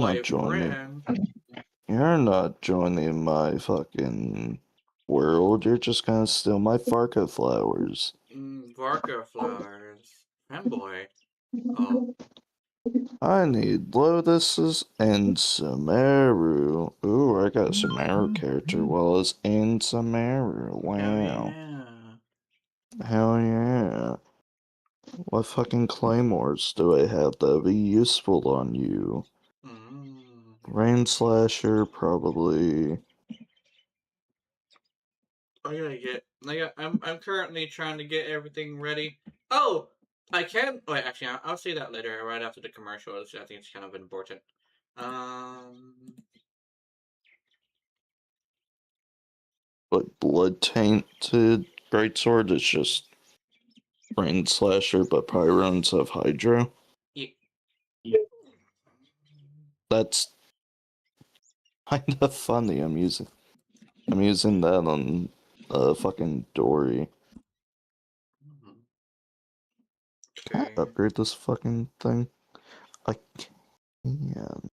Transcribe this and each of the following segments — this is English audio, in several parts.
not joining. boyfriend. You're not joining my fucking world. You're just gonna steal my Varka flowers. Varka flowers. Fanboy. Oh. I need lotuses and Sumeru. Ooh, I got a Sumeru character while it's in Sumeru. Wow. Hell yeah. What fucking claymores do I have that'll be useful on you? Rain Slasher, probably. I'm currently trying to get everything ready. Oh! I can. Wait, actually, I'll say that later, right after the commercials. I think it's kind of important. But Blood Tainted Greatsword is just Rain Slasher, but Pyrons of Hydro. Yeah. That's kind of funny. I'm using that on fucking Dory. Can I upgrade this fucking thing? I can.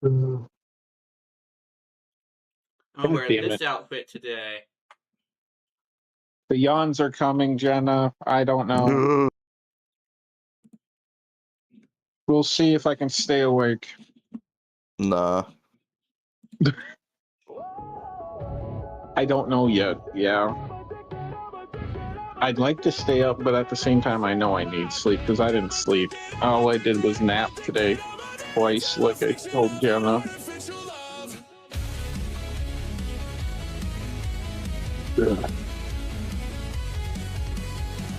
I'm wearing this outfit today. The yawns are coming, Jenna. I don't know. We'll see if I can stay awake. Nah. I don't know yet. Yeah. I'd like to stay up, but at the same time, I know I need sleep because I didn't sleep. All I did was nap today twice, like I told Jenna.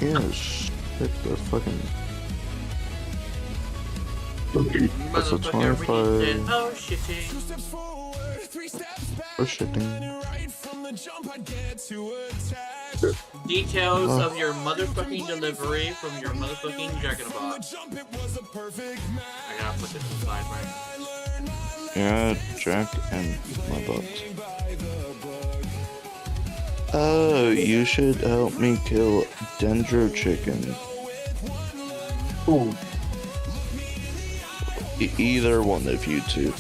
Yeah, shit, the fucking. That's a 25. Oh, shitting. Oh, shitting. Details of your motherfucking delivery from your motherfucking Jackabout. I gotta put this aside, right? Yeah, Jack and my butt. Oh, you should help me kill Dendro Chicken. Ooh. Either one of you two.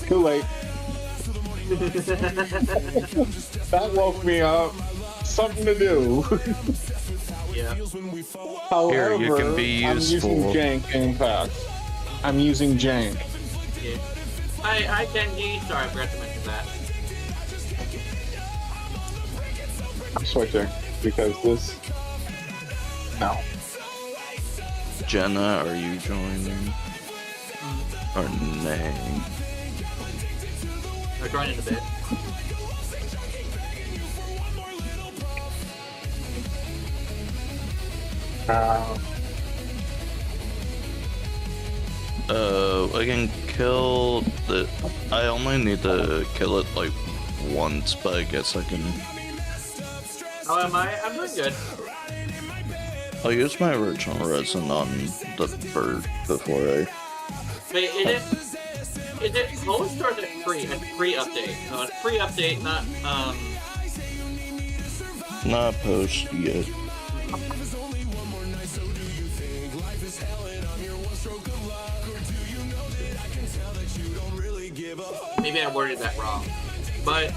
Too late. That woke me up. Something to do. Yeah. However, Here, you can be useful. I'm using Jank in fact. I'm using Jank. Yeah. Hi, Genji. Sorry, I forgot to mention that. I'm switching because this. No. Jenna, are you joining? Or nay? I'll join in a bit. I can kill the. I only need to kill it like once, but I guess I can. Oh, am I? I'm doing good. I'll use my original resin on the bird before I. Wait, is it post or is it free? It's pre-update. No, it's pre-update, not Not post yet. Maybe I worded that wrong. But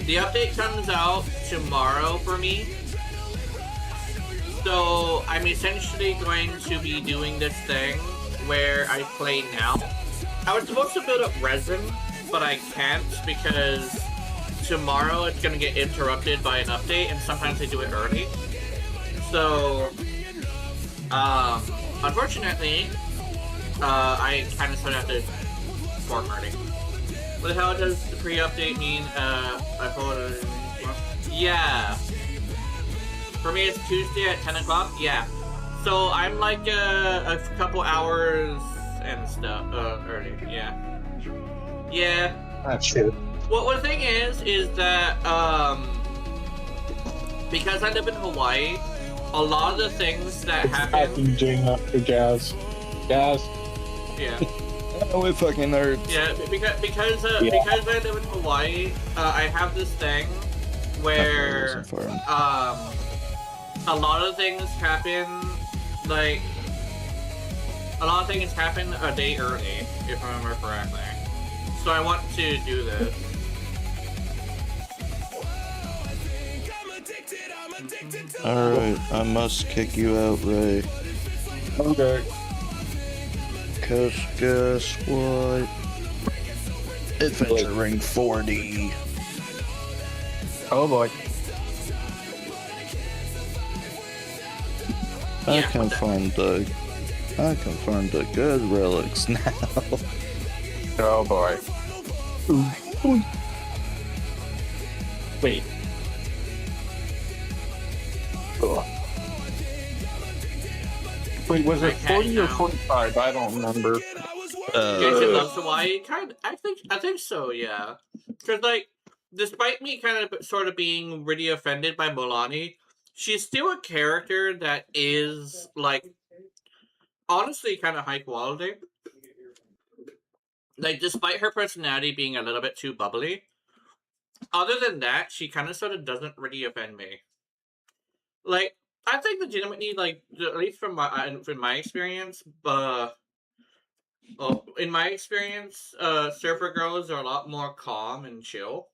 the update comes out tomorrow for me. So I'm essentially going to be doing this thing where I play now. I was supposed to build up resin, but I can't because tomorrow it's going to get interrupted by an update, and sometimes they do it early. So, unfortunately, I kind of sort of have to fork early. What the hell does the pre-update mean? I thought yeah. For me, it's Tuesday at 10 o'clock. Yeah. So I'm like a couple hours and stuff early. Yeah. Yeah. That's true. Well, the thing is that because I live in Hawaii, a lot of the things that happen. After Jazz. Jazz. Yeah. Oh, it fucking hurts. Yeah, because I live in Hawaii, I have this thing where a lot of things happen like, a lot of things happen a day early, if I remember correctly. So I want to do this. Alright, I must kick you out, Ray. Okay. Cause guess what? Adventure Ring 40. Oh boy. I can find the good relics now. Oh boy. Wait. Ugh. Wait, was it 40 or 45? I don't remember. Genshin loves Hawaii. I think so. Yeah, because like, despite me kind of sort of being really offended by Milani, she's still a character that is like, honestly, kind of high quality. Like, despite her personality being a little bit too bubbly, other than that, she kind of sort of doesn't really offend me. Like, I think legitimately, like, at least from my experience, in my experience, surfer girls are a lot more calm and chill.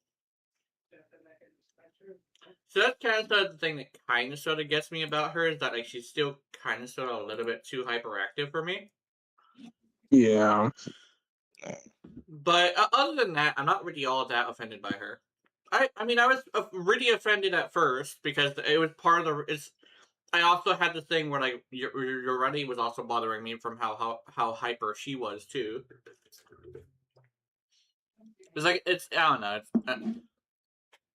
So that's kind of sort of the thing that kind of sort of gets me about her, is that like she's still kind of sort of a little bit too hyperactive for me. Yeah. But other than that, I'm not really all that offended by her. I mean, I was really offended at first because it was part of the. I also had the thing where like your running was also bothering me from how hyper she was too. It's like I don't know.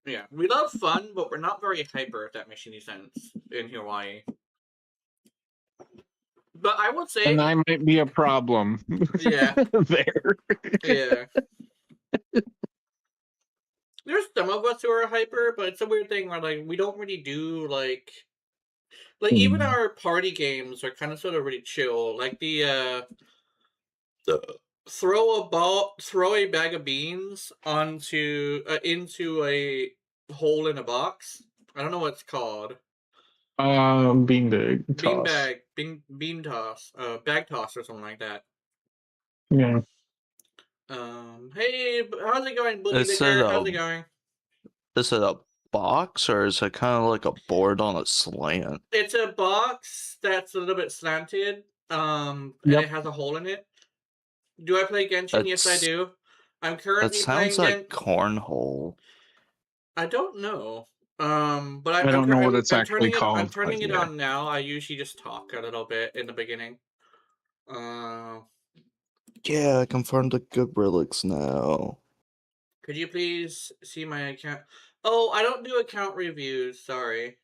Yeah, we love fun, but we're not very hyper. If that makes any sense in Hawaii. But I would say, and I might be a problem. Yeah. There. Yeah. There's some of us who are hyper, but it's a weird thing where like we don't really do like even our party games are kind of sort of really chill. Like the throw a bag of beans onto into a hole in a box. I don't know what it's called. Bean toss. Bean toss, bag toss or something like that. Yeah. Hey, how's it going, Bully Liquor? How's it going? Is it a box or is it kind of like a board on a slant? It's a box that's a little bit slanted, and it has a hole in it. Do I play Genshin? Yes, I do. I'm currently playing. That sounds like cornhole. I don't know. But I don't know what it's actually called. I'm turning it on now. I usually just talk a little bit in the beginning. Yeah, I can find the good relics now. Could you please see my account? Oh, I don't do account reviews. Sorry.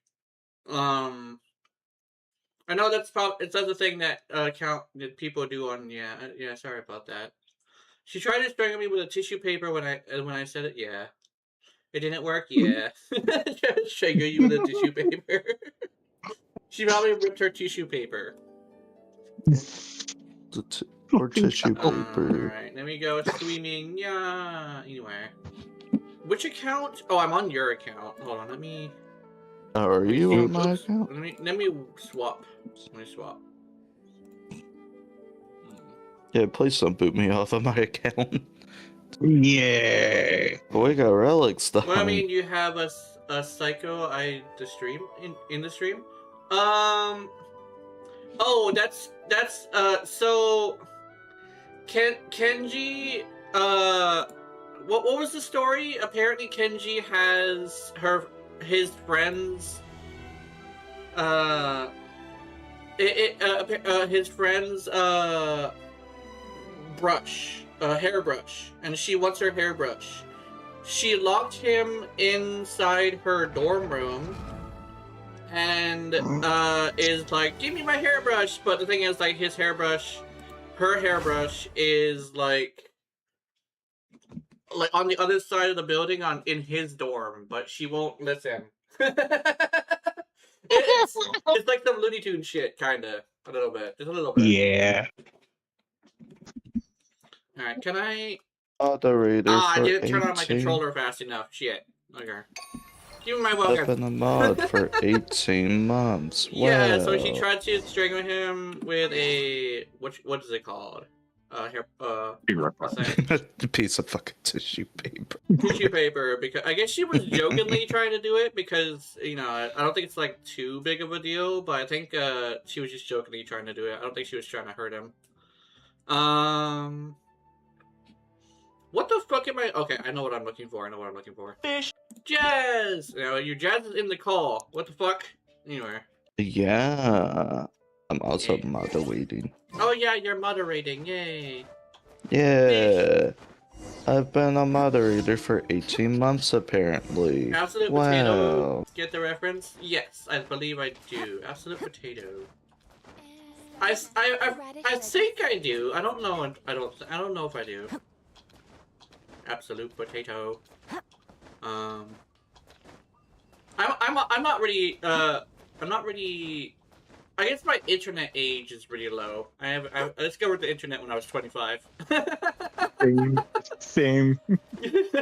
I know that's probably it's other thing that that people do on yeah. Sorry about that. She tried to strangle me with a tissue paper when I said it. Yeah, it didn't work. Yeah, tried to strangle you with a tissue paper. She probably ripped her tissue paper. Or tissue paper. Alright, let me go streaming. Yeah. Anyway, which account? Oh, I'm on your account. Hold on, let me. Are you on my account? Let me swap. Let me swap. Yeah, please don't boot me off of my account. Yeah. But we got relics though. Well, I mean, you have a psycho the stream in the stream. Oh, that's so. Kenji. What was the story? Apparently, Kenji has his friends. His friend's brush, hairbrush, and she wants her hairbrush. She locked him inside her dorm room, and is like, "Give me my hairbrush." But the thing is, like, her hairbrush is like on the other side of the building, in his dorm, but she won't listen. It's like some Looney Tunes shit, kinda. A little bit. Just a little bit. Yeah. Alright, can I... Moderator I didn't turn 18. on my controller fast enough. Shit. Okay. Give me my I've welcome. been a mod for 18 months. Yeah, Wow. so she tried to strangle him with a what is it called? Here, A piece of fucking tissue paper. tissue paper. Because I guess she was jokingly trying to do it because you know I don't think it's like too big of a deal, but I think she was just jokingly trying to do it. I don't think she was trying to hurt him. What the fuck am I? Okay, I know what I'm looking for. Fish. Jazz. You know, your Jazz is in the call. What the fuck? Anyway. Yeah. I'm also moderating. Oh yeah, you're moderating. Yay. Yeah. I've been a moderator for 18 months apparently. Absolute potato. Get the reference? Yes, I believe I do. Absolute potato. I think I do. I don't know. I don't know if I do. Absolute potato. I'm not really. I'm not really. I guess my internet age is pretty low. I discovered the internet when I was 25. Same. It's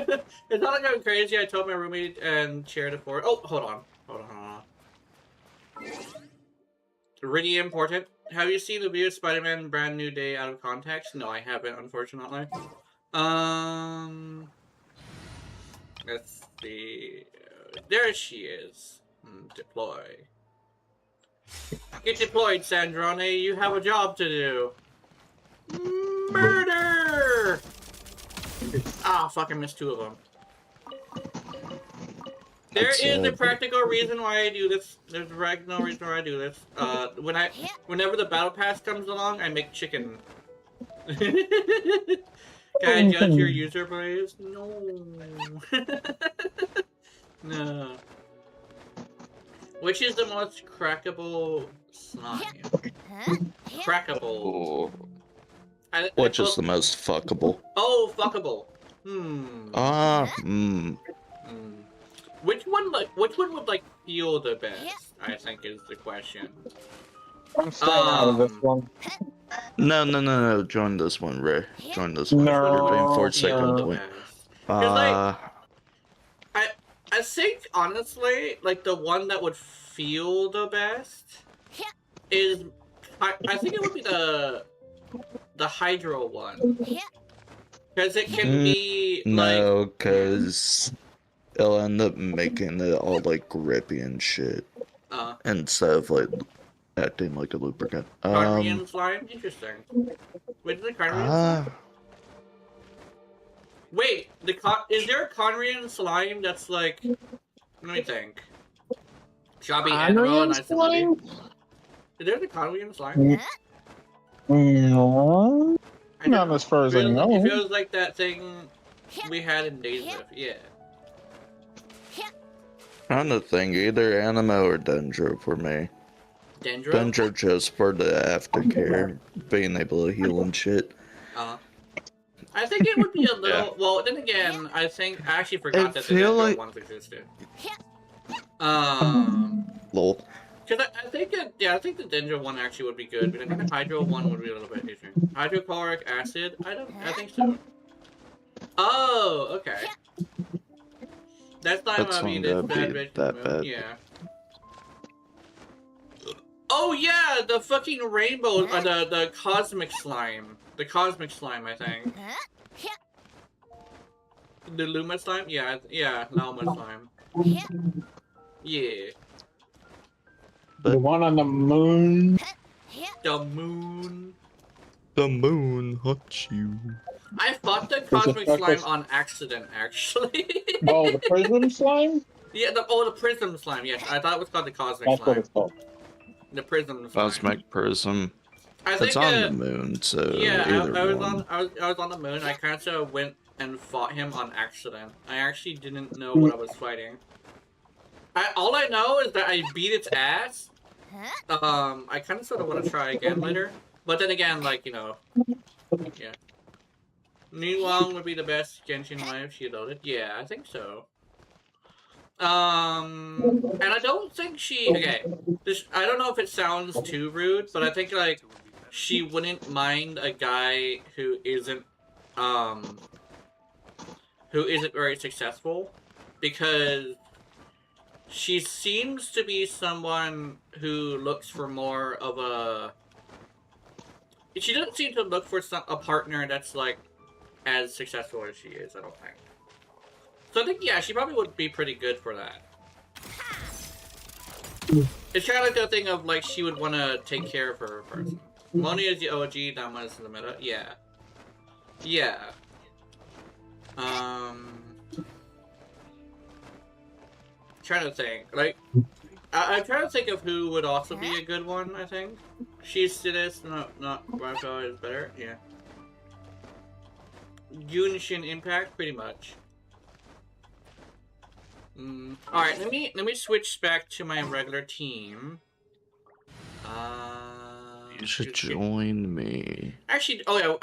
not like I'm crazy. I told my roommate and shared it for. Oh, hold on. Really important. Have you seen the video of Spider-Man Brand New Day out of context? No, I haven't, unfortunately. Let's see. There she is. Deploy. Get deployed, Sandrone. You have a job to do. Murder! Ah, fuck, I missed 2 of them. There is a practical reason why I do this. There's a practical reason why I do this. Whenever the battle pass comes along, I make chicken. Can I judge your user, please? No. No. Which is the most crackable slime? Crackable. Which is the most fuckable? Oh, fuckable. Which one would like feel the best? I think is the question. I'm staying out of this one. No. Join this one, Ray. Join this one. You're being forced second point. I think honestly, like the one that would feel the best is I think it would be the Hydro one. Because it can be like... No, because it'll end up making it all like grippy and shit. Instead of like acting like a lubricant. Carnian slime? Interesting. Wait, is it Carnian slime? Wait, is there a Conrian slime that's like... Let me think. Chubby Admiral, nice and muddy. Is there the Conrian slime? No. Not as far as I know. It feels like that thing we had in Days of, yeah. Trying to think, either Animo or Dendro for me. Dendro? Dendro just for the aftercare, being able to heal and shit. I think it would be a little... Yeah. Well, then again, I actually forgot that the Dendro ones existed. Lol. Because I think the Dendro one actually would be good, but I think the Hydro one would be a little bit easier. Hydrochloric acid? I think so. Oh, okay. That's not what I mean, it's bad bitch. Yeah. Oh yeah, the fucking rainbow, the cosmic slime. The cosmic slime, I think. The Luma slime? Yeah, Luma slime. Yeah. The one on the moon. The moon. The moon huts you. I fought the cosmic slime on accident, actually. Oh, the prism slime? Yeah, the prism slime, yes. I thought it was called the cosmic slime. That's what it's called. The prism slime. Cosmic prism. I think, it's on the moon, so yeah, either one. I was on the moon. I kind of went and fought him on accident. I actually didn't know what I was fighting. All I know is that I beat its ass. I kind of sort of want to try again later. But then again, like, you know, yeah. Nilong would be the best Genshin life she loaded. Yeah, I think so. And I don't think I don't know if it sounds too rude, but I think, like, she wouldn't mind a guy who isn't very successful, because She seems to be someone who looks for more of a... She doesn't seem to look for a partner that's, like, as successful as she is, I don't think. So I think, yeah, she probably would be pretty good for that. It's kind of like the thing of, like, she would want to take care of her person. Moni is the OG, Dama is in the meta. Yeah. Yeah. Trying to think. Like, I'm trying to think of who would also be a good one, I think. She's this, not Marco is better, yeah. Genshin Impact, pretty much. Alright, let me switch back to my regular team. You should join me. Actually, oh yeah,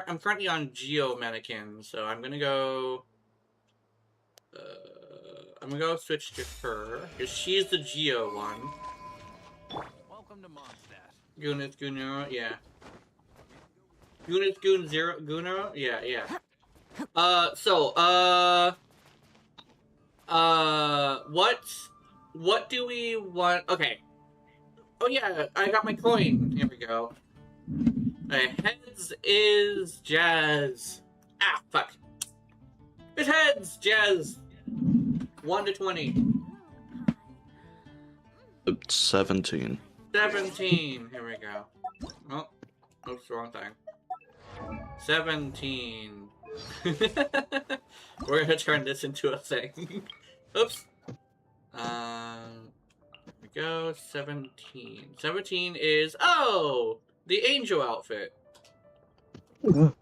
I'm currently on Geo Mannequin, so I'm gonna go. I'm gonna go switch to her because she's the Geo one. Welcome to Mondstadt. Gunas Gunero, yeah. Gunero, yeah. What do we want? Okay. Oh yeah, I got my coin. Here we go. Heads is Jazz. Ah, fuck. It's heads, Jazz. 1 to 20. 17. 17. Here we go. Oh, oops, wrong thing. 17. We're gonna turn this into a thing. Oops. Here we go. 17. 17 is the angel outfit. Oh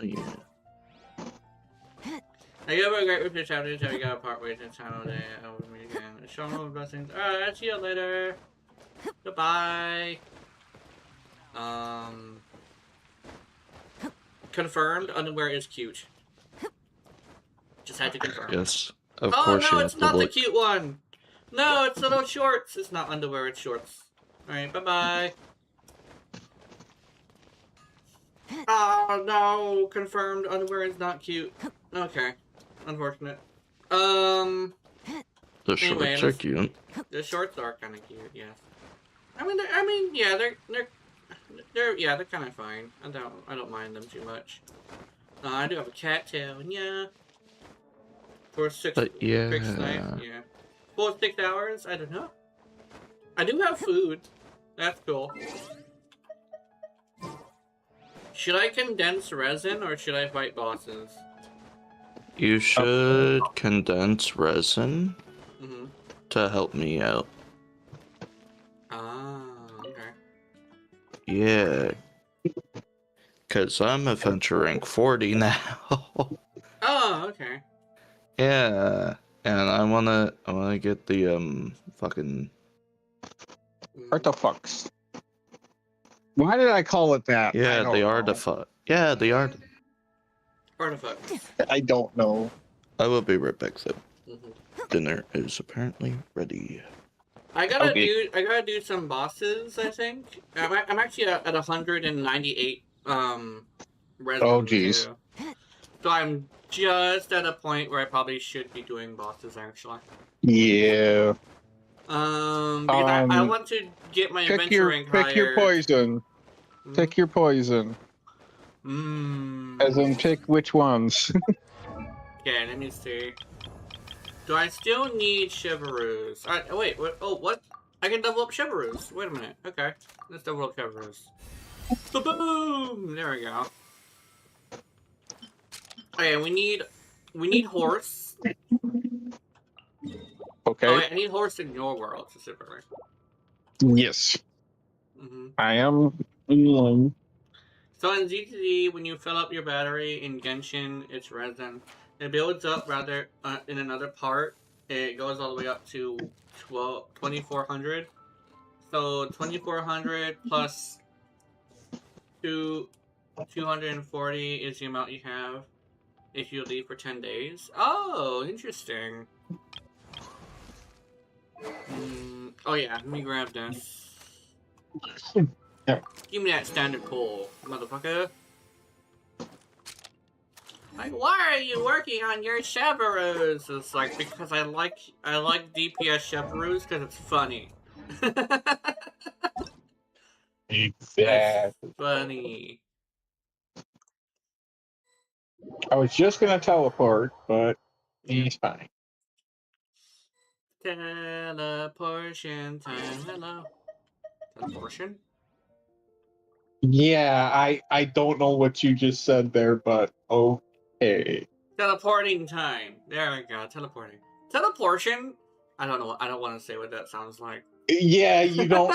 yeah. I give a great reputation until we got part way to channel day. I will meet again. Show no blessings. Alright, see you later. Goodbye. Confirmed. Underwear is cute. Just had to confirm. Yes. Of course no, you it's have not to the look. cute one. No, it's little shorts. It's not underwear, it's shorts. Alright, bye-bye. Oh, no. Confirmed. Underwear is not cute. Okay. Unfortunate. The Anyway, shorts are cute. The shorts are kind of cute, yes. Yeah, they're kind of fine. I don't mind them too much. I do have a cattail, and yeah. For 6 But yeah. nights, yeah. For 6 hours, I don't know. I do have food. That's cool. Should I condense resin or should I fight bosses? You should condense resin Mm-hmm. to help me out. Ah, okay. Yeah. Cause I'm adventure rank 40 now. Oh, okay. Yeah. And I wanna get the fucking Artifacts. Why did I call it that? yeah, the artifact. Yeah, the art. Artifact. I don't know. I will be right back though. Mm-hmm. Dinner is apparently ready. I gotta do some bosses, I think. I'm actually at 198 resin. Oh, jeez. Too. So I'm just at a point where I probably should be doing bosses actually. Yeah. Because I want to get my adventure rank higher. Pick your poison. Pick your poison. As in, pick which ones. Okay, let me see. Do I still need Chevaroos? Wait, what? Oh, what? I can double up Chevaroos. Wait a minute. Okay, let's double up Chevaroos. Boom! There we go. Okay, we need horse. Okay. Oh, wait, I need horse in your world specifically. Yes. I am. So in ZTZ, when you fill up your battery in Genshin, it's resin. It builds up rather in another part. It goes all the way up to 2400. So 2400 plus 240 is the amount you have if you leave for 10 days. Oh, interesting. Oh yeah, let me grab this. Yeah. Give me that standard pull, motherfucker. Like, why are you working on your Chevaroos? It's like, because I like DPS Chevaroos because it's funny. It's Exactly. funny. I was just gonna teleport, but he's fine. Teleportation time. Hello. Teleportation? Yeah, I don't know what you just said there, but okay. Teleporting time. There we go. Teleporting. Teleportation? I don't know. I don't want to say what that sounds like. Yeah, you don't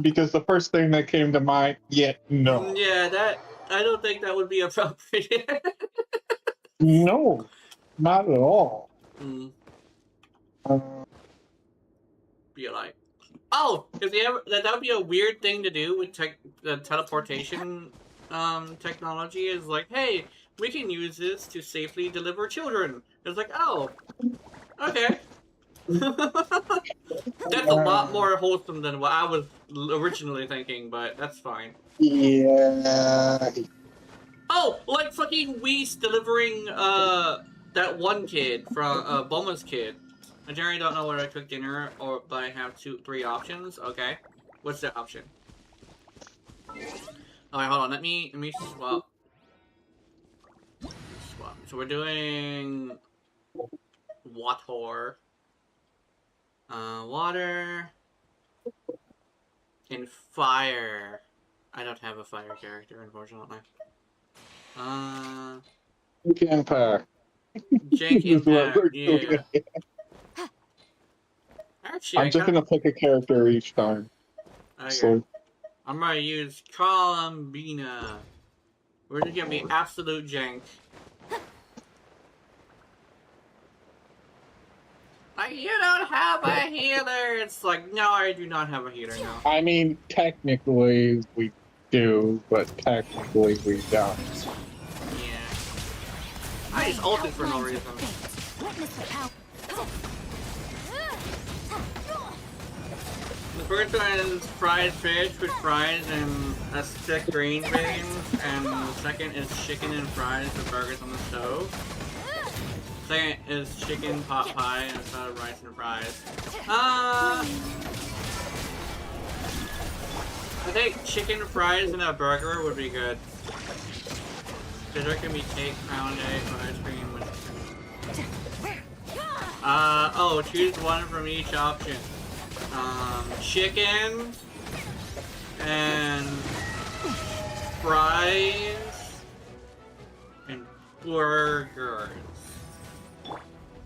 because the first thing that came to mind. Yeah, no, Yeah, that I don't think that would be appropriate. no, not at all. Mm, Uh, be like, oh, if they ever that would be a weird thing to do with the teleportation technology is like, hey, we can use this to safely deliver children. It's like, oh, okay. That's a lot more wholesome than what I was originally thinking, but that's fine. yeah, Oh, like fucking Whis delivering that one kid from Bulma's kid. I generally don't know where I cook dinner, but I have 3 options. Okay, what's the option? Alright, hold on. Let me swap. So we're doing water. Water and fire. I don't have a fire character, unfortunately. Impact. Jake Is what Impact, we're yeah. doing. Actually, I'm just gonna pick a character each time. Okay. So I'm gonna use Columbina. We're just gonna be absolute jank. Like, you don't have a healer! It's like, no, I do not have a healer, no. I mean, technically we do, but technically we don't. Yeah. I just ulted for no reason. The first one is fried fish with fries and a stick green beans, and the second is chicken and fries with burgers on the stove. Second is chicken pot pie instead of rice and fries. I think chicken fries and a burger would be good. Because there can be cake, pound egg, or ice cream with oh, choose one from each option. Chicken and fries and burgers.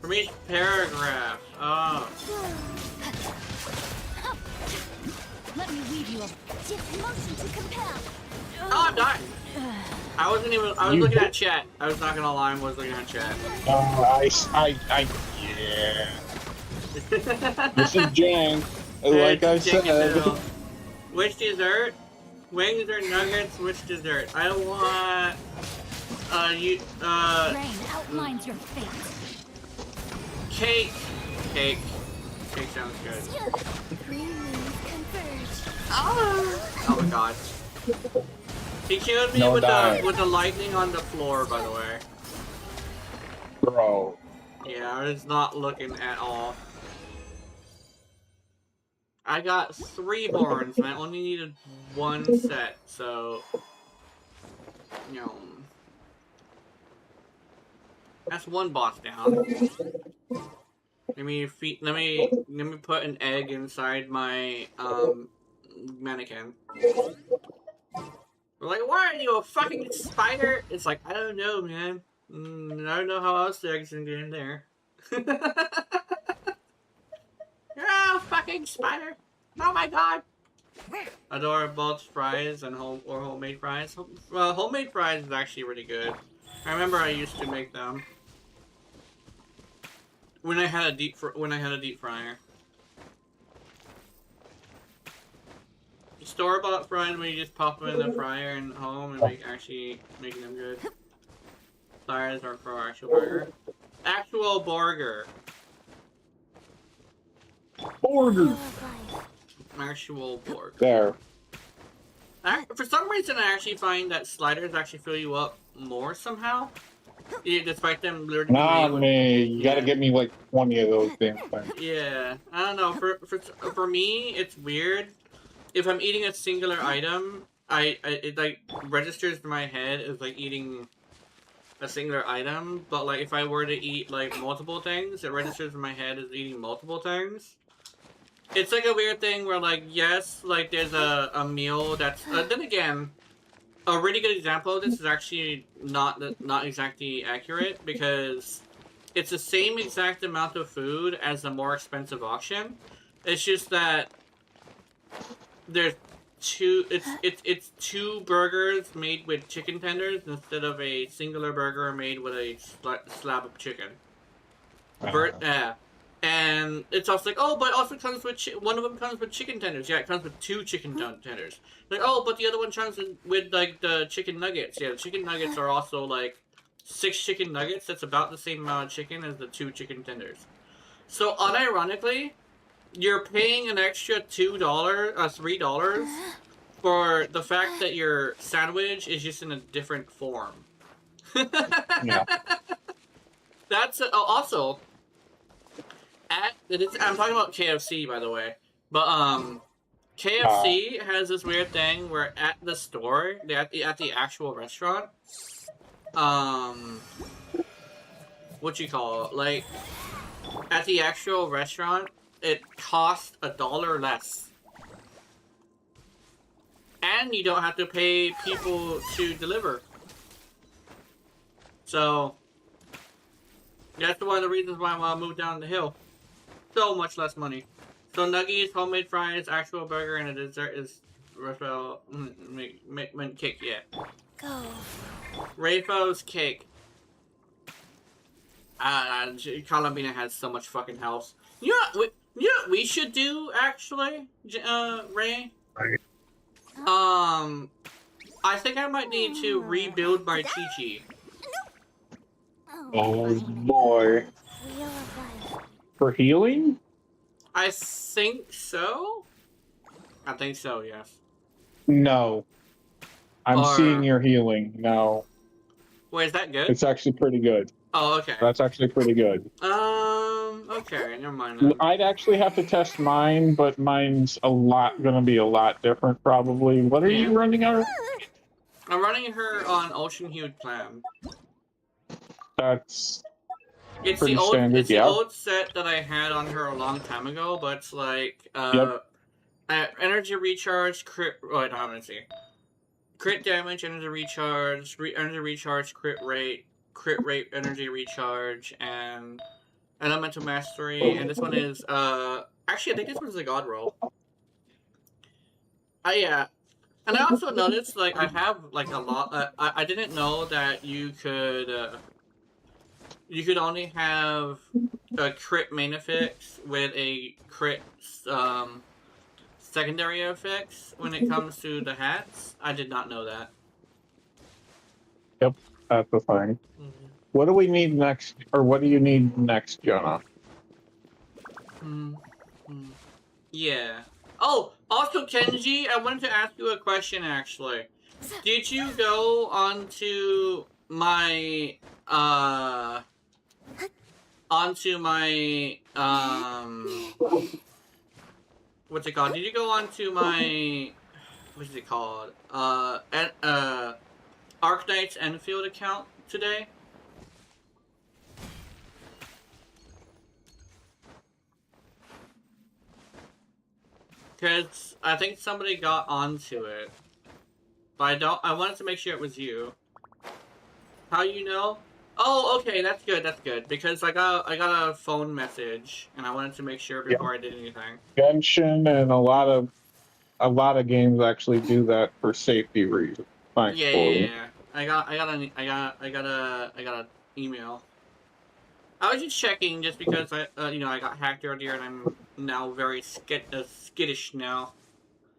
From each paragraph. Oh. Let me weave you a stiff motion to compel. Oh, I'm dying. I was looking at chat. I was not gonna lie, I was looking at chat. Yeah. This is Jan. Like I said. Which dessert? Wings or nuggets? Which dessert? I want. Rain outlines your fate. Cake. Cake. Cake sounds good. Oh my god. He killed me with the lightning on the floor, by the way. Bro. Yeah, it's not looking at all. I got 3 horns and I only needed 1 set, so you know, that's 1 boss down. Let me put an egg inside my mannequin. We're like, why are you a fucking spider? It's like, I don't know, man. I don't know how else the eggs can get in there. You're a fucking spider! Oh my god! Adore both fries and homemade fries. Well, homemade fries is actually really good. I remember I used to make them when I had a deep fryer. Store-bought fries when you just pop them in the fryer and home and actually making them good. Fries are for actual burger. Actual burger. Order. Actual burger. There. For some reason, I actually find that sliders actually fill you up more somehow. Yeah, despite them literally being Nah, made with, man, you gotta yeah. get me like 20 of those damn things. Yeah, I don't know. For me, it's weird. If I'm eating a singular item, it like registers in my head as like eating a singular item. But like if I were to eat like multiple things, it registers in my head as eating multiple things. It's like a weird thing where like yes, like there's a meal that's then again. A really good example of this is actually not exactly accurate because it's the same exact amount of food as the more expensive option. It's just that there's two. It's two burgers made with chicken tenders instead of a singular burger made with a slab of chicken. Yeah. And it's also like, oh, but it also comes with one of them comes with chicken tenders. Yeah, it comes with two chicken tenders. Like, oh, but the other one comes with like the chicken nuggets. Yeah, the chicken nuggets are also like 6 chicken nuggets. That's about the same amount of chicken as the 2 chicken tenders. So unironically, you're paying an extra $3 for the fact that your sandwich is just in a different form. Yeah. That's also. I'm talking about KFC, by the way. But KFC has this weird thing where at the store, at the actual restaurant, what you call it? Like at the actual restaurant, it costs $1 less, and you don't have to pay people to deliver. So that's one of the reasons why I want to move down the hill. So much less money. So nuggies, homemade fries, actual burger, and a dessert is Raphael mint cake. Yeah. Go. Rafael's cake. Columbina has so much fucking health. You know what we should do actually, Ray? Right. I think I might need to rebuild my Chi-Chi. Oh boy. Wheel of life. For healing? I think so. I think so. Yes. No. I'm seeing your healing. No. Wait, is that good? It's actually pretty good. Oh, okay. That's actually pretty good. Okay, never mind then. I'd actually have to test mine, but mine's gonna be a lot different probably. What are you running her? I'm running her on Ocean Hued Plan. That's it's pretty the old standard, it's the old set that I had on her a long time ago, but it's like energy recharge, crit wait, no, let me see. Crit damage, energy recharge, energy recharge, crit rate, energy recharge, and elemental mastery, and this one is actually I think this one's a god roll. Yeah. And I also noticed like I have like a lot I didn't know that you could only have a crit main effects with a crit secondary effects when it comes to the hats. I did not know that. Yep, that's the thing. Mm-hmm. What do we need next, or what do you need next, Jonah? Yeah. Oh, also Kenji, I wanted to ask you a question actually. Did you go onto my what's it called? Did you go onto my what's it called? Arknight's Enfield account today? Because I think somebody got onto it. But I wanted to make sure it was you. How you know? Oh, okay, that's good, because I got a phone message, and I wanted to make sure before I did anything. Genshin and a lot of games actually do that for safety reasons. Yeah. I got an email. I was just checking just because I got hacked earlier, and I'm now very skittish now.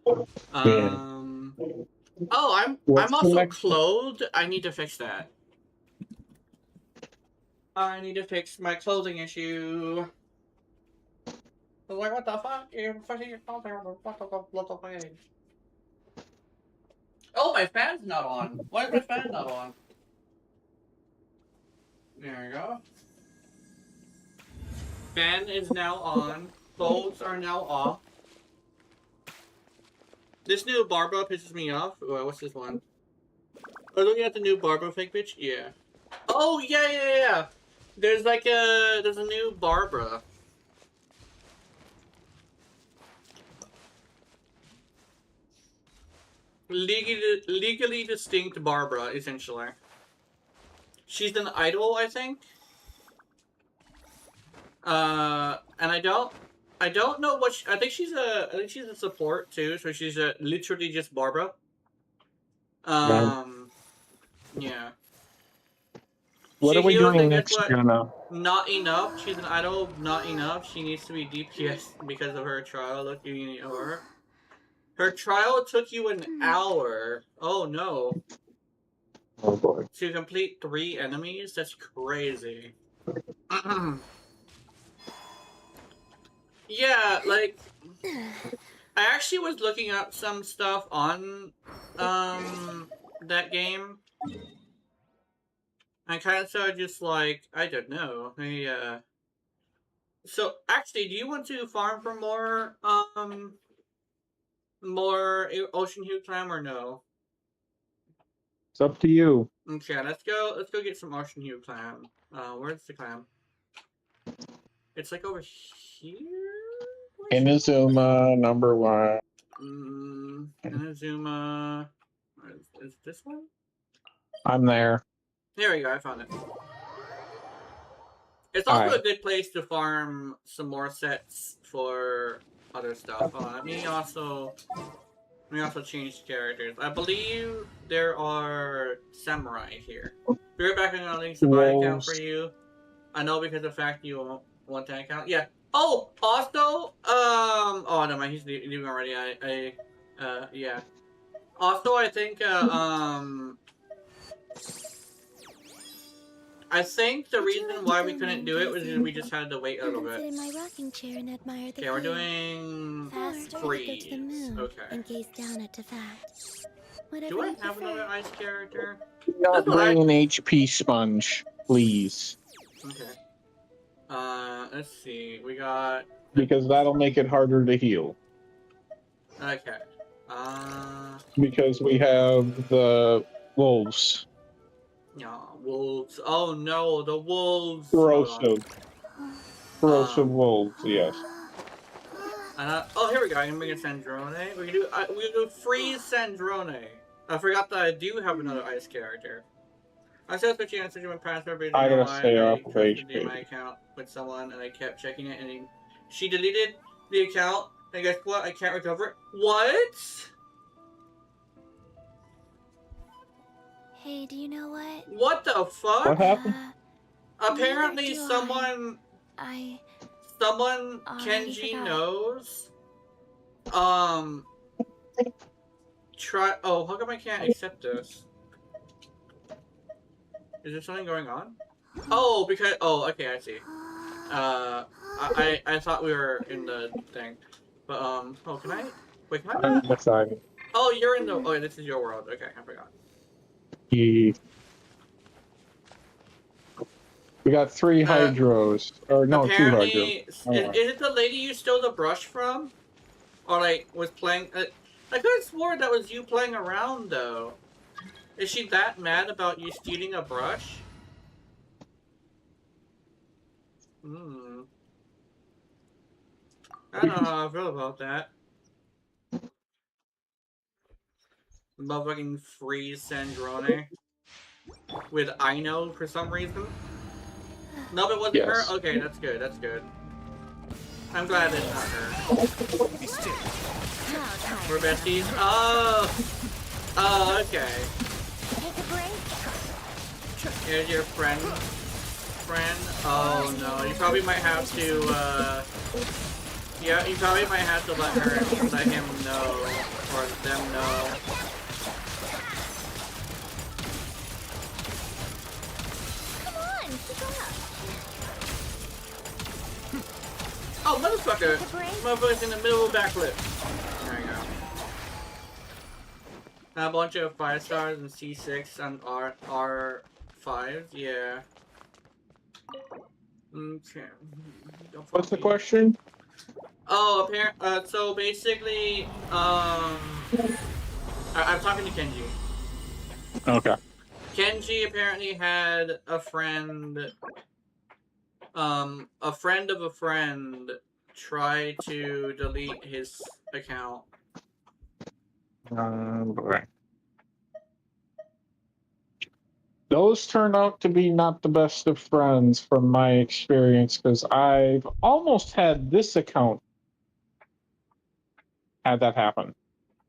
Oh, I'm also clothed. I need to fix that. I need to fix my clothing issue. I was like, what the fuck? You're fixing your clothing. Oh, my fan's not on. Why is my fan not on? There we go. Fan is now on. Bulbs are now off. This new Barbara pisses me off. Well, what's this one? Oh, looking at the new Barbara fake bitch? Yeah. Oh, yeah. There's like there's a new Barbara. Legally distinct Barbara, essentially. She's an idol, I think. And I don't know what I think she's a support too, so she's literally just Barbara. Yeah. What She are we heals, doing and guess next what? year now? Not enough. She's an idol. Not enough. She needs to be DPS because of her trial. Looking at her. Her trial took you an hour. Oh no. Oh boy. To complete 3 enemies? That's crazy. Yeah, like I actually was looking up some stuff on that game. I kind of started just like, I don't know. So actually, do you want to farm for more Ocean Hue Clam or no? It's up to you. Okay, let's go get some Ocean Hue Clam. Where's the clam? It's like over here? Inazuma #1. Inazuma. Is this one? I'm there. There we go, I found it. It's also Alright. a good place to farm some more sets for other stuff. Let me also change characters. I believe there are samurai here. Be right back, and I'll link some account for you. I know because of the fact you want that account. Yeah. Oh, also, oh no, he's leaving already. Yeah. Also, I think, I think the reason why we couldn't do it was because we just had to wait a little bit. In my rocking chair and admire the Okay, we're doing freeze. Okay. And gaze down at the fact. Do I have another ice character? Not bring an HP sponge, please. Okay. Let's see. We got. Because that'll make it harder to heal. Okay. Because we have the wolves. Yeah, wolves. Oh no, the wolves. Corrosive wolves, yes. Oh, here we go. I can bring a Sandrone. We can do freeze Sandrone. I forgot that I do have another ice character. I said switching on switching my password, but I gotta stay off of trusted my HP. account with someone, and I kept checking it, and she deleted the account. And guess what? I can't recover it. What? Hey, do you know what? What the fuck? What happened? Apparently, someone Kenji forgot. knows. Try. Oh, how come I can't accept this? Is there something going on? Oh, because. Oh, okay, I see. I thought we were in the thing, but Oh, can I? Wait, can I? I'm deciding. Oh, you're in the. Oh, this is your world. Okay, I forgot. We got 3 hydros. Or no, 2 Apparently, hydros. is it the lady you stole the brush from? Or like was playing? I could have swore that was you playing around though. Is she that mad about you stealing a brush? I don't know how I feel about that. Motherfucking freeze Sandrone with Ino for some reason. No, it wasn't her? Okay, that's good, that's good. I'm glad it's not her. We're besties? Oh! Oh, okay. Take a break. Here's your friend. Oh no, you probably might have to, yeah, you probably might have to let him know, or them know. Come on, keep up. Oh, motherfucker! Motherfucker's in the middle of a backflip. There you go. A bunch of 5 stars and C6 and R5s, yeah. Okay. What's the question? Oh, so basically, I'm talking to Kenji. Okay. Kenji apparently had a friend of a friend try to delete his account. Boy. Those turn out to be not the best of friends from my experience, because I've almost had this account had that happen,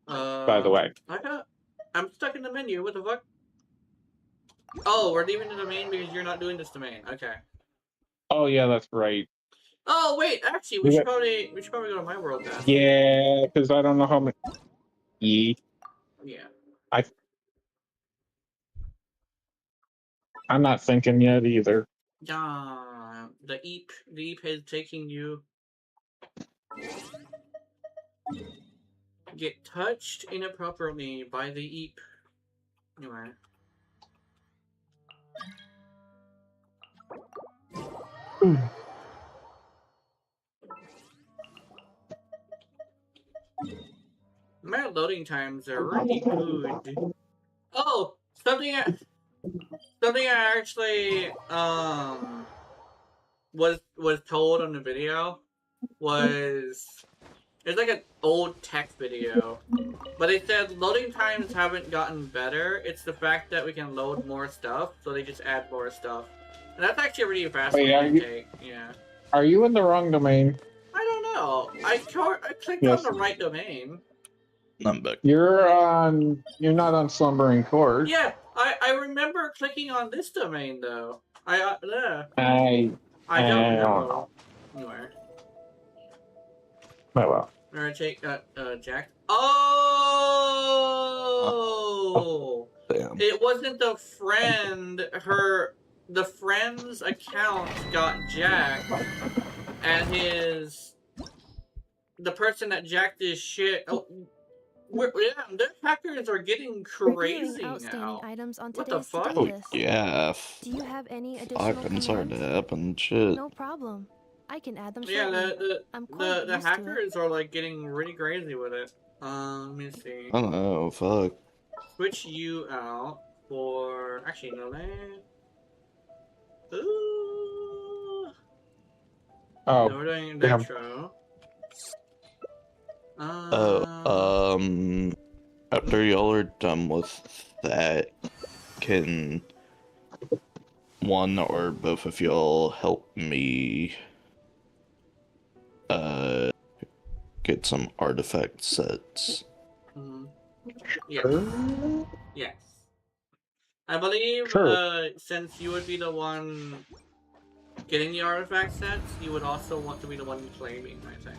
by the way. I'm stuck in the menu. What the fuck? Oh, we're leaving the domain because you're not doing this domain. Okay. Oh yeah, that's right. Oh wait, actually, we should probably go to my world then. Yeah, because I don't know how many. Yeah. I'm not thinking yet either. The Eep is taking you. Get touched inappropriately by the Eep. Anyway. My loading times are really good. Oh, something I actually was told on the video was it's like an old tech video, but they said loading times haven't gotten better. It's the fact that we can load more stuff, so they just add more stuff, and that's actually a really fascinating take. Yeah. Are you in the wrong domain? I don't know. I clicked on the right domain. I'm back. You're not on Slumbering Court. Yeah, I remember clicking on this domain though. I don't know. Anyway. Oh well. I'm gonna take Jack. Oh! Damn. It wasn't the friend. The friend's account got jacked, and the person that jacked his shit. Oh, the hackers are getting crazy now. Items on What the today's fuck? to-do Oh list. yeah. Do you have any additional Fuck, I'm sorry to commands? happen. Shit. No problem. I can add them Yeah, shortly. I'm quite the used to it. hackers are like getting really crazy with it. Let me see. I don't know. Fuck. Switch you out for actually no that. Ooh. Oh, No, we're doing damn. intro. After y'all are done with that, can one or both of y'all help me get some artifact sets? Yes. Yes. I believe since you would be the one getting the artifact sets, you would also want to be the one claiming, I think.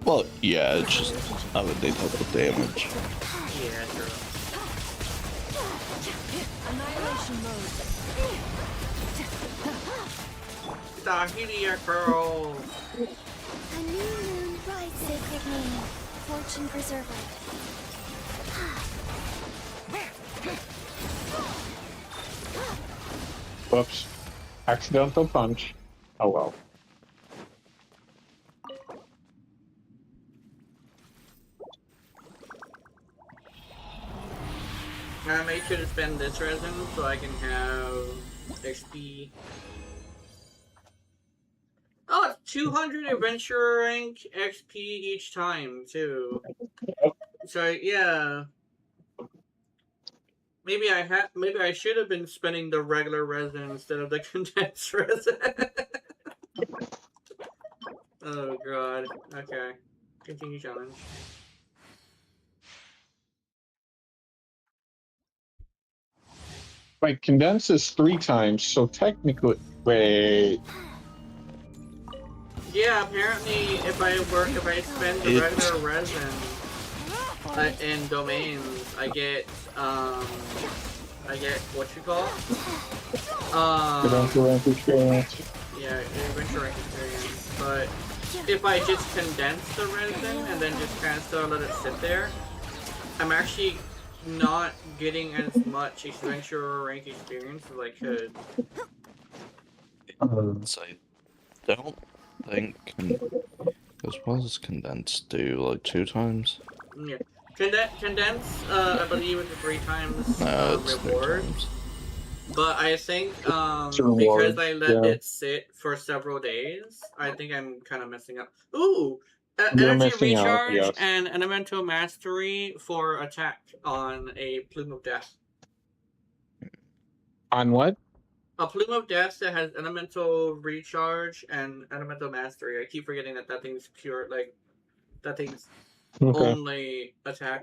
Well, yeah, it's just I would need help with damage. Yeah, true. Annihilation mode. Dahilia girl. A new moon rises, sacred name. Fortune preserver. Whoops. Accidental punch. Oh well. I made sure to spend this resin so I can have XP. Oh, it's 200 adventure rank XP each time too. So yeah, maybe I should have been spending the regular resin instead of the condensed resin. Oh god. Okay. Continue challenge. Like condenses 3 times, so technically, wait. Yeah, apparently if I spend the regular resin in domains, I get what you call? Adventure rank experience. Yeah, adventure rank experience. But if I just condense the resin and then just kind of still let it sit there, I'm actually not getting as much adventure rank experience as I could. So I don't think. Because what does condensed do? Like 2 times? Yeah. Condense, I believe it's a 3 times No, it's 3 reward. times. But I think It's a because reward. I let Yeah. it sit for several days, I think I'm kind of messing up. Ooh! You're Energy missing out, recharge yes. and elemental mastery for attack on a Plume of Death. On what? A Plume of Death that has elemental recharge and elemental mastery. I keep forgetting that that thing's pure, like, that thing's Okay. only attack.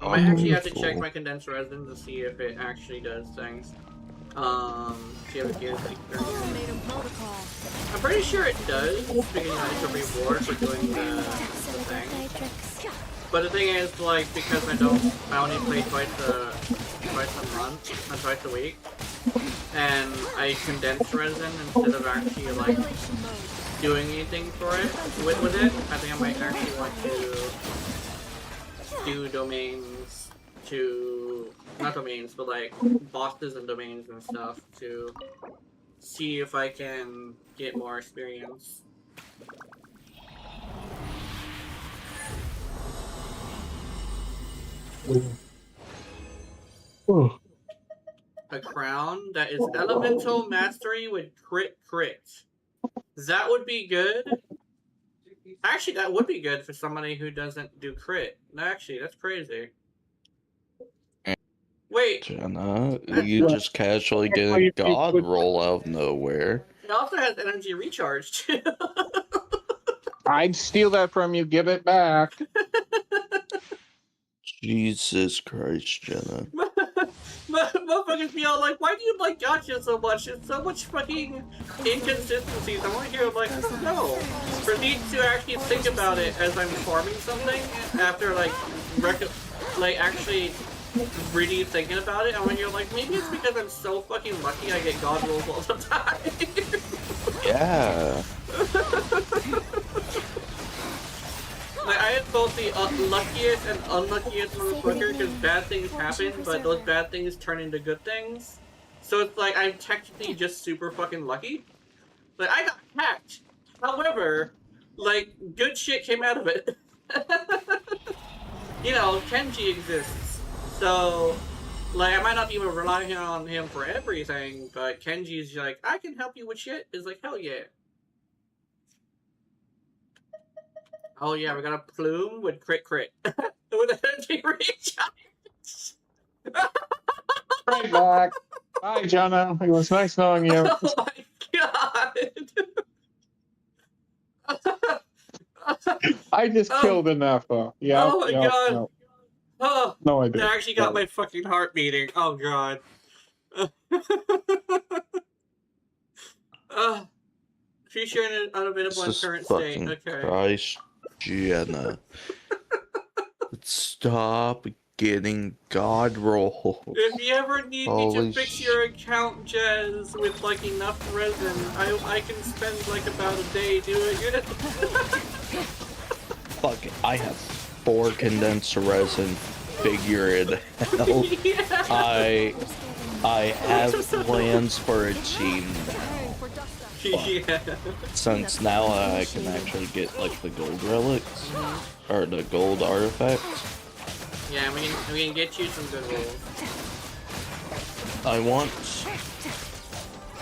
I might actually have to check my condensed resin to see if it actually does things. See if it gives like I'm pretty sure it does, because it's a reward for doing the thing. But the thing is, like, because I only play twice a month, and twice a week, and I condense resin instead of actually like doing anything for it with it. I think I might actually want to do domains to not domains, but like bosses and domains and stuff to see if I can get more experience. A crown that is elemental mastery with crit. That would be good. Actually, that would be good for somebody who doesn't do crit. Actually, that's crazy. Wait. Jenna, you just casually get a god roll out of nowhere. It also has energy recharge too. I'd steal that from you. Give it back. Jesus Christ, Jenna. Motherfuckers be all like, why do you like gotcha so much? It's so much fucking inconsistencies. I want to hear, like, I don't know. Proceed to actually think about it as I'm farming something after, like, actually really thinking about it. I want to hear, like, maybe it's because I'm so fucking lucky I get god rolls all the time. Yeah. Like, I had both the luckiest and unluckiest motherfucker because bad things happen, but those bad things turn into good things. So it's like, I'm technically just super fucking lucky. Like, I got hacked. However, like, good shit came out of it. You know, Kenji exists. So, like, I might not even rely on him for everything, but Kenji's like, I can help you with shit. It's like, hell yeah. Oh yeah, we got a plume with crit. With energy recharge. Right back. Bye, Jenna. It was nice knowing you. Oh my god! I just killed enough. Yeah. Oh my god! No. Oh, No, I did. That actually got my fucking heart beating. Oh god. Feature unavailable in current state. Okay. Christ, Jenna. Stop getting god rolls. If you ever need me to fix your account, Jez, with like enough resin, I can spend like about a day doing it. Fuck it, I have 4 condensed resin. Figure it out. Yeah. I have plans for a team now. Yeah. Since now I can actually get like the gold relics or the gold artifacts. Yeah, we can get you some good rolls. I want,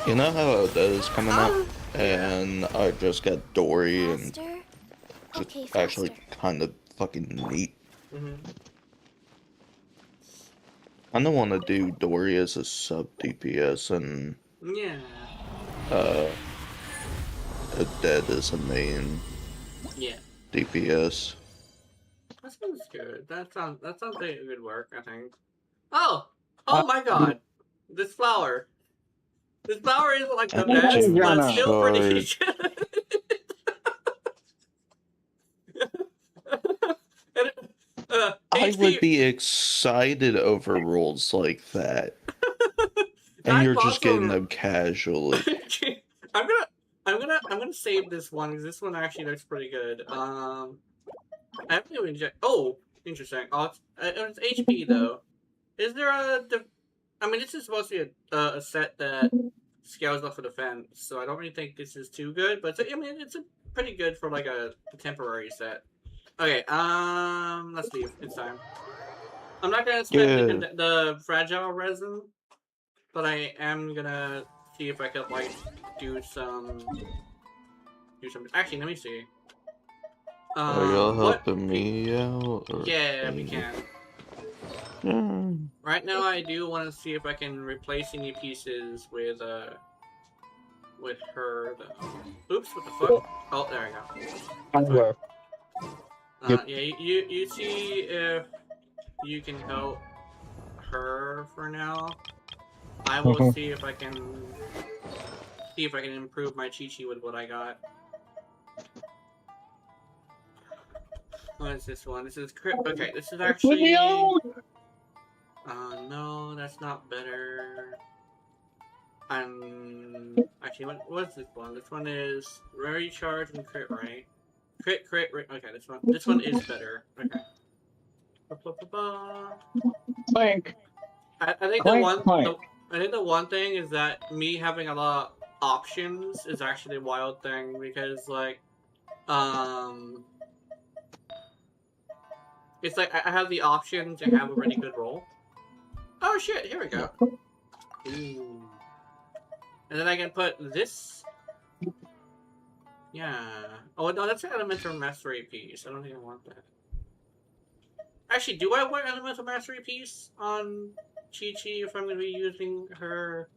you know how that is coming up, and I just got Dory and just actually kind of fucking neat. I don't want to do Dory as a sub DPS and yeah, a dead as a main DPS. That sounds good. That sounds like a good work, I think. Oh my god, this flower. This flower isn't like the best, but it's still pretty good. I would be excited over rolls like that. And you're just getting them casually. I'm gonna save this one because this one actually looks pretty good. I haven't even checked. Oh, Interesting. Oh, it's HP though. Is there a? I mean, this is supposed to be a set that scales up for defense, so I don't really think this is too good. But I mean, it's pretty good for like a temporary set. Okay. Let's leave. It's time. I'm not gonna spend Yeah. the fragile resin, but I am gonna see if I could like do some. Actually, let me see. Are y'all What? helping me out? Or Yeah, we can. Yeah. Right now, I do want to see if I can replace any pieces with her. Though. Oops! What the fuck? Oh, there we go. Yep. Yeah, you see if you can help her for now. I will see if I can improve my Chi-Chi with what I got. What is this one? This is crit. Okay, this is actually. No, that's not better. Actually, what's this one? This one is recharge and crit, right? Crit. Okay, this one is better. Okay. Clank. I think the one thing is that me having a lot of options is actually a wild thing because like it's like I have the option to have a really good roll. Oh shit! Here we go. Ooh. And then I can put this. Yeah. Oh no, that's an elemental mastery piece. I don't think I want that. Actually, do I want elemental mastery piece on Chi-Chi if I'm going to be using her?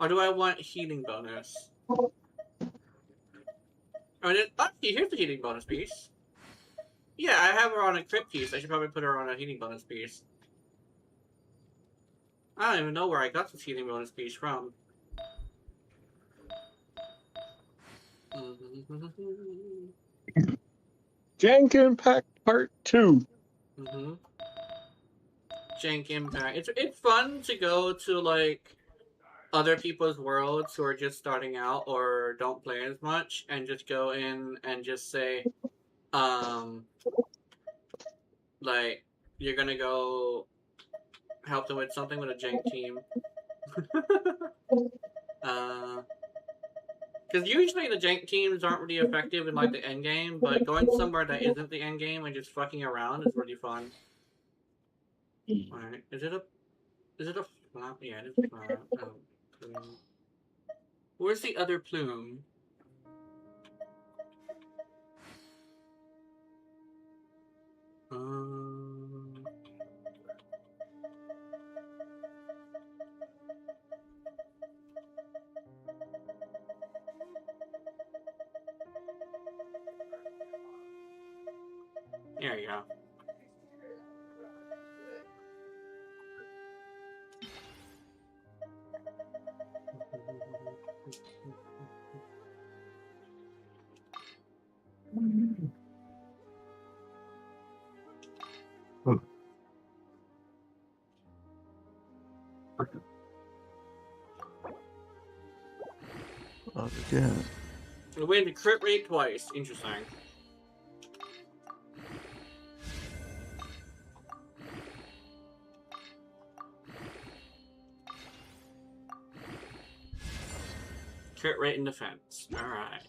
Or do I want healing bonus? I mean, actually, here's the healing bonus piece. Yeah, I have her on a crit piece. I should probably put her on a healing bonus piece. I don't even know where I got this healing bonus piece from. Jank Impact Part 2. Jank Impact. It's fun to go to, like, other people's worlds who are just starting out or don't play as much and just go in and just say, like, you're gonna go help them with something with a jank team. Because usually the jank teams aren't really effective in, like, the end game, but going somewhere that isn't the end game and just fucking around is really fun. Alright, is it a flap? Yeah, it is a flap. Oh, plume. Where's the other plume? There you go. Again. We win the crit rate twice. Interesting. Crit rate and defense. Alright.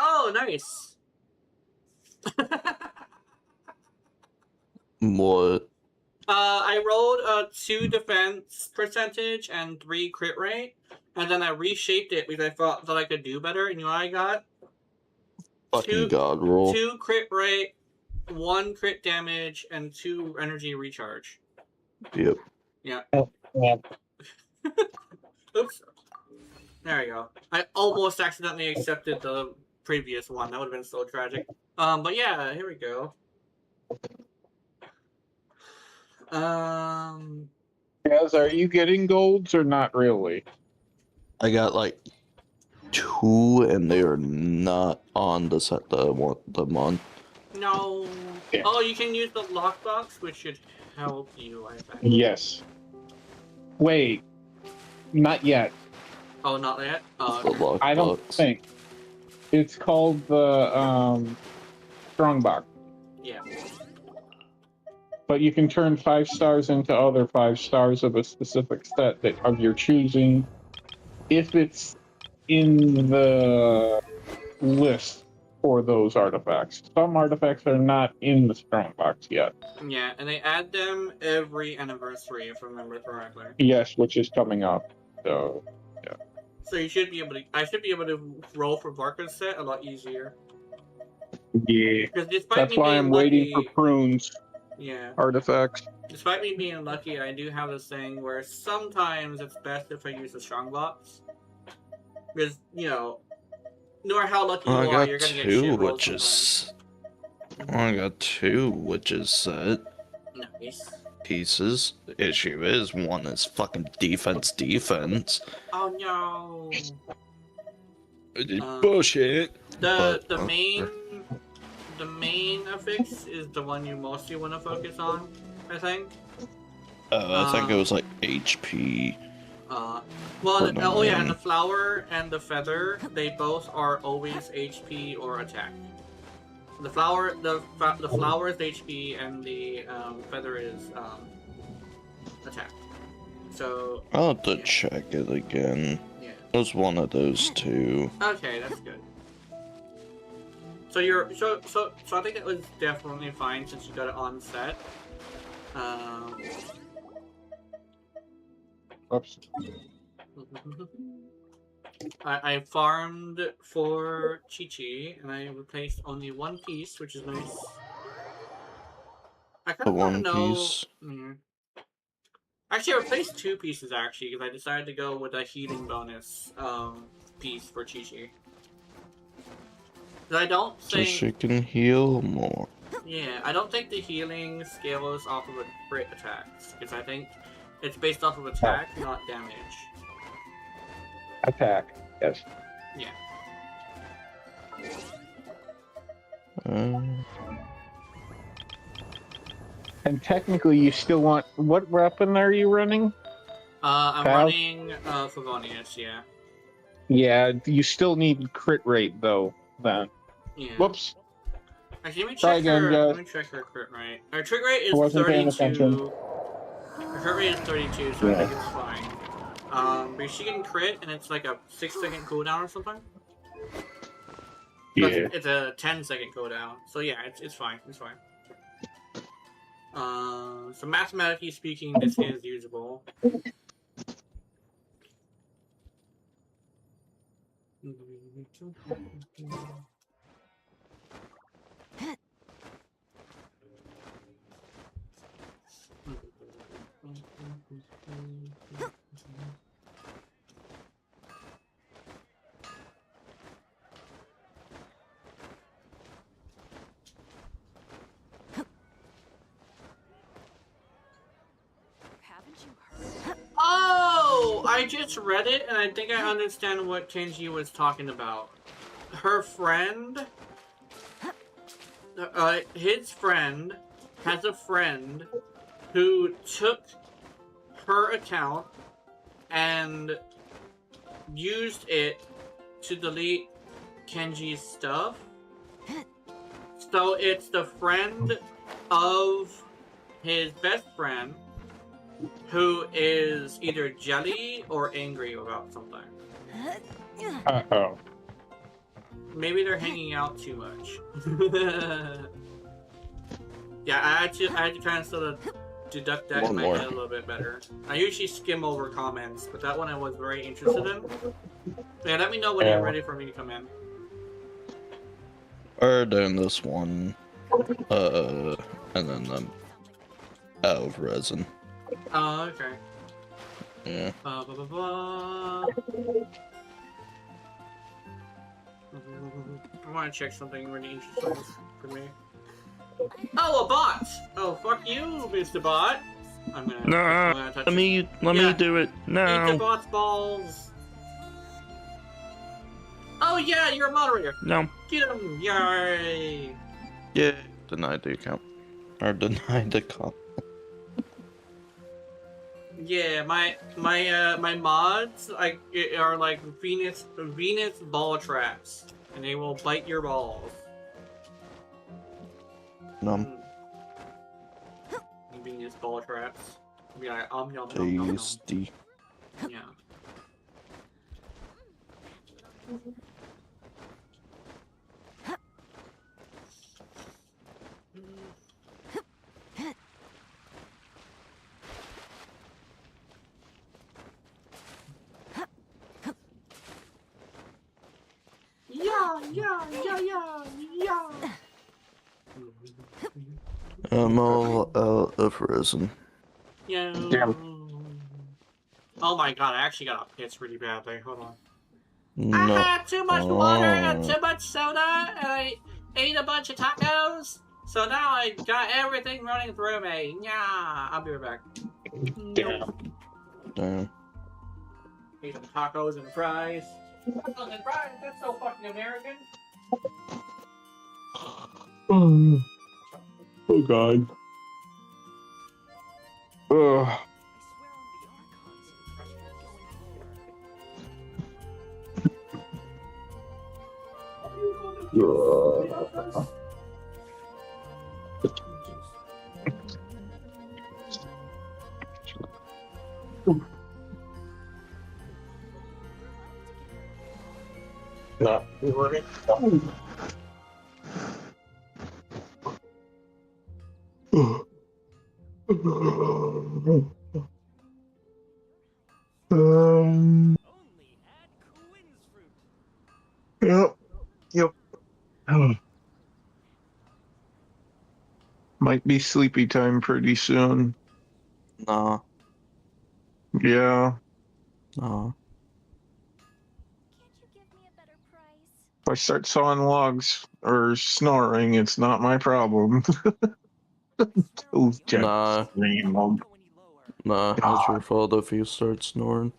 Oh, nice. What? I rolled a 2 defense percentage and 3 crit rate, and then I reshaped it because I thought that I could do better. And you know what I got? Fucking god roll. 2 crit rate, 1 crit damage, and 2 energy recharge. Yep. Yeah. Oh, yeah. Oops. There we go. I almost accidentally accepted the previous one. That would have been so tragic. But yeah, here we go. Yes, are you getting golds or not really? I got like 2, and they are not on the set the month. No. Yeah. Oh, you can use the lockbox, which should help you, I think. Yes. Wait. Not yet. Oh, not yet? Oh, The okay. lockbox. I don't think. It's called the Strongbox. Yeah. But you can turn 5 stars into other 5 stars of a specific set that of your choosing if it's in the list for those artifacts. Some artifacts are not in the Strongbox yet. Yeah, and they add them every anniversary, if I remember correctly. Yes, which is coming up. So, yeah. So you should be able to. I should be able to roll for Barker's set a lot easier. Yeah. Because despite That's me why being I'm lucky, waiting for prunes yeah. artifacts. Despite me being lucky, I do have this thing where sometimes it's best if I use the strong box. Because, you know, no matter how lucky I you are, got you're gonna get 2 shit rolled witches. sometimes. I got 2 witches set Nice. pieces. Issue is one is fucking defense. Oh no. Bullshit. The But, main affix is the one you mostly want to focus on, I think. I think it was like HP. Well, Or no, oh yeah, and man. the flower and the feather, they both are always HP or attack. The flower, the flower is HP, and the feather is attack. So. I'll have to yeah. check it again. Yeah. It was one of those 2. Okay, that's good. So you're so I think it was definitely fine since you got it on set. Oops. I farmed for Chi-Chi, and I replaced only 1 piece, which is nice. I kind The of want to 1 know. piece. Actually, I replaced 2 pieces actually because I decided to go with a healing bonus piece for Chi-Chi. Because I don't So think. she can heal more. Yeah, I don't think the healing scales off of a crit attacks because I think it's based off of attack, not damage. Attack. Yes. Yeah. And technically, you still want. What weapon are you running? I'm Kyle? running Favonius, yeah. Yeah, you still need crit rate though. Then. Yeah. Whoops. Actually, let me Try check again, her. guys. Let me check her crit rate. Her crit rate I is wasn't paying 32. attention. Her crit rate is 32, so Yeah. I think it's fine. But she can crit, and it's like a 6-second cooldown or something. Yeah. It's a 10-second cooldown. So yeah, it's fine. It's fine. So mathematically speaking, this is usable. Oh, I just read it, and I think I understand what Kenji was talking about. Her friend, his friend, has a friend who took her account and used it to delete Kenji's stuff. So it's the friend of his best friend who is either jelly or angry about something. Uh-oh. Maybe they're hanging out too much. Yeah, I had to kind of sort of deduct that in my head a little bit better. I usually skim over comments, but that one I was very interested in. Yeah, let me know when you're ready for me to come in. Or doing this one. And then I'm out of resin. Oh, okay. Yeah. Blah, blah, blah. I want to check something really interesting for me. Oh, a bot! Oh, fuck you, Mr. Bot! I'm gonna touch let me do it Eat the now. bot's balls! Oh yeah, you're a moderator. No. Get him! Yay! Yeah. Denied the account. Or denied the call. Yeah, my mods are like Venus ball traps, and they will bite your balls. Num. Venus ball traps. Be like yum yum yum yum yum. Tasty. Yeah. Yeah. I'm all out of resin. Yeah. Oh my god, I actually got pissed really badly. Hold on. I No. had too much water and too much soda, and I ate a bunch of tacos. So now I got everything running through me. Yeah, I'll be right back. Damn. Damn. Ate some tacos and fries. Tacos and fries? That's so fucking American. Oh god. Ugh. Not working. Yep. Yep. Might be sleepy time pretty soon. Nah. Yeah. Nah. Can't you give me a better price? If I start sawing logs or snoring, it's not my problem. Those Nah. jets scream. Nah. It's your fault if you start snoring.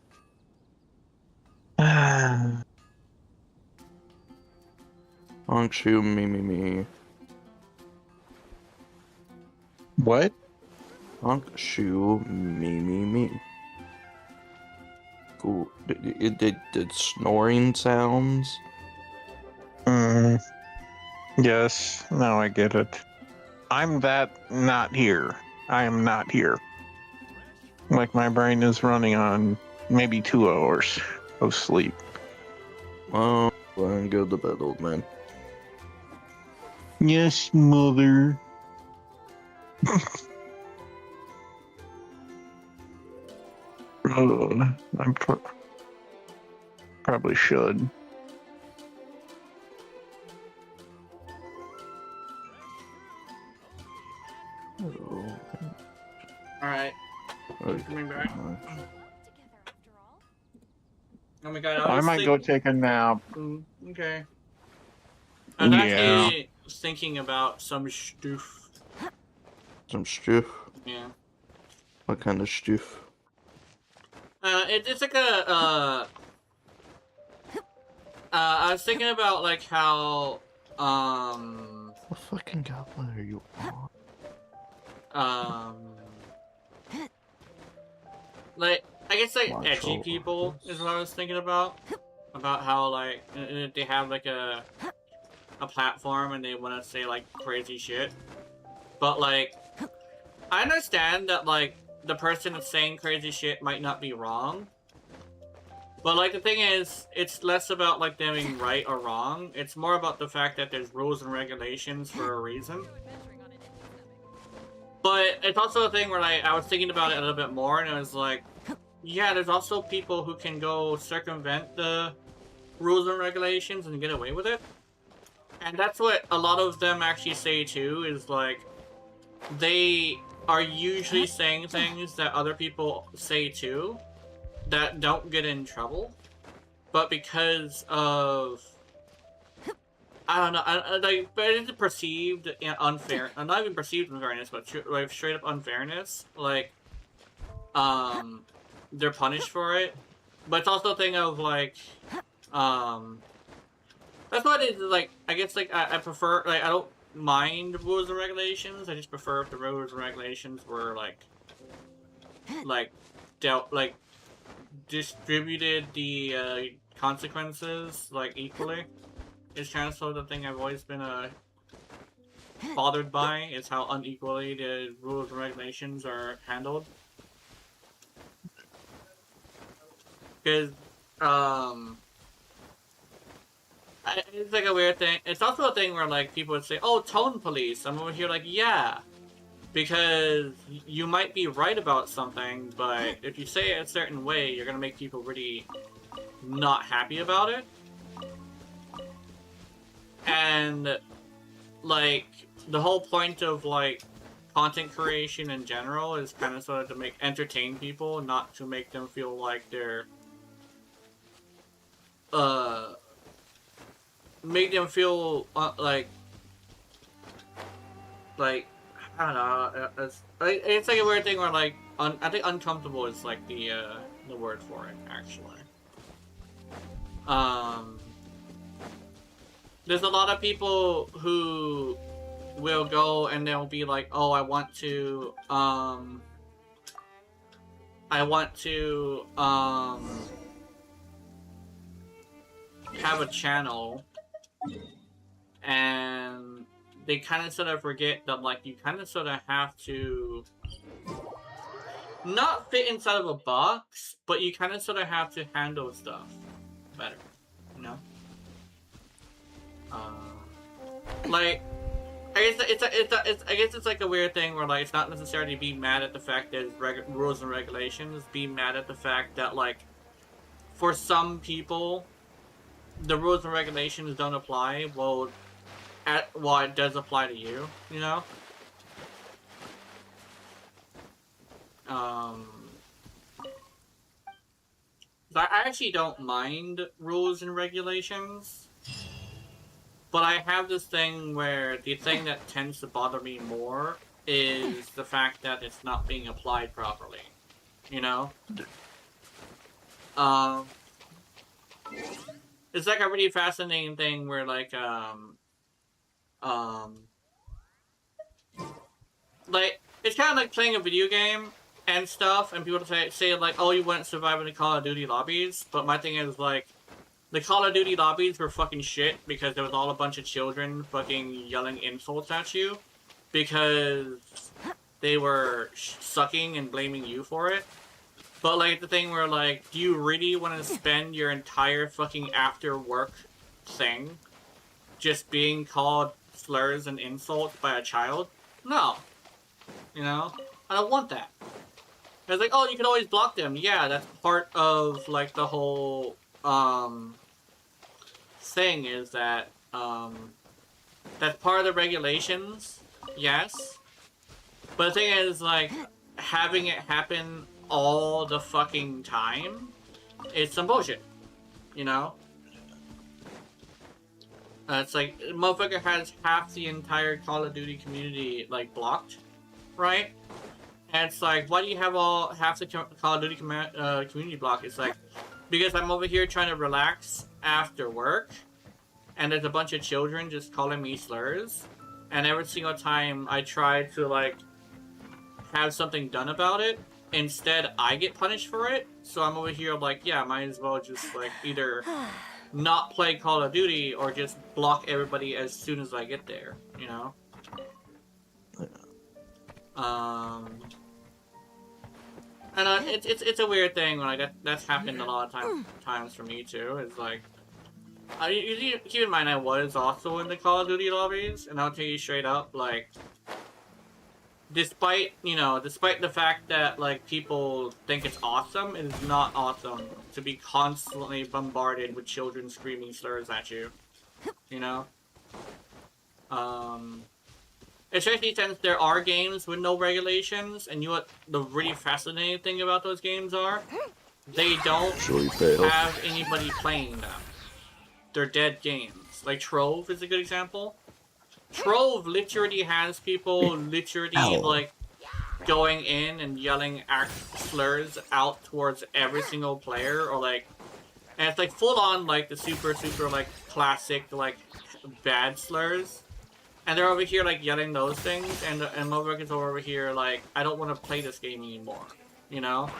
Honk you, me. What? Honk you, me. Cool. It did snoring sounds. Yes, now I get it. I'm not here. I am not here. Like my brain is running on maybe 2 hours of sleep. Oh, well, then go to bed, old man. Yes, mother. I probably should. Oh. Alright. Okay. Coming back. We work together after all. Oh my god, I might go take a nap. Okay. I was Yeah. actually thinking about some stuff. Some stuff. Yeah. What kind of stuff? It's like a, I was thinking about, like, how, What fucking goblin are you on? like, I guess, like, Watch edgy over people this. is what I was thinking about. About how, like, they have, like, a platform and they want to say, like, crazy shit. But, like, I understand that, like, the person that's saying crazy shit might not be wrong. But, like, the thing is, it's less about, like, them being right or wrong. It's more about the fact that there's rules and regulations for a reason. But it's also a thing where, like, I was thinking about it a little bit more, and it was like, yeah, there's also people who can go circumvent the rules and regulations and get away with it. And that's what a lot of them actually say, too, is, like, they are usually saying things that other people say, too, that don't get in trouble. But because of... I don't know, like, but it's perceived unfair, not even perceived unfairness, but like straight up unfairness, like, they're punished for it. But it's also a thing of, like, That's what it is. Like, I guess like I prefer, like, I don't mind rules and regulations. I just prefer if the rules and regulations were like dealt like distributed the consequences like equally. It's kind of sort of the thing I've always been bothered by, is how unequally the rules and regulations are handled. Because it's like a weird thing. It's also a thing where like people would say, "Oh, tone police." I'm over here like, yeah, because you might be right about something, but if you say it a certain way, you're gonna make people really not happy about it. And like the whole point of like content creation in general is kind of sort of to entertain people, not to make them feel like they're make them feel like I don't know. It's like a weird thing where like I think uncomfortable is like the word for it actually. There's a lot of people who will go and they'll be like, oh, I want to have a channel, and they kind of sort of forget that like you kind of sort of have to not fit inside of a box, but you kind of sort of have to handle stuff better, you know? Like, I guess it's like a weird thing where like it's not necessarily be mad at the fact that there's rules and regulations, be mad at the fact that like for some people the rules and regulations don't apply. Well, it does apply to you, you know? I actually don't mind rules and regulations, but I have this thing where the thing that tends to bother me more is the fact that it's not being applied properly, you know? It's like a really fascinating thing where like like it's kind of like playing a video game and stuff, and people say like, oh, you wouldn't survive in the Call of Duty lobbies, but my thing is like, the Call of Duty lobbies were fucking shit because there was all a bunch of children fucking yelling insults at you because they were sucking and blaming you for it. But like the thing where like, do you really want to spend your entire fucking after work thing just being called slurs and insults by a child? No. You know? I don't want that. It's like, oh, you can always block them. Yeah, that's part of like the whole thing is that that's part of the regulations, yes. But the thing is like having it happen all the fucking time is some bullshit, you know? It's like, motherfucker has half the entire Call of Duty community, like, blocked, right? And it's like, why do you have half the Call of Duty community blocked? It's like, because I'm over here trying to relax after work, and there's a bunch of children just calling me slurs, and every single time I try to, like, have something done about it, instead I get punished for it. So I'm over here like, yeah, might as well just like either not play Call of Duty or just block everybody as soon as I get there, you know? And it's a weird thing when like that's happened a lot of times for me too. It's like, you keep in mind I was also in the Call of Duty lobbies, and I'll tell you straight up, like, despite the fact that like people think it's awesome, it is not awesome to be constantly bombarded with children screaming slurs at you, you know? Especially since there are games with no regulations, and you know what the really fascinating thing about those games are? They don't have anybody playing them. They're dead games. Like Trove is a good example. Trove literally has people like going in and yelling slurs out towards every single player, or like And it's like full on like the super like classic like bad slurs. And they're over here like yelling those things, and motherfuckers are over here like, I don't want to play this game anymore, you know?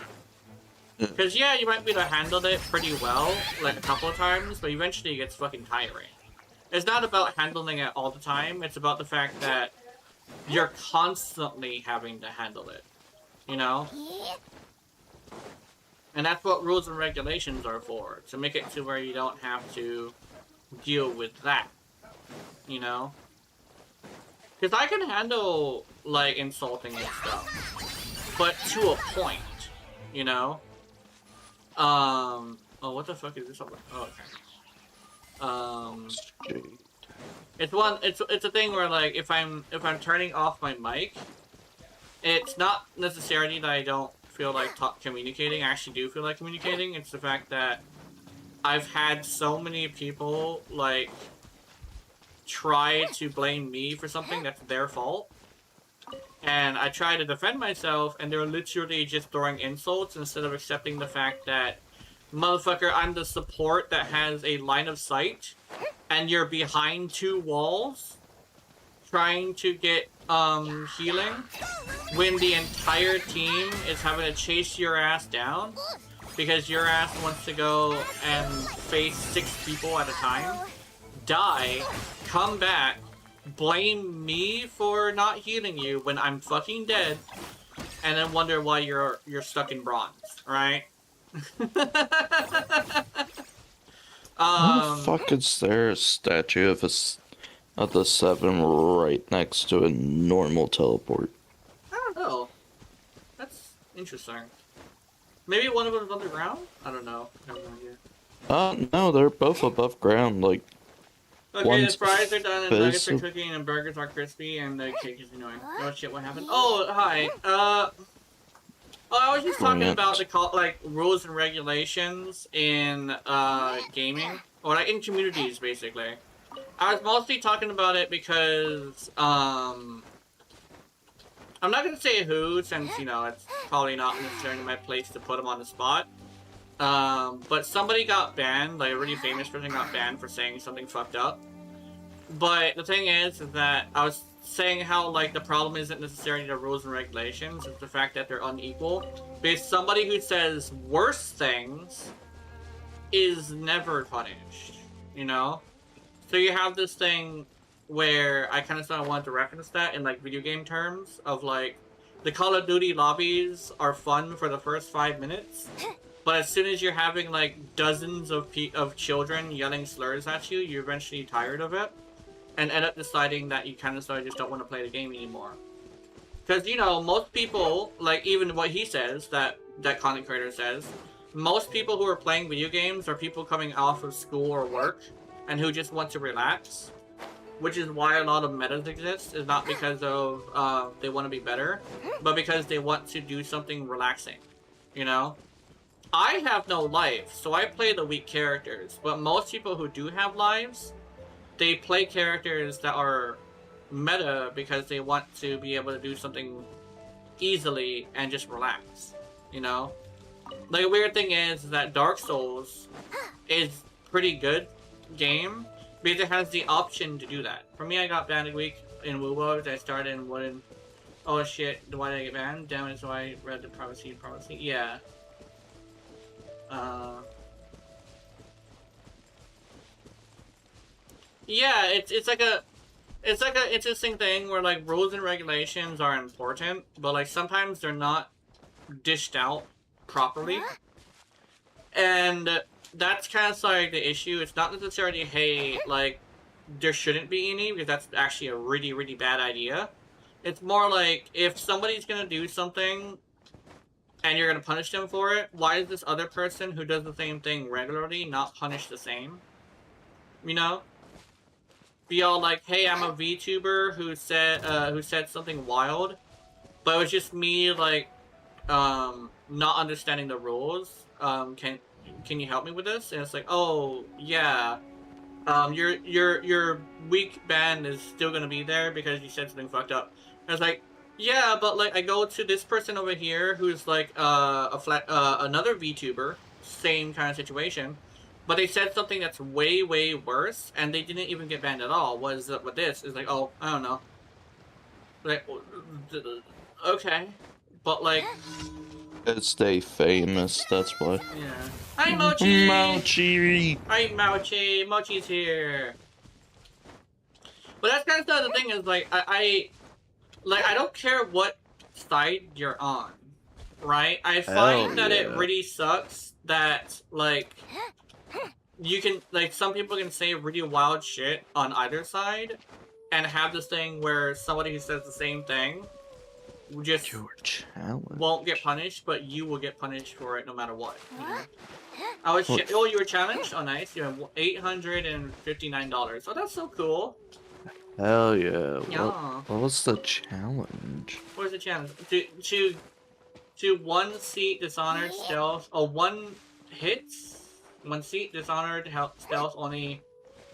Because yeah, you might be able to handle it pretty well, like a couple of times, but eventually it gets fucking tiring. It's not about handling it all the time, it's about the fact that you're constantly having to handle it, you know? And that's what rules and regulations are for, to make it to where you don't have to deal with that, you know? Because I can handle, like, insulting and stuff, but to a point, you know? Oh, what the fuck is this about? Oh, okay. It's a thing where, like, if I'm turning off my mic, it's not necessarily that I don't feel like communicating. I actually do feel like communicating. It's the fact that I've had so many people, like, try to blame me for something that's their fault. And I try to defend myself, and they're literally just throwing insults instead of accepting the fact that, motherfucker, I'm the support that has a line of sight, and you're behind 2 walls trying to get healing when the entire team is having to chase your ass down because your ass wants to go and face 6 people at a time, die, come back, blame me for not healing you when I'm fucking dead, and then wonder why you're stuck in bronze, right? How the fuck is there a statue of the 7 right next to a normal teleport? I don't know. That's interesting. Maybe one of them is underground? I don't know. I have no idea. No, they're both above ground, like... Okay, the fries are done, and nuggets are cooking, and burgers are crispy, and the cake is annoying. Oh shit, what happened? Oh, hi. I was just talking about the rules and regulations in gaming, or like in communities, basically. I was mostly talking about it because I'm not gonna say who, since you know it's probably not necessarily my place to put them on the spot. But somebody got banned, like a really famous person got banned for saying something fucked up. But the thing is that I was saying how, like, the problem isn't necessarily the rules and regulations, it's the fact that they're unequal. Because somebody who says worse things is never punished, you know? So you have this thing where I kind of sort of wanted to reference that in, like, video game terms of, like, the Call of Duty lobbies are fun for the first 5 minutes. But as soon as you're having, like, dozens of children yelling slurs at you, you're eventually tired of it. And end up deciding that you kind of sort of just don't want to play the game anymore. Because, you know, most people, like, even what he says, that content creator says, most people who are playing video games are people coming off of school or work, and who just want to relax. Which is why a lot of metas exist, is not because of, they want to be better, but because they want to do something relaxing, you know? I have no life, so I play the weak characters, but most people who do have lives, they play characters that are meta because they want to be able to do something easily and just relax, you know? Like, a weird thing is that Dark Souls is pretty good game because it has the option to do that. For me, I got banned a week in WoWo. I started in Wooden. Oh shit, why did I get banned? Damn it, so I read the privacy. Yeah. Yeah, it's like an interesting thing where, like, rules and regulations are important, but, like, sometimes they're not dished out properly. And that's kind of like the issue. It's not necessarily, hey, like, there shouldn't be any, because that's actually a really, really bad idea. It's more like, if somebody's gonna do something and you're gonna punish them for it, why is this other person who does the same thing regularly not punished the same? You know? Be all like, hey, I'm a VTuber who said something wild, but it was just me, like, not understanding the rules. Can you help me with this? And it's like, oh yeah, your weak ban is still gonna be there because you said something fucked up. And it's like, yeah, but, like, I go to this person over here who's like another VTuber, same kind of situation, But they said something that's way, way worse, and they didn't even get banned at all. What is up with this? It's like, oh, I don't know. Like, okay. But, like... It's they famous, that's why. Yeah. Hi, Mochi! Mochi! Hi, Mochi! Mochi's here! But that's kind of the thing is, like, I don't care what side you're on, right? I find that it really sucks that, like, you can, like, some people can say really wild shit on either side, and have this thing where somebody who says the same thing just won't get punished, but you will get punished for it no matter what. You know? Oh, you were challenged? Oh, nice. You have $859. Oh, that's so cool. Hell yeah. Yeah. What was the challenge? What was the challenge? To one seat dishonored stealth. Oh, one seat dishonored stealth only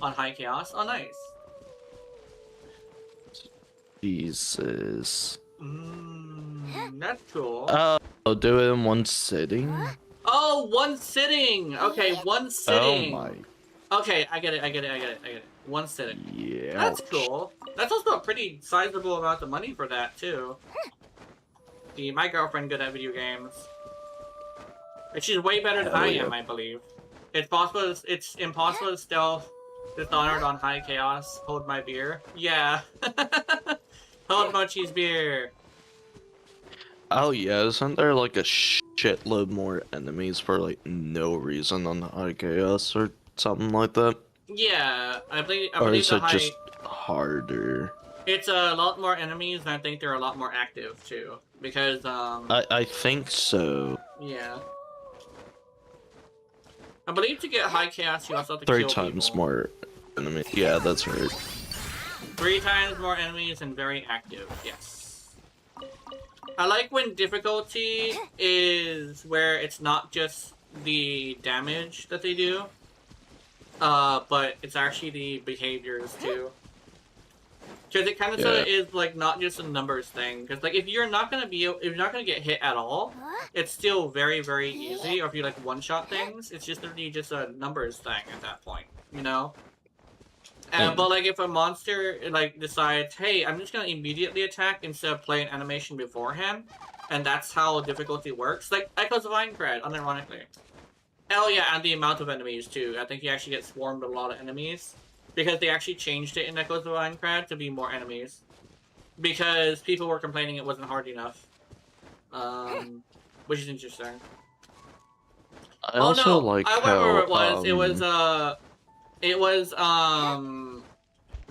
on high chaos. Oh, nice. Jesus. That's cool. I'll do it in one sitting? Oh, one sitting! Okay, one sitting. Oh my. Okay, I get it. One sitting. Yeah. That's cool. That's also a pretty sizable amount of money for that, too. See, my girlfriend good at video games. And she's way better than I am, I believe. It's impossible to stealth dishonored on high chaos. Hold my beer. Yeah. Hold Mochi's beer. Oh yeah, isn't there like a shitload more enemies for like no reason on the high chaos or something like that? Yeah, I believe or is the it just harder? It's a lot more enemies, and I think they're a lot more active too. Because I think so. Yeah. I believe to get high chaos, you also have to 3 kill times people. more enemies. Yeah, that's right. 3 times more enemies and very active. Yes. I like when difficulty is where it's not just the damage that they do, but it's actually the behaviors too. Because it kind of sort of is like not just a numbers thing. Because like if you're not gonna get hit at all, it's still very, very easy. Or if you like one-shot things, it's just literally just a numbers thing at that point, you know. But like if a monster like decides, hey, I'm just gonna immediately attack instead of playing animation beforehand, and that's how difficulty works. Like Echoes of Aincrad, unironically. Hell yeah, and the amount of enemies too. I think you actually get swarmed with a lot of enemies. Because they actually changed it in Echoes of Aincrad to be more enemies. Because people were complaining it wasn't hard enough. Which is interesting. I also like I how remember it was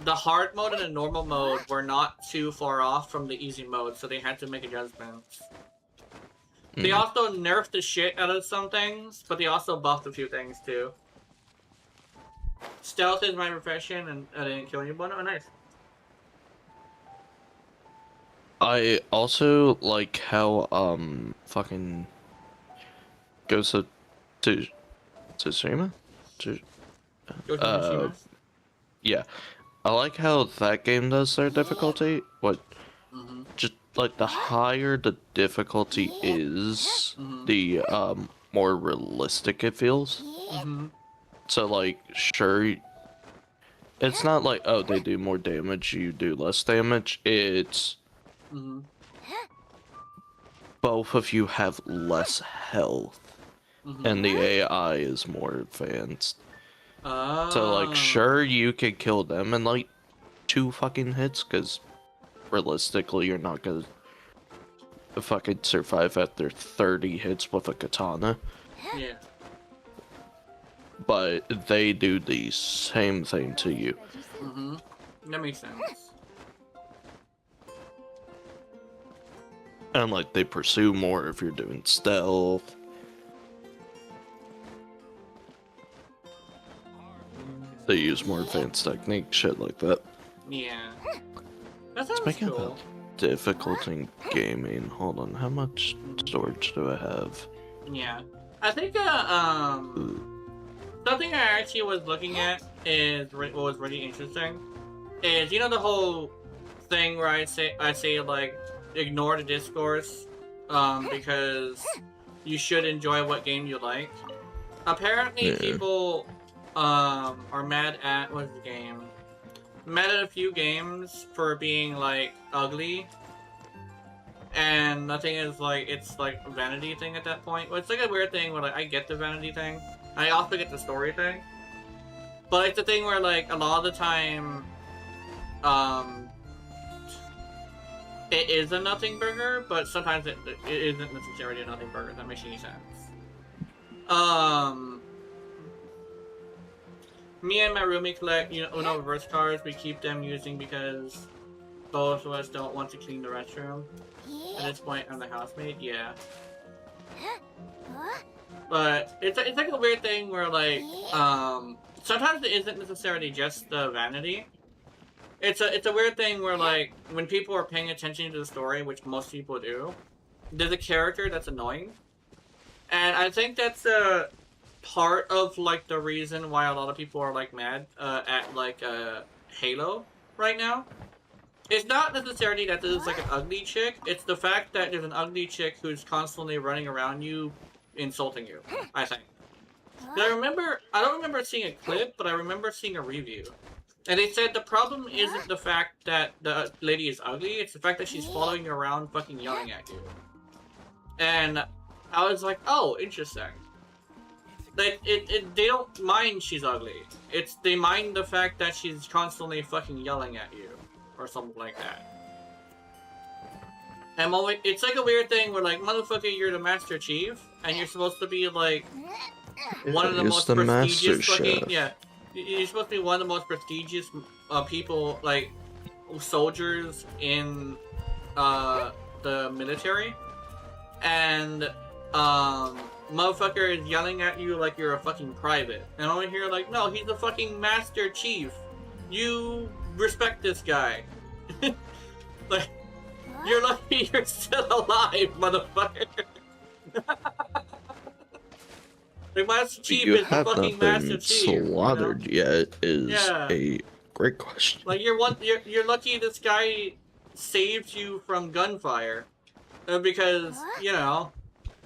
the hard mode and the normal mode were not too far off from the easy mode, so they had to make adjustments. They also nerfed the shit out of some things, but they also buffed a few things too. Stealth is my profession, and I didn't kill anyone. Oh, nice. I also like how fucking goes to Tsushima? Yeah. I like how that game does their difficulty. Just like the higher the difficulty is, the more realistic it feels. So like, sure, it's not like, oh, they do more damage, you do less damage. It's both of you have less health, and the AI is more advanced. So like, sure, you could kill them in like 2 fucking hits, because realistically, you're not gonna fucking survive after 30 hits with a katana. Yeah. But they do the same thing to you. That makes sense. And like, they pursue more if you're doing stealth. They use more advanced techniques, shit like that. Yeah. That sounds Speaking cool. about difficult in gaming, hold on, how much storage do I have? Yeah. I think, something I actually was looking at is what was really interesting. Is, you know, the whole thing where I say like, ignore the discourse, because you should enjoy what game you like. Apparently, people or mad at, what's the game? Mad at a few games for being, like, ugly. And the thing is, like, it's, like, a vanity thing at that point. Well, it's, like, a weird thing where, like, I get the vanity thing. I also get the story thing. But it's the thing where, like, a lot of the time, it is a nothing burger, but sometimes it isn't necessarily a nothing burger. If that makes any sense. Me and my roomie collect, Uno reverse cards. We keep them using because both of us don't want to clean the restroom. At this point, I'm the housemaid. Yeah. But it's like a weird thing where, like, sometimes it isn't necessarily just the vanity. It's a weird thing where, like, when people are paying attention to the story, which most people do, there's a character that's annoying. And I think that's a part of, like, the reason why a lot of people are, like, mad at, like, Halo right now. It's not necessarily that there's, like, an ugly chick. It's the fact that there's an ugly chick who's constantly running around you, insulting you, I think. I don't remember seeing a clip, but I remember seeing a review. And they said the problem isn't the fact that the lady is ugly, it's the fact that she's following you around fucking yelling at you. And I was like, oh, interesting. Like, they don't mind she's ugly. They mind the fact that she's constantly fucking yelling at you. Or something like that. And it's like a weird thing where, like, motherfucker, you're the Master Chief, and you're supposed to be, like, one of the most prestigious fucking... Yeah. You're supposed to be one of the most prestigious people, like, soldiers in the military. And, motherfucker is yelling at you like you're a fucking private. And I'm over here like, no, he's the fucking Master Chief. You respect this guy. Like, you're lucky you're still alive, motherfucker. Like, Master Chief is the fucking Master Chief. Slaughtered yet is a great question. Like, you're lucky this guy saved you from gunfire, because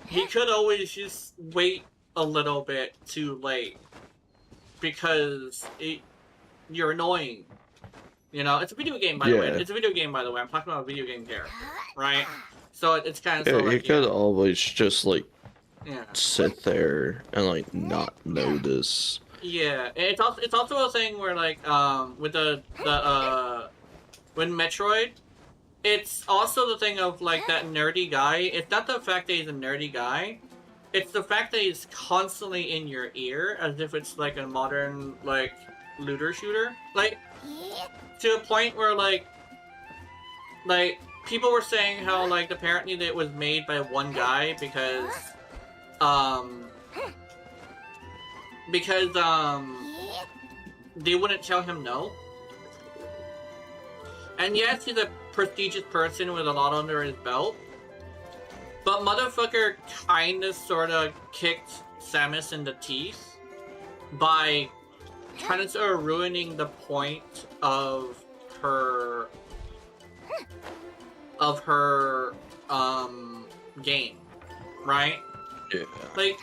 he could always just wait a little bit too late because you're annoying. It's a video game, by the way. It's a video game, by the way. I'm talking about a video game character, right? So it's kind of you could always just, like, sit there and, like, not notice. Yeah, it's also a thing where, like, with when Metroid, it's also the thing of, like, that nerdy guy. It's not the fact that he's a nerdy guy. It's the fact that he's constantly in your ear, as if it's, like, a modern, like, looter shooter. Like, to a point where, like, people were saying how, like, apparently that it was made by one guy because they wouldn't tell him no. And yes, he's a prestigious person with a lot under his belt, but motherfucker kinda sorta kicked Samus in the teeth by kind of sort of ruining the point of her game, right? Yeah. Like,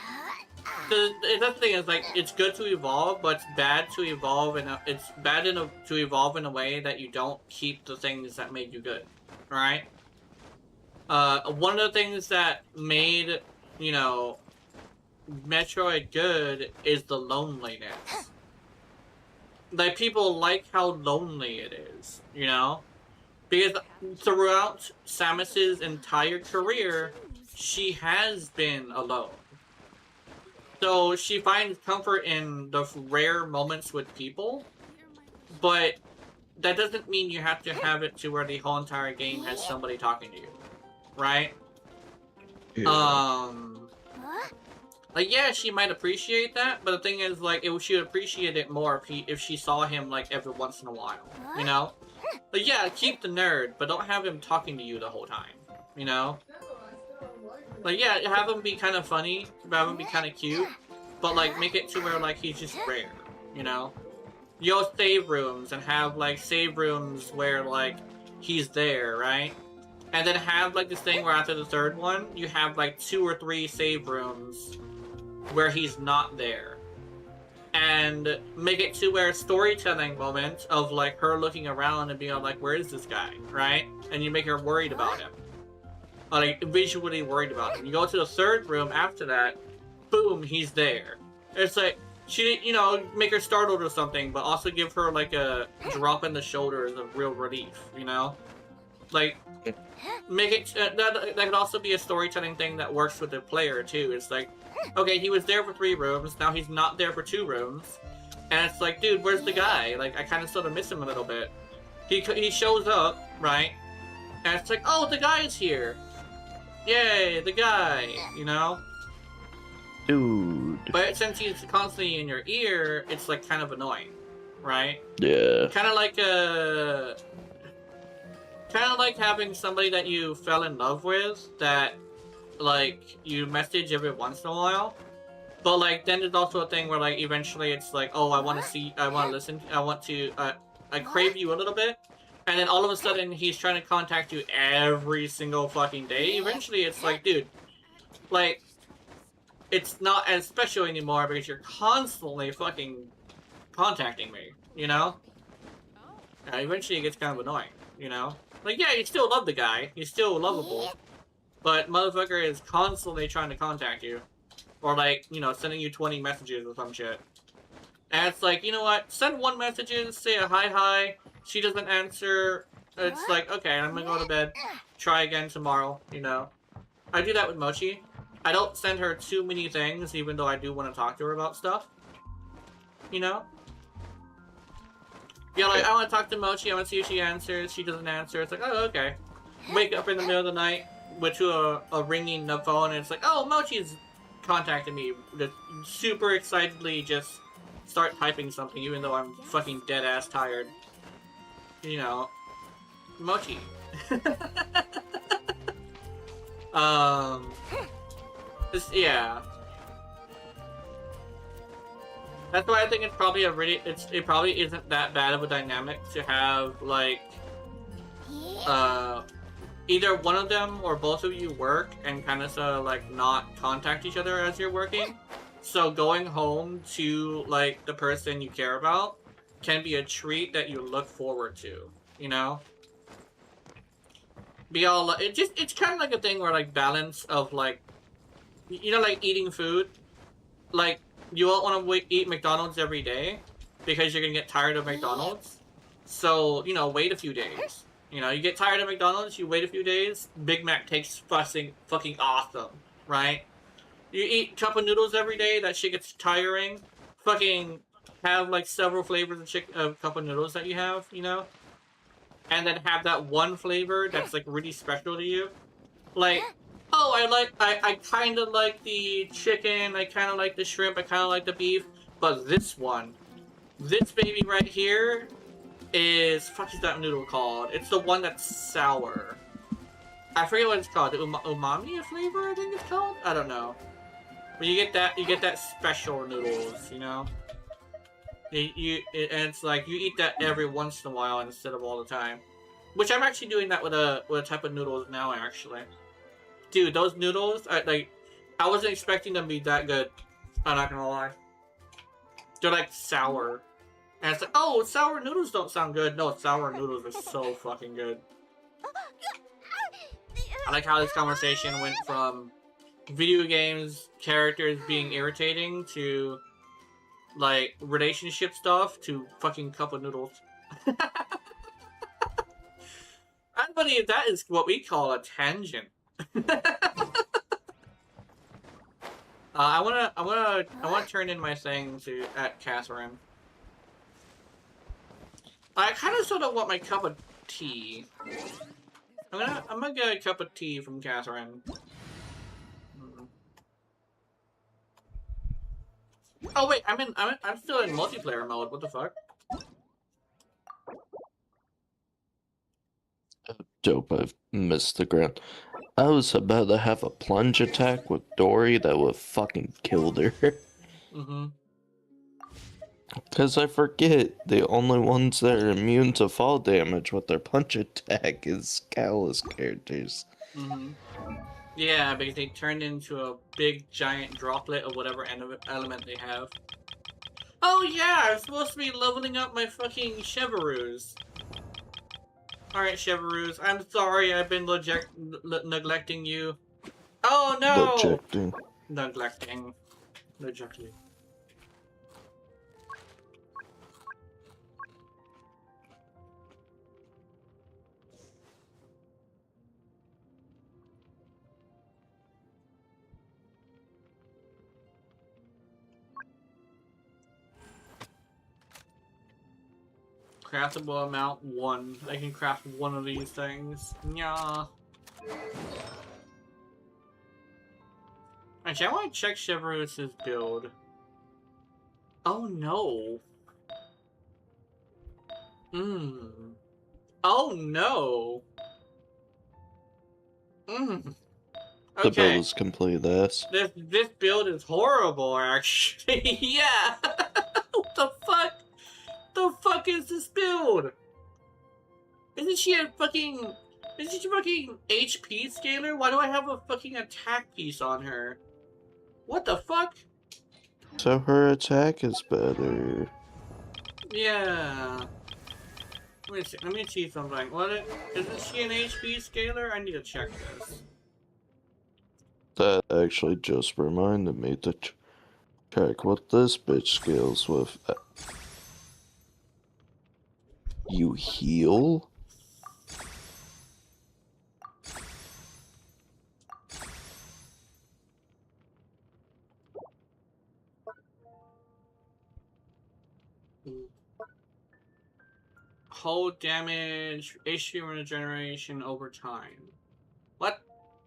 the thing is, like, it's good to evolve, but it's bad to evolve to evolve in a way that you don't keep the things that made you good, right? One of the things that made, Metroid good is the loneliness. Like, people like how lonely it is, Because throughout Samus's entire career, she has been alone. So she finds comfort in the rare moments with people, but that doesn't mean you have to have it to where the whole entire game has somebody talking to you, right? Yeah. Like, yeah, she might appreciate that, but the thing is, like, she would appreciate it more if she saw him, like, every once in a while, Like, yeah, keep the nerd, but don't have him talking to you the whole time, Like, yeah, have him be kind of funny, have him be kind of cute, but, like, make it to where, like, he's just rare, You'll save rooms and have, like, save rooms where, like, he's there, right? And then have, like, this thing where after the third one, you have, like, 2 or 3 save rooms where he's not there. and make it to where storytelling moments of like her looking around and being like, where is this guy, right? And you make her worried about him, like visually worried about him. You go to the third room after that, boom, he's there. It's like she, you know, make her startled or something, but also give her like a drop in the shoulders of real relief, you know, like. Make it that could also be a storytelling thing that works with the player too. It's like, okay, he was there for 3 rooms, now he's not there for 2 rooms, and it's like, dude, where's the guy? Like, I kind of sort of miss him a little bit. He shows up, right? And it's like, oh, the guy's here, yay, the guy, you know. Dude. But since he's constantly in your ear, it's like kind of annoying, right? Yeah. Kind of like having somebody that you fell in love with that, like, you message every once in a while. But, like, then there's also a thing where, like, eventually it's like, oh, I want to see, I want to listen, I crave you a little bit. And then all of a sudden he's trying to contact you every single fucking day. Eventually it's like, dude, like, it's not as special anymore because you're constantly fucking contacting me, you know? Eventually it gets kind of annoying, you know? Like, yeah, you still love the guy. He's still lovable. But motherfucker is constantly trying to contact you. Or, like, you know, sending you 20 messages or some shit. And it's like, you know what? Send 1 message, say a hi. She doesn't answer. It's like, okay, I'm gonna go to bed. Try again tomorrow, you know? I do that with Mochi. I don't send her too many things, even though I do want to talk to her about stuff. You know? Yeah, like, I want to talk to Mochi, I want to see if she answers, she doesn't answer, it's like, oh, okay. Wake up in the middle of the night, to a ringing the phone, and it's like, oh, Mochi's contacting me. Just super excitedly just start typing something, even though I'm fucking dead-ass tired. You know. Mochi. Yeah. That's why I think it's probably it probably isn't that bad of a dynamic to have, like, either one of them or both of you work and kind of like not contact each other as you're working. So going home to, like, the person you care about can be a treat that you look forward to, you know? It's kind of like a thing where, like, balance of, like, you know, like eating food, like, you won't want to eat McDonald's every day because you're gonna get tired of McDonald's. So, you know, wait a few days. You know, you get tired of McDonald's, you wait a few days, Big Mac tastes fucking awesome, right? You eat cup of noodles every day, that shit gets tiring. Fucking have, like, several flavors of cup of noodles that you have, you know? And then have that one flavor that's, like, really special to you. Like, oh, I kind of like the chicken, I kind of like the shrimp, I kind of like the beef, but this one, this baby right here is, fuck is that noodle called? It's the one that's sour. I forget what it's called, the umami flavor, I think it's called? I don't know. But you get that special noodles, you know? And it's like, you eat that every once in a while instead of all the time. Which I'm actually doing that with a type of noodles now, actually. Dude, those noodles, I wasn't expecting them to be that good. I'm not gonna lie. They're like sour. And it's like, oh, sour noodles don't sound good. No, sour noodles are so fucking good. I like how this conversation went from video games, characters being irritating, to, like, relationship stuff, to fucking cup of noodles. I believe that is what we call a tangent. I wanna turn in my thing at Catherine. I kind of sort of want my cup of tea. I'm gonna get a cup of tea from Catherine. Oh wait, I'm still in multiplayer mode. What the fuck? Dope, I've missed the ground. I was about to have a plunge attack with Dory that would fucking killed her. Mm-hmm. Because I forget the only ones that are immune to fall damage with their punch attack is Callus characters. Mm-hmm. Yeah, because they turned into a big giant droplet of whatever element they have. Oh yeah, I'm supposed to be leveling up my fucking Chevaroos. Alright, Chevaroos, I'm sorry I've been neglecting you. Oh no! Dejecting. Neglecting. Neglecting. Craftable amount 1. I can craft one of these things. Nya. Actually, I want to check Chevaroos' build. Oh no. Oh no. The build Okay. is complete ass. This build is horrible, actually. Yeah. What the fuck? The fuck is this build? Isn't she a fucking HP scaler? Why do I have a fucking attack piece on her? What the fuck? So her attack is better. Yeah. Let me see something. Isn't she an HP scaler? I need to check this. That actually just reminded me to check what this bitch scales with. You heal? Hold damage, HP regeneration over time. What?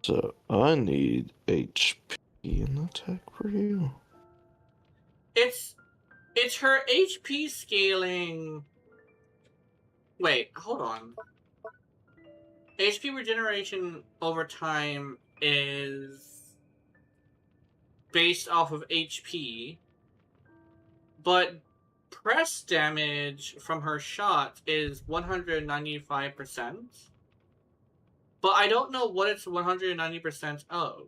So I need HP in attack for you. It's her HP scaling. Wait, hold on. HP regeneration over time is based off of HP, but press damage from her shot is 195%. But I don't know what it's 190% of.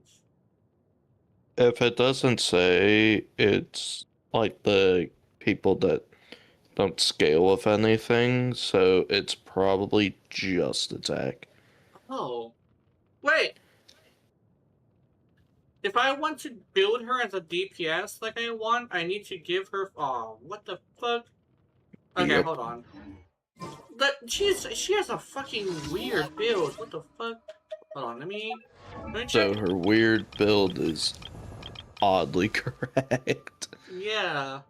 If it doesn't say, it's like the people that don't scale with anything, so it's probably just attack. Oh. Wait! If I want to build her as a DPS like I want, I need to give her... Oh, what the fuck? Okay, Yep. hold on. She has a fucking weird build. What the fuck? Hold on, let me check. So her weird build is oddly correct. Yeah.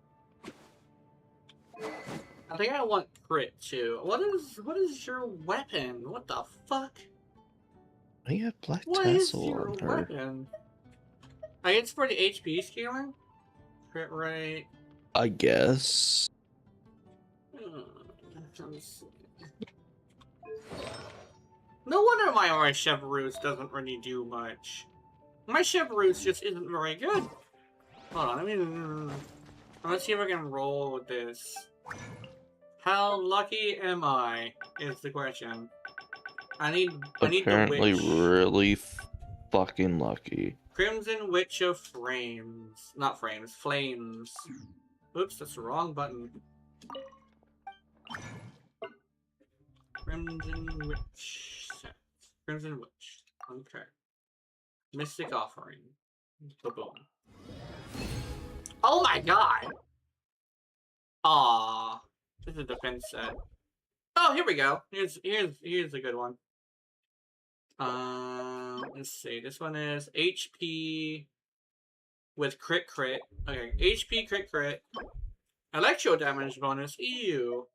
I think I want crit too. What is your weapon? What the fuck? I have black What is tassel your on her. weapon? I guess for the HP scaling? Crit rate. I guess. No wonder my orange Chevaroos doesn't really do much. My Chevaroos just isn't very good. Hold on, let's see if I can roll with this. How lucky am I? Is the question. I need Apparently the witch. really fucking lucky. Crimson Witch of Frames. Not frames, flames. Oops, that's the wrong button. Crimson Witch set. Crimson Witch. Okay. Mystic Offering. Boom. Oh my god! Aww. This is a defense set. Oh, here we go. Here's a good one. Let's see. This one is HP with crit. Okay, HP crit. Electro damage bonus. Ew.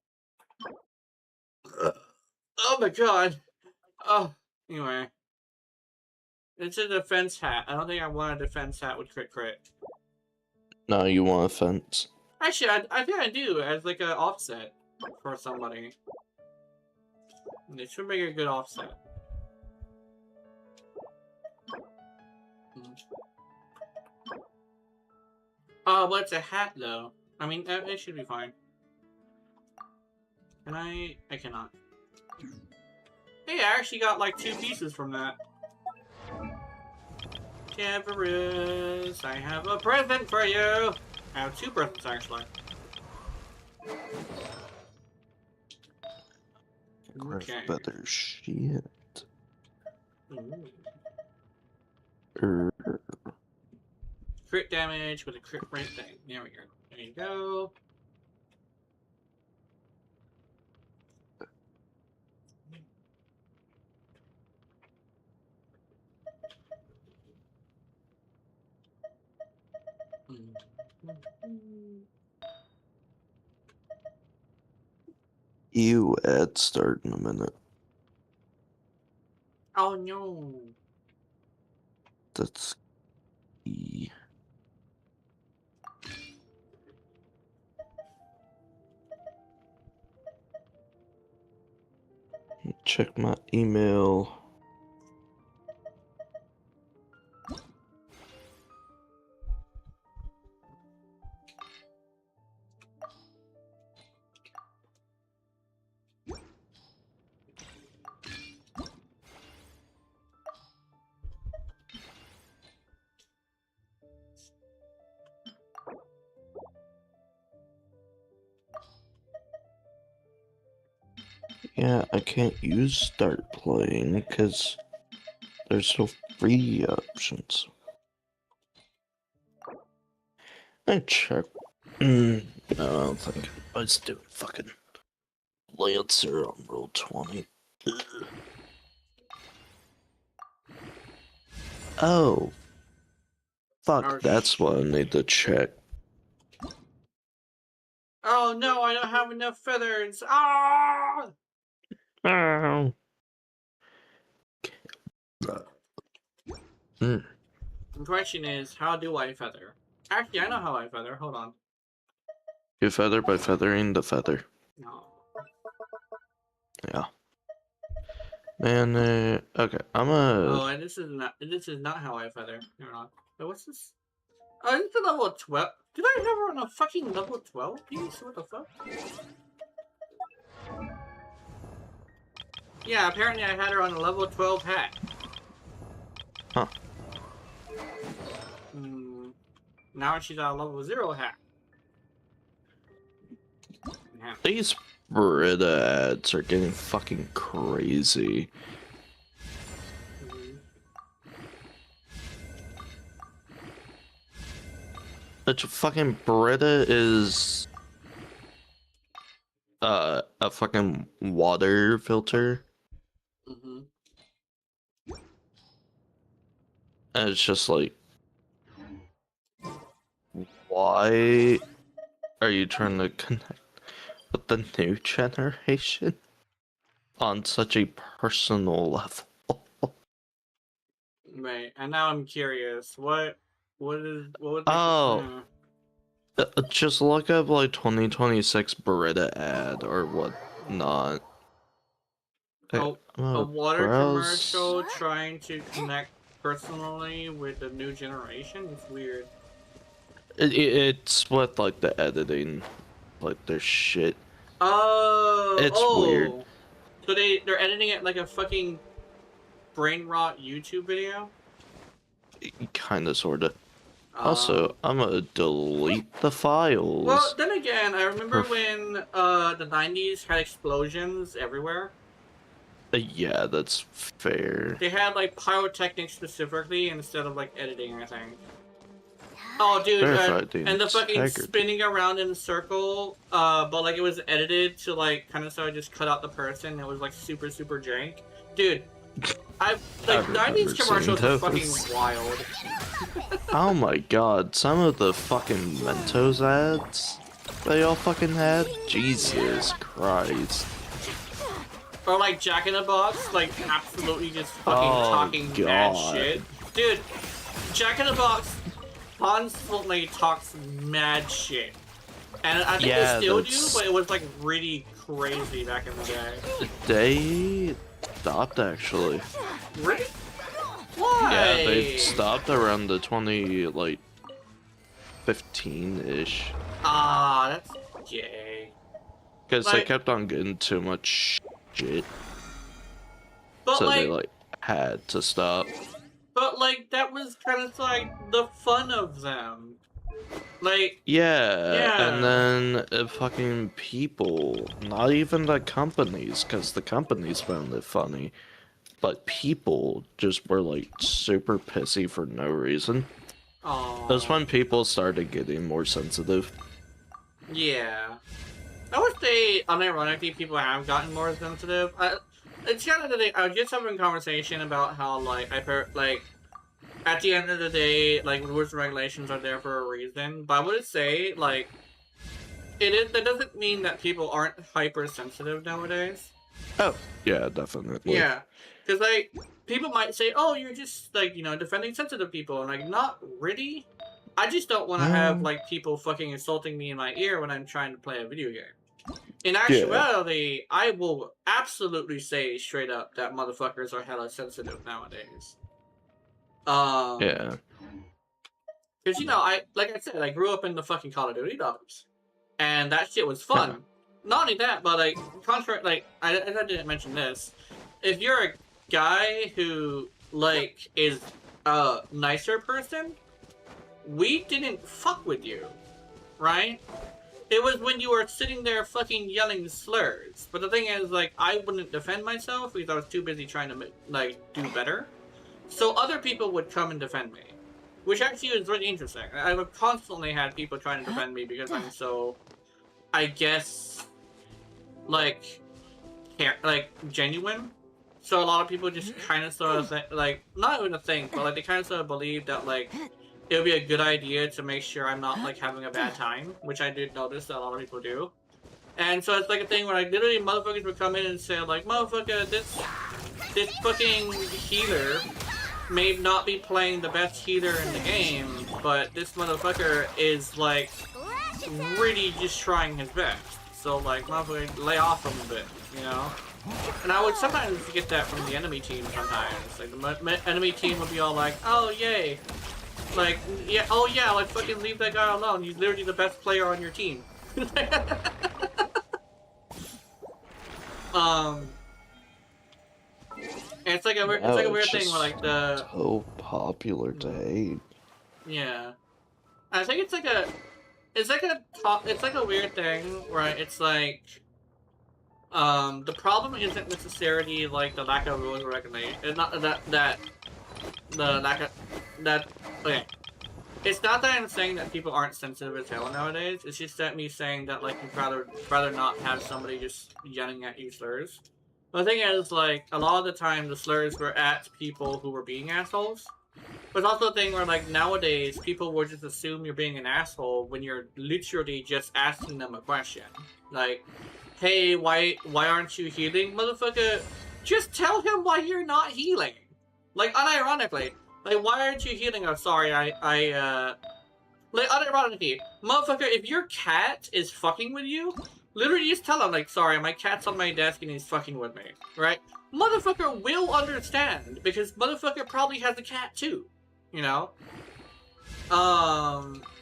Oh my god. Oh, anyway. It's a defense hat. I don't think I want a defense hat with crit. No, you want a fence. Actually, I think I do, as like an offset for somebody. They should make a good offset. But it's a hat though. I mean, it should be fine. Can I cannot. Hey, I actually got like 2 pieces from that. Chevaroos, I have a present for you! I have 2 presents actually. Craft Okay. better shit. Ooh. Er, Crit damage with a crit rate thing. There we go. There you go. Ew, ad start in a minute. Oh no. That's E. Check my email. Yeah, I can't use start playing because there's no free options. I check. No, I don't think I was doing fucking Lancer on roll 20. Oh, fuck, Oh, that's what I need to check. Oh no, I don't have enough feathers. Ah! Oh. The question is, how do I feather? Actually, I know how I feather. Hold on. You feather by feathering the feather. No. Yeah. Man, okay, I'm Oh, a... and this is not how I feather. Hold on. Wait, what's this? Oh, this is level 12. Did I have her on a fucking level 12 piece? What the fuck? Yeah, apparently I had her on a level 12 hat. Huh. Now she's on a level 0 hat. Yeah. These Brita ads are getting fucking crazy. That fucking Brita is a fucking water filter. And it's just like, why are you trying to connect with the new generation on such a personal level? Right, and now I'm curious. What would Oh, just look up like 2026 Beretta ad or whatnot. a water Browse. commercial trying to connect personally with the new generation? It's weird. It's with like the editing, like their shit. Oh, It's weird. So they're editing it like a fucking brain rot YouTube video? Kinda, sorta. Also, I'm gonna delete the files. Well, then again, I remember when the 90s had explosions everywhere. Yeah, that's fair. They had like pyrotechnics specifically instead of like editing, I think. Oh, dude, and the fucking spinning around in a circle, but like it was edited to like kind of so I just cut out the person. It was like super jank, dude. I like 90s commercials are fucking wild. Oh my god, some of the fucking Mentos ads they all fucking had, Jesus Christ. Or like Jack in the Box, like absolutely just fucking talking mad shit, dude. Jack in the Box constantly talks mad shit, and I think they still do, but it was like really crazy back in the day. They stopped actually. Really? Why? Yeah, they stopped around the 15-ish. Ah, that's gay. Because they kept on getting too much shit, but so like, they like had to stop. But like that was kind of like the fun of them. Like, Yeah, and yeah. then fucking people, not even the companies, because the companies found it funny, but people just were like super pissy for no reason. That's Oh, when people started getting more sensitive. yeah. I would say, unironically, people have gotten more sensitive. It's kind of the thing. I was just having a conversation about how, like, I've heard, like, at the end of the day, like, rules and regulations are there for a reason. But I would say, like, that doesn't mean that people aren't hypersensitive nowadays. Oh, yeah, definitely. Yeah. Because, like, people might say, oh, you're just, like, defending sensitive people. And, like, not really. I just don't want to have, like, people fucking insulting me in my ear when I'm trying to play a video game. In Yeah. actuality, I will absolutely say straight up that motherfuckers are hella sensitive nowadays. Yeah. Because, like I said, I grew up in the fucking Call of Duty dogs. And that shit was Yeah. fun. Not only that, but, like, contrary, like, I didn't mention this. If you're a guy who, like, is a nicer person, we didn't fuck with you, right? It was when you were sitting there fucking yelling slurs. But the thing is, like, I wouldn't defend myself because I was too busy trying to, like, do better. So other people would come and defend me. Which actually is really interesting. I've constantly had people trying to defend me because I'm so, I guess, like genuine. So a lot of people just kind of sort of like, not even a thing, but like they kind of sort of believe that like it would be a good idea to make sure I'm not like having a bad time, which I did notice that a lot of people do. And so it's like a thing where like literally motherfuckers would come in and say like, motherfucker, this fucking healer may not be playing the best healer in the game, but this motherfucker is like really just trying his best. So like, motherfucker, lay off him a bit, you know? And I would sometimes get that from the enemy team sometimes. Like, the enemy team would be all like, oh, yay. Like, yeah, oh yeah, like, fucking leave that guy alone. He's literally the best player on your team. And it's like a weird, thing where, like, so popular to hate. Yeah. I think it's like a weird thing, right? It's like, the problem isn't necessarily like the lack of rules or regulation. It's not the lack of that. Okay, it's not that I'm saying that people aren't sensitive as hell nowadays. It's just that me saying that like you'd rather not have somebody just yelling at you slurs. The thing is, like, a lot of the time the slurs were at people who were being assholes. But it's also a thing where, like, nowadays, people will just assume you're being an asshole when you're literally just asking them a question. Like, hey, why aren't you healing? Motherfucker, just tell him why you're not healing. Like, unironically. Like, why aren't you healing? I'm sorry, like, unironically. Motherfucker, if your cat is fucking with you, literally just tell him, like, sorry, my cat's on my desk and he's fucking with me. Right? Motherfucker will understand, because motherfucker probably has a cat too, you know?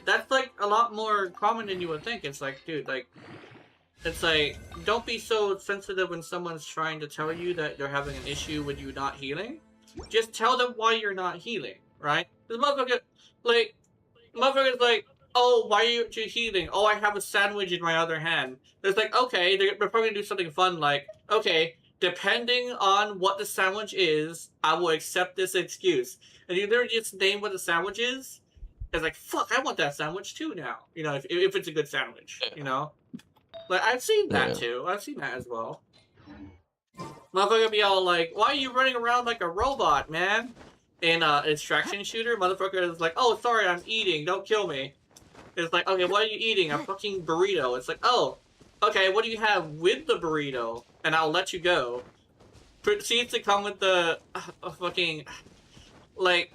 That's like a lot more common than you would think. It's like, dude, like, it's like, don't be so sensitive when someone's trying to tell you that they're having an issue with you not healing. Just tell them why you're not healing, right? This motherfucker's like, oh, why are you healing? Oh, I have a sandwich in my other hand. It's like, okay, they're probably gonna do something fun like, okay, depending on what the sandwich is, I will accept this excuse. And you literally just name what the sandwich is. It's like, fuck, I want that sandwich too now. You know, if it's a good sandwich, you know? Like, I've seen that too. I've seen that as well. Motherfucker be all like, why are you running around like a robot, man? In an extraction shooter, motherfucker is like, oh, sorry, I'm eating. Don't kill me. It's like, okay, what are you eating? A fucking burrito. It's like, oh, okay, what do you have with the burrito? And I'll let you go. Proceeds to come with the fucking, like,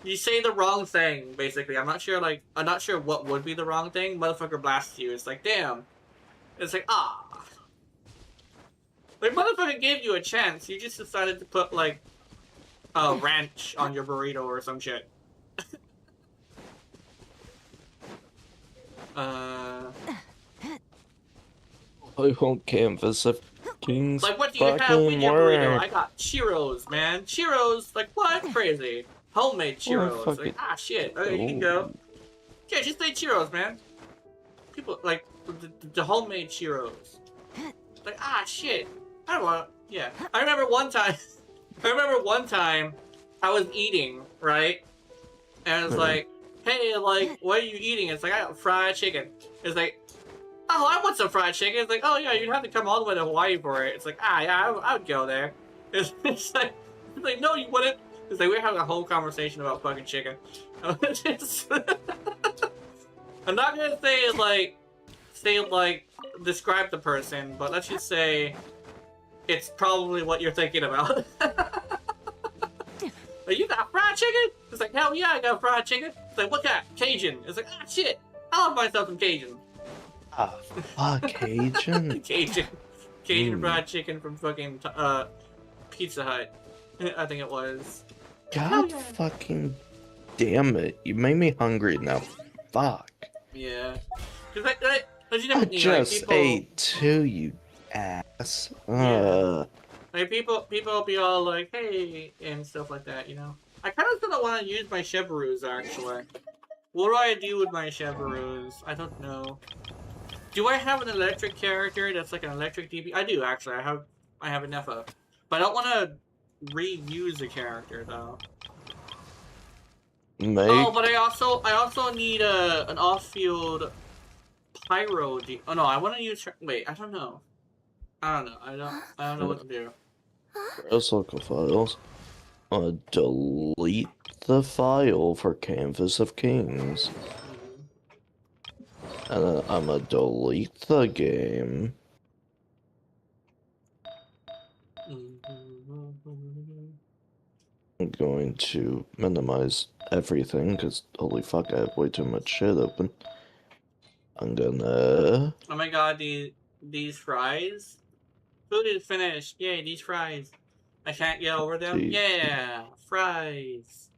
you say the wrong thing, basically. I'm not sure what would be the wrong thing. Motherfucker blasts you. It's like, damn. It's like, ah. Like, motherfucker gave you a chance. You just decided to put, like, a ranch on your burrito or some shit. I won't canvas if King's like, what do you have with your burrito? I got Cheetos, man. Cheetos? Like, what? Crazy. Homemade Or churros. fuck Like, it. ah, shit. Okay, you can go. Yeah, just say churros, man. People like the homemade churros. Like, ah, shit. I don't want. Yeah, I remember one time. I remember one time I was eating, right, and I was like, "Hey, like, what are you eating?" It's like, "I got fried chicken." It's like, "Oh, I want some fried chicken." It's like, "Oh yeah, you'd have to come all the way to Hawaii for it." It's like, "Ah, yeah, I would go there." It's like, "No, you wouldn't." It's like we're having a whole conversation about fucking chicken. I'm not gonna say describe the person, but let's just say it's probably what you're thinking about. Like, you got fried chicken? It's like, hell yeah, I got fried chicken. It's like, what kind? Cajun. It's like, ah, shit. I love myself some Cajun. Ah, fuck, Cajun. Cajun fried chicken from fucking Pizza Hut. I think it was. God yeah. fucking damn it. You made me hungry now. Fuck. Yeah. Cause you know, I like, just people, ate too, you ass. Yeah. Like, people be all like, hey, and stuff like that, you know? I kind of don't want to use my Chevaroos, actually. What do I do with my Chevaroos? I don't know. Do I have an electric character that's like an electric DP? I do, actually. I have enough of. But I don't want to reuse a character, though. Oh, but I also need an off-field pyro. Oh no, I want to use. Wait, I don't know. I don't know what to do. Press local files. Delete the file for Canvas of Kings. And then I'm gonna delete the game. I'm going to minimize everything because holy fuck, I have way too much shit open. I'm gonna. Oh my god, these fries. Food is finished. Yay, these fries. I can't get over them. Yeah, fries.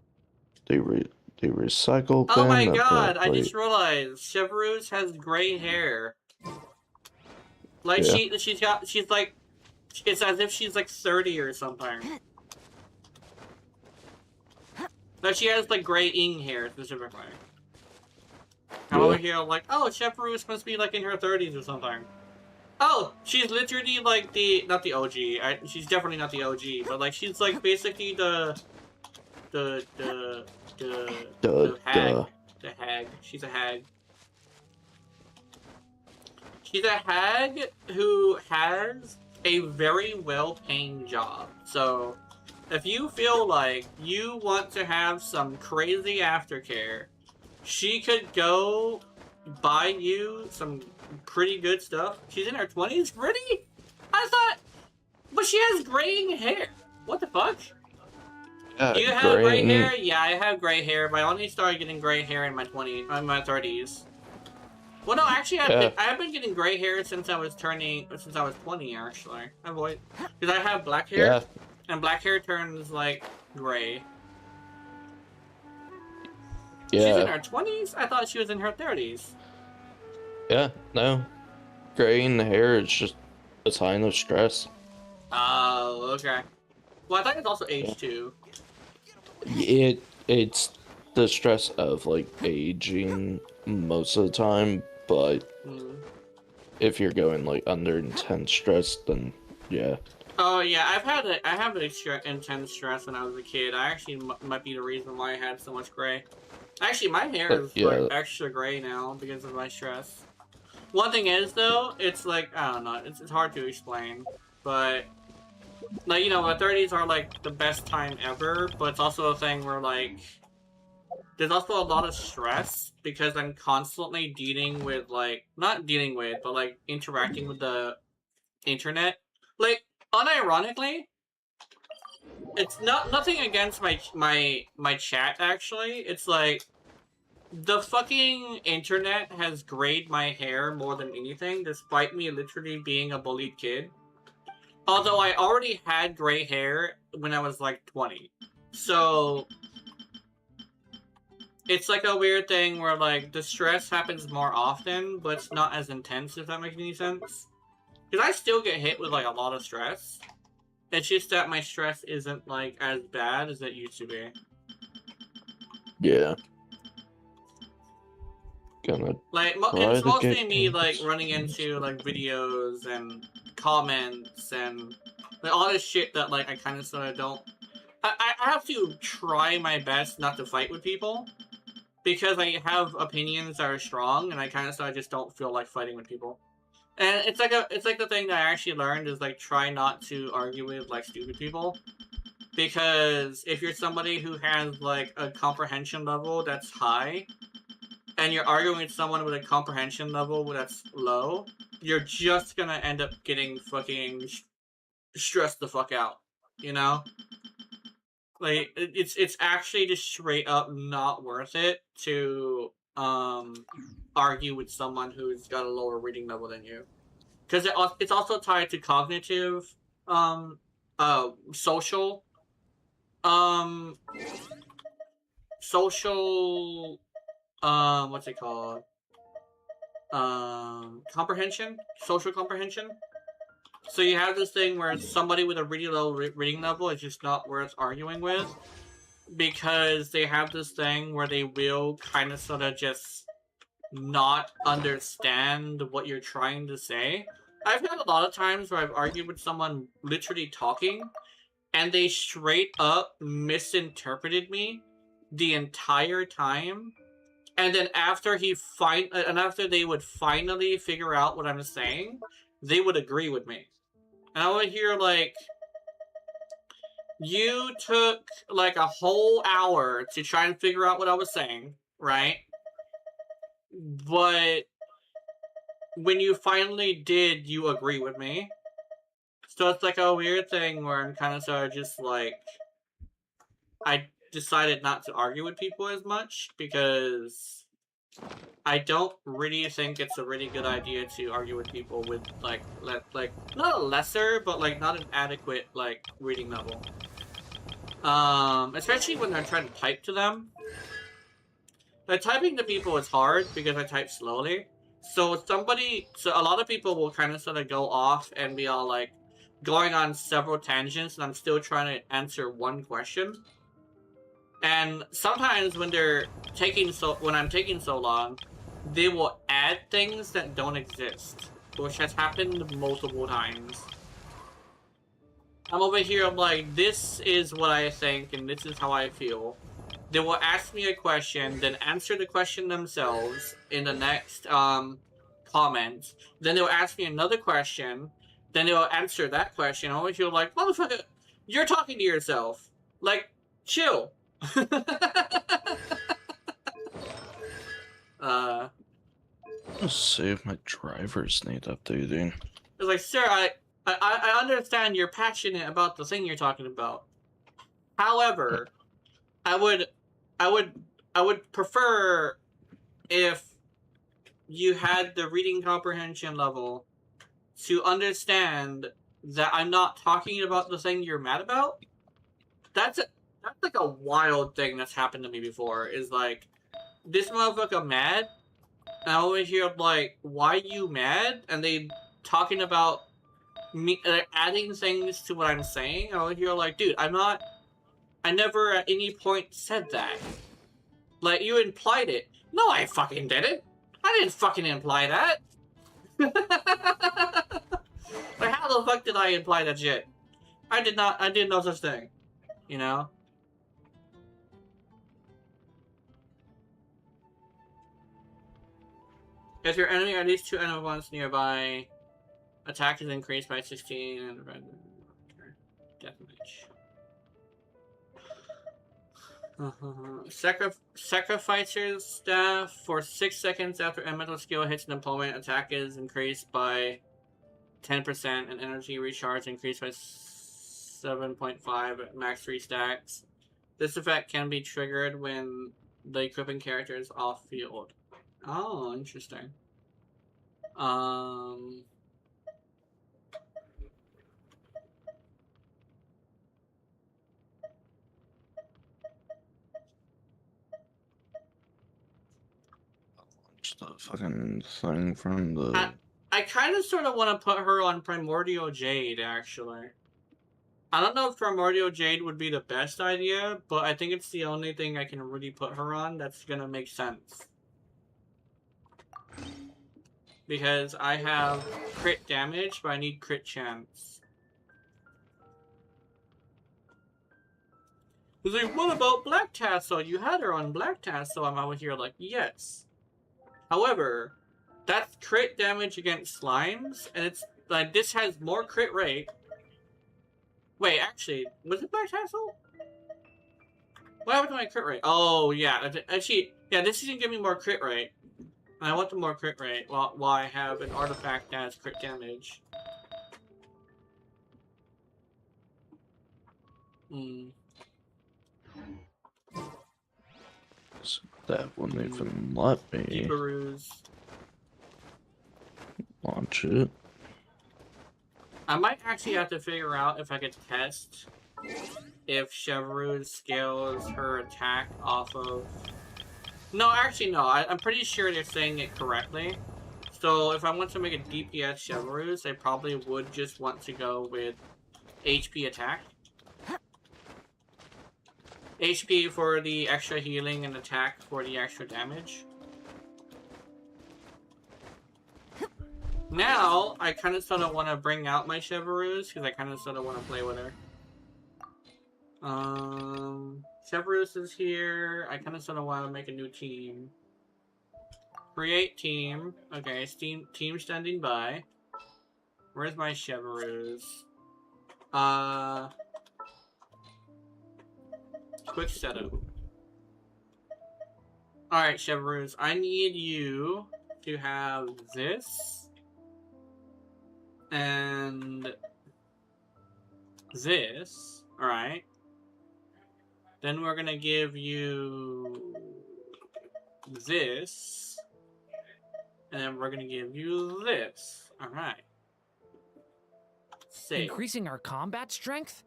The recycle bin. Oh my god, I just realized Chevaroos has gray hair. Like, yeah. she's like, it's as if she's like 30 or something. Like, she has like gray ing hair specifically. I'm over here like, oh, Chevaroos must be like in her 30s or something. Oh, she's literally like not the OG. She's definitely not the OG, but like she's like basically the hag. The hag. She's a hag. She's a hag who has a very well-paying job. So, if you feel like you want to have some crazy aftercare, she could go buy you some pretty good stuff. She's in her 20s? Really? I thought... But she has graying hair. What the fuck? Do you have gray hair? Yeah, I have gray hair, but I only started getting gray hair in my 30s. Well, no, actually, I've been getting gray hair since I was 20, actually. Because I have black hair, and black hair turns, like, gray. Yeah. She's in her 20s? I thought she was in her 30s. Yeah, no. Graying hair is just a sign of stress. Oh, okay. Well, I thought it's also age, too. It's the stress of, like, aging most of the time, but if you're going, like, under intense stress, then, yeah. Oh, yeah, I have intense stress when I was a kid. I actually might be the reason why I had so much gray. Actually, my hair is, like, extra gray now because of my stress. One thing is, though, it's, like, I don't know, it's hard to explain, but... Like, you know, my 30s are, like, the best time ever, but it's also a thing where, like, there's also a lot of stress because I'm constantly dealing with, like, not dealing with, but, like, interacting with the internet. Like, unironically, it's nothing against my chat, actually. It's, like, the fucking internet has grayed my hair more than anything, despite me literally being a bullied kid. Although I already had gray hair when I was like 20. So it's like a weird thing where like the stress happens more often, but it's not as intense, if that makes any sense. Because I still get hit with like a lot of stress. It's just that my stress isn't like as bad as it used to be. Yeah. Gonna Like, try it's to mostly get me, like, games. running into, like, videos and comments and like, all this shit that, like, I kind of sort of don't... I have to try my best not to fight with people because I have opinions that are strong and I kind of sort of just don't feel like fighting with people. And it's like the thing that I actually learned is, like, try not to argue with, like, stupid people. Because if you're somebody who has, like, a comprehension level that's high, and you're arguing with someone with a comprehension level that's low, you're just gonna end up getting fucking stressed the fuck out, you know? Like, it's actually just straight up not worth it to argue with someone who's got a lower reading level than you. Because it's also tied to cognitive, social, um, social, what's it called? Comprehension, social comprehension. So you have this thing where somebody with a really low reading level is just not worth arguing with because they have this thing where they will kind of sort of just not understand what you're trying to say. I've had a lot of times where I've argued with someone literally talking and they straight up misinterpreted me the entire time. And then after after they would finally figure out what I'm saying, they would agree with me. And I would hear like, you took like a whole hour to try and figure out what I was saying, right? But when you finally did, you agree with me. So it's like a weird thing where I'm kind of sort of just like, I decided not to argue with people as much because I don't really think it's a really good idea to argue with people with like not a lesser, but like not an adequate like reading level. Especially when I'm trying to type to them. Like typing to people is hard because I type slowly. So a lot of people will kind of sort of go off and be all like going on several tangents, and I'm still trying to answer one question. And sometimes when I'm taking so long, they will add things that don't exist, which has happened multiple times. I'm over here, I'm like, this is what I think, and this is how I feel. They will ask me a question, then answer the question themselves in the next comment. Then they'll ask me another question, then they'll answer that question. I always feel like, motherfucker, you're talking to yourself. Like, chill. Let's see if my drivers need updating. It's like, sir, I understand you're passionate about the thing you're talking about. However, I would prefer if you had the reading comprehension level to understand that I'm not talking about the thing you're mad about. That's like a wild thing that's happened to me before. Is like, this motherfucker mad, and I always hear like, why you mad? And they talking about me, adding things to what I'm saying. I always hear like, dude, I never at any point said that. Like, you implied it. No, I fucking didn't. I didn't fucking imply that. Like, how the fuck did I imply that shit? I did no such thing. You know? If your enemy are at least 2 enemy ones nearby, attack is increased by 16 and deathmatch. Sacrificer's staff for 6 seconds after a mental skill hits an opponent, attack is increased by 10% and energy recharge increased by 7.5 at max 3 stacks. This effect can be triggered when the equipping character is off field. Oh, interesting. The fucking thing from the... I kind of sort of want to put her on Primordial Jade, actually. I don't know if Primordial Jade would be the best idea, but I think it's the only thing I can really put her on that's gonna make sense. Because I have crit damage, but I need crit chance. He's like, what about Black Tassel? You had her on Black Tassel. I'm over here like, yes. However, that's crit damage against slimes, and it's like this has more crit rate. Wait, actually, was it Black Tassel? What happened to my crit rate? Oh, yeah. Actually, yeah, this is gonna give me more crit rate. I want the more crit rate while I have an artifact that has crit damage. Hmm. So that wouldn't even let me Deeperoos. launch it. I might actually have to figure out if I could test if Chevrolet scales her attack off of... No, actually no. I'm pretty sure they're saying it correctly. So if I want to make a DPS Chevrolet, I probably would just want to go with HP attack. HP for the extra healing and attack for the extra damage. Now, I kind of sort of want to bring out my Chevrolet because I kind of sort of want to play with her. Chevrolet is here. I kind of sort of want to make a new team. Create team. Okay, team standing by. Where's my Chevrolet? Quick setup. Alright, Chevrolet, I need you to have this. And this. Alright. Then we're gonna give you this. And then we're gonna give you this. Alright. Save. Increasing our combat strength?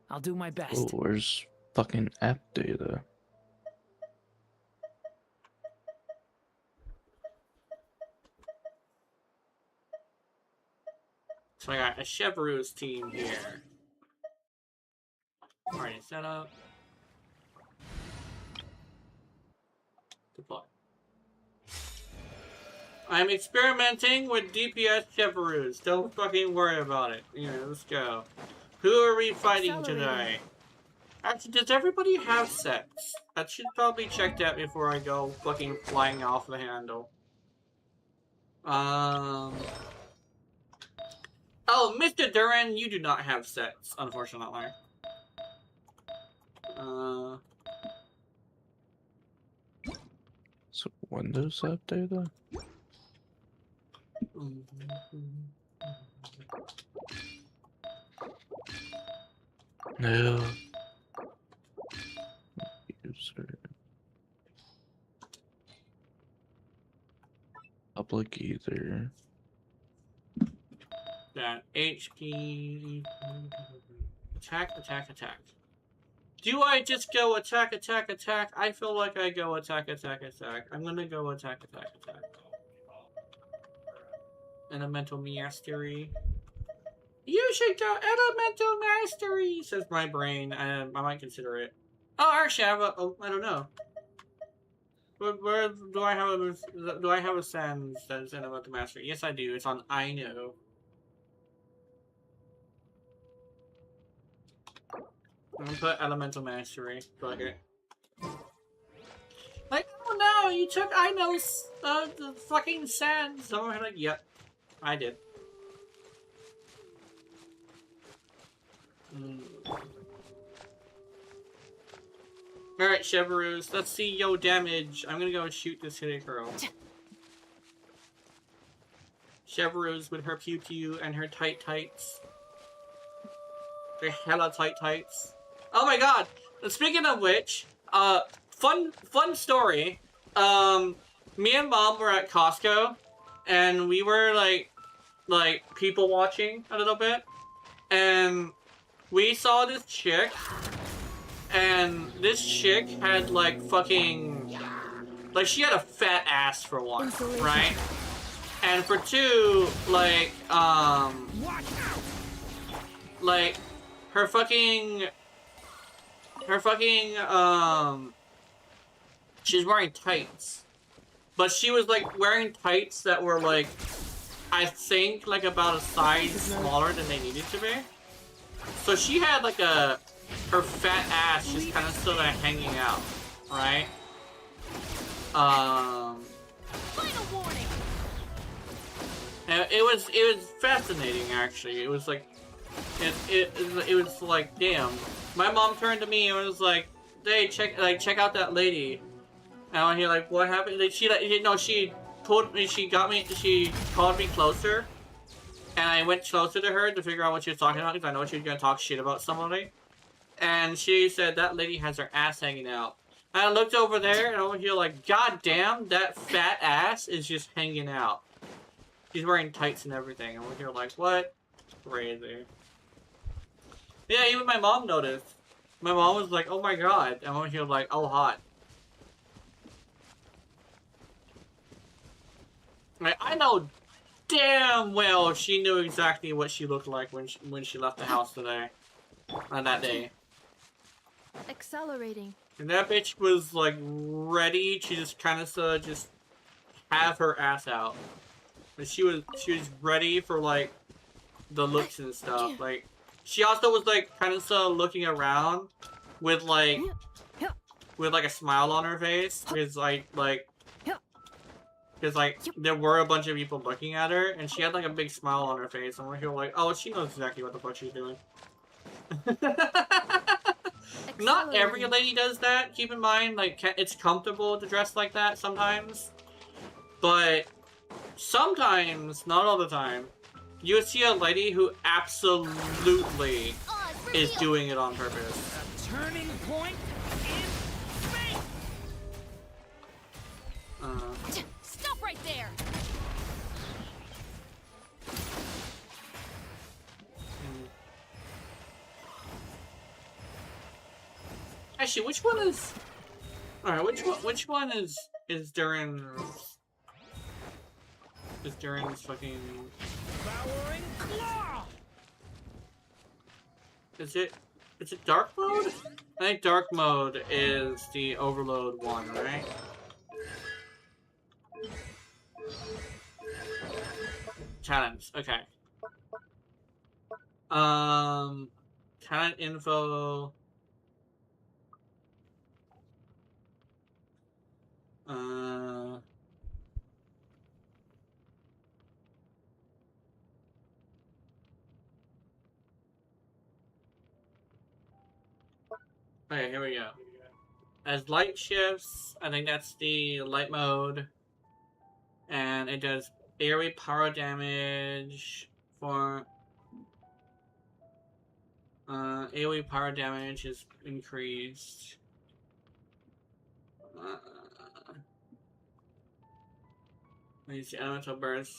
I'll do my Oh, best. where's fucking app data? So I got a Chevrolet team here. Already set up. Deploy. I'm experimenting with DPS Chevrolet. Don't fucking worry about it. Yeah, let's go. Who are we fighting today? Actually, does everybody have sets? I should probably check that before I go fucking flying off the handle. Oh, Mr. Duran, you do not have sets, unfortunately. So Windows app data? No. User. Public either. That HP... Attack, attack, attack. Do I just go attack, attack, attack? I feel like I go attack, attack, attack. I'm gonna go attack, attack, attack. Elemental Mastery. You should go Elemental Mastery, says my brain. I might consider it. Oh, actually, I have a... Oh, I don't know. Where do I have a Sans that's Elemental Mastery? Yes, I do. It's on I know. I'm gonna put Elemental Mastery. Fuck it. Like, oh no, you took I know's the fucking Sans. So I'm like, yep, I did. Alright, Chevrolet, let's see yo damage. I'm gonna go shoot this hitty girl. Chevrolet with her pew pew and her tight tights. They're hella tight tights. Oh my god! Speaking of which, fun story. Me and Mom were at Costco, and we were like people watching a little bit, and we saw this chick, and this chick had like fucking, like she had a fat ass for one, right? And for two, like her fucking, she's wearing tights, but she was like wearing tights that were like, I think like about a size smaller than they needed to be. So she had like her fat ass just kind of still like hanging out, right? Final warning. And it was fascinating actually. It was like, it was like, damn. My mom turned to me and was like, "Hey, check out that lady." And I hear like, "What happened?" Like, she pulled me, she called me closer, and I went closer to her to figure out what she was talking about because I know she was gonna talk shit about somebody. And she said that lady has her ass hanging out. And I looked over there and over here like, God damn, that fat ass is just hanging out. She's wearing tights and everything. And we're here like, what? Crazy. Yeah, even my mom noticed. My mom was like, oh my god. And we're here like, oh hot. Like, I know damn well she knew exactly what she looked like when she left the house today. On that day. Accelerating. And that bitch was like ready to just kind of just have her ass out. But she was ready for like the looks and stuff. Like she also was like kind of looking around with like a smile on her face because there were a bunch of people looking at her and she had like a big smile on her face and we're here like, oh, she knows exactly what the fuck she's doing. Not every lady does that. Keep in mind, like, it's comfortable to dress like that sometimes. But sometimes, not all the time, you would see a lady who absolutely is doing it on purpose. A turning point in fate. Stop right there. Actually, which one is? All right, which one is during this fucking? Devouring claw. Is it dark mode? I think dark mode is the overload one, right? Talents, okay. Talent info. Okay, here we go. As light shifts, I think that's the light mode. And it does AoE power damage for... AoE power damage is increased. Let me see, elemental burst,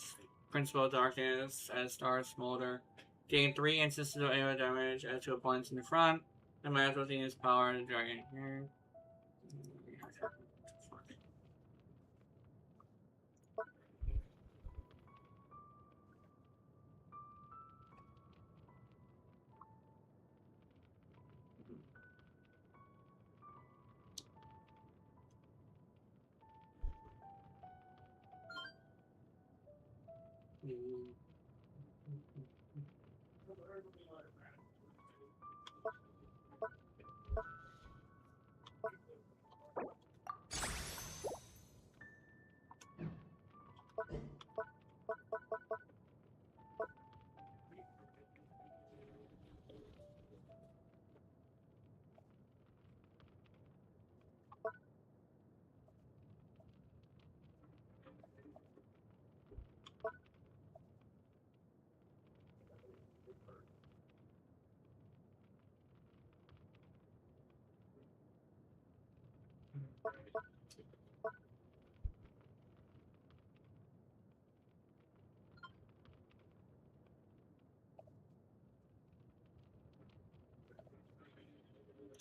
principal darkness, as stars smolder. Gain 3 instances of AoE damage, add 2 opponents in the front. And my actual thing is power, the dragon here.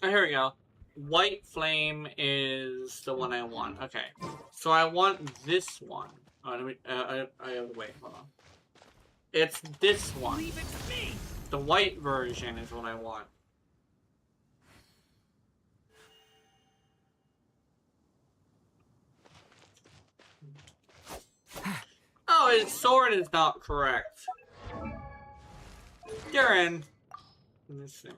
Oh, here we go. White flame is the one I want. Okay, so I want this one. Oh, let me. I have to wait. Hold on. It's this one. Leave it to me. The white version is what I want. Oh, his sword is not correct. Darren. Let me see.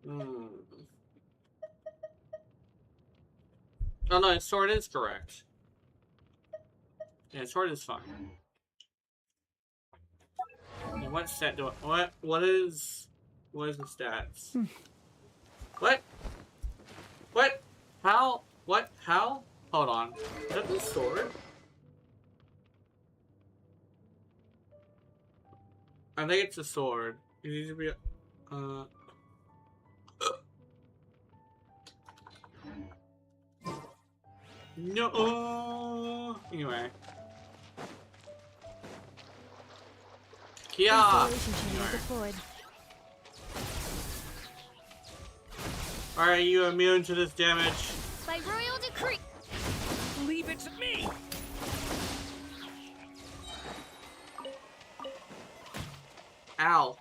Oh no, his sword is correct. Yeah, his sword is fine. And what stat do I, what is the stats? What? What? How? What? How? Hold on. Is that the sword? I think it's a sword. It needs to be no. Anyway. Kia. Deployed. Are you immune to this damage? By royal decree. Leave it to me. Ow.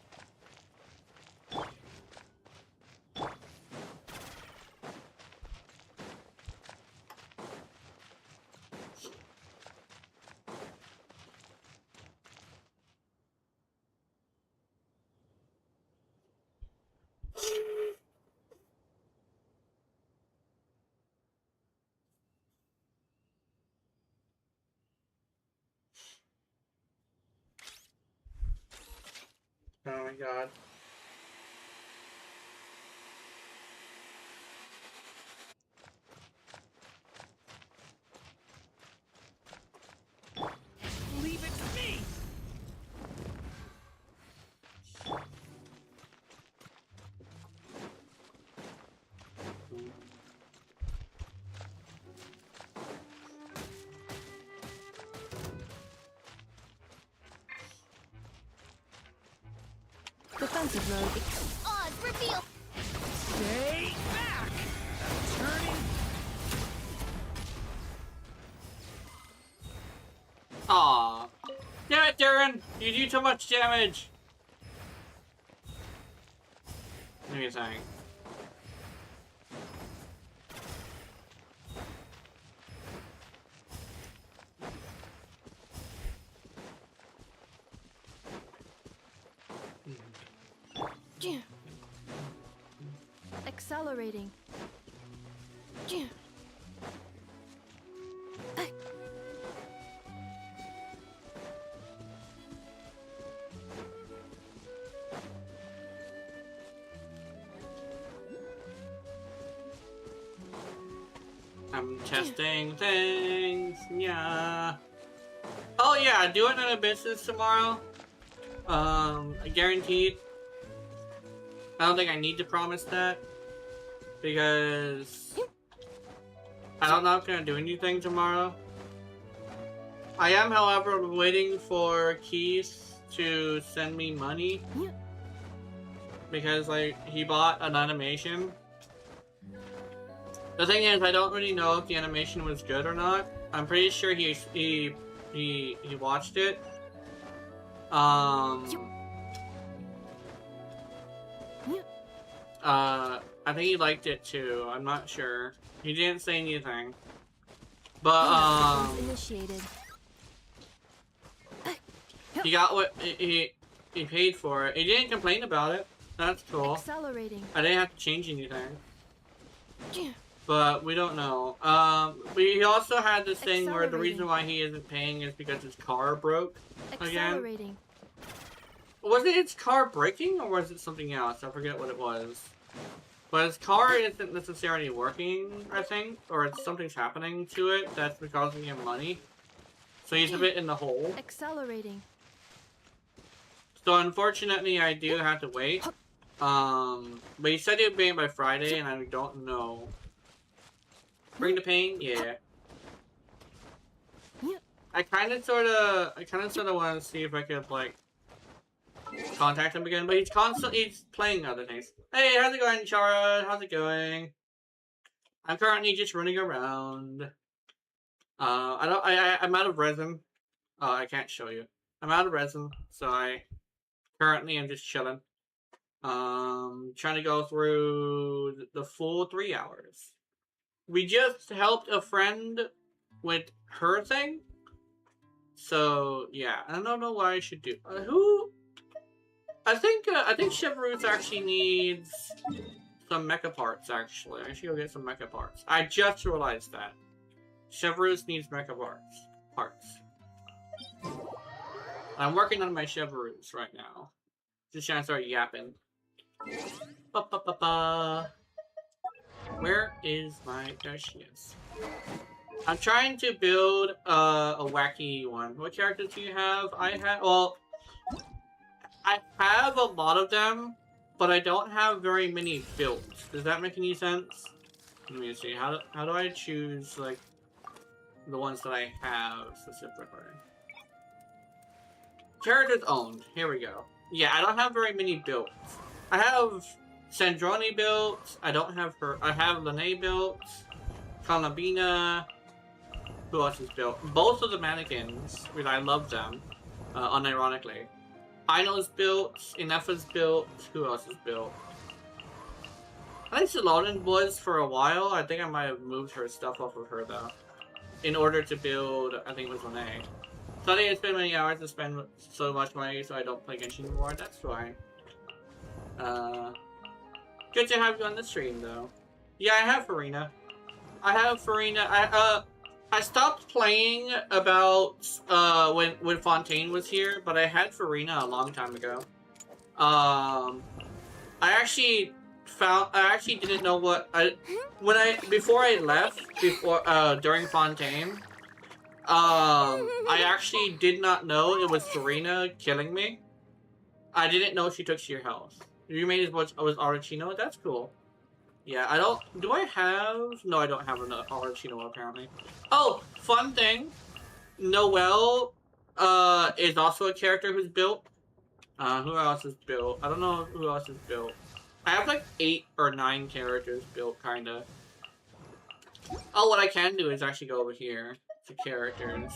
Oh my god. Leave it to me. Defensive mode. Odds reveal. Stay back. I'm turning. Aw. Damn it, Darren! You do too much damage! Give me a second. Accelerating. I'm testing things, yeah. Oh yeah, doing another business tomorrow. Guaranteed. I don't think I need to promise that. Because I don't know if I'm gonna do anything tomorrow. I am, however, waiting for Keith to send me money. Because like he bought an animation. The thing is, I don't really know if the animation was good or not. I'm pretty sure he watched it. I think he liked it too. I'm not sure. He didn't say anything. But Initiated. he got what he paid for it. He didn't complain about it. That's cool. Accelerating. I didn't have to change anything. But we don't know. He also had this thing where the reason why he isn't paying is because his car broke again. Accelerating. Was it his car breaking or was it something else? I forget what it was. But his car isn't necessarily working, I think, or something's happening to it that's causing him money. So he's a bit in the hole. Accelerating. So unfortunately, I do have to wait. But he said he would be in by Friday, and I don't know. Bring the pain, yeah. I kind of sort of want to see if I could like contact him again, but he's playing other things. Hey, how's it going, Chara? How's it going? I'm currently just running around. I'm out of resin. I can't show you. I'm out of resin, so I currently am just chilling. Trying to go through the full 3 hours. We just helped a friend with her thing. So yeah, I don't know what I should do. Who? I think Chevrolet actually needs some mecha parts. Actually, I should go get some mecha parts. I just realized that Chevrolet needs mecha parts. I'm working on my Chevrolet right now. Just trying to start yapping. Where is my? There she is. I'm trying to build a wacky one. What characters do you have? I have a lot of them, but I don't have very many built. Does that make any sense? Let me see. How do I choose like the ones that I have specifically? Characters owned. Here we go. Yeah, I don't have very many built. I have Sandroni built. I don't have her. I have Lene built. Kalabina. Who else is built? Both of the mannequins, because I love them, unironically. Ino's built. Inefa's built. Who else is built? I think Salonen was for a while. I think I might have moved her stuff off of her though, in order to build. I think it was Lene. So I think it's been many hours to spend so much money, so I don't play Genshin anymore. That's fine. Good to have you on the stream though. Yeah, I have Farina. I stopped playing about when Fontaine was here, but I had Farina a long time ago. I actually didn't know what before I left during Fontaine. I actually did not know it was Farina killing me. I didn't know she took sheer health. Your main was Arachino. That's cool. Yeah, I don't. Do I have? No, I don't have an Arachino apparently. Oh, fun thing. Noelle, is also a character who's built. Who else is built? I don't know who else is built. I have like 8 or 9 characters built, kinda. Oh, what I can do is actually go over here to characters.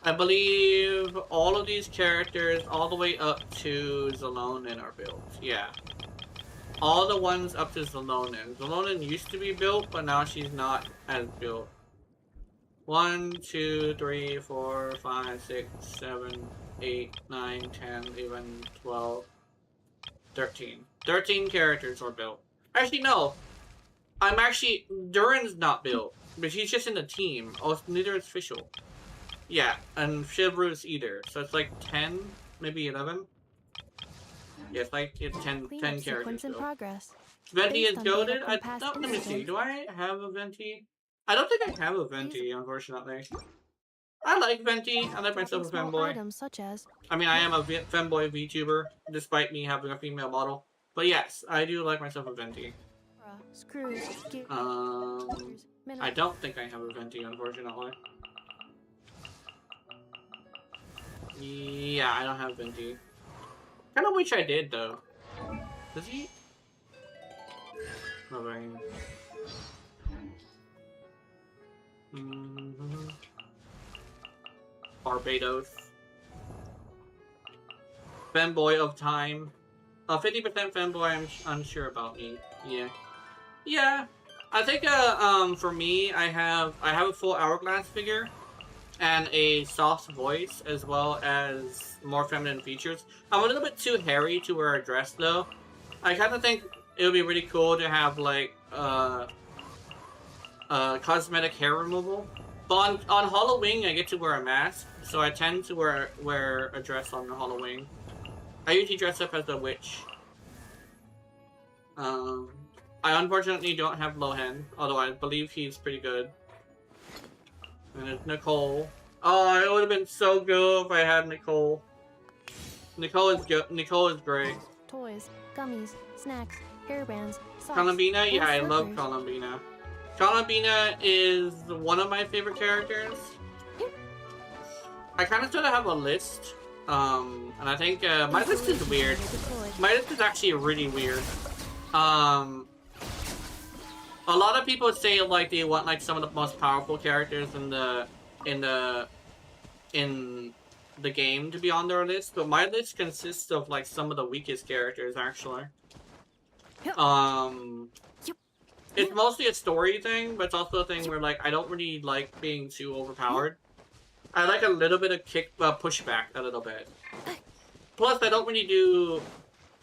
I believe all of these characters, all the way up to Zalonen, are built. Yeah. All the ones up to Zalonen. Zalonen used to be built, but now she's not as built. 1, 2, 3, 4, 5, 6, 7, 8, 9, 10, 11, 12, 13. 13 characters are built. Actually, no. Durin's not built, but he's just in the team. Oh, neither is Fischl. Yeah, and Chevrolet's either. So it's like 10, maybe 11. Yeah, it's like 10 characters in built. progress. Venti is Based on goaded? data from past Let me see. incidents. Do I have a Venti? I don't think I have a Venti, unfortunately. I like Venti. I like myself a Small femboy. items such as I mean, I am a femboy VTuber, despite me having a female model. But yes, I do like myself a Venti. screws, gears, I don't think I have a Venti, unfortunately. Yeah, I don't have Venti. Kind of wish I did, though. Does he? No, right. Barbados. Femboy of time. 50% femboy, I'm unsure about me. Yeah. Yeah. I think, for me, I have a full hourglass figure. And a soft voice, as well as more feminine features. I'm a little bit too hairy to wear a dress, though. I kind of think it would be really cool to have, like, cosmetic hair removal. But on Halloween, I get to wear a mask, so I tend to wear a dress on Halloween. I usually dress up as a witch. I unfortunately don't have Lohan, although I believe he's pretty good. And it's Nicole. Oh, it would have been so good if I had Nicole. Nicole is good. Nicole is great. toys, gummies, snacks, hairbands, socks, Columbina? and Yeah, I love slippers. Columbina. Columbina is one of my favorite characters. I kind of sort of have a list. And I think my list is weird. My list is actually really weird. A lot of people say like they want like some of the most powerful characters in the game to be on their list, but my list consists of like some of the weakest characters actually. It's mostly a story thing, but it's also a thing where like I don't really like being too overpowered. I like a little bit of pushback a little bit. Plus, I don't really do.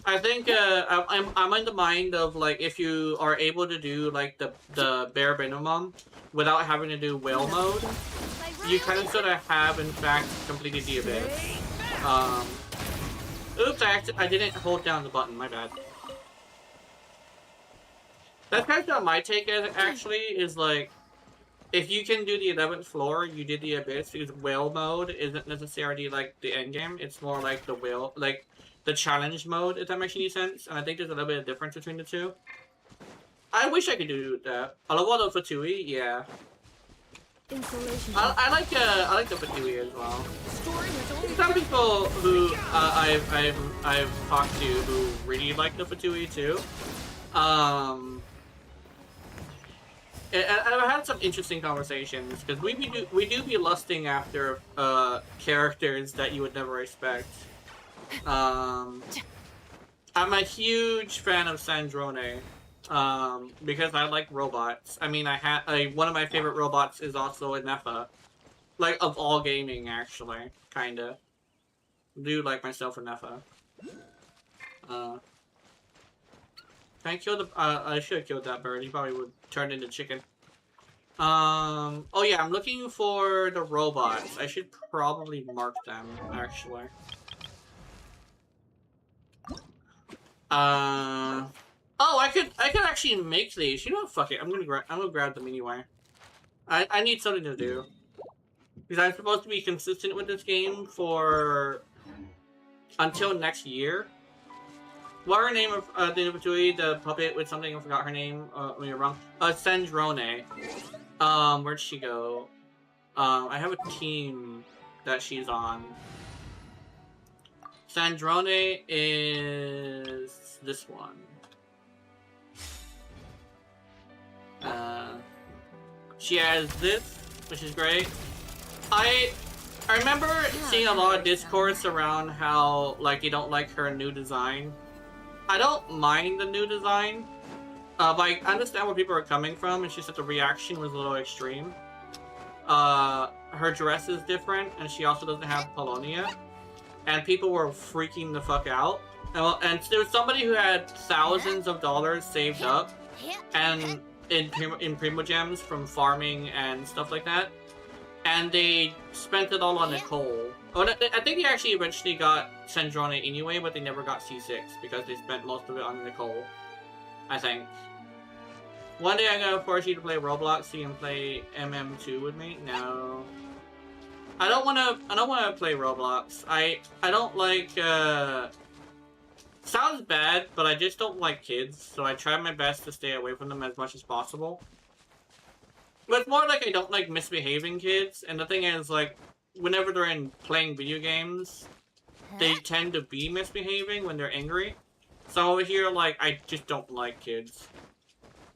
I think I'm in the mind of like if you are able to do like the bare minimum without having to do whale mode, you kind of sort of have in fact completed the abyss. Oops, I didn't hold down the button. My bad. That's kind of my take actually is like if you can do the 11th floor, you did the abyss because whale mode isn't necessarily like the end game. It's more like the challenge mode, if that makes any sense. And I think there's a little bit of difference between the two. I wish I could do that. Alawado Fatui, yeah. I like the Fatui as well. Some people who I've talked to who really like the Fatui too. And I've had some interesting conversations because we do be lusting after characters that you would never expect. I'm a huge fan of Sandrone because I like robots. I mean, one of my favorite robots is also a Nepha, like of all gaming actually, kinda. Do like myself a Nepha. Can I kill the? I should have killed that bird. He probably would turn into chicken. Oh yeah, I'm looking for the robots. I should probably mark them actually. Oh, I could actually make these. You know what? Fuck it. I'm gonna grab them anyway. I need something to do because I'm supposed to be consistent with this game for until next year. What her name of the puppet with something? I forgot her name. When you're wrong. Sandrone. Where'd she go? I have a team that she's on. Sandrone is this one. She has this, which is great. I remember seeing a lot of discourse around how like you don't like her new design. I don't mind the new design, but I understand where people are coming from. It's just that the reaction was a little extreme. Her dress is different, and she also doesn't have Polonia. And people were freaking the fuck out. And there was somebody who had thousands of dollars saved up, and in Primo Gems from farming and stuff like that. And they spent it all on Nicole. Oh, I think they actually eventually got Sandrone anyway, but they never got C6 because they spent most of it on Nicole. I think. One day I'm gonna force you to play Roblox so you can play MM2 with me. No, I don't wanna play Roblox. I don't like. Sounds bad, but I just don't like kids, so I try my best to stay away from them as much as possible. But it's more like I don't like misbehaving kids, and the thing is, like, whenever they're playing video games, they tend to be misbehaving when they're angry. So over here, like, I just don't like kids.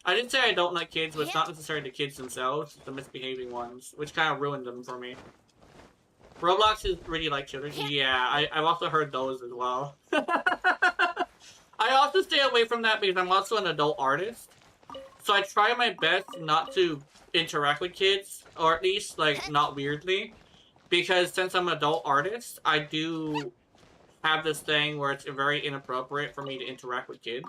I didn't say I don't like kids, but it's not necessarily the kids themselves, it's the misbehaving ones, which kind of ruined them for me. Roblox is really like children. Yeah, I've also heard those as well. I also stay away from that because I'm also an adult artist. So I try my best not to interact with kids, or at least, like, not weirdly. Because since I'm an adult artist, I do have this thing where it's very inappropriate for me to interact with kids.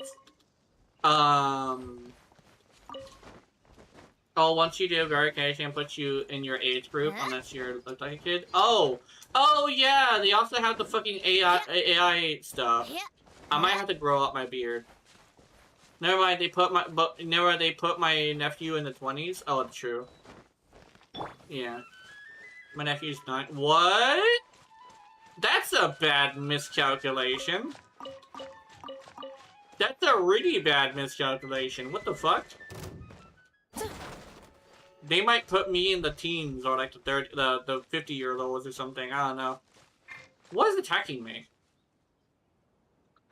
Oh, once you do verification, and put you in your age group, unless you look like a kid. Oh, yeah, they also have the fucking AI stuff. I might have to grow up my beard. Never mind, they put my nephew in the 20s. Oh, it's true. Yeah. My nephew's 9. What? That's a bad miscalculation. That's a really bad miscalculation. What the fuck? They might put me in the teens or like the 50-year-olds or something. I don't know. What is attacking me?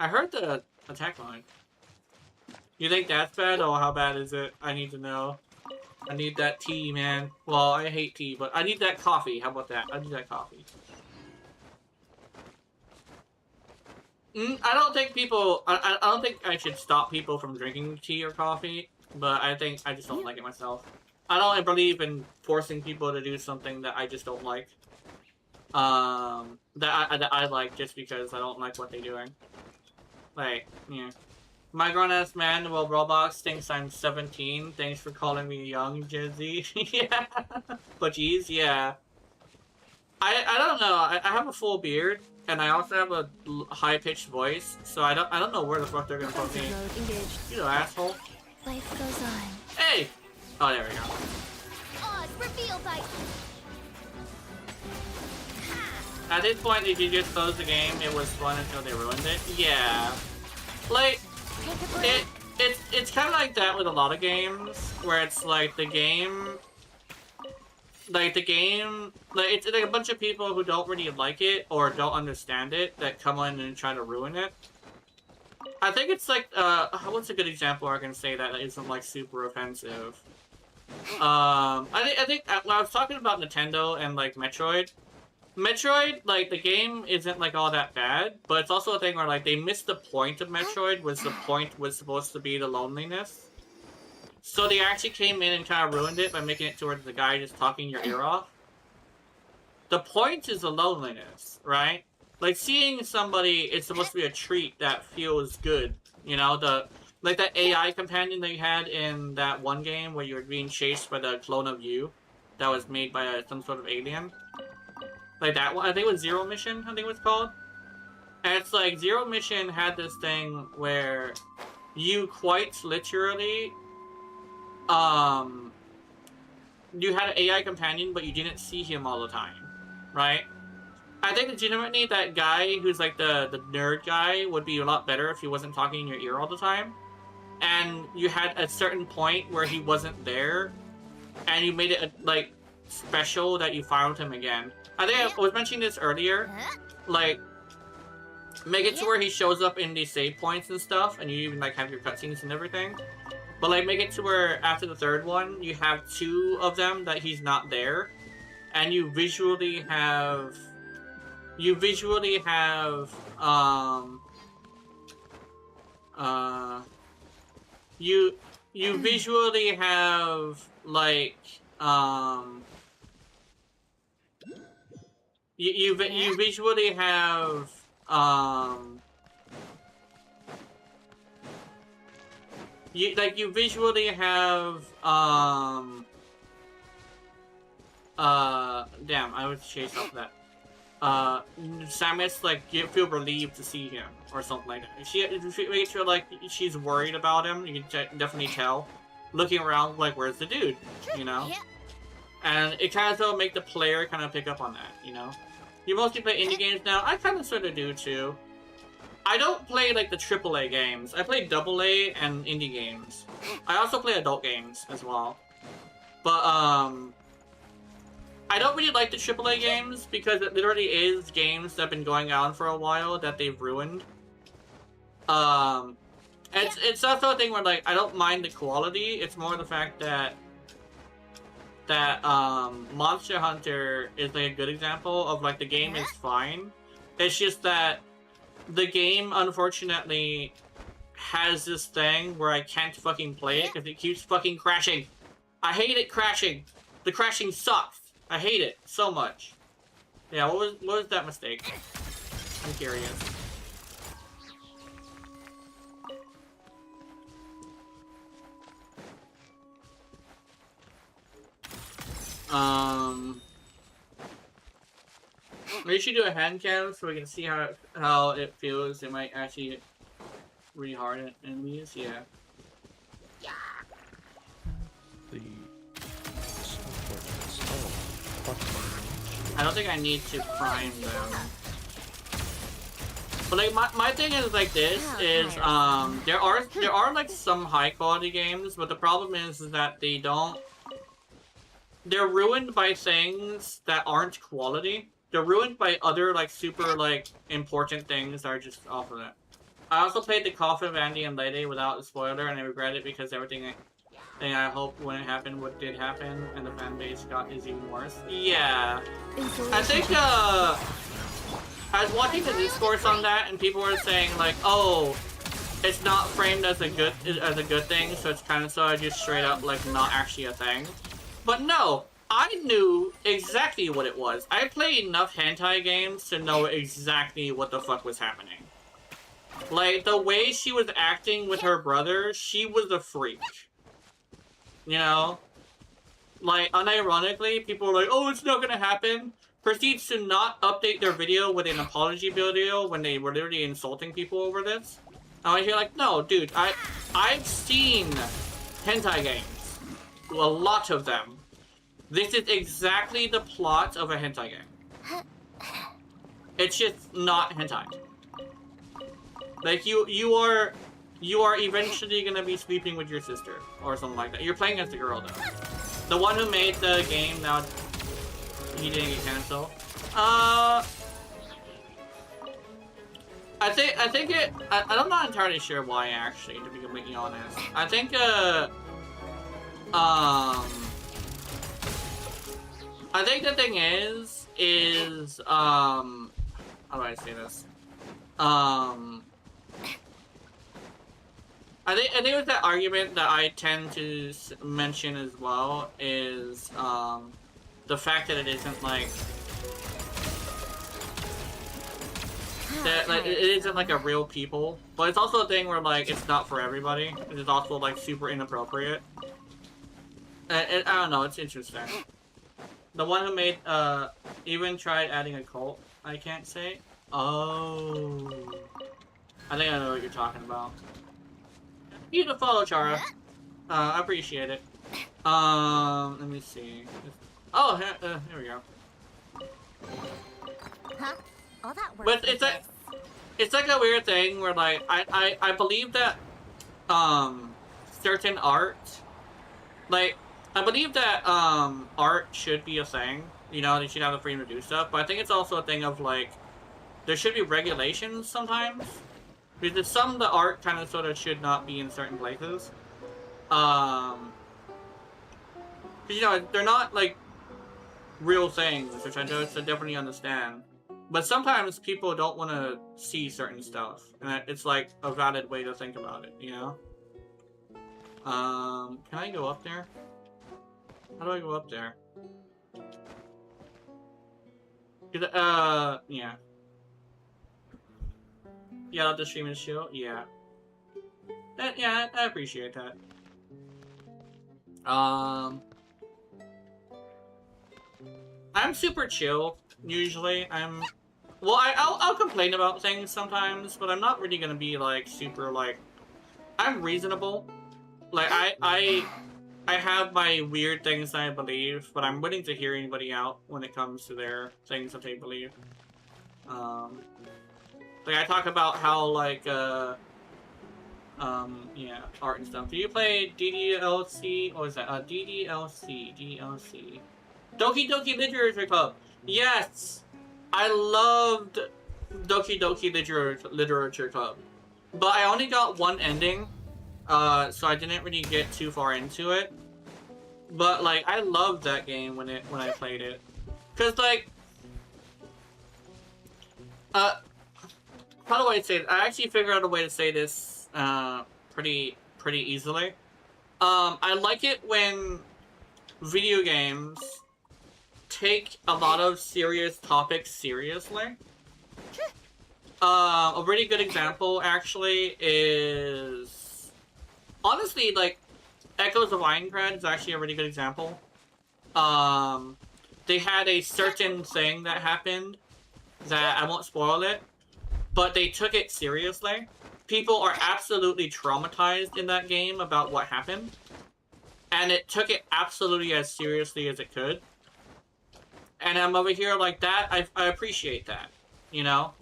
I heard the attack line. You think that's bad? Oh, how bad is it? I need to know. I need that tea, man. Well, I hate tea, but I need that coffee. How about that? I need that coffee. I don't think people. I don't think I should stop people from drinking tea or coffee, but I think I just don't like it myself. I don't believe in forcing people to do something that I just don't like. That I like just because I don't like what they're doing. Like, yeah. My grown-ass man, well, Roblox thinks I'm 17. Thanks for calling me young, Jizzy. Yeah. But geez, yeah. I don't know. I have a full beard, and I also have a high-pitched voice, so I don't know where the fuck they're gonna put me. Mode engaged. You asshole. Life goes on. Hey! Oh, there we go. Oz reveal by. At this point, if you just close the game, it was fun until they ruined it. Yeah. Like, Take a break. it's kind of like that with a lot of games, where it's like the game, like it's like a bunch of people who don't really like it or don't understand it that come in and try to ruin it. I think it's like, what's a good example I can say that isn't like super offensive? I think when I was talking about Nintendo and like Metroid, like, the game isn't, like, all that bad, but it's also a thing where, like, they missed the point of Metroid, was the point was supposed to be the loneliness. So they actually came in and kind of ruined it by making it towards the guy just talking your ear off. The point is the loneliness, right? Like, seeing somebody is supposed to be a treat that feels good, you know? Like, that AI companion that you had in that one game where you were being chased by the clone of you that was made by some sort of alien. Like that one, I think it was Zero Mission, I think it was called. And it's like, Zero Mission had this thing where you quite literally, you had an AI companion, but you didn't see him all the time, right? I think legitimately that guy who's like the nerd guy would be a lot better if he wasn't talking in your ear all the time. And you had a certain point where he wasn't there, and you made it, like, special that you found him again. I think I was mentioning this earlier, like, make it to where he shows up in these save points and stuff, and you even, like, have your cutscenes and everything. But, like, make it to where after the third one, you have 2 of them that he's not there, and you visually have, you visually have, like, you visually have, you visually have, damn, I would chase off that. Samus, like, you feel relieved to see him, or something like that. If you make sure, like, she's worried about him, you can definitely tell. Looking around, like, where's the dude, you know? And it kind of make the player kind of pick up on that, you know? You mostly play indie games now. I kind of sort of do, too. I don't play, like, the AAA games. I play AA and indie games. I also play adult games as well. But, I don't really like the AAA games because it literally is games that have been going on for a while that they've ruined. It's also a thing where, like, I don't mind the quality. It's more the fact that Monster Hunter is, like, a good example of, like, the game is fine. It's just that the game, unfortunately, has this thing where I can't fucking play it because it keeps fucking crashing. I hate it crashing. The crashing sucks. I hate it so much. Yeah, what was that mistake? I'm curious. We should do a hand cam so we can see how it feels. It might actually get really hard at enemies. Yeah. I don't think I need to prime them. But like my thing is like this is there are like some high quality games, but the problem is that they're ruined by things that aren't quality. They're ruined by other like super like important things that are just off of it. I also played the Coffin of Andy and Lady without the spoiler, and I regret it because everything I hoped when it happened did happen, and the fan base is even worse. Yeah. I think I was watching the discourse on that, and people were saying like, "Oh, it's not framed as a good thing, so it's kind of sort of just straight up like not actually a thing." But no, I knew exactly what it was. I played enough hentai games to know exactly what the fuck was happening. Like the way she was acting with her brother, she was a freak. You know, like unironically, people were like, "Oh, it's not gonna happen." Proceeds to not update their video with an apology video when they were literally insulting people over this. And you're like, no, dude, I've seen hentai games. A lot of them. This is exactly the plot of a hentai game. It's just not hentai. Like you are eventually gonna be sleeping with your sister or something like that. You're playing as the girl though. The one who made the game now. He didn't get canceled. I'm not entirely sure why actually, to be completely honest. I think the thing is how do I say this? I think with that argument that I tend to mention as well is the fact that it isn't like that, like it isn't like a real people, but it's also a thing where like it's not for everybody. It is also like super inappropriate. I don't know. It's interesting. The one who made even tried adding a cult. I can't say. Oh, I think I know what you're talking about. You can follow Chara. I appreciate it. Let me see. Oh, here we go. Huh? All that work. But it's like a weird thing where like I believe that certain art, like I believe that art should be a thing. You know, they should have the freedom to do stuff. But I think it's also a thing of like there should be regulations sometimes. Because some of the art kind of sort of should not be in certain places. You know, they're not like real things, which I know to definitely understand. But sometimes people don't want to see certain stuff, and it's like a valid way to think about it, you know? Can I go up there? How do I go up there? Yeah. Yeah, let the stream is chill. Yeah. Yeah, I appreciate that. I'm super chill, usually. Well, I'll complain about things sometimes, but I'm not really gonna be, like, super, like... I'm reasonable. Like, I have my weird things that I believe, but I'm willing to hear anybody out when it comes to their things that they believe. Like, I talk about how, like, yeah, art and stuff. Do you play DDLC? What is that? DDLC. Doki Doki Literature Club. Yes! I loved Doki Doki Literature Club. But I only got one ending, so I didn't really get too far into it. But, like, I loved that game when I played it. Cause, like, how do I say it? I actually figured out a way to say this, pretty easily. I like it when video games take a lot of serious topics seriously. A really good example, actually, is... Honestly, like, Echoes of Aincrad is actually a really good example. They had a certain thing that happened that I won't spoil it, but they took it seriously. People are absolutely traumatized in that game about what happened, and it took it absolutely as seriously as it could. And I'm over here like that. I appreciate that, you know?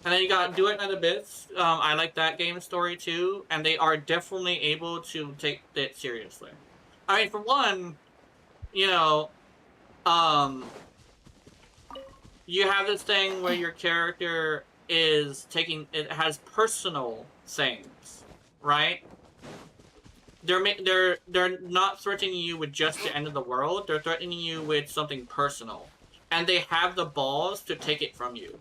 And then you got Duet and the Bits. I like that game story too, and they are definitely able to take it seriously. I mean, for one, you know, you have this thing where your character is it has personal things, right? They're not threatening you with just the end of the world. They're threatening you with something personal, and they have the balls to take it from you.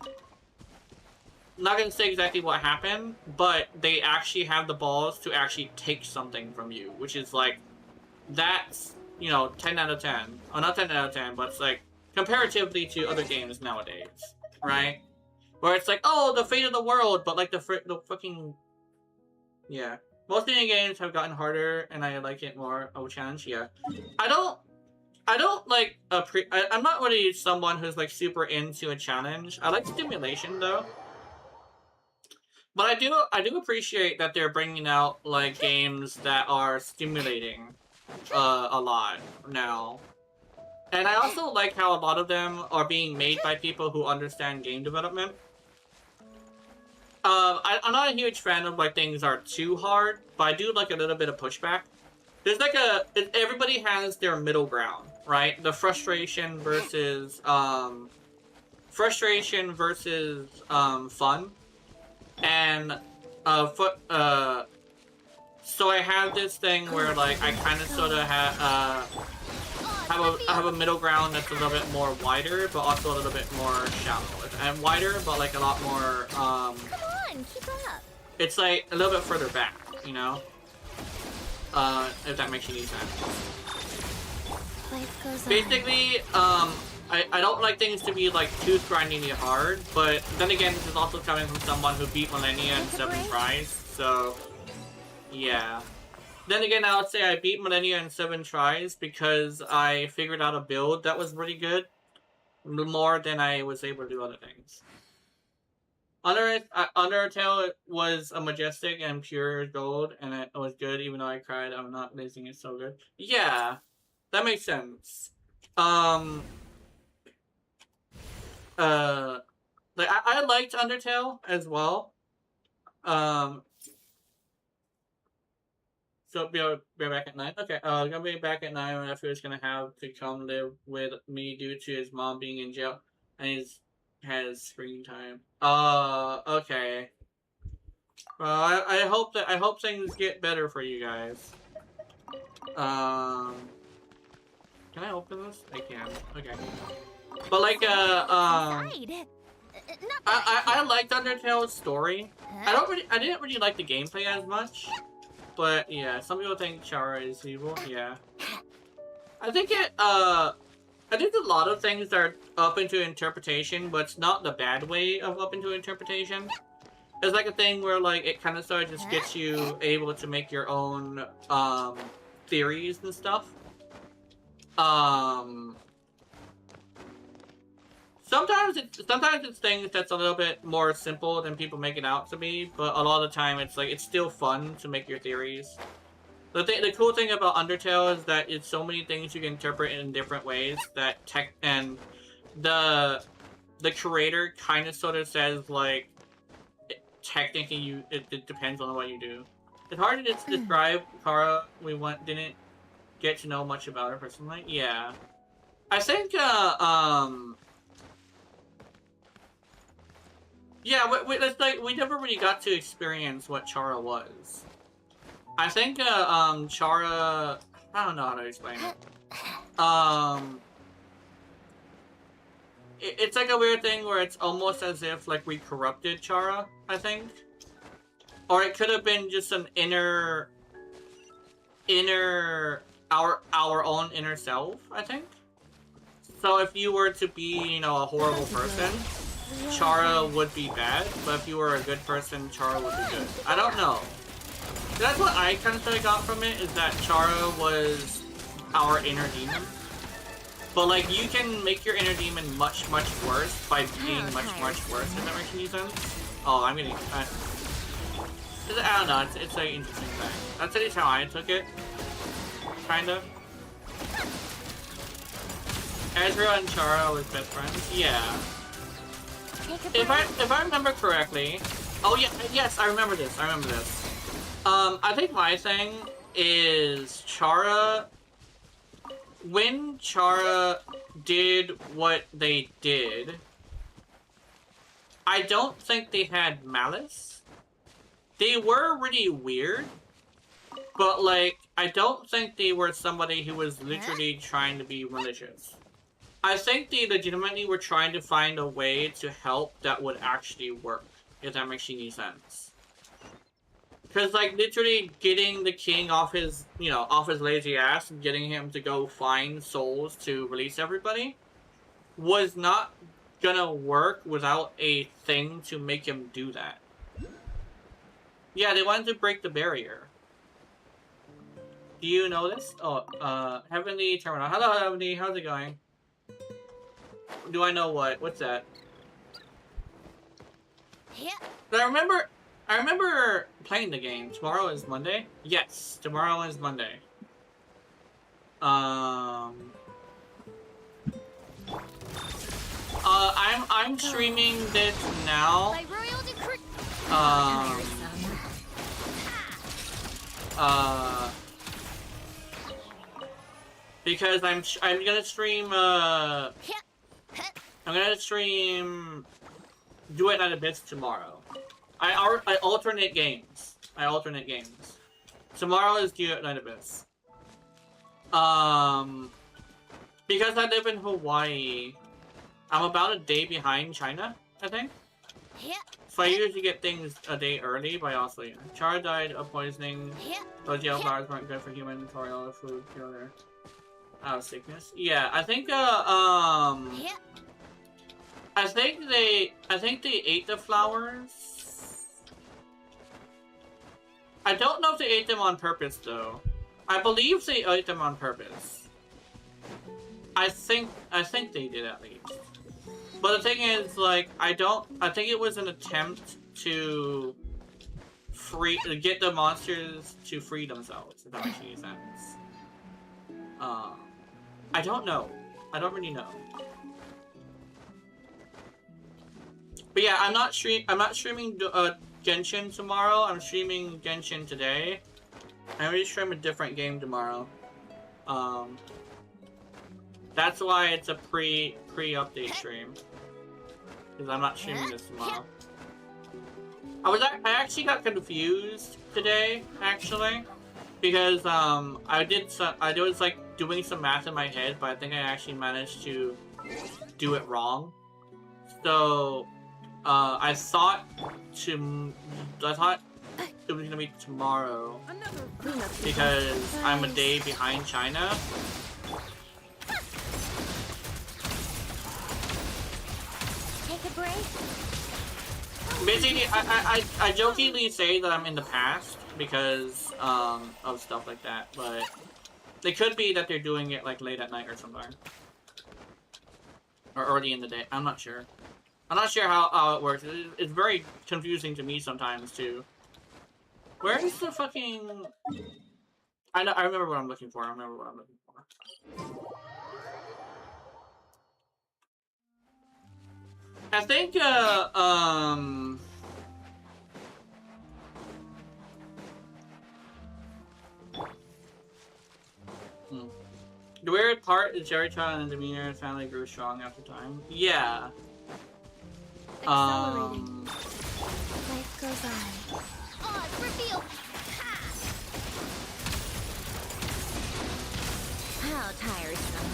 not gonna say exactly what happened, but they actually have the balls to actually take something from you, which is like, that's, you know, 10 out of 10. Oh, not 10 out of 10, but it's like, comparatively to other games nowadays, right? Where it's like, oh, the fate of the world, but like the fucking, yeah. Most video games have gotten harder, and I like it more of a challenge, yeah. I don't like, I'm not really someone who's like super into a challenge. I like stimulation though. But I do appreciate that they're bringing out like games that are stimulating a lot now. And I also like how a lot of them are being made by people who understand game development. I'm not a huge fan of like things are too hard, but I do like a little bit of pushback. There's like everybody has their middle ground, right? The frustration versus fun. And so I have this thing where like I kind of sort of have a middle ground that's a little bit more wider, but also a little bit more shallow. And wider, but like a lot more Come on, keep up. it's like a little bit further back, you know? If that makes any sense. Life goes on. Basically, I don't like things to be like too grindingly hard, but then again, this is also coming from someone who beat Millennia in 7 tries, so yeah. Then again, I would say I beat Millennia in 7 tries because I figured out a build that was really good, more than I was able to do other things. Undertale was a majestic and pure gold, and it was good even though I cried. I'm not losing it so good. Yeah, that makes sense. Like I liked Undertale as well. So be back at 9. Okay, gonna be back at 9. My nephew is gonna have to come live with me due to his mom being in jail, and has screen time. Okay. Well, I hope things get better for you guys. Can I open this? I can. Okay. But like I liked Undertale's story. I didn't really like the gameplay as much. But yeah, some people think Chara is evil. Yeah. I think a lot of things are up into interpretation, but it's not the bad way of up into interpretation. It's like a thing where like it kind of sort of just gets you able to make your own theories and stuff. Sometimes it's things that's a little bit more simple than people make it out to be, but a lot of the time it's like it's still fun to make your theories. The cool thing about Undertale is that it's so many things you can interpret in different ways that the creator kind of sort of says like technically it depends on what you do. It's hard to describe Kara. Didn't get to know much about her personally. Yeah, I think yeah, we never really got to experience what Chara was. I think Chara, I don't know how to explain it. It's like a weird thing where it's almost as if like we corrupted Chara, I think. Or it could have been just an our own inner self, I think. So if you were to be, you know, a horrible person, Chara would be bad, but if you were a good person, Chara would be good. I don't know. That's what I kind of got from it, is that Chara was our inner demon. But like, you can make your inner demon much, much worse by being much, much worse, if that makes any sense. Oh, I don't know, it's an interesting thing. That's at least how I took it. Kinda. Ezra and Chara was best friends? Yeah. If I remember correctly... Oh yeah, yes, I remember this. I think my thing is Chara... When Chara did what they did, I don't think they had malice. They were really weird, but like, I don't think they were somebody who was literally trying to be malicious. I think they legitimately were trying to find a way to help that would actually work. If that makes any sense. Because, like, literally getting the king off his, you know, off his lazy ass and getting him to go find souls to release everybody was not gonna work without a thing to make him do that. Yeah, they wanted to break the barrier. Do you know this? Oh, Heavenly Terminal. Hello, Heavenly. How's it going? Do I know what? What's that? Yeah. I remember playing the game. Tomorrow is Monday? Yes, tomorrow is Monday. I'm streaming this now. By royal decree. Because I'm gonna stream I'm gonna stream Duet Night Abyss tomorrow. I alternate games. Tomorrow is Duet Night Abyss. Because I live in Hawaii, I'm about a day behind China, I think. So I usually get things a day early, but also, yeah. Char died of poisoning. Those yellow flowers weren't good for human tutorial food killer. Out of sickness. Yeah, I think I think they ate the flowers. I don't know if they ate them on purpose though. I believe they ate them on purpose. I think they did at least. But the thing is, like, I think it was an attempt to get the monsters to free themselves, if that makes any sense. I don't know. I don't really know. But yeah, I'm not streaming Genshin tomorrow. I'm streaming Genshin today. I'm gonna stream a different game tomorrow. That's why it's a pre-update stream. Because I'm not streaming this tomorrow. I actually got confused today, actually. Because I was like doing some math in my head, but I think I actually managed to do it wrong. So I thought it was gonna be tomorrow because I'm a day behind China. Take a break. Basically, I jokingly say that I'm in the past because of stuff like that, but it could be that they're doing it like late at night or something, or early in the day. I'm not sure. I'm not sure how it works. It's very confusing to me sometimes too. Where is the fucking? I remember what I'm looking for. I think the weird part is Jerry Child and demeanor and family grew strong after time. Yeah. Accelerating. Life goes on. Oh, reveal. How tiresome.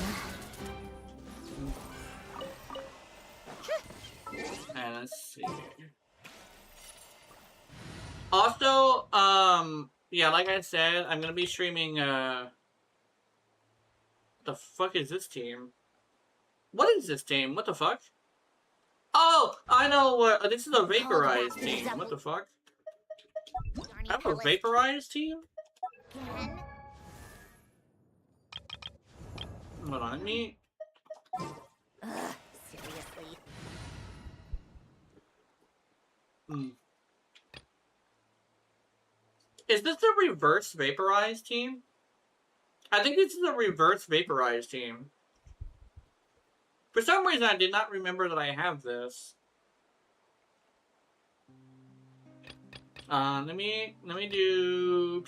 And let's see. Also, yeah, like I said, I'm gonna be streaming, the fuck is this team? What is this team? What the fuck? Oh, I know what, this is a vaporized team. What the fuck? I have a vaporized team? Hold on, let me... Seriously. Is this the reverse vaporized team? I think this is a reverse vaporized team. For some reason, I did not remember that I have this. Let me do...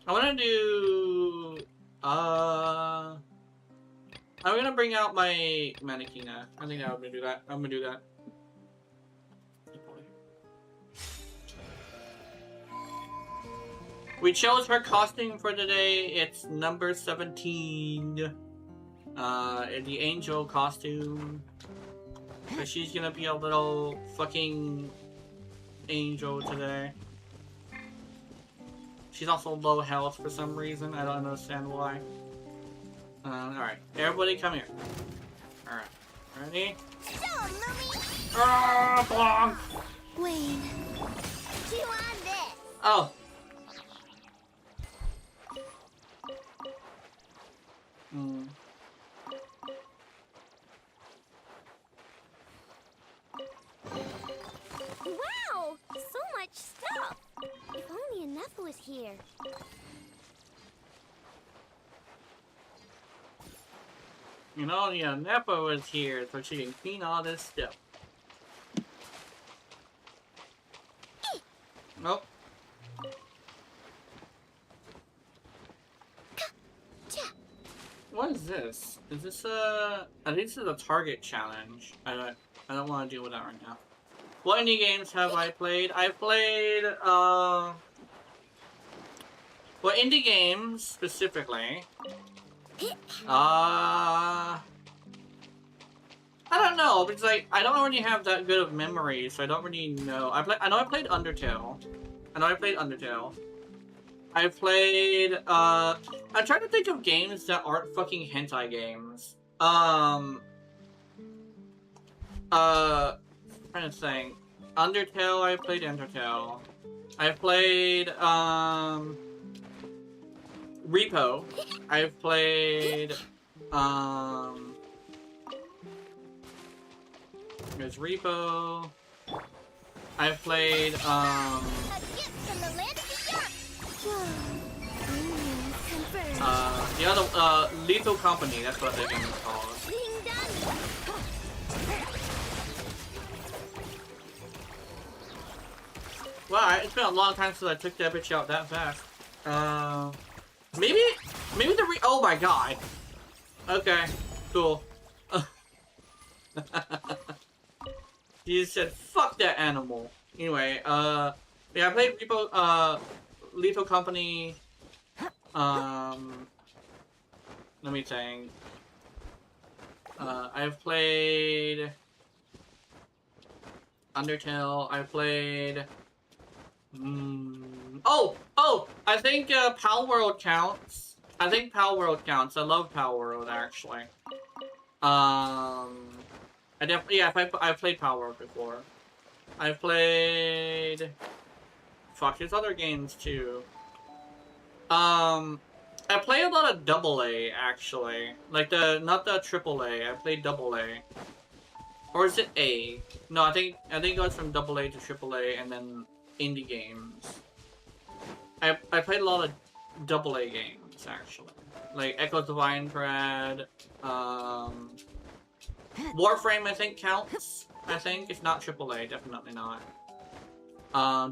I wanna do... I'm gonna bring out my Mannequina. I think I'm gonna do that. I'm gonna do that. We chose her costume for today. It's number 17. The angel costume. So she's gonna be a little fucking angel today. She's also low health for some reason. I don't understand why. Alright. Everybody come here. Alright. Ready? Ah, bonk! Wayne, chew on this. Oh. Hmm. Wow, so much stuff. If only enough was here. You know, yeah, Nepa was here so she can clean all this stuff. Nope. What is this? Is this I think this is a target challenge. I don't want to deal with that right now. What indie games have I played? I played what indie games specifically? I don't know, because like I don't really have that good of memory, so I don't really know. I know I played Undertale. I played I'm trying to think of games that aren't fucking hentai games. Trying to think. Undertale, I played Undertale. I played Repo. I've played there's Repo. I've played A gift from the land of the young. Whoa. Confirmed. the other Lethal Company, that's what the game is called. Ding dong. Wow, it's been a long time since I took that bitch out that fast. Maybe the oh my god. Okay, cool. You said fuck that animal. Anyway, yeah, I played Repo, Lethal Company. Let me think. I've played Undertale. I played. Oh! I think Pal World counts. I love Pal World actually. I've played Pal World before. I've played. Fuck, there's other games too. I play a lot of AA actually, like not the AAA. I played AA, or is it A? No, I think it goes from AA to AAA and then indie games. I played a lot of AA games actually, like Echoes of Eintraid. Warframe I think counts. I think it's not AAA, definitely not.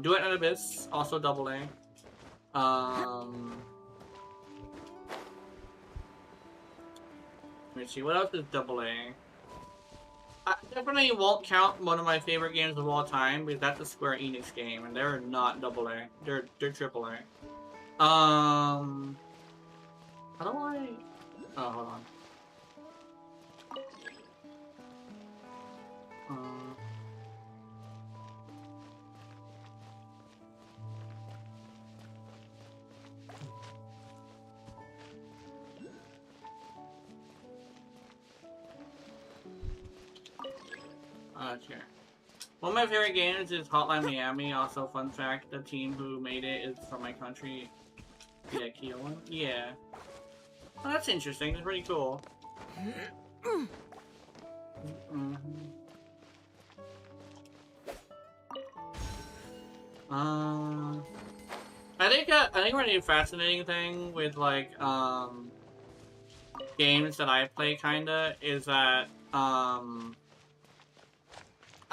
Duet and Abyss also AA. Let me see, what else is AA? I definitely won't count one of my favorite games of all time because that's a Square Enix game and they're not AA. They're AAA. How do I? Oh, hold on. Okay. One of my favorite games is Hotline Miami. Also, fun fact, the team who made it is from my country. Yeah, Keelan. Yeah. Well, that's interesting. It's pretty cool. I think a really fascinating thing with like games that I play kinda is that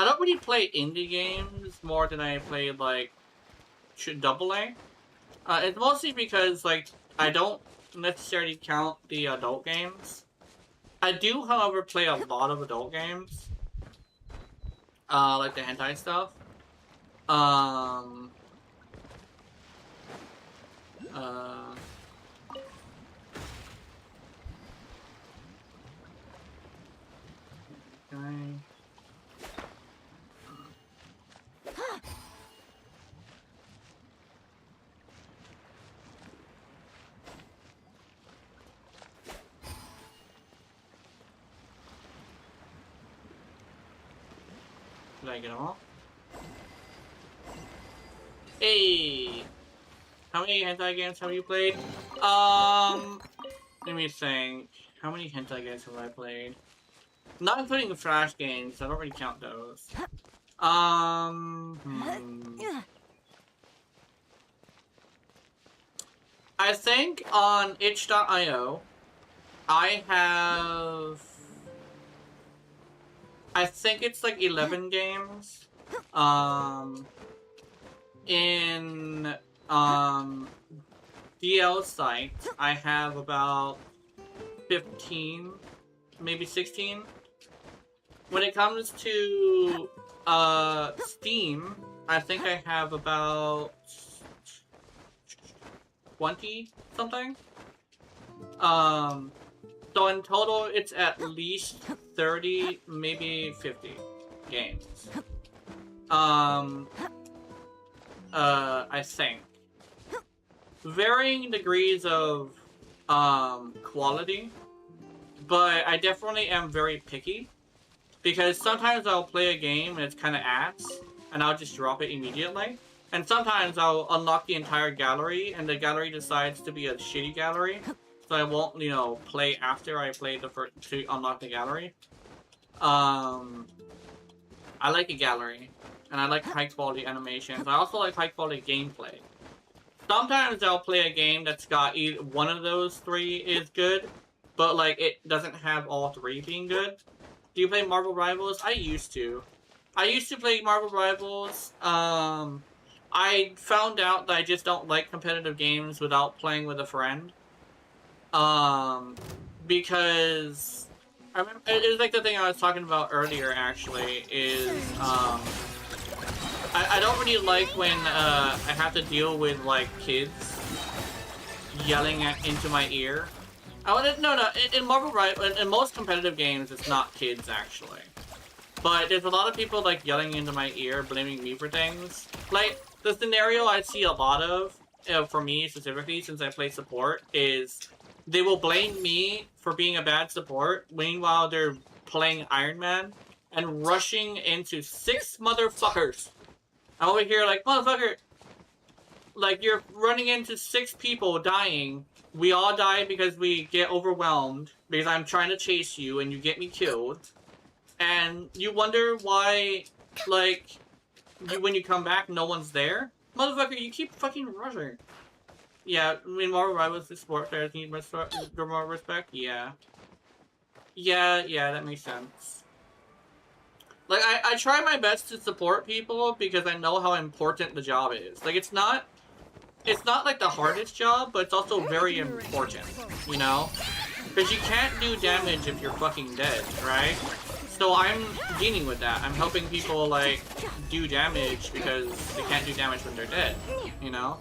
I don't really play indie games more than I play like AA. It's mostly because like I don't necessarily count the adult games. I do, however, play a lot of adult games, like the hentai stuff. Okay. Did I get them all? Hey! How many hentai games have you played? Let me think. How many hentai games have I played? Not including the Flash games, I don't really count those. I think on itch.io, I have... I think it's like 11 games. In DL site, I have about 15, maybe 16. When it comes to Steam, I think I have about 20 something. So in total, it's at least 30, maybe 50 games. I think. Varying degrees of quality, but I definitely am very picky. Because sometimes I'll play a game and it's kind of ass, and I'll just drop it immediately. And sometimes I'll unlock the entire gallery, and the gallery decides to be a shitty gallery. So I won't, you know, play after I play the first to unlock the gallery. I like a gallery, and I like high quality animations. I also like high quality gameplay. Sometimes I'll play a game that's got either one of those three is good, but like it doesn't have all three being good. Do you play Marvel Rivals? I used to. I used to play Marvel Rivals. I found out that I just don't like competitive games without playing with a friend. Because I remember, it was like the thing I was talking about earlier, actually, is, I don't really like when, I have to deal with, like, kids yelling into my ear. In Marvel Rivals, in most competitive games, it's not kids, actually. But there's a lot of people, like, yelling into my ear, blaming me for things. Like, the scenario I see a lot of, for me specifically, since I play support, is they will blame me for being a bad support, meanwhile they're playing Iron Man, and rushing into 6 motherfuckers. I'm over here like, motherfucker, like, you're running into 6 people dying. We all die because we get overwhelmed, because I'm trying to chase you, and you get me killed. And you wonder why, like, when you come back, no one's there? Motherfucker, you keep fucking rushing. Yeah, I mean, Marvel Rivals, the sport players need more respect? Yeah. Yeah, that makes sense. Like, I try my best to support people because I know how important the job is. Like, it's not like the hardest job, but it's also very important, you know? Because you can't do damage if you're fucking dead, right? So I'm dealing with that. I'm helping people, like, do damage because they can't do damage when they're dead, you know?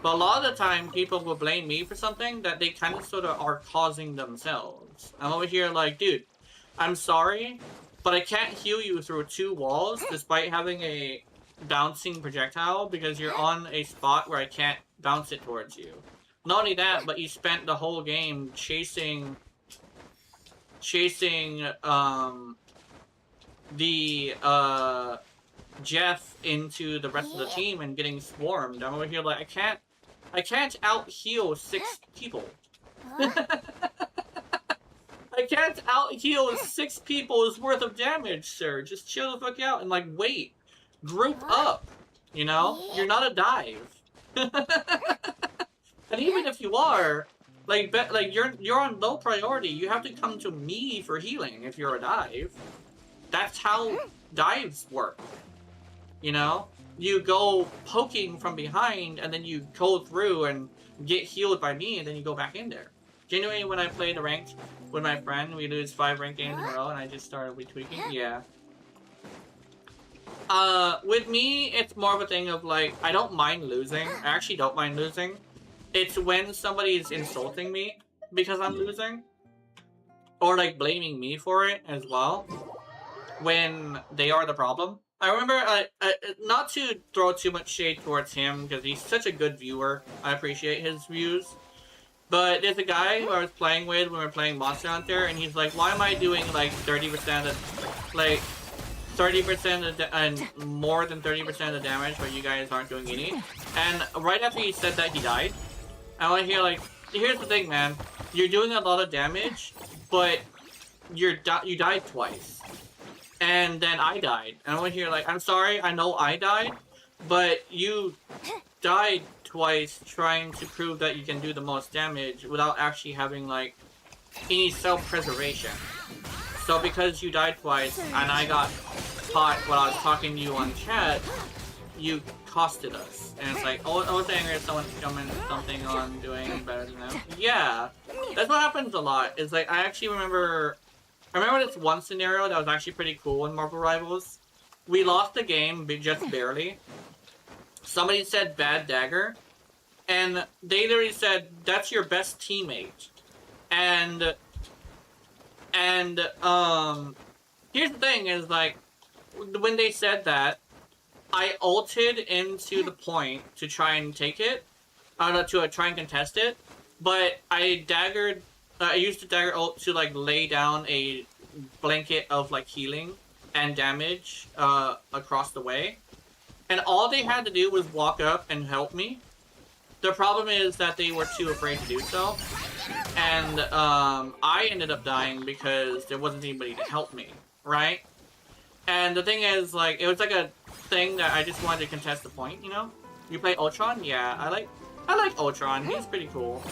But a lot of the time, people will blame me for something that they kind of sort of are causing themselves. I'm over here like, dude, I'm sorry, but I can't heal you through 2 walls despite having a bouncing projectile because you're on a spot where I can't bounce it towards you. Not only that, but you spent the whole game chasing Jeff into the rest of the team and getting swarmed. I'm over here like, I can't out-heal 6 people. I can't out-heal 6 people's worth of damage, sir. Just chill the fuck out and, like, wait. Group up, you know? You're not a dive. And even if you are, like you're on low priority, you have to come to me for healing if you're a dive. That's how dives work. You know? You go poking from behind, and then you go through and get healed by me, and then you go back in there. Genuinely, when I played the ranked with my friend, we lose 5 ranked games in a row, and I just started retweaking. Yeah. With me, it's more of a thing of, like, I don't mind losing. I actually don't mind losing. It's when somebody is insulting me because I'm losing. Or, like, blaming me for it as well. When they are the problem. I remember, not to throw too much shade towards him, because he's such a good viewer. I appreciate his views. But there's a guy who I was playing with when we were playing Monster Hunter, and he's like, why am I doing, like, 30% 30% and more than 30% of the damage, but you guys aren't doing any. And right after he said that, he died. I want to hear like, here's the thing, man. You're doing a lot of damage, but you died twice. And then I died. And I want to hear like, I'm sorry, I know I died, but you died twice trying to prove that you can do the most damage without actually having like any self-preservation. So because you died twice and I got caught while I was talking to you on chat, you costed us. And it's like, oh, I was angry at someone commented something on doing better than them. Yeah, that's what happens a lot. Is like, I remember this one scenario that was actually pretty cool in Marvel Rivals. We lost the game just barely. Somebody said bad dagger, and they literally said, that's your best teammate. And here's the thing is like, when they said that, I ulted into the point to try and take it, to try and contest it, but I used the dagger ult to like lay down a blanket of like healing and damage across the way, and all they had to do was walk up and help me. The problem is that they were too afraid to do so, and I ended up dying because there wasn't anybody to help me, right? And the thing is, like, it was like a thing that I just wanted to contest the point, you know? You play Ultron? Yeah, I like Ultron. He's pretty cool.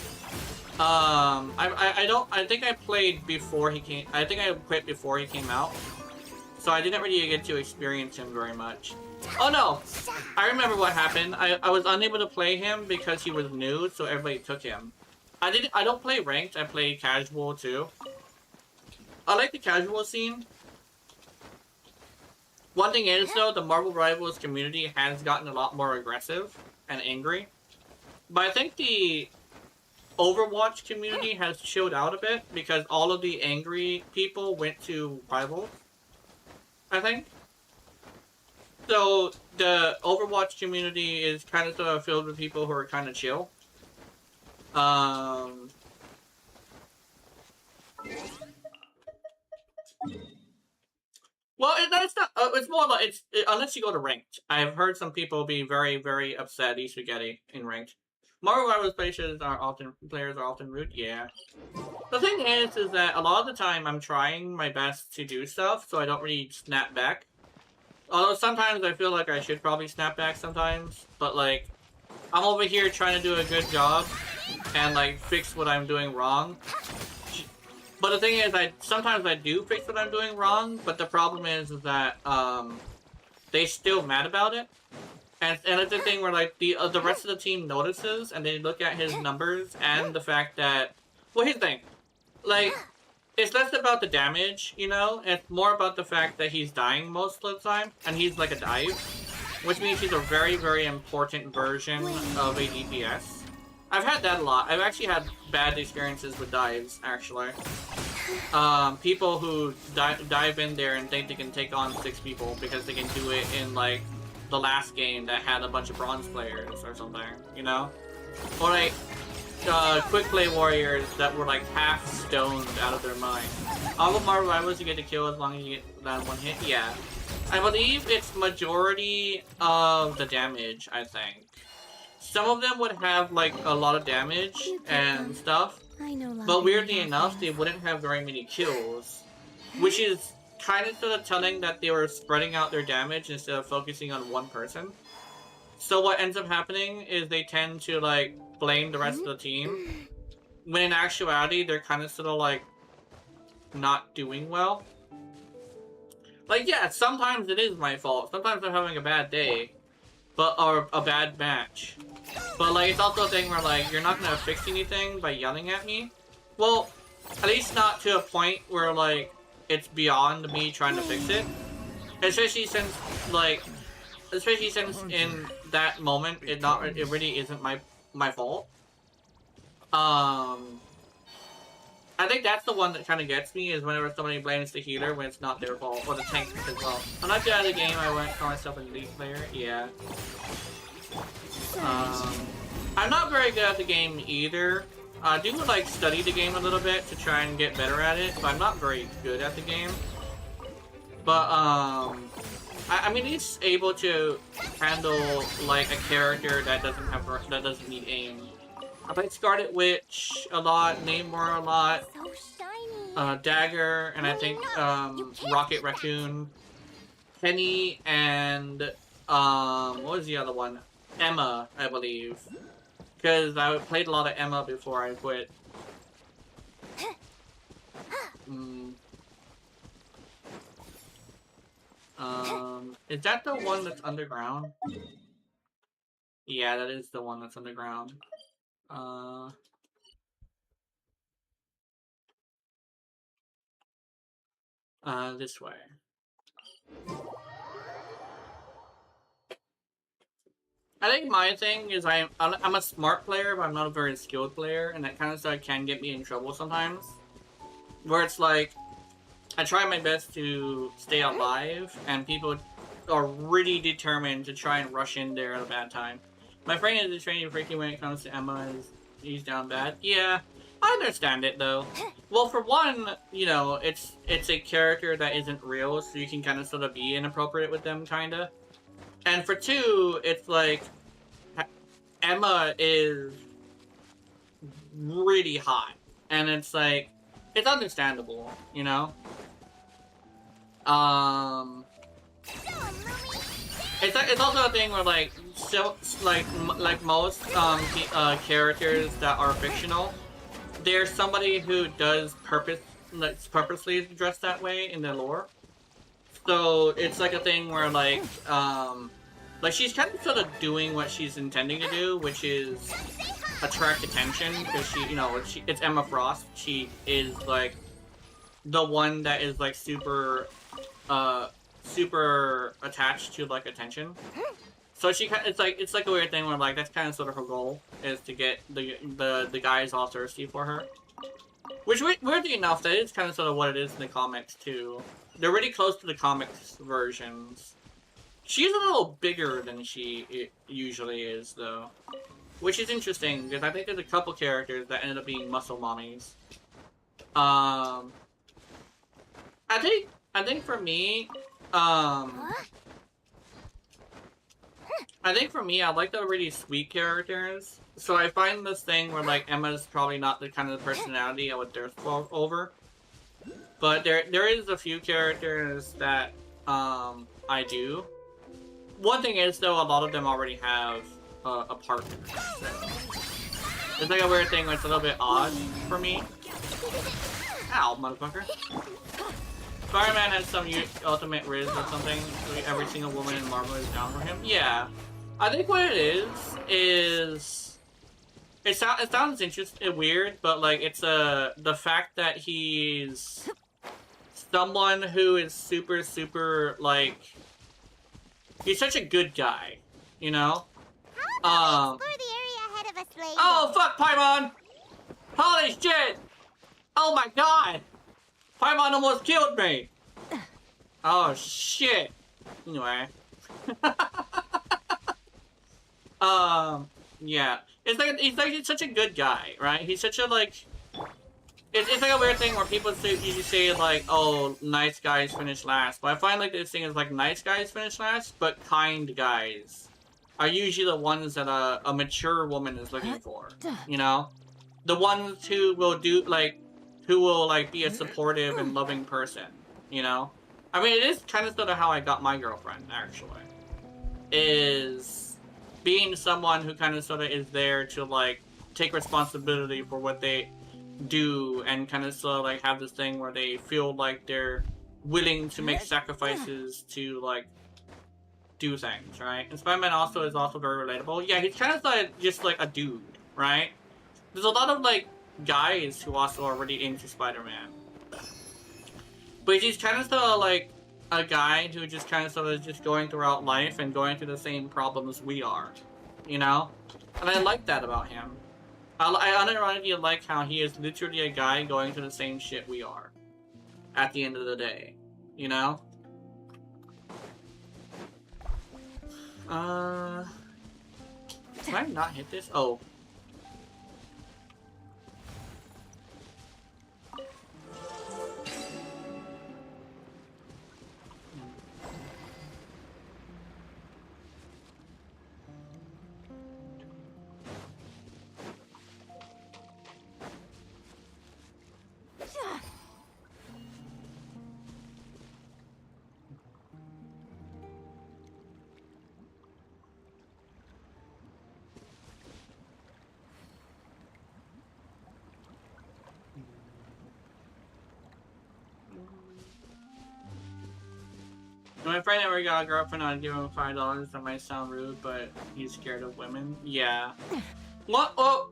I think I played before he came. I think I quit before he came out, so I didn't really get to experience him very much. Oh no! I remember what happened. I was unable to play him because he was new, so everybody took him. I don't play ranked. I play casual too. I like the casual scene. One thing is though, the Marvel Rivals community has gotten a lot more aggressive and angry, but I think the Overwatch community has chilled out a bit because all of the angry people went to Rivals, I think. So the Overwatch community is kind of sort of filled with people who are kind of chill. Well, it's not. It's more like unless you go to ranked. I've heard some people be very, very upset at spaghetti in ranked. Marvel Rivals players are often rude. Yeah. The thing is that a lot of the time I'm trying my best to do stuff, so I don't really snap back. Although sometimes I feel like I should probably snap back sometimes, but like I'm over here trying to do a good job and like fix what I'm doing wrong. But the thing is, sometimes I do fix what I'm doing wrong, but the problem is that they still mad about it. And it's a thing where like the rest of the team notices and they look at his numbers and the fact that, well, here's the thing, like it's less about the damage, you know, it's more about the fact that he's dying most of the time and he's like a dive, which means he's a very, very important version of a DPS. I've had that a lot. I've actually had bad experiences with dives, actually. People who dive in there and think they can take on 6 people because they can do it in, like, the last game that had a bunch of bronze players or something, you know? Or, like, quick play warriors that were, like, half stoned out of their mind. All of Marvel Rivals you get to kill as long as you get that one hit? Yeah. I believe it's majority of the damage, I think. Some of them would have, like, a lot of damage and stuff, but weirdly enough, they wouldn't have very many kills, which is kind of sort of telling that they were spreading out their damage instead of focusing on one person. So what ends up happening is they tend to, like, blame the rest of the team, when in actuality, they're kind of sort of, like, not doing well. Like, yeah, sometimes it is my fault. Sometimes I'm having a bad day. Or a bad match. But, like, it's also a thing where, like, you're not gonna fix anything by yelling at me. Well, at least not to a point where, like, it's beyond me trying to fix it. Especially since, like, in that moment, it really isn't my fault. I think that's the one that kind of gets me, is whenever somebody blames the healer when it's not their fault, or the tank as well. When I got out of the game, I went for myself an elite player, yeah. I'm not very good at the game either. I do, like, study the game a little bit to try and get better at it, but I'm not very good at the game. But I mean, he's able to handle like a character that doesn't need aim. I played Scarlet Witch a lot, Namor a lot, So shiny. Dagger, and I No, think you can't Rocket keep that. Raccoon, Penny, and what was the other one? Emma, I believe. Because I played a lot of Emma before I quit. Is that the one that's underground? Yeah, that is the one that's underground. This way. I think my thing is I'm a smart player, but I'm not a very skilled player, and that kind of stuff can get me in trouble sometimes. Where it's like, I try my best to stay alive, and people are really determined to try and rush in there at a bad time. My friend is extremely freaky when it comes to Emma. He's down bad. Yeah, I understand it though. Well, for one, you know, it's a character that isn't real, so you can kind of sort of be inappropriate with them, kinda. And for two, it's like Emma is really hot, and it's like it's understandable, you know. It's also a thing where like like most characters that are fictional, there's somebody who does purposely dress that way in the lore. So it's like a thing where like she's kind of sort of doing what she's intending to do, which is attract attention, because she, you know, it's Emma Frost. She is like the one that is like super attached to like attention. So it's like a weird thing where like that's kind of sort of her goal, is to get the guys all thirsty for her. Which, weirdly enough, that is kind of sort of what it is in the comics too. They're really close to the comics versions. She's a little bigger than she usually is though, which is interesting because I think there's a couple characters that ended up being muscle mommies. I think for me, I like the really sweet characters. So I find this thing where like Emma's probably not the kind of personality I would thirst over. But there is a few characters that I do. One thing is though, a lot of them already have a partner. So it's like a weird thing where it's a little bit odd for me. Ow, motherfucker. Spider-Man has some ultimate riz or something, so every single woman in Marvel is down for him. Yeah. I think what it is it sounds interesting, weird, but like it's the fact that he's someone who is super like, he's such a good guy, you know? How about we explore the area ahead of us later? Oh fuck, Paimon! Holy shit! Oh my god! Paimon almost killed me! Oh shit! Anyway. Yeah. He's such a good guy, right? He's such a like... It's like a weird thing where people usually say like, oh, nice guys finish last. But I find like this thing is like nice guys finish last, but kind guys are usually the ones that a mature woman is looking for, you know? The ones who will do like, who will like be a supportive and loving person, you know? I mean, it is kind of sort of how I got my girlfriend, actually. Is being someone who kind of sort of is there to like take responsibility for what they do, and kind of sort of like have this thing where they feel like they're willing to make sacrifices to like do things, right? And Spider-Man is also very relatable. Yeah, he's kind of like just like a dude, right? There's a lot of like guys who also are really into Spider-Man, but he's kind of sort of like a guy who just kind of sort of just going throughout life and going through the same problems we are, you know? And I like that about him. I unironically like how he is literally a guy going through the same shit we are at the end of the day, you know? Did I not hit this? Oh. My friend never got a girlfriend, I'd give him $5. That might sound rude, but he's scared of women. Yeah. What? Well,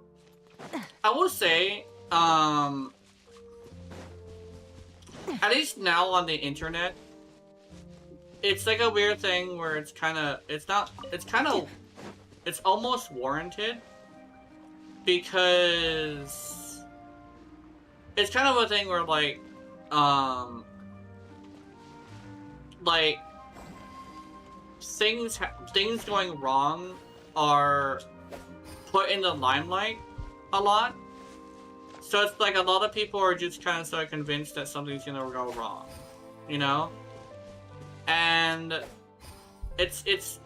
I will say, at least now on the internet, it's like a weird thing where it's almost warranted, because it's kind of a thing where like things going wrong are put in the limelight a lot. So it's like a lot of people are just kind of so convinced that something's gonna go wrong, you know? And it's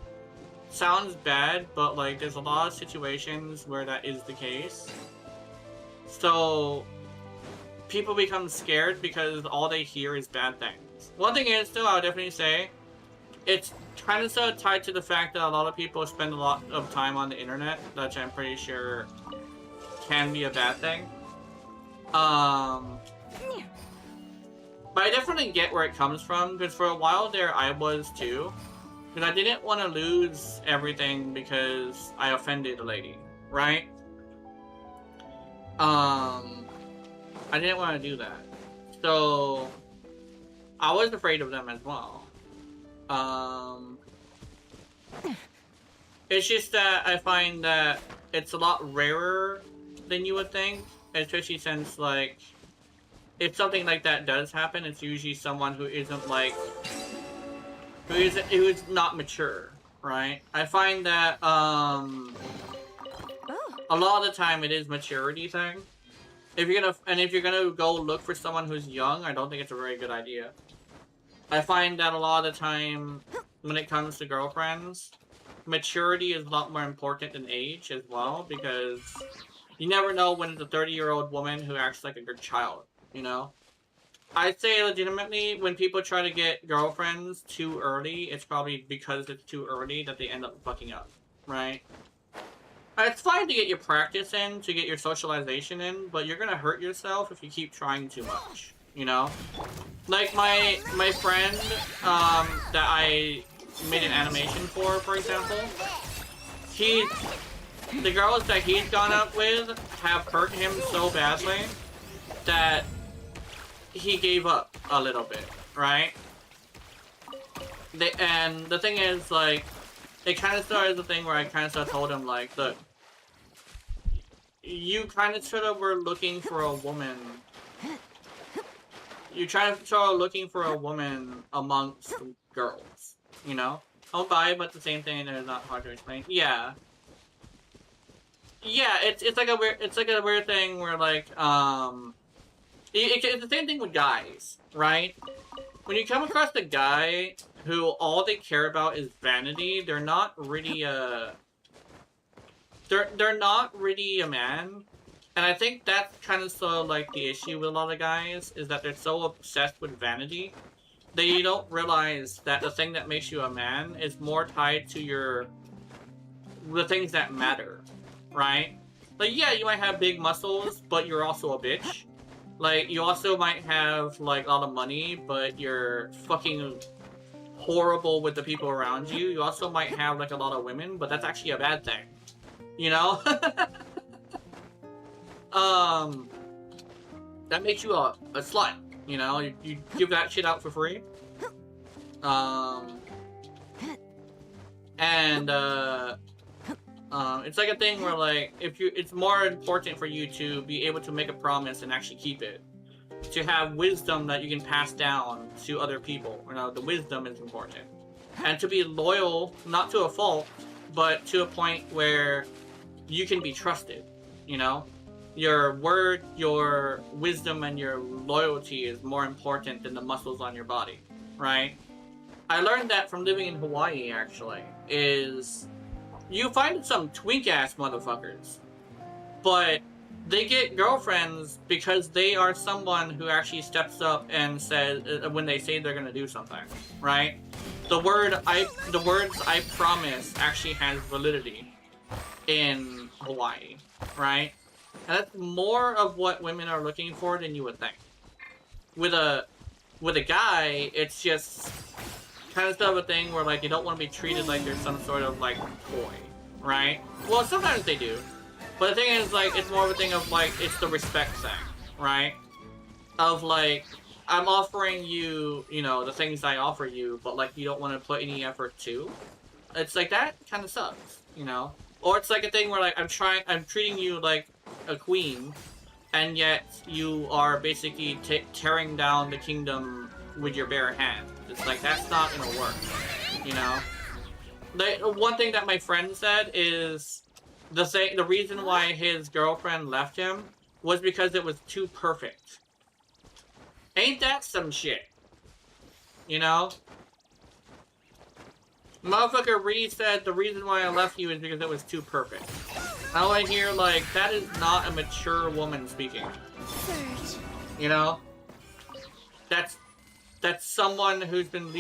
sounds bad, but like there's a lot of situations where that is the case. So people become scared because all they hear is bad things. One thing is, though, I would definitely say, it's kind of so tied to the fact that a lot of people spend a lot of time on the internet, which I'm pretty sure can be a bad thing. But I definitely get where it comes from, because for a while there I was too. Because I didn't want to lose everything because I offended a lady, right? I didn't want to do that. So I was afraid of them as well. It's just that I find that it's a lot rarer than you would think, especially since, like, if something like that does happen, it's usually someone who isn't, like, who's not mature, right? I find that, a lot of the time it is maturity thing. If you're gonna go look for someone who's young, I don't think it's a very good idea. I find that a lot of the time, when it comes to girlfriends, maturity is a lot more important than age as well, because you never know when it's a 30-year-old woman who acts like a good child, you know? I'd say legitimately, when people try to get girlfriends too early, it's probably because it's too early that they end up fucking up, right? It's fine to get your practice in, to get your socialization in, but you're gonna hurt yourself if you keep trying too much, you know? Like my friend that I made an animation for example, the girls that he's gone up with have hurt him so badly that he gave up a little bit, right? And the thing is, like, it kind of started the thing where I kind of told him, like, look, you kind of sort of were looking for a woman. You're trying to sort of looking for a woman amongst girls, you know? I'm bi, but the same thing, it's not hard to explain. Yeah. Yeah, it's like a weird thing where, like, it's the same thing with guys, right? When you come across a guy who all they care about is vanity, they're not really they're not really a man. And I think that's kind of so, like, the issue with a lot of guys, is that they're so obsessed with vanity, they don't realize that the thing that makes you a man is more tied to the things that matter, right? Like, yeah, you might have big muscles, but you're also a bitch. Like, you also might have, like, a lot of money, but you're fucking horrible with the people around you. You also might have, like, a lot of women, but that's actually a bad thing. You know? That makes you a slut, you know? You give that shit out for free. It's like a thing where, like, it's more important for you to be able to make a promise and actually keep it. To have wisdom that you can pass down to other people. You know, the wisdom is important. And to be loyal, not to a fault, but to a point where you can be trusted, you know? Your word, your wisdom, and your loyalty is more important than the muscles on your body, right? I learned that from living in Hawaii, actually, is you find some twink-ass motherfuckers, but they get girlfriends because they are someone who actually steps up and says, when they say they're gonna do something, right? The words I promise actually has validity in Hawaii, right? And that's more of what women are looking for than you would think. With a guy, it's just kind of stuff a thing where like you don't want to be treated like they're some sort of like toy, right? Well, sometimes they do, but the thing is like it's more of a thing of like it's the respect thing, right? Of like I'm offering you, you know, the things I offer you, but like you don't want to put any effort too. It's like that kind of sucks, you know? Or it's like a thing where like I'm treating you like a queen, and yet you are basically tearing down the kingdom with your bare hands. It's like that's not gonna work, you know? The one thing that my friend said is the reason why his girlfriend left him was because it was too perfect. Ain't that some shit? You know? Motherfucker Reed said the reason why I left you is because it was too perfect. I want to hear, like, that is not a mature woman speaking. Surge. You know? That's someone who's been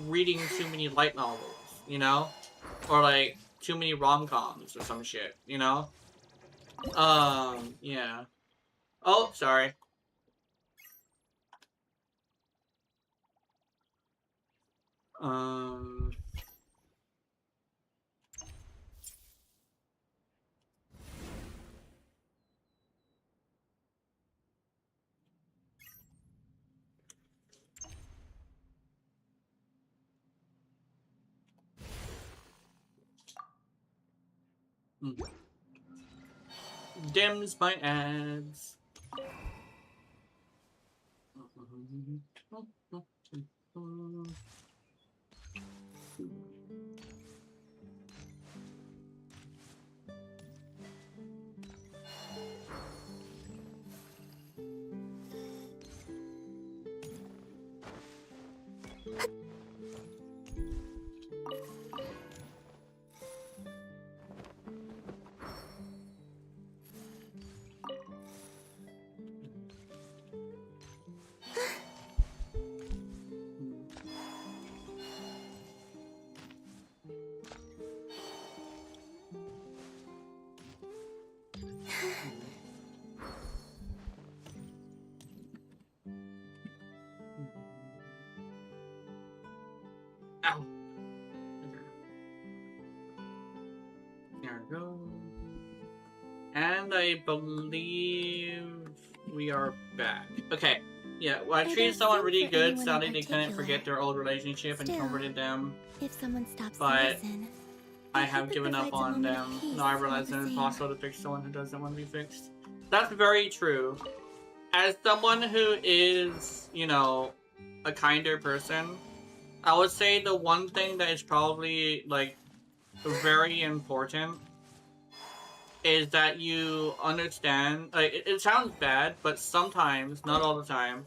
reading too many light novels, you know? Or, like, too many rom-coms or some shit, you know? Yeah. Oh, sorry. Dims my ads. Ow. There we go. And I believe we are back. Okay. Yeah, well, I treated someone really good, sadly they couldn't forget their old relationship and comforted them. If someone stops But to listen, I have given up on them. Now I realize it's impossible to fix someone who doesn't want to be fixed. That's very true. As someone who is, you know, a kinder person, I would say the one thing that is probably, like, very important is that you understand, like, it sounds bad, but sometimes, not all the time,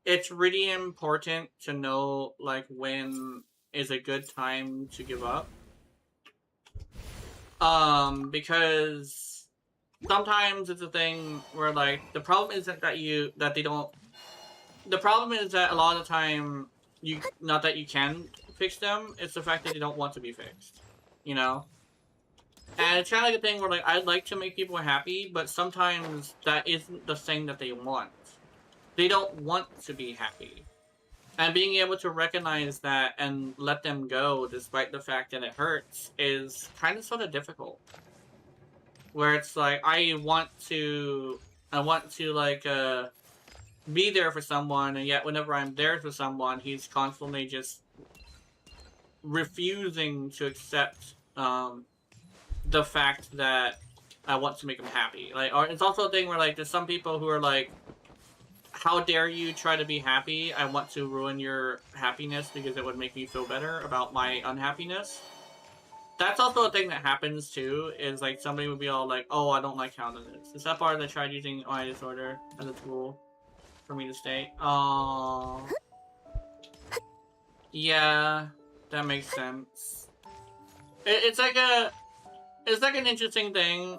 it's really important to know, like, when is a good time to give up. Because sometimes it's a thing where, like, the problem isn't that they don't, the problem is that a lot of the time, not that you can fix them, it's the fact that they don't want to be fixed, you know? And it's kind of like a thing where, like, I'd like to make people happy, but sometimes that isn't the thing that they want. They don't want to be happy. And being able to recognize that and let them go, despite the fact that it hurts, is kind of sort of difficult. Where it's like, I want to like, be there for someone, and yet whenever I'm there for someone, he's constantly just refusing to accept, the fact that I want to make him happy. Like, or it's also a thing where, like, there's some people who are like, how dare you try to be happy? I want to ruin your happiness because it would make me feel better about my unhappiness. That's also a thing that happens too, is like somebody would be all like, oh, I don't like how this is. Is that part that tried using my disorder as a tool for me to stay? Oh. Yeah, that makes sense. It's like an interesting thing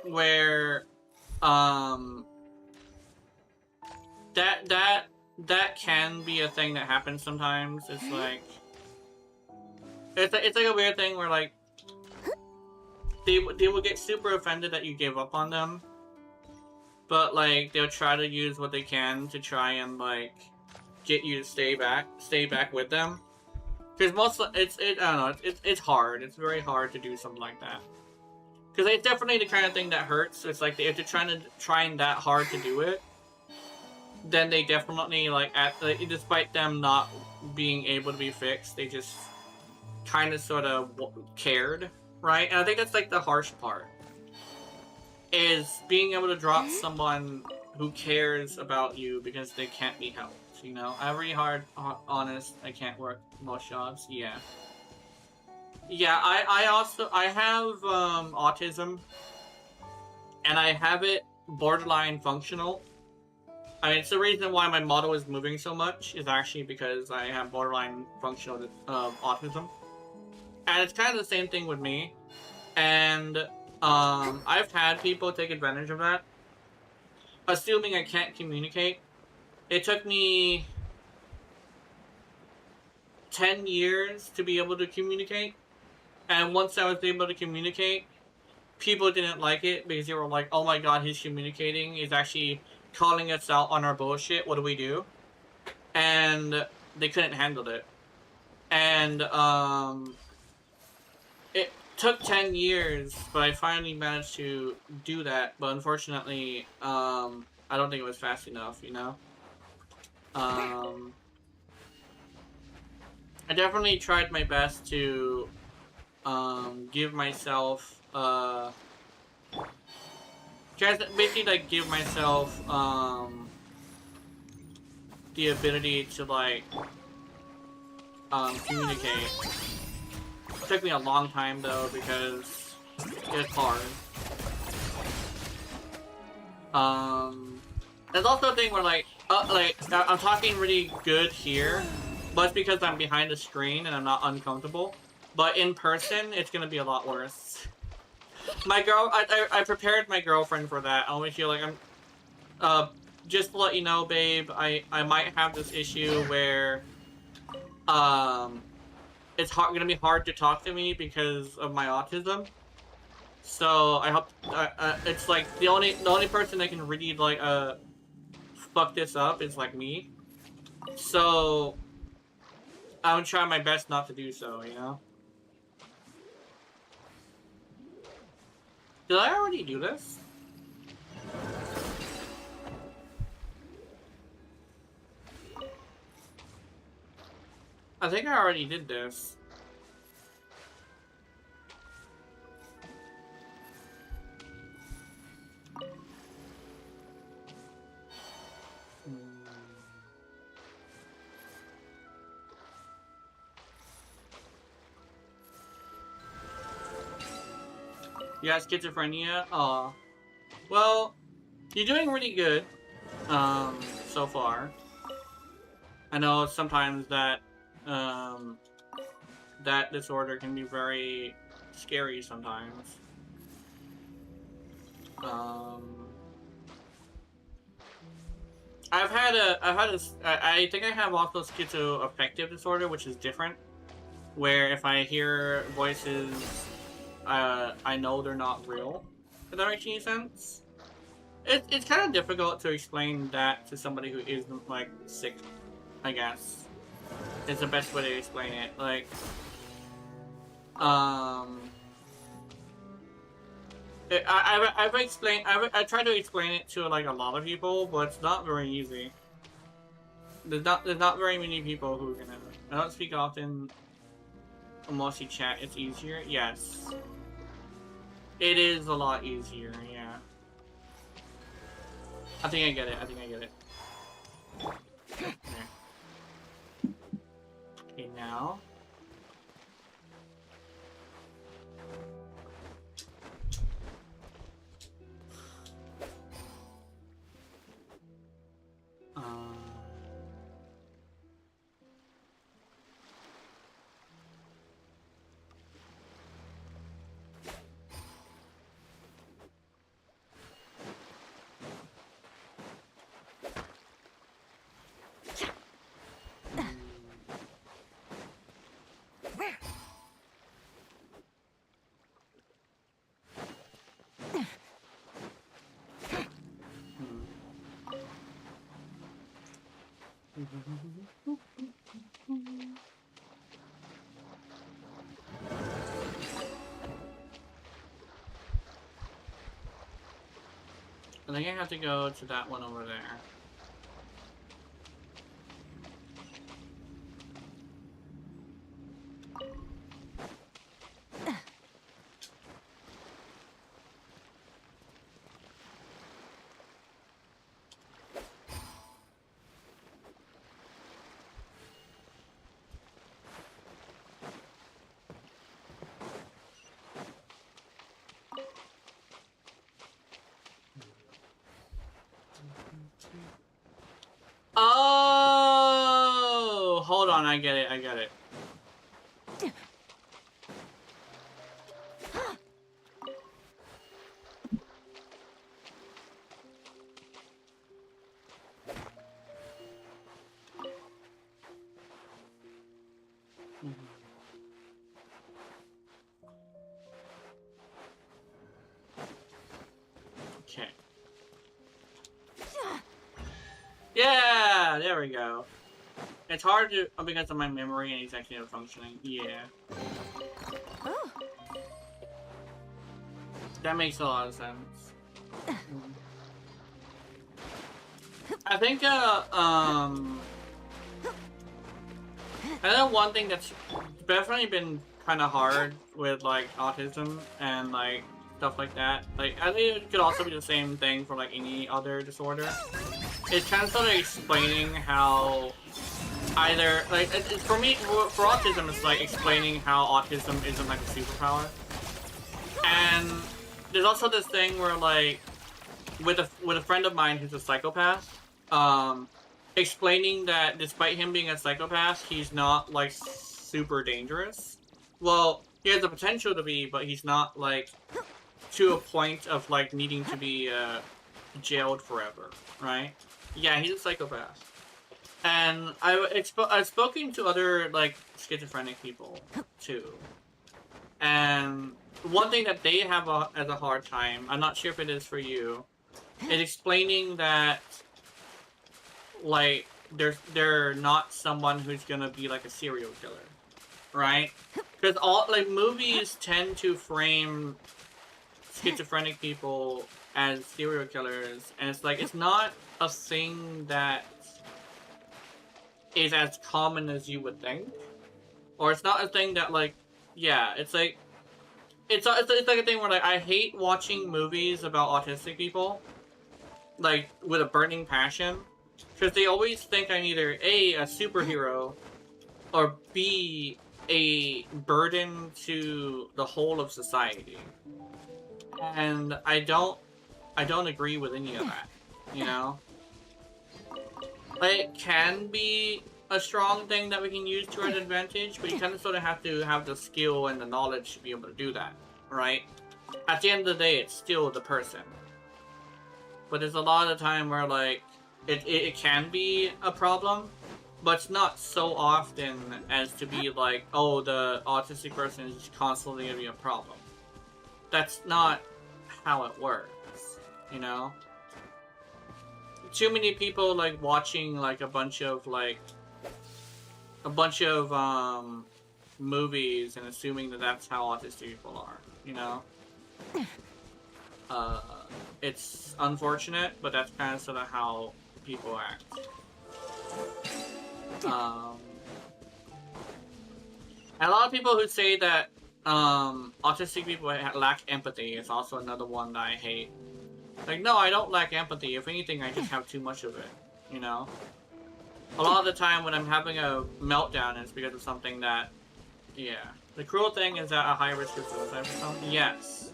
where, that can be a thing that happens sometimes. It's like, it's like a weird thing where, like, they will get super offended that you gave up on them, but, like, they'll try to use what they can to try and, like, get you to stay back with them. Because I don't know, it's hard. It's very hard to do something like that. Because it's definitely the kind of thing that hurts. It's like if they're trying that hard to do it, then they definitely despite them not being able to be fixed, they just kind of sort of cared, right? And I think that's like the harsh part, is being able to drop someone who cares about you because they can't be helped. You know, every honest, I can't work most jobs. Yeah. Yeah, I have autism, and I have it borderline functional. I mean, it's the reason why my model is moving so much is actually because I have borderline functional autism, and it's kind of the same thing with me. And I've had people take advantage of that, assuming I can't communicate. It took me 10 years to be able to communicate. And once I was able to communicate, people didn't like it because they were like, oh my god, he's communicating. He's actually calling us out on our bullshit. What do we do? And they couldn't handle it. And it took 10 years, but I finally managed to do that. But unfortunately, I don't think it was fast enough, you know? I definitely tried my best to give myself basically like give myself the ability to like communicate. It took me a long time though because it's hard. There's also a thing where like I'm talking really good here, but it's because I'm behind the screen and I'm not uncomfortable. But in person, it's gonna be a lot worse. I prepared my girlfriend for that. I only feel like I'm, just to let you know, babe, I might have this issue where, it's gonna be hard to talk to me because of my autism. So I hope, it's like the only person that can really like, fuck this up is like me. So I'm trying my best not to do so, you know? Did I already do this? I think I already did this. Yeah, schizophrenia. Well, you're doing really good, so far. I know sometimes that, that disorder can be very scary sometimes. I think I have also schizoaffective disorder, which is different, where if I hear voices, I know they're not real. If that makes any sense? It's kind of difficult to explain that to somebody who isn't, like, sick, I guess. It's the best way to explain it. Like, I tried to explain it to, like, a lot of people, but it's not very easy. There's not very many people who can have it. I don't speak often. Mostly chat, it's easier? Yes. It is a lot easier, yeah. I think I get it. Okay, now. I think I have to go to that one over there. Oh, hold on, I get it, I get it. Okay. Yeah, there we go. It's hard to because of my memory and executive functioning. Yeah. Oh. That makes a lot of sense. I think I know one thing that's definitely been kind of hard with like autism and like stuff like that. Like I think it could also be the same thing for like any other disorder. It's kind of sort of explaining how either like it's for me for autism it's like explaining how autism isn't like a superpower. And there's also this thing where like with a friend of mine who's a psychopath, explaining that despite him being a psychopath, he's not like super dangerous. Well, he has the potential to be, but he's not like to a point of like needing to be jailed forever, right? Yeah, he's a psychopath. And I've spoken to other like schizophrenic people too, and one thing that they have as a hard time, I'm not sure if it is for you, is explaining that like they're not someone who's gonna be like a serial killer, right? Because all like movies tend to frame schizophrenic people as serial killers, and it's like it's not a thing that is as common as you would think, or it's not a thing that like, yeah, it's like it's like a thing where like I hate watching movies about autistic people like with a burning passion, because they always think I'm either A, a superhero, or B, a burden to the whole of society. And I don't agree with any of that, you know? Like, it can be a strong thing that we can use to our advantage, but you kind of sort of have to have the skill and the knowledge to be able to do that, right? At the end of the day, it's still the person. But there's a lot of time where, like, it can be a problem, but it's not so often as to be like, oh, the autistic person is just constantly going to be a problem. That's not how it works, you know? Too many people, like, watching, like, a bunch of movies and assuming that that's how autistic people are, you know? It's unfortunate, but that's kind of sort of how people act. And a lot of people who say that autistic people lack empathy is also another one that I hate. Like, no, I don't lack empathy. If anything, I just have too much of it, you know? A lot of the time when I'm having a meltdown, it's because of something that, yeah. The cruel thing is that a high risk of suicide for something? Yes.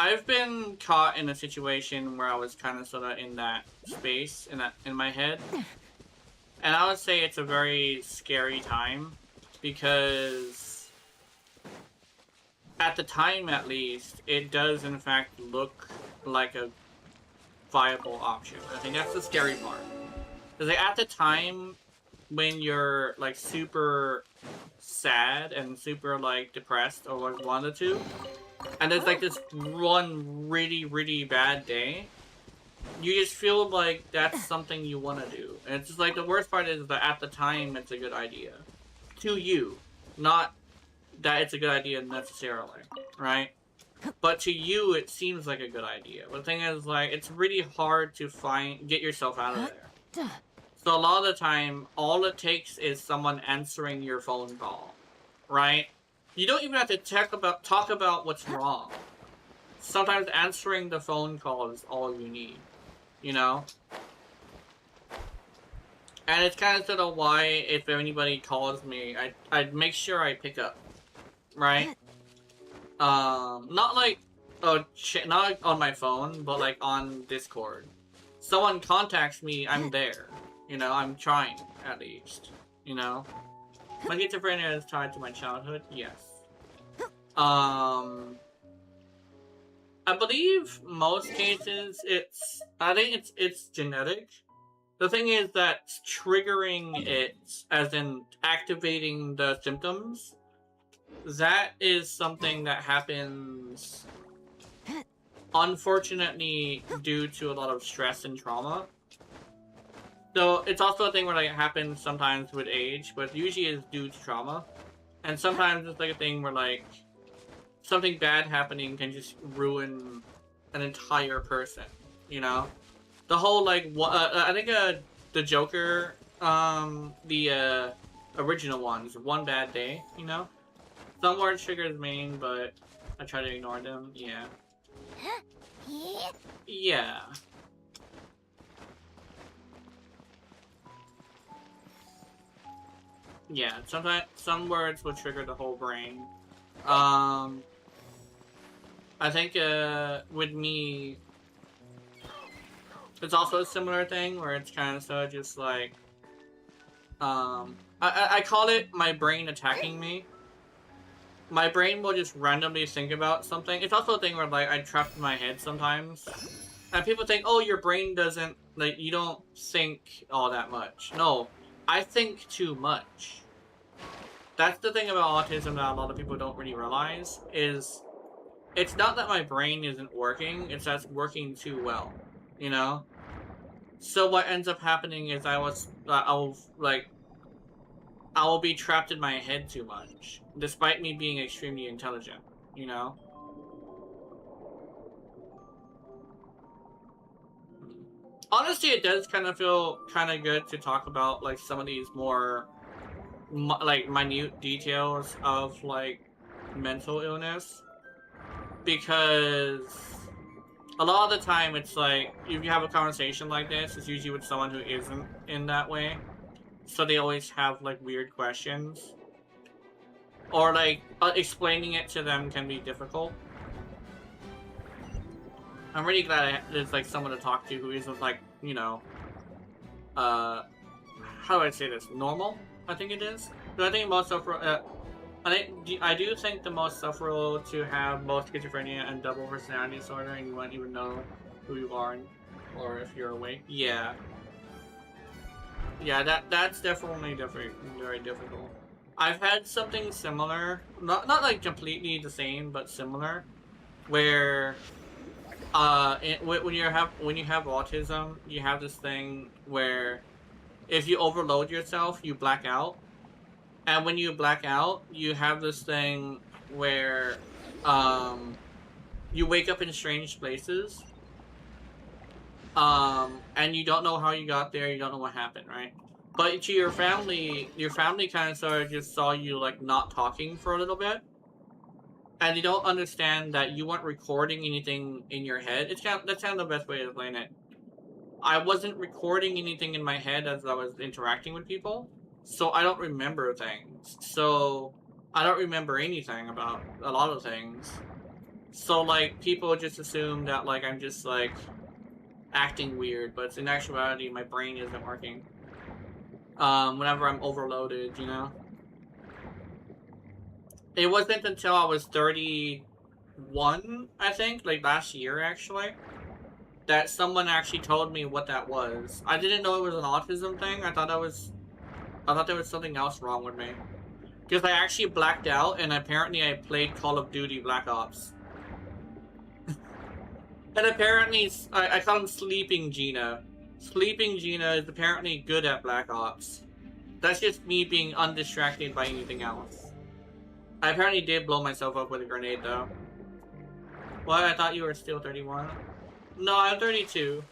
I've been caught in a situation where I was kind of sort of in that space, in my head. And I would say it's a very scary time, because at the time at least, it does in fact look like a viable option. I think that's the scary part. Because like, at the time, when you're like super sad and super like depressed, or like one of the two, and there's like this one really, really bad day, you just feel like that's something you want to do. And it's just like the worst part is that at the time it's a good idea. To you. Not that it's a good idea necessarily, right? But to you, it seems like a good idea. But the thing is, like, it's really hard to get yourself out of there. So a lot of the time, all it takes is someone answering your phone call, right? You don't even have to talk about what's wrong. Sometimes answering the phone call is all you need, you know? And it's kind of sort of why, if anybody calls me, I'd make sure I pick up, right? Not like, not on my phone, but like on Discord. Someone contacts me, I'm there. You know, I'm trying, at least. You know? My schizophrenia is tied to my childhood, yes. I believe most cases I think it's genetic. The thing is that triggering it, as in activating the symptoms, that is something that happens, unfortunately, due to a lot of stress and trauma. So it's also a thing where like, it happens sometimes with age, but usually it's due to trauma. And sometimes it's like a thing where like, something bad happening can just ruin an entire person, you know? The whole like, I think the Joker, the original ones, One Bad Day, you know? Some words triggers me, but I try to ignore them, yeah. Yeah. Yeah, sometimes some words will trigger the whole brain. I think with me, it's also a similar thing where it's kind of so just like, I call it my brain attacking me. My brain will just randomly think about something. It's also a thing where like I trapped in my head sometimes, and people think, oh, your brain doesn't, like, you don't think all that much. No, I think too much. That's the thing about autism that a lot of people don't really realize, is it's not that my brain isn't working, it's that it's working too well, you know? So what ends up happening is I'll be trapped in my head too much, despite me being extremely intelligent, you know? Honestly, it does kind of feel kind of good to talk about, like, some of these more, like, minute details of, like, mental illness. Because a lot of the time, it's like, if you have a conversation like this, it's usually with someone who isn't in that way. So they always have, like, weird questions. Or, like, explaining it to them can be difficult. I'm really glad there's, like, someone to talk to who isn't, like, you know, how do I say this? Normal, I think it is. But I think most I do think the most sufferable to have both schizophrenia and double personality disorder, and you won't even know who you are, or if you're awake. Yeah. Yeah, that's definitely very difficult. I've had something similar, not like completely the same, but similar, where when you have autism, you have this thing where if you overload yourself, you black out. And when you black out, you have this thing where you wake up in strange places. And you don't know how you got there, you don't know what happened, right? But to your family kind of sort of just saw you, like, not talking for a little bit. And they don't understand that you weren't recording anything in your head. That's kind of the best way to explain it. I wasn't recording anything in my head as I was interacting with people. So I don't remember things. So I don't remember anything about a lot of things. So, like, people just assume that, like, I'm just, like, acting weird, but in actuality, my brain isn't working. Whenever I'm overloaded, you know? It wasn't until I was 31, I think, like last year, actually, that someone actually told me what that was. I didn't know it was an autism thing. I thought there was something else wrong with me. Because I actually blacked out, and apparently I played Call of Duty Black Ops. And apparently, I call him Sleeping Gina. Sleeping Gina is apparently good at Black Ops. That's just me being undistracted by anything else. I apparently did blow myself up with a grenade, though. What? I thought you were still 31. No, I'm 32.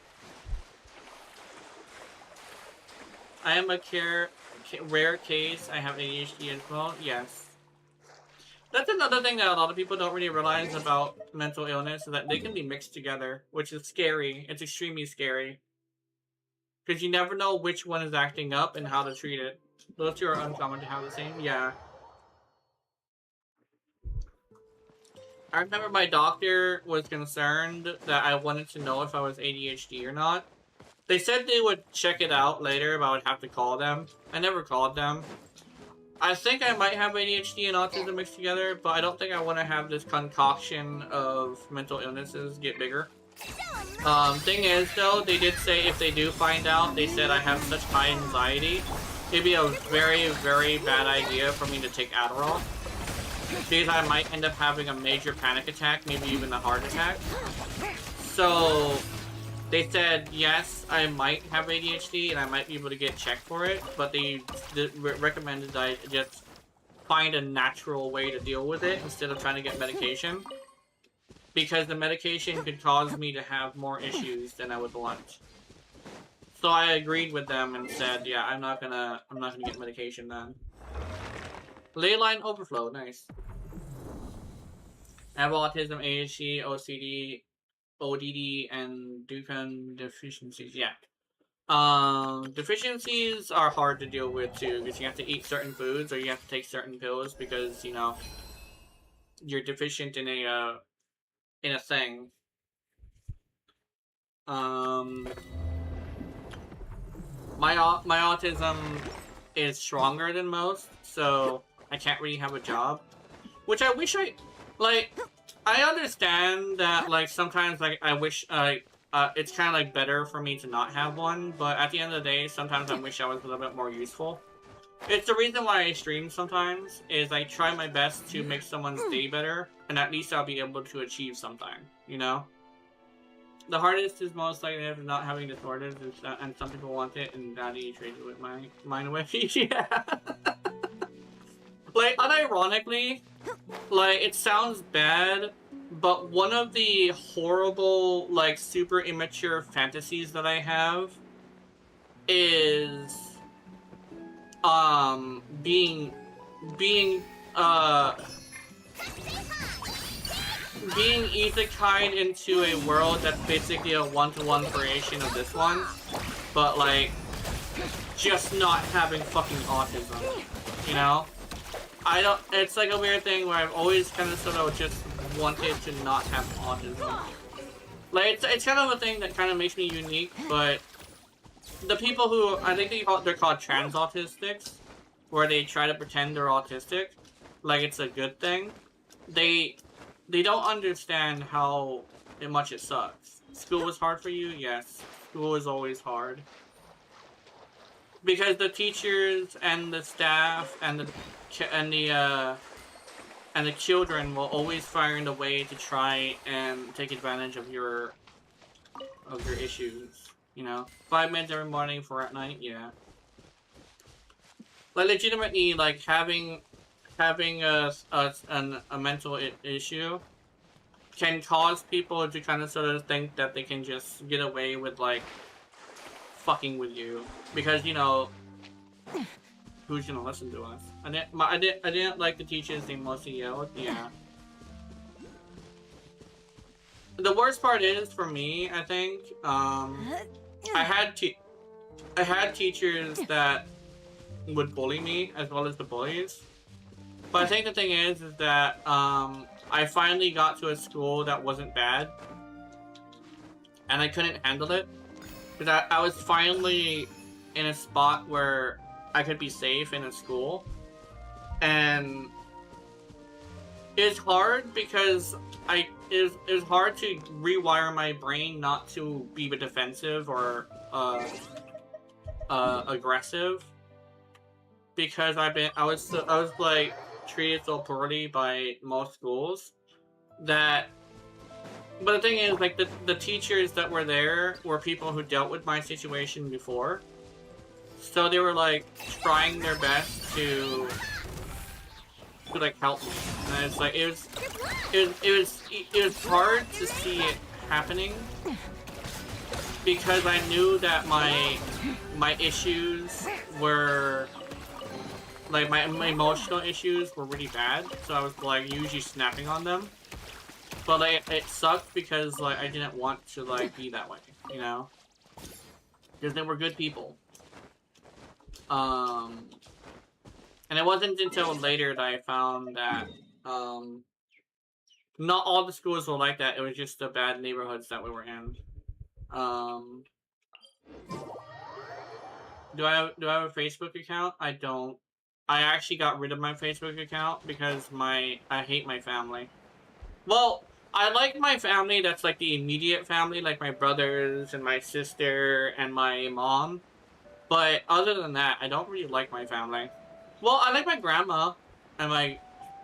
I am a rare case. I have ADHD as well. Yes. That's another thing that a lot of people don't really realize about mental illness, is that they can be mixed together, which is scary. It's extremely scary. Because you never know which one is acting up and how to treat it. Those two are uncommon to have the same. Yeah. I remember my doctor was concerned that I wanted to know if I was ADHD or not. They said they would check it out later, but I would have to call them. I never called them. I think I might have ADHD and autism mixed together, but I don't think I want to have this concoction of mental illnesses get bigger. Thing is, though, they did say if they do find out, they said I have such high anxiety, it'd be a very, very bad idea for me to take Adderall. Because I might end up having a major panic attack, maybe even a heart attack. So they said, yes, I might have ADHD and I might be able to get checked for it, but they recommended that I just find a natural way to deal with it instead of trying to get medication. Because the medication could cause me to have more issues than I would want. So I agreed with them and said, yeah, I'm not gonna get medication then. Leyline overflow, nice. I have autism, ADHD, OCD, ODD, and Dukan deficiencies. Yeah. Deficiencies are hard to deal with too, because you have to eat certain foods or you have to take certain pills because, you know, you're deficient in a thing. My autism is stronger than most, so I can't really have a job. Which I wish I understand that, like, sometimes, like, I wish, it's kind of, like, better for me to not have one, but at the end of the day, sometimes I wish I was a little bit more useful. It's the reason why I stream sometimes, is I try my best to make someone's day better, and at least I'll be able to achieve something, you know? The hardest is most likely not having disorders, and some people want it, and Daddy traded with mine away. Yeah. Like, unironically, like, it sounds bad, but one of the horrible, like, super immature fantasies that I have is, being isekai'd into a world that's basically a one-to-one creation of this one, but, like, just not having fucking autism, you know? It's like a weird thing where I've always kind of sort of just wanted to not have autism. Like, it's kind of a thing that kind of makes me unique, but the people who, I think they're called trans autistics, where they try to pretend they're autistic, like it's a good thing, they don't understand how much it sucks. School was hard for you? Yes. School is always hard. Because the teachers and the staff and the children will always find a way to try and take advantage of your issues, you know? 5 minutes every morning, 4 at night, yeah. Like, legitimately, like, having a mental issue can cause people to kind of sort of think that they can just get away with, like, fucking with you. Because, you know, who's gonna listen to us? I didn't like the teachers, they mostly yelled, yeah. The worst part is, for me, I think, I had teachers that would bully me, as well as the bullies. But I think the thing is that, I finally got to a school that wasn't bad. And I couldn't handle it. Because I was finally in a spot where I could be safe in a school. And it's hard because it's hard to rewire my brain not to be defensive or aggressive. Because I was like treated so poorly by most schools that. But the thing is, like, the teachers that were there were people who dealt with my situation before. So they were, like, trying their best to to like help me. And it's like it was hard to see it happening because I knew that my issues were like my emotional issues were really bad, so I was like usually snapping on them. But like it sucked because like I didn't want to like be that way, you know? Because they were good people. And it wasn't until later that I found that not all the schools were like that. It was just the bad neighborhoods that we were in. Do I have a Facebook account? I don't. I actually got rid of my Facebook account because I hate my family. Well, I like my family that's like the immediate family, like my brothers and my sister and my mom. But other than that, I don't really like my family. Well, I like my grandma and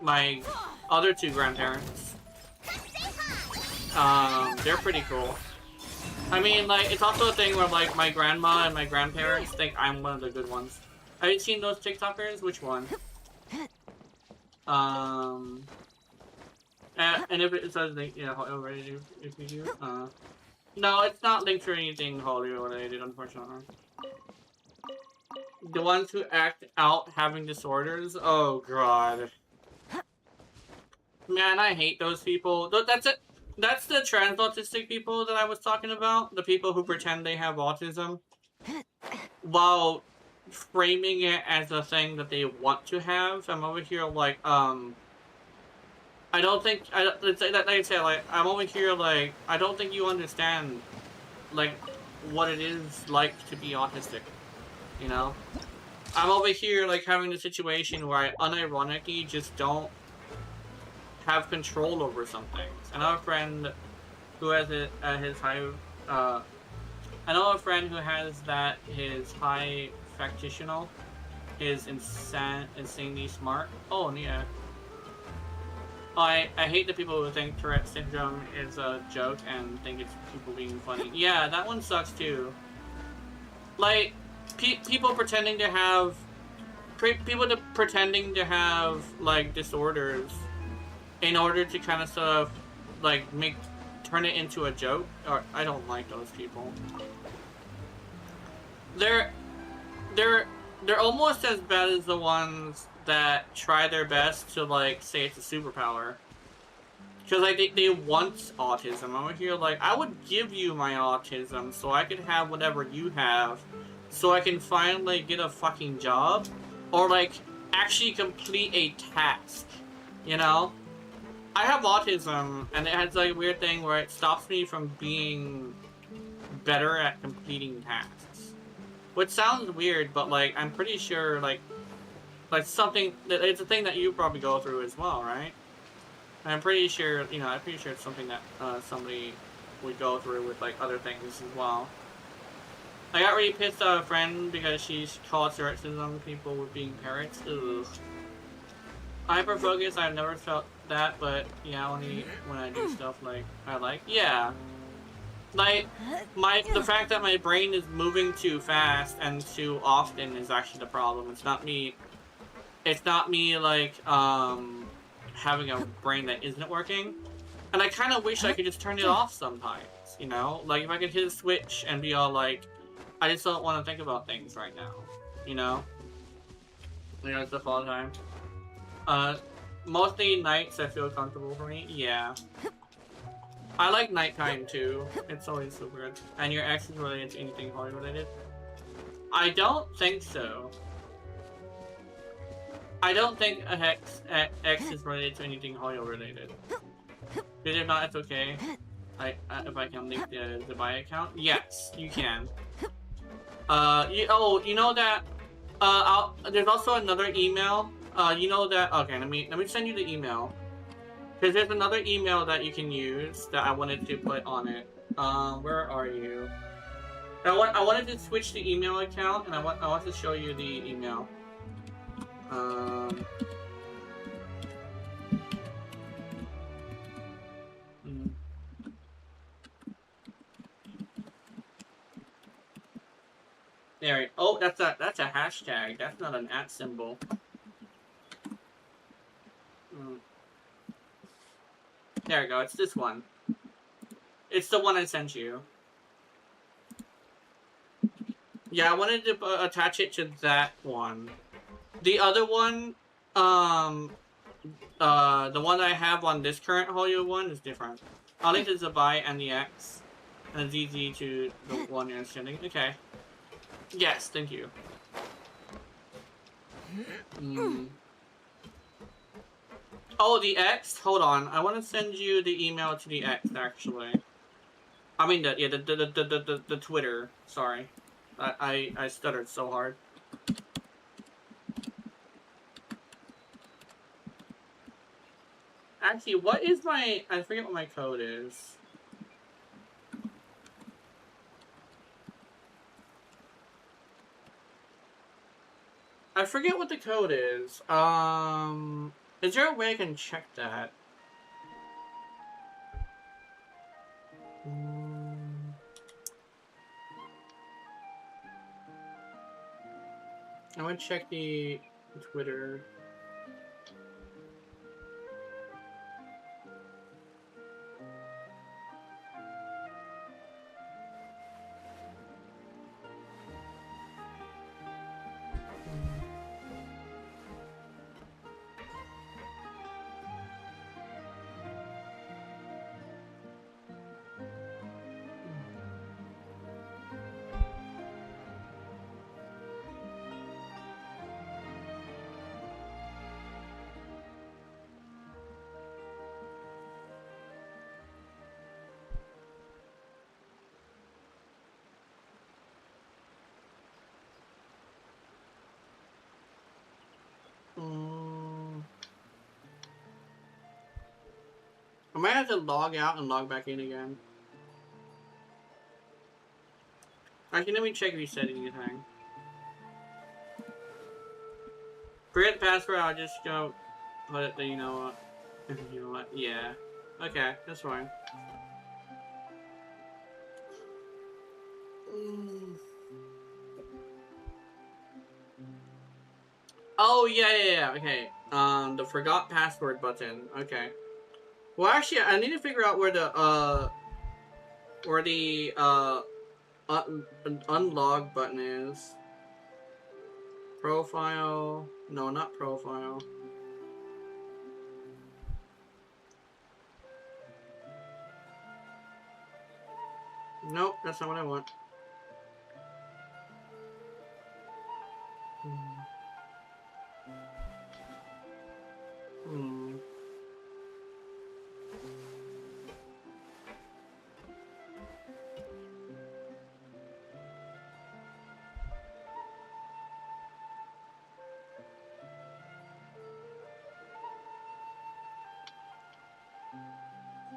my other two grandparents. They're pretty cool. I mean, like, it's also a thing where, like, my grandma and my grandparents think I'm one of the good ones. Have you seen those TikTokers? Which one? And if it says, yeah, already, if you do, no, it's not linked to anything Hollywood related, unfortunately. The ones who act out having disorders? Oh, God. Man, I hate those people. That's it. That's the trans autistic people that I was talking about. The people who pretend they have autism while framing it as a thing that they want to have. I'm over here like, I don't think, like, I'm over here like, I don't think you understand, like, what it is like to be autistic, you know? I'm over here, like, having the situation where I unironically just don't have control over some things. I know a friend who has it at his high, I know a friend who has that his high factional is insanely smart. Oh, yeah. I hate the people who think Tourette syndrome is a joke and think it's people being funny. Yeah, that one sucks too. Like, people pretending to have, like, disorders in order to kind of sort of, like, turn it into a joke. Or, I don't like those people. They're almost as bad as the ones that try their best to, like, say it's a superpower. Because, like, they want autism. I'm here, like, I would give you my autism so I could have whatever you have, so I can finally get a fucking job, or, like, actually complete a task, you know? I have autism, and it has, like, a weird thing where it stops me from being better at completing tasks. Which sounds weird, but, like, I'm pretty sure, like something, it's a thing that you probably go through as well, right? I'm pretty sure, you know, I'm pretty sure it's something that somebody would go through with, like, other things as well. I got really pissed at a friend because she called Tourette syndrome people with being parrots. Ugh. Hyperfocus, I've never felt that, but yeah, only when I do stuff like I like. Yeah. Like, the fact that my brain is moving too fast and too often is actually the problem. It's not me, like, having a brain that isn't working. And I kind of wish I could just turn it off sometimes, you know? Like, if I could hit a switch and be all like, I just don't want to think about things right now, you know? You know, it's the fall time. Mostly nights I feel comfortable for me. Yeah. I like nighttime too. It's always so good. And your ex is related to anything horror related? I don't think so. I don't think X is related to anything horror related. But if not, it's okay. If I can link the buy account? Yes, you can. You know that, there's also another email. You know that, okay, let me send you the email. Because there's another email that you can use that I wanted to put on it. Where are you? I wanted to switch the email account, and I want to show you the email. There. Oh, that's a hashtag. That's not an @ symbol. There we go, it's this one. It's the one I sent you. Yeah, I wanted to attach it to that one. The other one, the one I have on this current Hollywood one is different. I'll link to the buy and the X, and the ZZ to the one you're sending. Okay. Yes, thank you. Oh, the X? Hold on. I want to send you the email to the X, actually. I mean, the Twitter. Sorry. I stuttered so hard. Actually, what is my... I forget what my code is. I forget what the code is. Is there a way I can check that? I want to check the Twitter. I might have to log out and log back in again. Actually, let me check resetting anything. Forget the password, I'll just go put it, you know what? You know what? Yeah. Okay, that's fine. Oh, yeah, okay. The forgot password button. Okay. Well, actually, I need to figure out where the unlog button is. Profile. No, not profile. Nope, that's not what I want.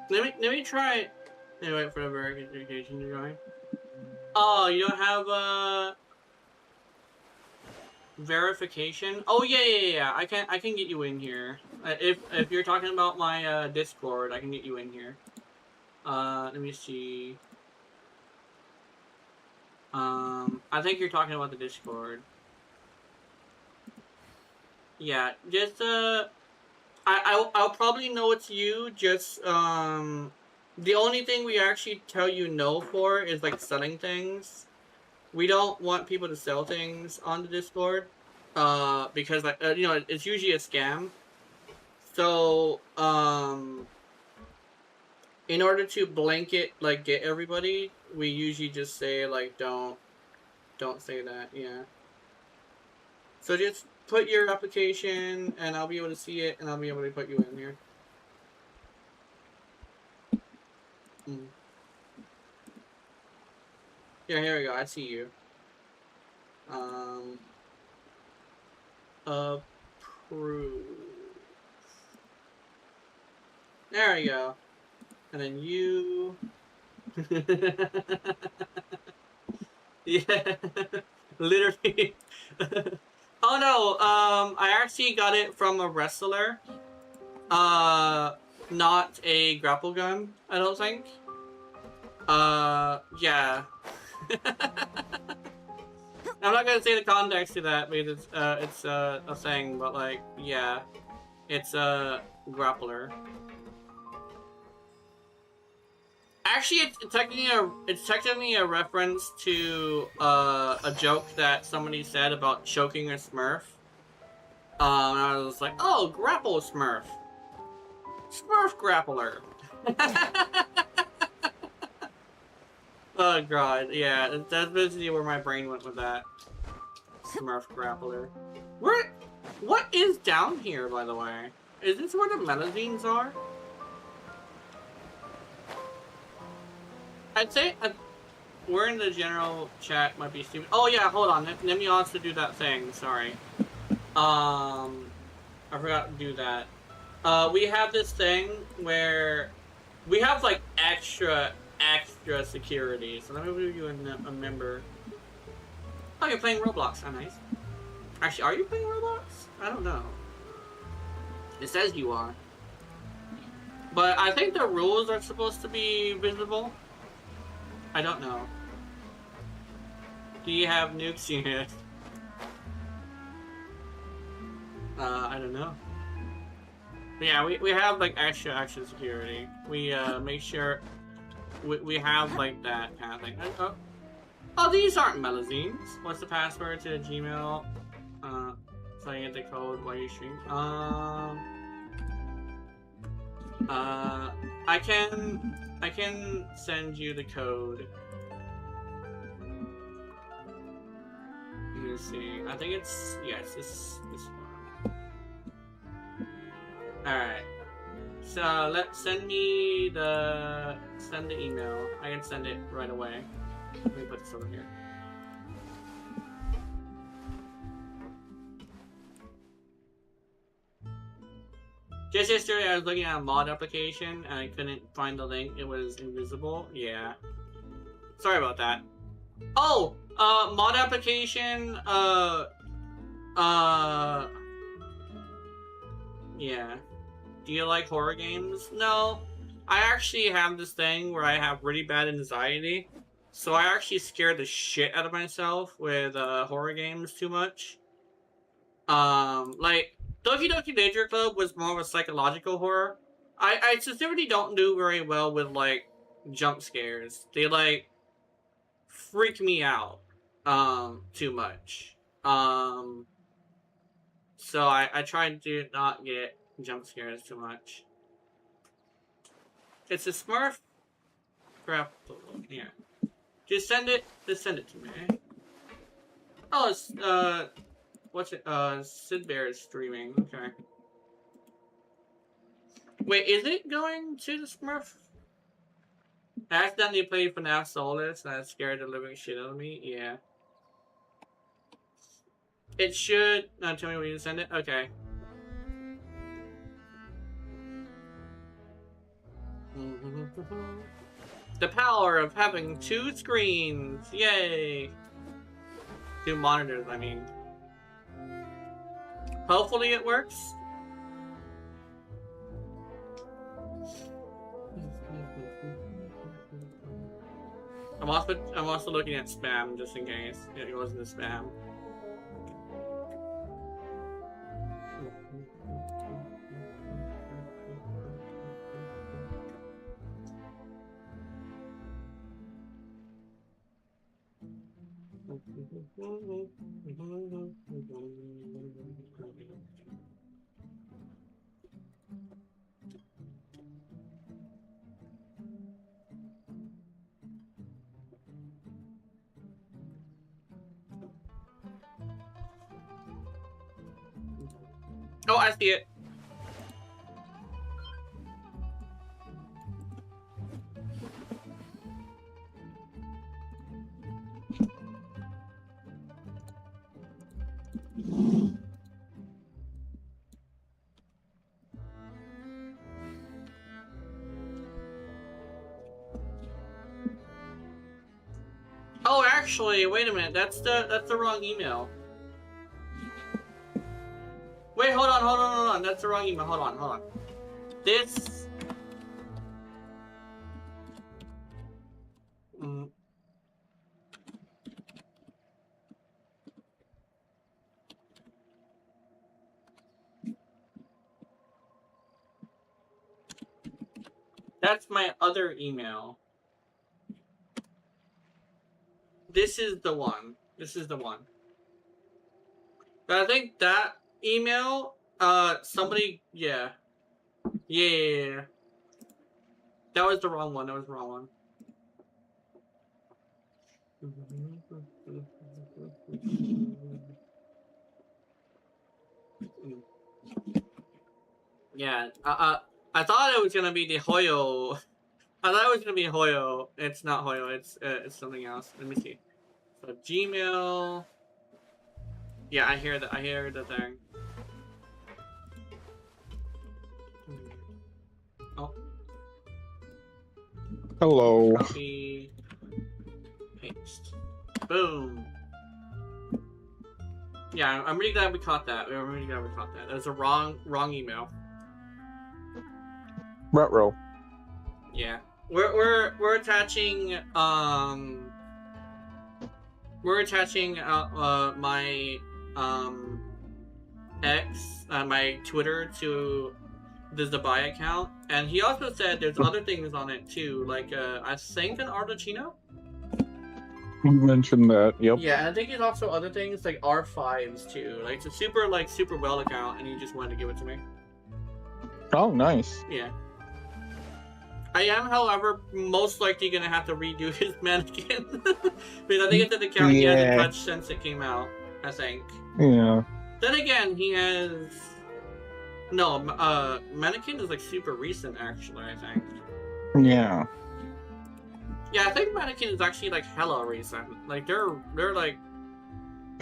Let me try. Wait for the verification to join. Oh, you don't have verification? Oh yeah. I can get you in here. If you're talking about my Discord, I can get you in here. Let me see. I think you're talking about the Discord. Yeah, just I'll probably know it's you. Just the only thing we actually tell you no for is like selling things. We don't want people to sell things on the Discord, because like you know, it's usually a scam. So in order to blanket like get everybody, we usually just say like don't say that. Yeah. So just put your application, and I'll be able to see it, and I'll be able to put you in here. Yeah, here we go. I see you. Approve. There we go. And then you. Yeah. Literally. Oh no, I actually got it from a wrestler. Not a grapple gun, I don't think. Yeah. I'm not gonna say the context to that because it's a thing, but like, yeah. It's a grappler. Actually, it's technically a reference to a joke that somebody said about choking a Smurf. And I was like, oh, grapple Smurf. Smurf grappler. Oh god, yeah, that's basically where my brain went with that. Smurf grappler. What is down here, by the way? Is this where the melazines are? I'd say we're in the general chat might be stupid. Oh yeah, hold on. Let me also do that thing. Sorry. I forgot to do that. We have this thing where we have like extra security. So let me move you a member. Oh, you're playing Roblox. Oh, nice. Actually, are you playing Roblox? I don't know. It says you are. But I think the rules are supposed to be visible. I don't know. Do you have nukes yet? I don't know. But yeah, we have like extra security. We make sure we have like that kind of thing. Oh, these aren't melazines. What's the password to the Gmail? So I get the code while you stream. I can send you the code. Let's see. I think it's yes, this one. All right. So send the email. I can send it right away. Let me put this over here. Just yesterday, I was looking at a mod application and I couldn't find the link. It was invisible. Yeah. Sorry about that. Oh, mod application. Yeah. Do you like horror games? No. I actually have this thing where I have really bad anxiety. So I actually scare the shit out of myself with horror games too much. Like Doki Doki Literature Club was more of a psychological horror. I specifically don't do very well with like jump scares. They like freak me out too much. So I try to not get jump scares too much. It's a Smurf grapple. Yeah. Just send it to me. Oh, it's what's it? Sid Bear is streaming. Okay. Wait, is it going to the Smurf? I accidentally played FNAF Solus and that scared the living shit out of me. Yeah. It should. Tell me when you send it. Okay. The power of having 2 screens. Yay. 2 monitors, I mean. Hopefully it works. I'm also looking at spam just in case it wasn't a spam. Oh, I see it. Oh, actually, wait a minute. That's the wrong email. Wait, hold on. That's the wrong email. Hold on. This. That's my other email. this is the one. This is the one. But I think that email, somebody, yeah. Yeah. That was the wrong one. That was the wrong one. Yeah. I thought it was gonna be the Hoyo. I thought it was gonna be Hoyo. It's not Hoyo. It's something else. Let me see. So Gmail. Yeah, I hear that. I hear the thing. Oh. Hello. Copy. Paste. Boom. Yeah, I'm really glad we caught that. I'm really glad we caught that. That was a wrong email. Retro. Yeah. We're attaching my my Twitter to the Zabai account, and he also said there's other things on it too, like I think an Arduino. You mentioned that. Yep. Yeah, and I think there's also other things like R5s too. Like it's a super well account, and he just wanted to give it to me. Oh, nice. Yeah. I am, however, most likely gonna have to redo his mannequin because I think it's an account he hasn't touched since it came out. I think. Yeah. Then again, he has no mannequin is like super recent, actually. I think. Yeah. Yeah, I think mannequin is actually like hella recent. Like they're like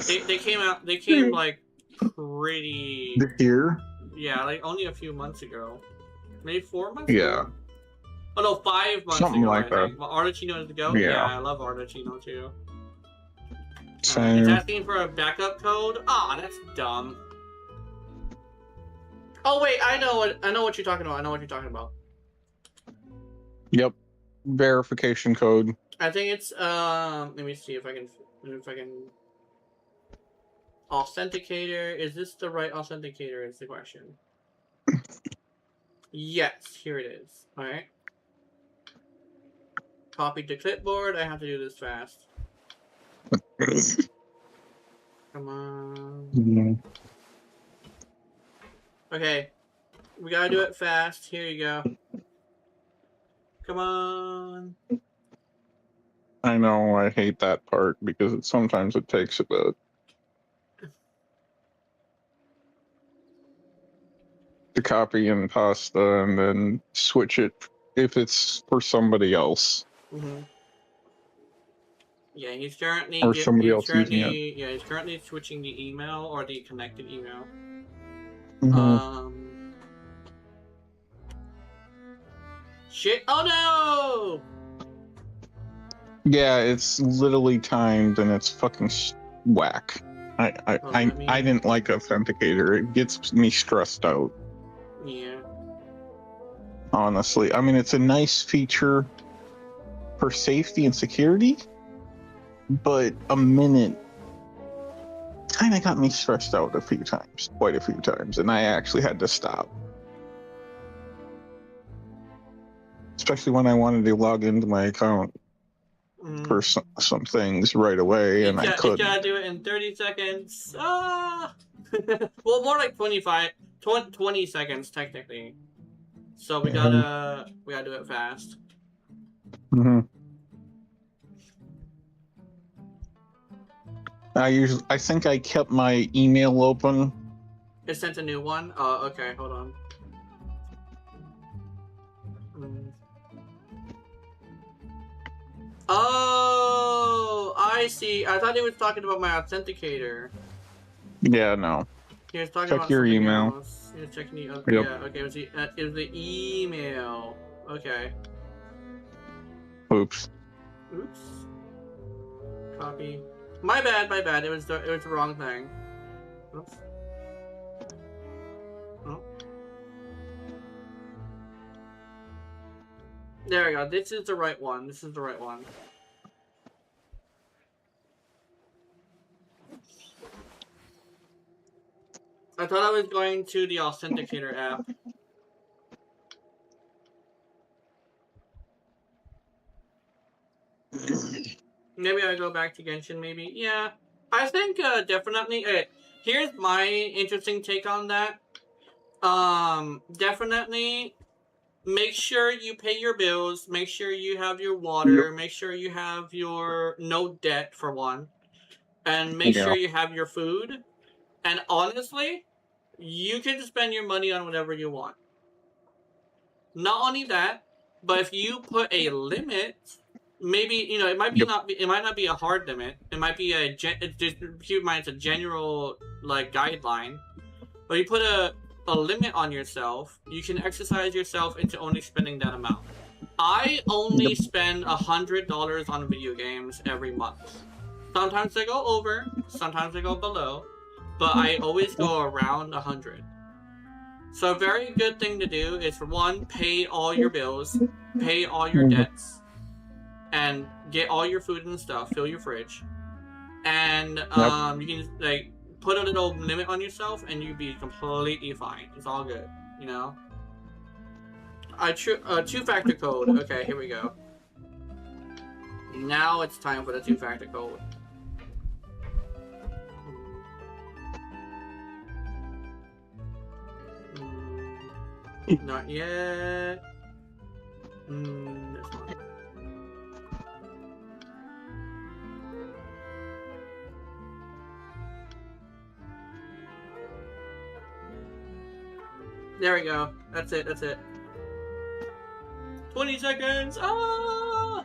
they came out. They came like pretty. This year. Yeah, like only a few months ago, maybe 4 months. Yeah. Ago? Oh no, 5 months Something ago. like I that. think. Well, Arduino is to go. Yeah. Yeah, I love Arduino too. Same. It's asking for a backup code. Ah, that's dumb. Oh wait, I know what you're talking about. I know what you're talking about. Yep. Verification code. I think it's let me see if I can authenticator. Is this the right authenticator is the question. Yes, here it is. Alright. Copy to clipboard. I have to do this fast. Come on. Mm-hmm. Okay. We gotta do it fast. Here you go. Come on. I know, I hate that part because sometimes it takes a bit. To copy and pasta and then switch it if it's for somebody else. Mm-hmm. Yeah, he's currently Or somebody else using it. Yeah, he's currently switching the email or the connected email. Mm-hmm. Shit! Oh no! Yeah, it's literally timed and it's fucking whack. I didn't like Authenticator. It gets me stressed out. Yeah. Honestly, I mean, it's a nice feature for safety and security, but a minute kind of got me stressed out quite a few times, and I actually had to stop. Especially when I wanted to log into my account for some things right away, and I couldn't. You gotta do it in 30 seconds. Ah! Well, more like 20 seconds technically. So we gotta do it fast. Mm-hmm. I think I kept my email open. It sent a new one. Oh, okay. Hold on. Oh, I see. I thought he was talking about my authenticator. Yeah, no. He was talking Check about your something email. else. He was checking the. Yep. Yeah. Okay. It was the email. Okay. Oops. Oops. Copy. My bad. It was the wrong thing. Oops. Oh. There we go. This is the right one. I thought I was going to the Authenticator app. Maybe I go back to Genshin, maybe. Yeah. I think definitely here's my interesting take on that. Definitely make sure you pay your bills, make sure you have your water, make sure you have your no debt for one, and make Yeah. sure you have your food. And honestly, you can spend your money on whatever you want. Not only that, but if you put a limit, maybe it might be Yep. not be, it might not be a hard limit. It might be just keep in mind it's a general like guideline. But you put a limit on yourself, you can exercise yourself into only spending that amount. I only spend $100 on video games every month. Sometimes I go over, sometimes I go below, but I always go around 100. So a very good thing to do is, for one, pay all your bills, pay all your debts, and get all your food and stuff, fill your fridge. And you can like put a little limit on yourself and you'd be completely fine. It's all good, you know? Two-factor code. Okay, here we go. Now it's time for the two-factor code. Not yet. This one. There we go. That's it. That's it. 20 seconds. Ah!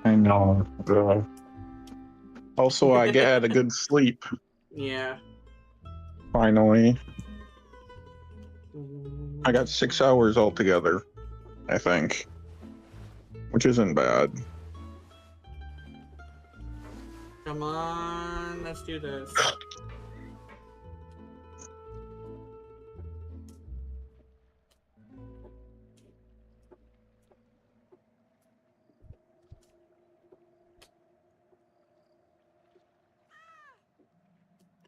I know. Also, I had a good sleep. Yeah. Finally. I got 6 hours altogether, I think. Which isn't bad. Come on, let's do this.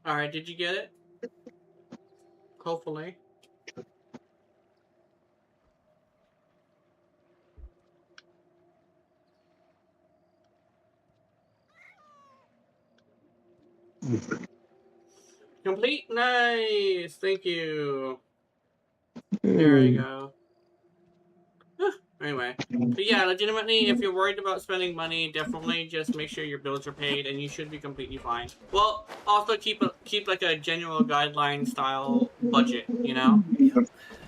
Alright, did you get it? Hopefully. Complete? Nice! Thank you. There you go. Anyway. But yeah, legitimately, if you're worried about spending money, definitely just make sure your bills are paid and you should be completely fine. Well, also keep like a general guideline style budget, you know?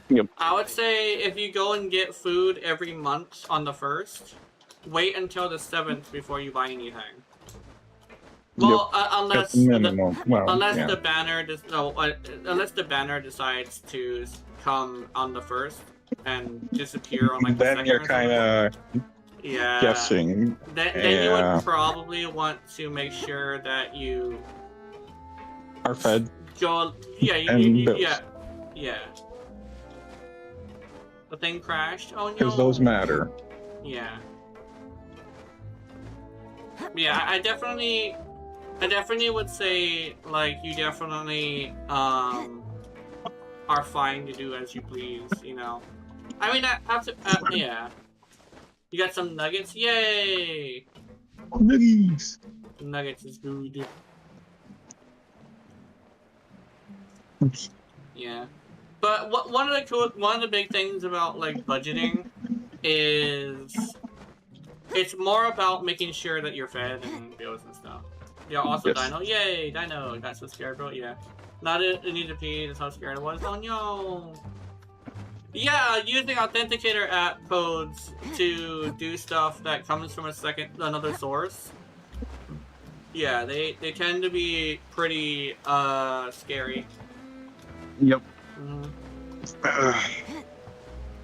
Yep. I would say if you go and get food every month on the 1st, wait until the 7th before you buy anything. Well, unless the banner unless the banner decides to come on the 1st and disappear on like the 2nd. Then you're kind of guessing. Then you would probably want to make sure that you are fed. Yeah. The thing crashed. Oh no. Because those matter. Yeah. Yeah, I definitely would say, like, you definitely are fine to do as you please, you know. I mean, yeah. You got some nuggets? Yay! Nuggets! Nuggets is good. Yeah. But one of the big things about, like, budgeting is it's more about making sure that you're fed and bills and stuff. Yeah, also yes. Dino. Yay, Dino. I got so scared, bro. Yeah. Not it need to pee. That's how scared I was. Oh no. Yeah, using authenticator app codes to do stuff that comes from another source. Yeah, they tend to be pretty scary. Yep.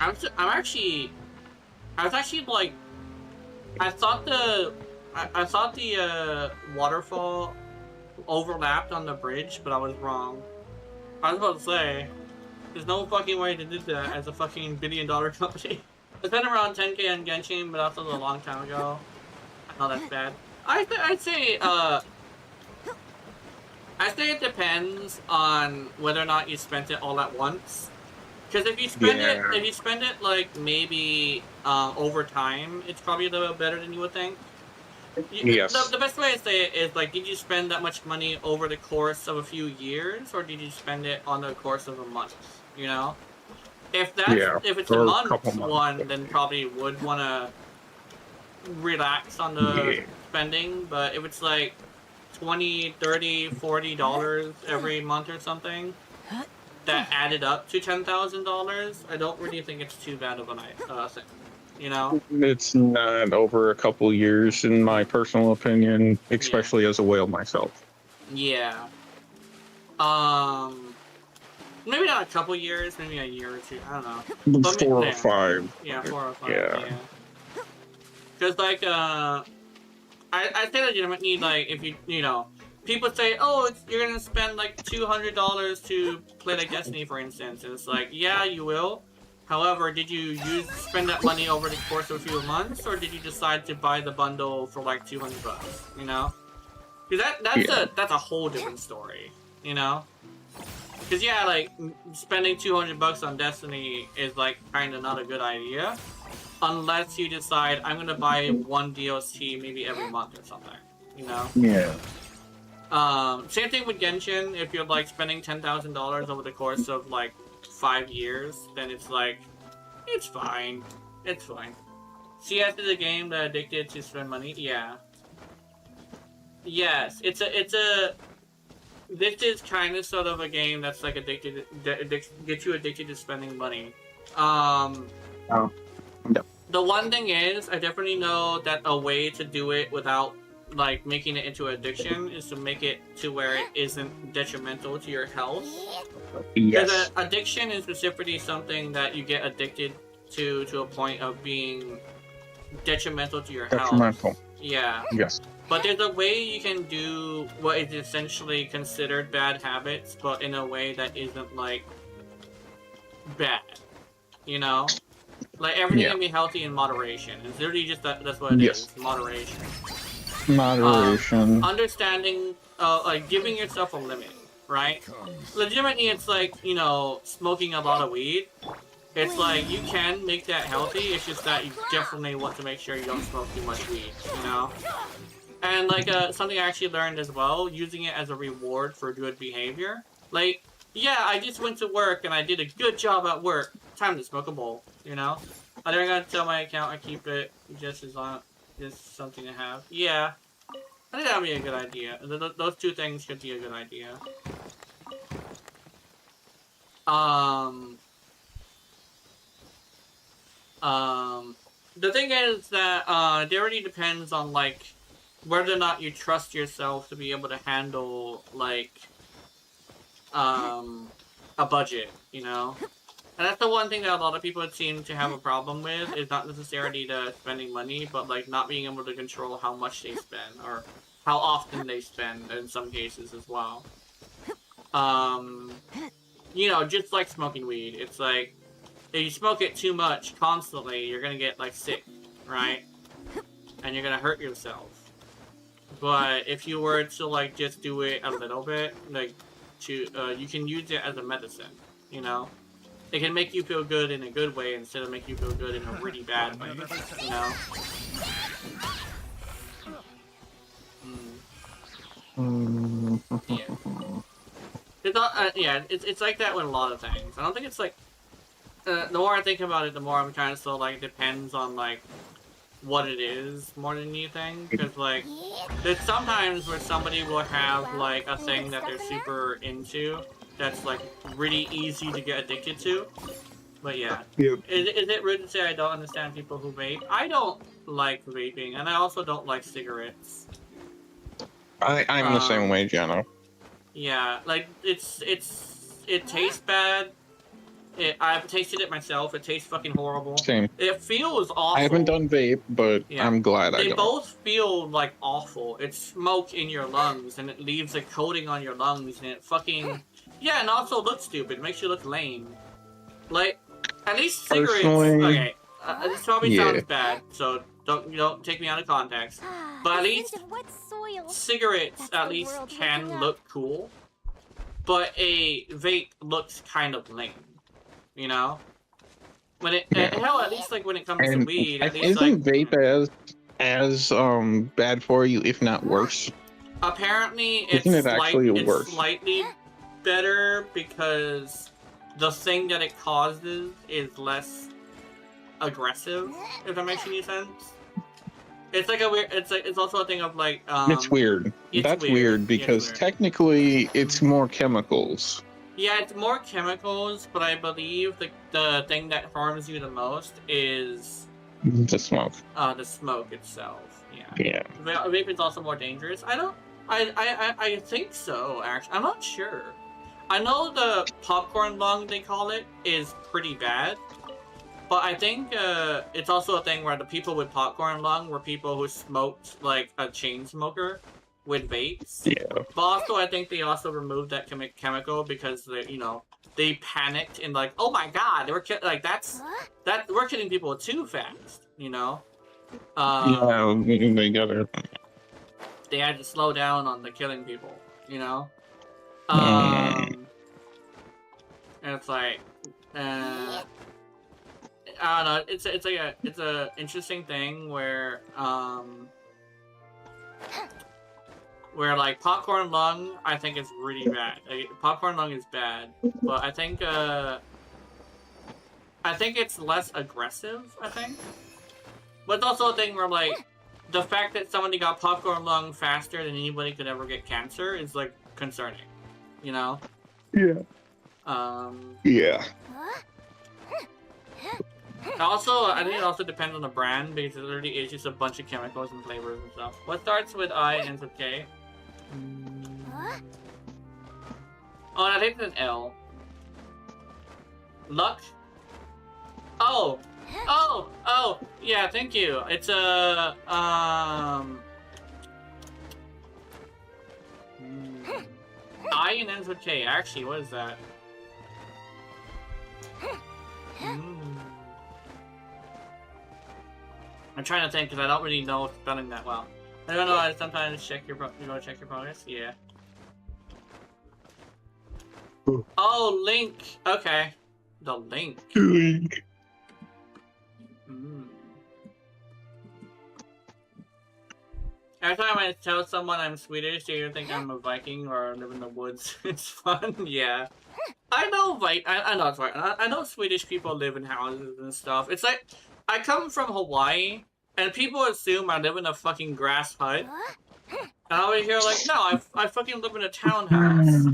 I was actually like, I thought the waterfall overlapped on the bridge, but I was wrong. I was about to say, there's no fucking way to do that as a fucking billion-dollar company. I spent around 10K on Genshin, but that was a long time ago. I know that's bad. I'd say it depends on whether or not you spent it all at once. Because if you spend it like maybe over time, it's probably a little better than you would think. Yes. The best way to say it is like, did you spend that much money over the course of a few years, or did you spend it on the course of a month? You know, if it's a or a couple month months. one, then probably would want to relax on the Yeah. spending. But if it's like $20, $30, $40 every month or something, that added up to $10,000, I don't really think it's too bad of a thing. You know, It's not over a couple years, in my personal opinion, especially as a whale myself. yeah. Maybe not a couple years, maybe a year or two. I don't know. But 4 or 5. Yeah, 4 or 5. Yeah. Because like I say legitimately, like, if you know, people say, oh, you're gonna spend like $200 to play like Destiny, for instance, and it's like, yeah, you will. However, did you spend that money over the course of a few months, or did you decide to buy the bundle for like $200? You know, because that's a whole different story. You know, because yeah, like spending $200 on Destiny is like kind of not a good idea, unless you decide I'm gonna buy one DLC maybe every month or something. You know. Yeah. Same thing with Genshin. If you're like spending $10,000 over the course of like 5 years, then it's like, it's fine. It's fine. CS is a game that addicted to spend money. Yeah. Yes, it's a. This is kind of sort of a game that's like addicted, get you addicted to spending money. Yep. The one thing is, I definitely know that a way to do it without like making it into addiction is to make it to where it isn't detrimental to your health. Yes. Because addiction is specifically something that you get addicted to a point of being detrimental to your Detrimental. health. Yeah. Yes. But there's a way you can do what is essentially considered bad habits, but in a way that isn't like bad. You know? Like everything can be healthy in moderation. It's literally just that's what it is. Moderation. Moderation. Understanding, like giving yourself a limit, right? Legitimately, it's like, you know, smoking a lot of weed. It's like, you can make that healthy, it's just that you definitely want to make sure you don't smoke too much weed, you know? And like, something I actually learned as well, using it as a reward for good behavior. Like, yeah, I just went to work and I did a good job at work. Time to smoke a bowl, you know? I think I'm gonna tell my account I keep it just as long, just something to have. Yeah. I think that would be a good idea. Those two things could be a good idea. The thing is that, it really depends on, like, whether or not you trust yourself to be able to handle, like, a budget, you know? And that's the one thing that a lot of people seem to have a problem with, is not necessarily the spending money, but, like, not being able to control how much they spend, or how often they spend, in some cases as well. You know, just like smoking weed, it's like, if you smoke it too much, constantly, you're gonna get, like, sick, right? And you're gonna hurt yourself. But if you were to, like, just do it a little bit, like, you can use it as a medicine, you know? It can make you feel good in a good way instead of make you feel good in a really bad way, you know? Yeah. It's not, yeah, it's like that with a lot of things. I don't think it's like, the more I think about it, the more I'm kind of still like, it depends on like, what it is more than anything. Because like, there's sometimes where somebody will have like a thing that they're super into, that's like really easy to get addicted to. But yeah. Yep. Is it rude to say I don't understand people who vape? I don't like vaping, and I also don't like cigarettes. I'm the same way, Jenna. Yeah, like, it tastes bad. I've tasted it myself. It tastes fucking horrible. Same. It feels awful. I haven't done vape, but Yeah. I'm glad I They don't. both feel, like, awful. It's smoke in your lungs, and it leaves a coating on your lungs, and it fucking... Yeah, and also looks stupid. It makes you look lame. Like, at least cigarettes... Personally, Okay, this probably yeah. sounds bad, so don't take me out of context. But at least cigarettes at least can look cool. But a vape looks kind of lame. You know? When it hell, at least like when it comes to weed, at least isn't like vape as bad for you, if not worse? Apparently, Isn't it actually it's worse? slightly better because the thing that it causes is less aggressive. If that makes any sense. It's like a weird. It's also a thing of like. It's weird. That's weird because technically it's more chemicals. Yeah, it's more chemicals, but I believe the thing that harms you the most is the smoke. The smoke itself. Yeah. Yeah. Vape is also more dangerous. I think so. Actually, I'm not sure. I know the popcorn lung they call it is pretty bad. But I think it's also a thing where the people with popcorn lung were people who smoked like a chain smoker with vapes. Yeah. But also, I think they also removed that chemical because they panicked and like, oh my god, we're we're killing people too fast. Yeah, they got it. They had to slow down on the killing people. And it's like. I don't know. It's a interesting thing where like popcorn lung I think is really bad. Popcorn lung is bad, but I think it's less aggressive. I think, but it's also a thing where like the fact that somebody got popcorn lung faster than anybody could ever get cancer is like concerning. Yeah. Yeah. Also, I think it also depends on the brand because it literally is just a bunch of chemicals and flavors and stuff. What starts with I and ends with K? Oh, and I think it's an L. Luck? Oh! Yeah, thank you. It's a, I and ends with K. Actually, what is that? I'm trying to think because I don't really know spelling that well. I don't know. I sometimes check your check your progress. Yeah. Oh, Link. Okay. The Link. Link. Every time I tell someone I'm Swedish, they either think I'm a Viking or live in the woods. It's fun. Yeah. I know I know it's right. I know Swedish people live in houses and stuff. It's like I come from Hawaii, and people assume I live in a fucking grass hut. And I always hear like, no, I fucking live in a townhouse.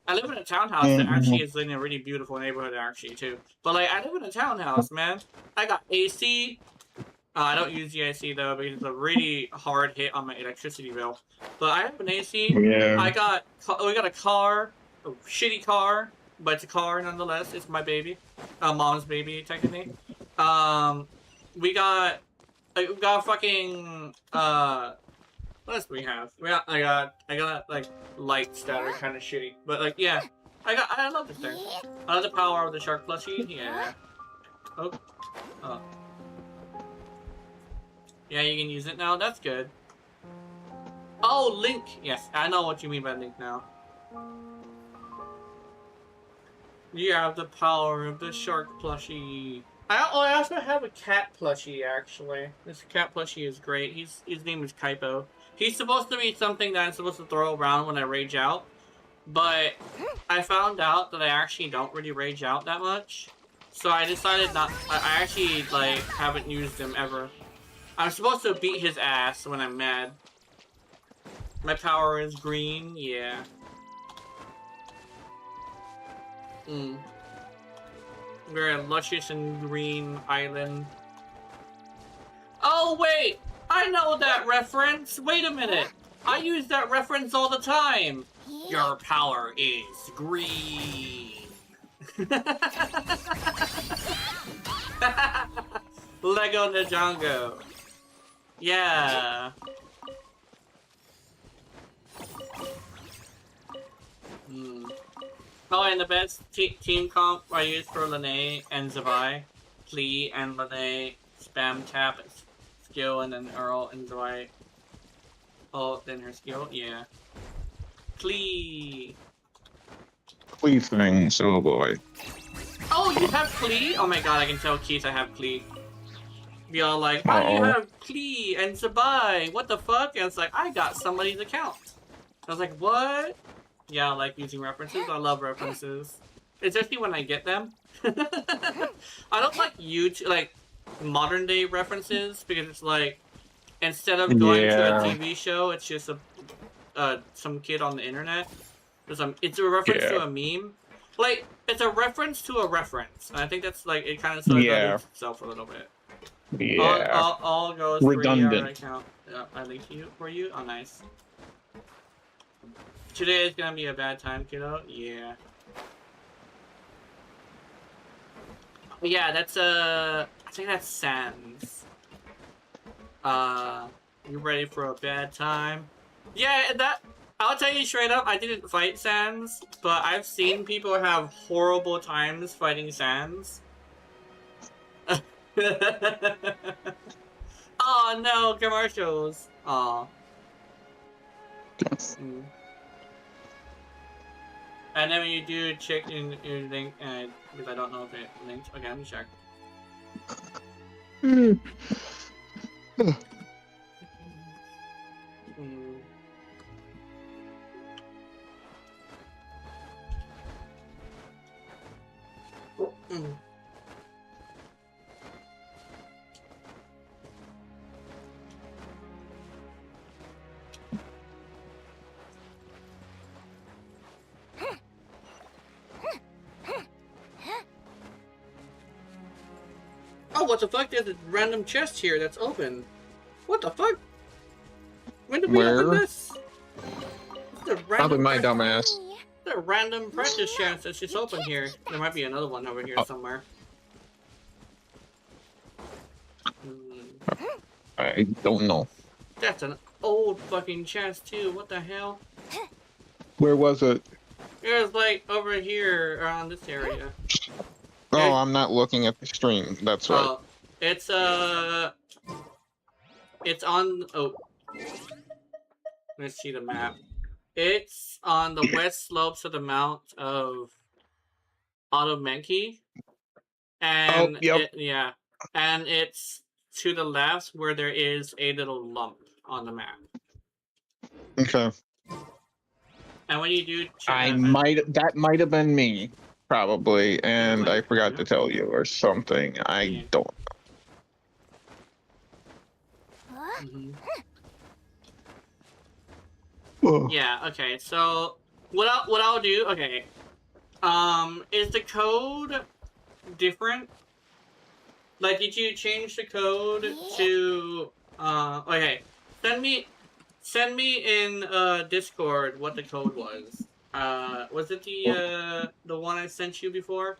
I live in a townhouse that actually is in a really beautiful neighborhood actually too. But like, I live in a townhouse, man. I got AC. I don't use the AC though because it's a really hard hit on my electricity bill. But I have an AC. Yeah. We got a car, a shitty car, but it's a car nonetheless. It's my baby, mom's baby technically. We got fucking what else do we have? I got like lights that are kind of shitty, but like yeah, I love this thing. I love the power of the shark plushie. Yeah. Oh. Yeah, you can use it now. That's good. Oh, Link. Yes, I know what you mean by Link now. You have the power of the shark plushie. I also have a cat plushie, actually. This cat plushie is great. His name is Kaipo. He's supposed to be something that I'm supposed to throw around when I rage out. But I found out that I actually don't really rage out that much. So I decided not... I actually, like, haven't used him ever. I'm supposed to beat his ass when I'm mad. My power is green, yeah. We're a luscious and green island. Oh wait! I know that reference! Wait a minute! I use that reference all the time! Your power is green! Lego Ninjago. Yeah. Oh, and the best team comp I use for Lene and Zavai. Klee and Lene spam tap skill and then Earl and Zavai. Oh, then her skill? Yeah. Klee! Klee things, oh boy. Oh, you have Klee? Oh my god, I can tell Keith I have Klee. be all like, why do you have Klee and Zabai? What the fuck? And it's like, I got somebody's account. I was like, what? Yeah, I like using references. I love references. Especially when I get them. I don't like YouTube, like, modern day references, because it's like, instead of going to a TV show, it's just some kid on the internet. It's a reference to a meme. Like, it's a reference to a reference. And I think that's like, it kind of sort of dilutes itself a little bit. Yeah. All goes redundant. 3 hour account. Yeah, I linked for you. Oh, nice. Today is gonna be a bad time, kiddo. Yeah. Yeah, that's I think that's Sans. You ready for a bad time? Yeah, I'll tell you straight up, I didn't fight Sans, but I've seen people have horrible times fighting Sans. Oh no, commercials. Aw. Mm. And then when you do check in your link, because I don't know if it links. Okay, let me check. Mm. Mm. Oh, what the fuck? There's a random chest here that's open. What the fuck? When did we open this? Probably my dumbass. It's a random practice chest that's just open here. There might be another one over here somewhere. I don't know. That's an old fucking chest too. What the hell? Where was it? It was like over here around this area. Oh, I'm not looking at the stream. That's right. It's on. Oh, let's see the map. It's on the west slopes of the Mount of Automenki, and yeah, and it's to the left where there is a little lump on the map. Okay. And when you do, that might have been me. Probably, and I forgot to tell you or something. I don't know. Yeah, okay, so what I'll do, okay. Is the code different? Like, did you change the code to okay. Send me in Discord what the code was. Was it the one I sent you before?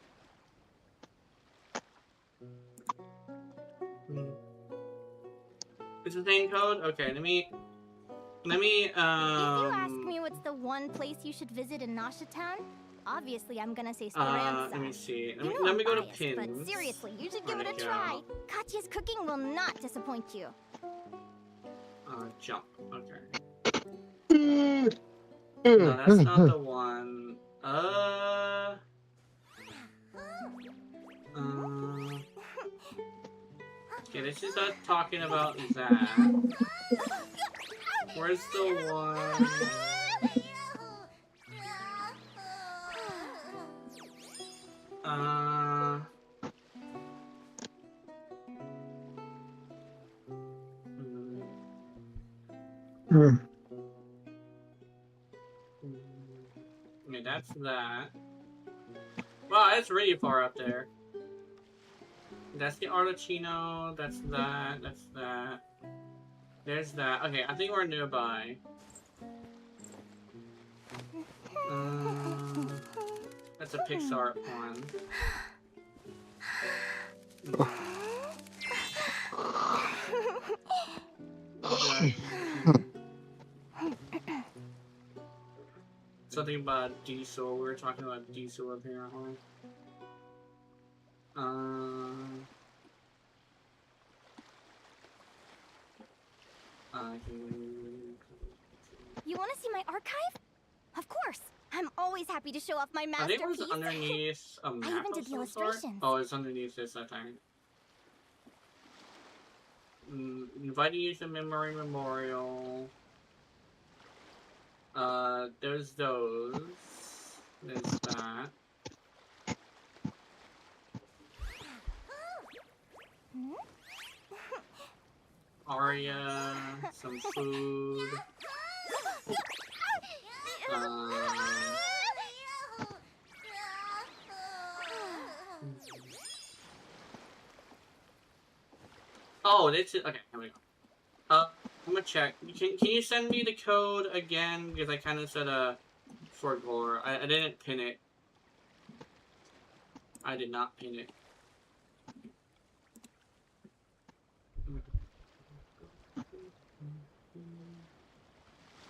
It's the same code? Okay, let me If you ask me what's the one place you should visit in Nasha Town, obviously I'm gonna say Speranza. Let me see. Let me go to pins. But seriously, you should give it a try. Katya's cooking will not disappoint you. Jump. Okay. No, that's not the one. Okay, this is us talking about that. Where's the one? Okay, that's that. Wow, it's really far up there. That's the Arlecchino, that's that, that's that. There's that. Okay, I think we're nearby. That's a Pixar one. Something about diesel. We were talking about diesel apparently. You want to see my archive? Of course. I'm always happy to show off my masterpiece. I think it was underneath a map. I even did the illustrations. Oh, it's underneath this, I think. inviting you to Memory Memorial. There's those. There's that. Aria, some food. Oh, that's it. Okay, here we go. I'm gonna check. Can you send me the code again? Because I kind of said for Gore. I didn't pin it. I did not pin it.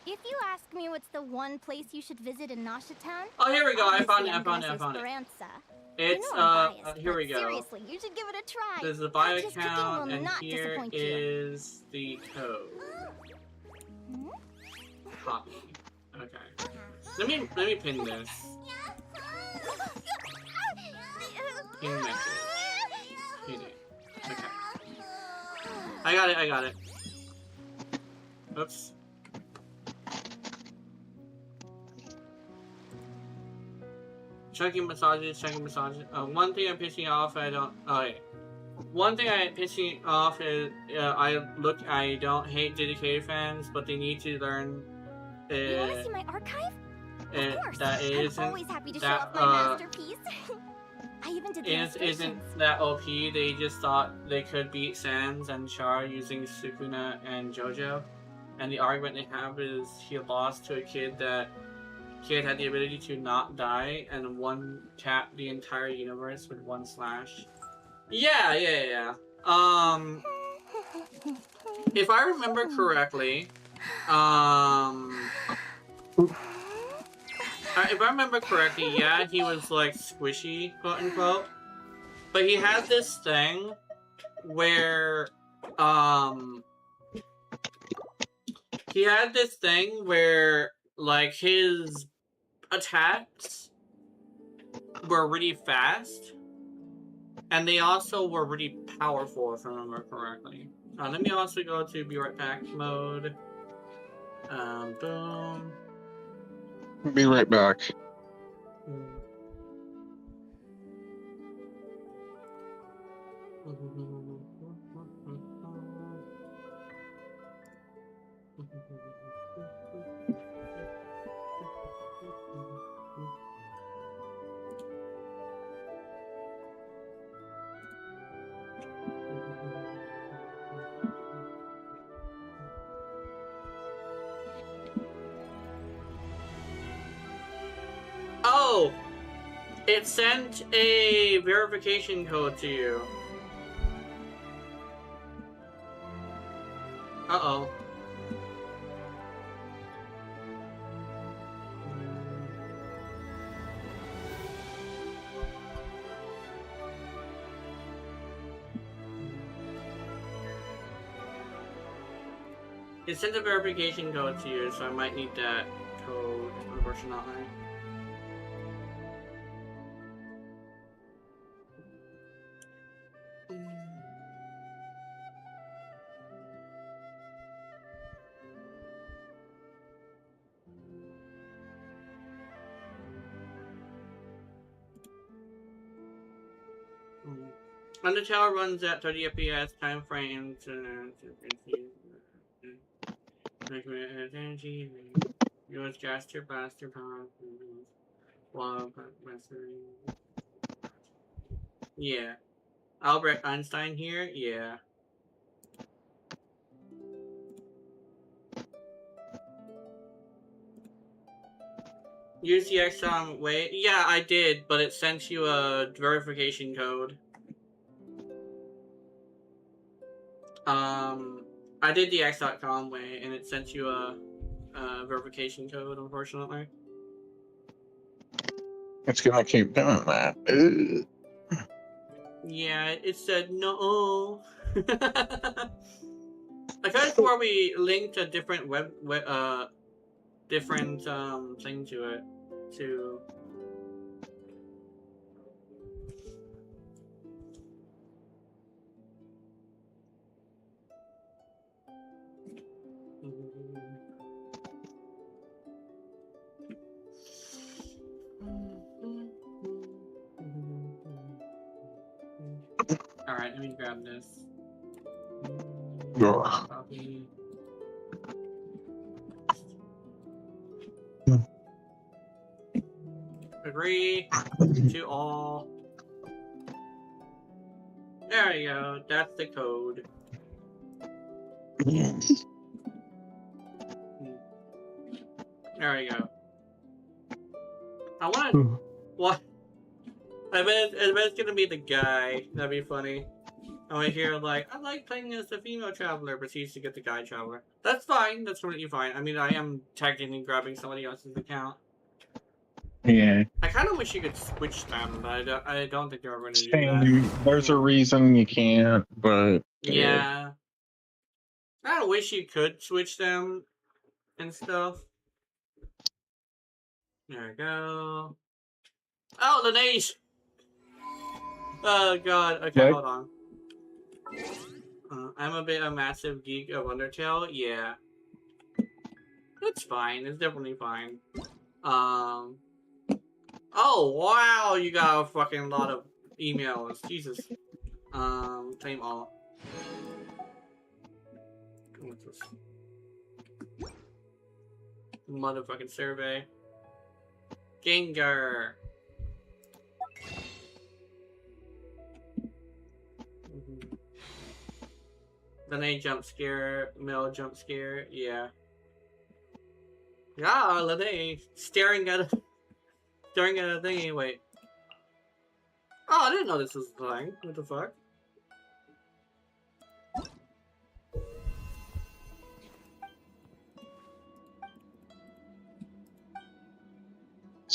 If you ask me what's the one place you should visit in Nasha Town, Oh, here we go. I found obviously it. I'm gonna say Speranza. It's you know I'm biased, here we but go. Seriously, you should give it a try. There's the bio Just cooking account, will and not here disappoint you. is the code. Copy. Okay. Let me pin this. Pin message. Pin it. Okay. I got it. Oops. Checking massages. One thing I'm pissing off, one thing I'm pissing off is, I don't hate dedicated fans, but they need to learn, you want to see my archive? Of course. that it isn't, I'm always happy to show that, off my masterpiece. I even did the isn't illustrations. that OP. They just thought they could beat Sans and Char using Sukuna and Jojo, and the argument they have is he lost to a kid had the ability to not die and one tap the entire universe with one slash. Yeah. If I remember correctly, yeah, he was like squishy, quote unquote. But he had this thing where, like, his attacks were really fast, and they also were really powerful, if I remember correctly. Let me also go to be right back mode. Boom. Be right back. Oh! It sent a verification code to you. Uh-oh. It sent a verification code to you, so I might need that code, unfortunately. Undertale runs at 30 FPS time frames. Yours Gaster Blaster Power. Yeah. Albert Einstein here? Yeah. Use the Exxon way. Yeah, I did, but it sent you a verification code. I did the X.com way, and it sent you a verification code, unfortunately. It's gonna keep doing that. Ugh. Yeah, it said no. I could have swore we linked a different different thing to it, to. Let me grab this. Ugh. Copy. Agree to all. There you go. That's the code. There we go. I want to. What? I bet it's gonna be the guy. That'd be funny. I want to hear like, I like playing as the female traveler, but she used to get the guy traveler. That's fine. That's completely fine. I mean, I am technically grabbing somebody else's account. Yeah. I kind of wish you could switch them, but I don't think they're going to do that. Same. There's a reason you can't, but Yeah. I wish you could switch them and stuff. There we go. Oh, the nation! Oh god. Okay, What? hold on. I'm a massive geek of Undertale. Yeah. It's fine. It's definitely fine. Oh, wow! You got a fucking lot of emails. Jesus. Claim all. What's this? Motherfucking survey. Gengar. Then a jump scare, male jump scare, yeah. Yeah, Lene staring at a thingy. Wait. Oh, I didn't know this was a thing. What the fuck?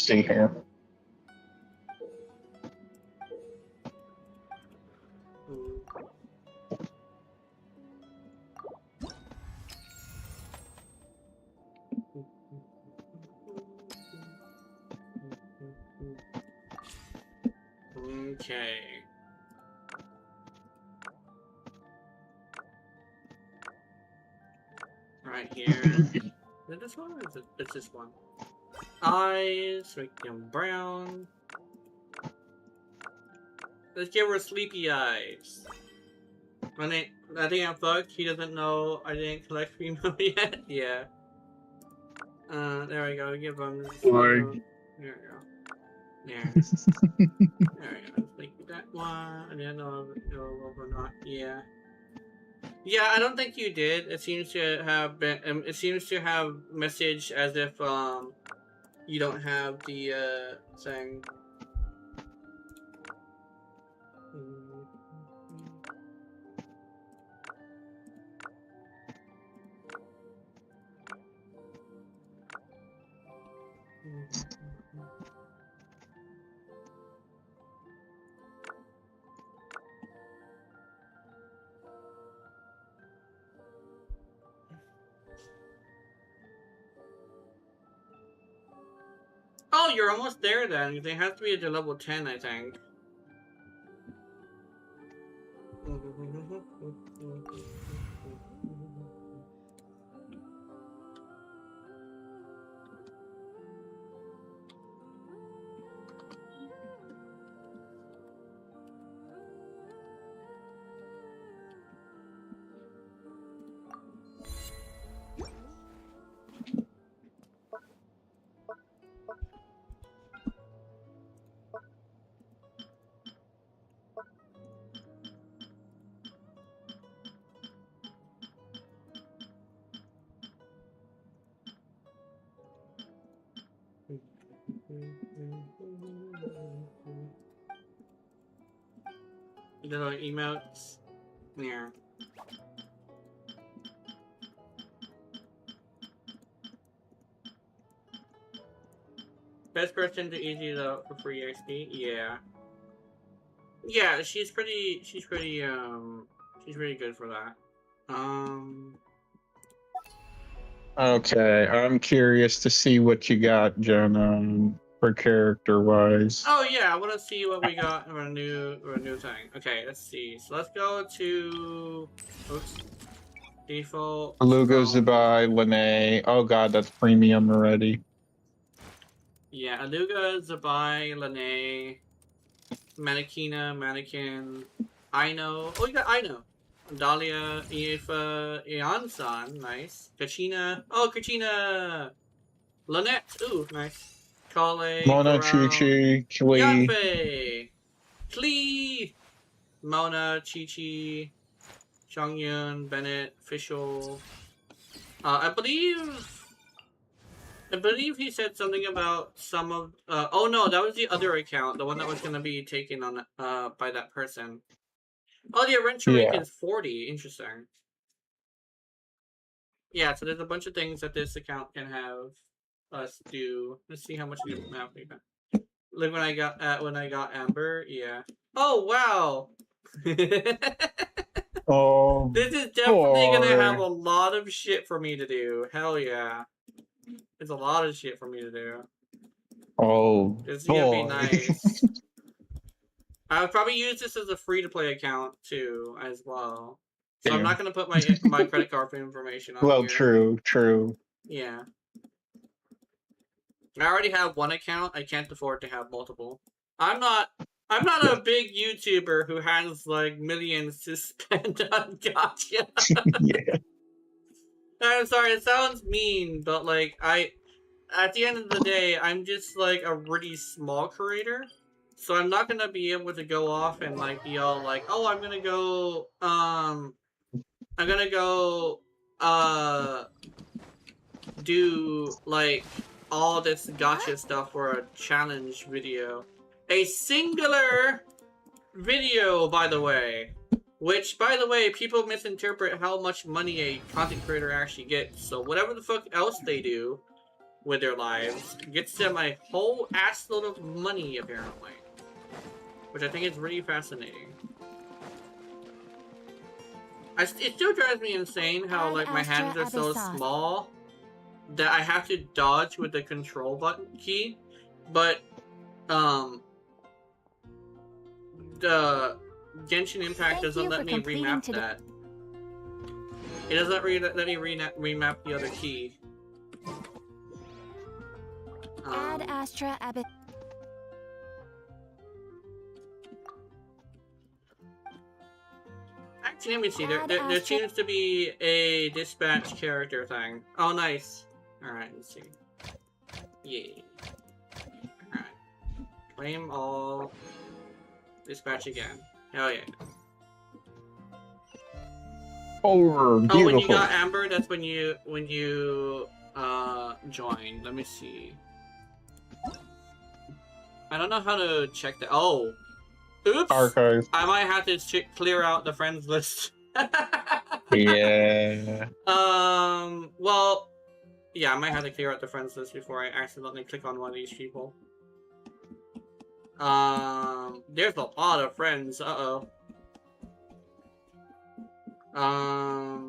stay here. Okay. Right here. Is it this one or is it? It's this one. Eyes, make them brown. Let's give her sleepy eyes. I think I'm fucked. He doesn't know I didn't collect female yet. Yeah. There we go. Give him. There we go. There. There we go. Like that one. I didn't know if it was or not. Yeah. Yeah, I don't think you did. It seems to have been. It seems to have messaged as if you don't have the thing. Oh, you're almost there then. They have to be at the level 10, I think. Little emotes. Yeah. Best person to easy though for free XP. Yeah. Yeah, she's pretty good for that. Okay, I'm curious to see what you got, Jen, for character wise. Oh yeah, I want to see what we got for a new thing. Okay, let's see. So let's go to default. Lugo, Zubai, Lene. Oh god, that's premium already. Yeah, Aluga, Zabai, Lene, Mannequin, I know. Oh, you got I know. Dahlia, Ian-san, nice. Kachina. Oh, Kachina. Lynette. Ooh, nice. Kale, Mona, Corral. Chi, Klee. Yanfei. Klee. Mona, Chi-Chi. Chongyun, Bennett, Official. I believe he said something about some of. Oh no, that was the other account, the one that was gonna be taken on by that person. Oh, the adventure rank Yeah. is 40. Interesting. Yeah, so there's a bunch of things that this account can have us do. Let's see how much we map we got. Like when I got Amber, yeah. Oh wow. Oh, This is definitely gonna have boy. a lot of shit for me to do. Hell yeah. It's a lot of shit for me to do. Oh, This is gonna be boy. nice. I would probably use this as a free-to-play account too, as well. So I'm Damn. not gonna put my credit card information on Well, here. true. Yeah. I already have one account. I can't afford to have multiple. I'm not a big YouTuber who has like millions to spend on gacha. Yeah. I'm sorry, it sounds mean, but like at the end of the day, I'm just like a really small creator. So I'm not gonna be able to go off and like be all like, oh, I'm gonna go do like all this gotcha stuff for a challenge video. A singular video, by the way. Which, by the way, people misinterpret how much money a content creator actually gets. So whatever the fuck else they do with their lives gets them a whole assload of money, apparently. Which I think is really fascinating. It still drives me insane how like my hands are so small that I have to dodge with the control button key, but the Genshin Impact doesn't let me remap that. It doesn't let me remap the other key. Ad Astra Abbott. Actually, let me see. There seems to be a dispatch character thing. Oh, nice. Alright, let's see. Yay. Alright. Claim all. Dispatch again. Hell yeah. Oh, beautiful. Oh, when you got Amber, that's when you joined. Let me see. I don't know how to check that. Oh. Oops. Archive. I might have to clear out the friends list. Yeah. Well, yeah, I might have to clear out the friends list before I accidentally click on one of these people. There's a lot of friends. Uh-oh. I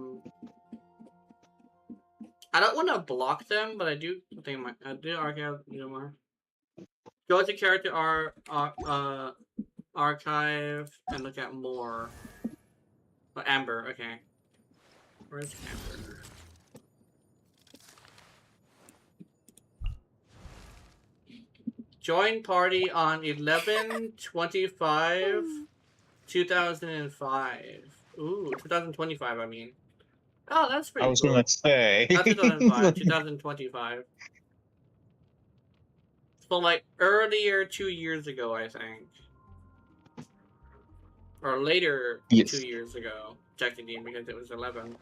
don't want to block them, but I do think I do archive more. Go to character archive and look at more. Oh, Amber, okay. Where's Amber? Join party on 11/25/2005. Ooh, 2025, I mean. Oh, that's pretty cool. I was gonna say. Not 2005, 2025. So, like, earlier 2 years ago, I think. Or later 2 years ago, technically, because it was 11.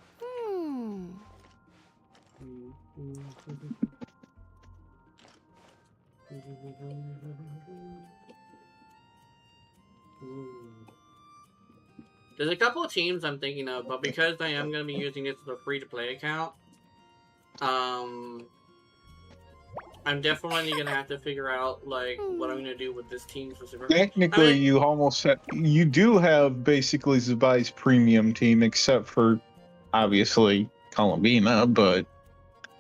There's a couple of teams I'm thinking of, but because I am going to be using this as a free-to-play account, I'm definitely going to have to figure out, like, what I'm going to do with this team specifically. Technically, you almost have, you do have basically Zubai's premium team, except for, obviously, Columbina, but...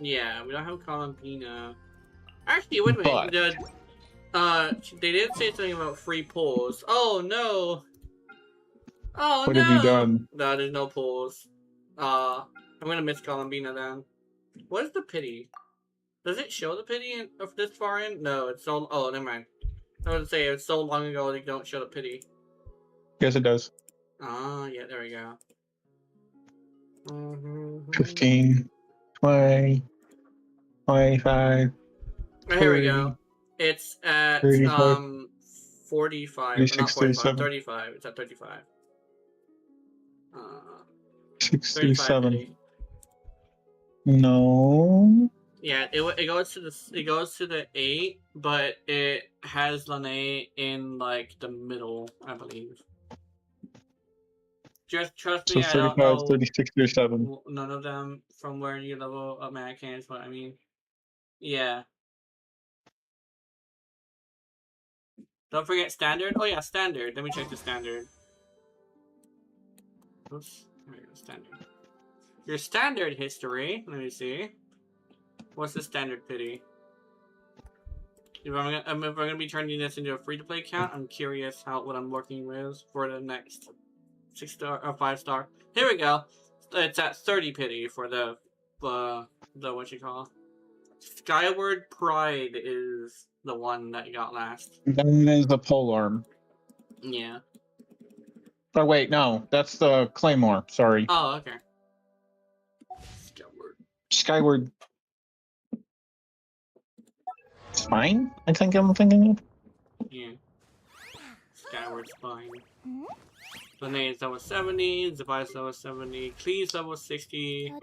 Yeah, we don't have Columbina. Actually, wait a minute. They did say something about free pulls. Oh, no! Oh, what no! have you done? No, there's no pulls. I'm gonna miss Columbina then. What is the pity? Does it show the pity of this far in? No, it's so... Oh, never mind. I was gonna say, it's so long ago they don't show the pity. Yes, it does. Oh, yeah, there we go. 15, 20, 25, Oh, here we 30, go. It's at 35, 45, not 36, 45, 37, 35. It's at 35. 6, 35 37. pity. No. Yeah, it goes to the 8, but it has Lene in like the middle, I believe. Just trust So me, I don't 35, know 36, 37. none of them from where you level up Mannequins, but I mean, yeah. Don't forget standard. Oh yeah, standard. Let me check the standard. Oops, there we go, standard. Your standard history. Let me see. What's the standard pity? If I'm gonna be turning this into a free-to-play account, I'm curious what I'm working with for the next 6-star or 5-star. Here we go. It's at 30 pity for the what you call. Skyward Pride is the one that you got last. Then there's the polearm. Yeah. Oh wait, no, that's the claymore. Sorry. Oh, okay. Skyward. Skyward. It's fine. I think I'm thinking of. Yeah. Skyward Spine. Lene's level 70, Zavi's level 70, Clee's level 60,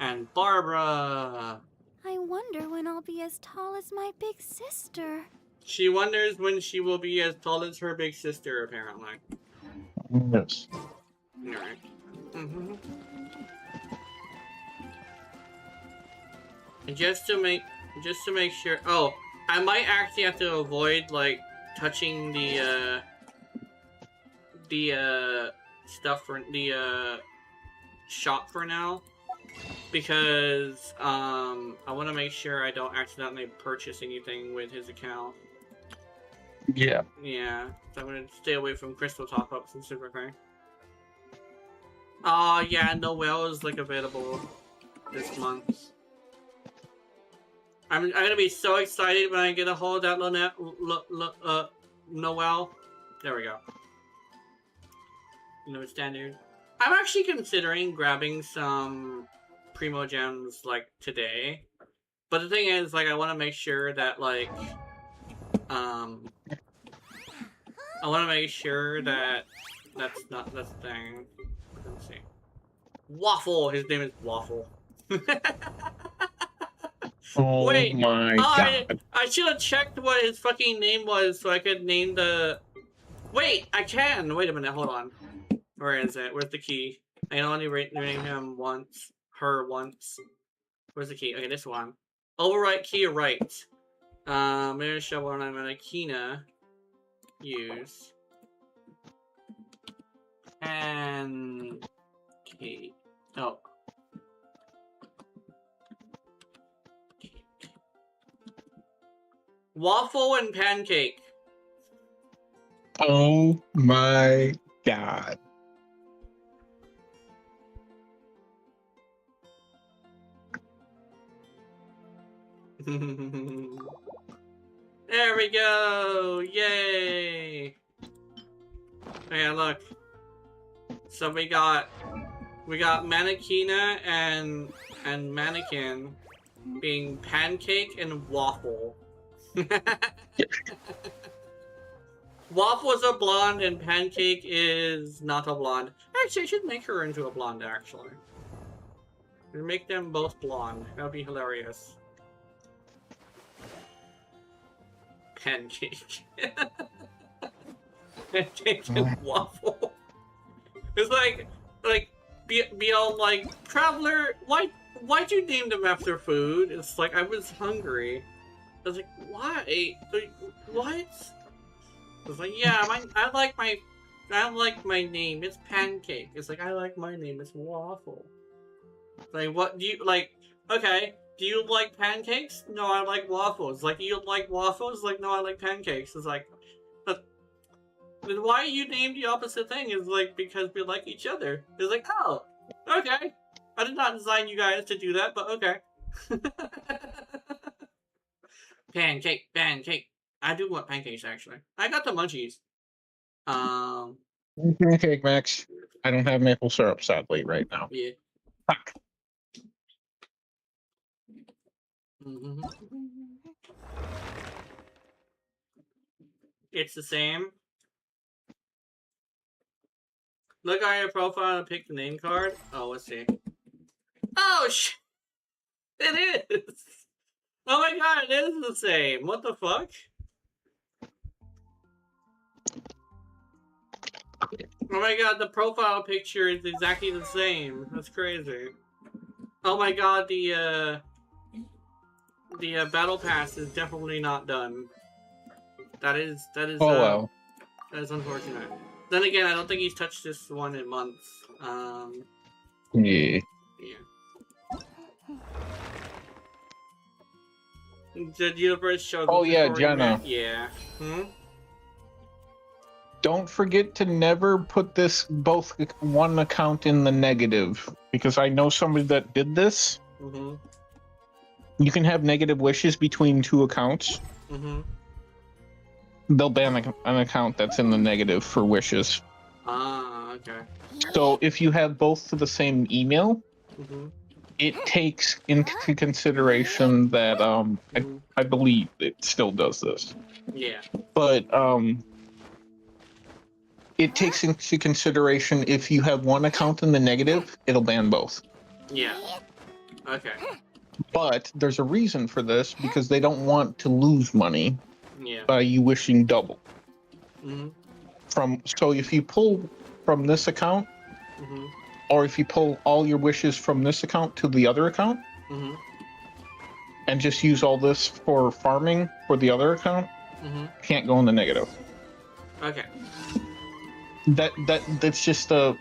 and Barbara. I wonder when I'll be as tall as my big sister. She wonders when she will be as tall as her big sister, apparently. Yes. Alright. Mm-hmm. And just to make sure. Oh, I might actually have to avoid like touching the stuff for the shop for now, because I want to make sure I don't accidentally purchase anything with his account. Yeah. Yeah, so I'm gonna stay away from crystal top-ups and super okay. Oh yeah, Noelle is like available this month. I'm gonna be so excited when I get a hold of that Noelle. There we go. No standard. I'm actually considering grabbing some Primo Gems like today, but the thing is, like, I want to make sure that like, I want to make sure that that's not the thing. Let's see. Waffle. His name is Waffle. Oh Wait, my god. I should have checked what his fucking name was so I could name the... Wait, I can! Wait a minute, hold on. Where is it? Where's the key? I can only name him once. Her once. Where's the key? Okay, this one. Overwrite key right. I'm gonna show what I'm gonna Kina use. And... Key. Oh. Waffle and pancake. Oh my god. There we go! Yay! Okay, look. So we got Mannequina and Mannequin being pancake and waffle. Waffle is a blonde and pancake is not a blonde. Actually, I should make her into a blonde, actually. Make them both blonde. That would be hilarious. Pancake. Pancake and waffle. It's like be all like, Traveler, why'd you name them after food? It's like, I was hungry. I was like, why? Like, what? I was like, yeah, I like my name. It's Pancake. It's like, I like my name. It's Waffle. Like, what do you like? Okay, do you like pancakes? No, I like waffles. Like, you like waffles? Like, no, I like pancakes. It's like, but why you named the opposite thing? Is like, because we like each other. It's like, oh, okay. I did not design you guys to do that, but okay. Pancake. I do want pancakes, actually. I got the munchies. Okay, Max. I don't have maple syrup, sadly, right now. Yeah. Fuck. Mm-hmm. It's the same. Look at your profile and pick the name card. Oh, let's see. Oh, it is! Oh my god, it is the same. What the fuck? Oh my god, the profile picture is exactly the same. That's crazy. Oh my god, the battle pass is definitely not done. That is Oh, well. that is unfortunate. Then again, I don't think he's touched this one in months. Yeah. Yeah. The universe shows. Oh, yeah, Jenna. Yeah. Hmm? Don't forget to never put this both one account in the negative, because I know somebody that did this. Mm-hmm. You can have negative wishes between two accounts. Mm-hmm. They'll ban an account that's in the negative for wishes. Ah, okay. So if you have both to the same email, Mm-hmm. it takes into consideration that I believe it still does this. Yeah. But it takes into consideration if you have one account in the negative, it'll ban both. Yeah. Okay. But there's a reason for this, because they don't want to lose money Yeah. by you wishing double. Mm-hmm. So if you pull from this account, Mm-hmm. or if you pull all your wishes from this account to the other account, Mm-hmm. and just use all this for farming for the other account, Mm-hmm. can't go in the negative. Okay. That's just a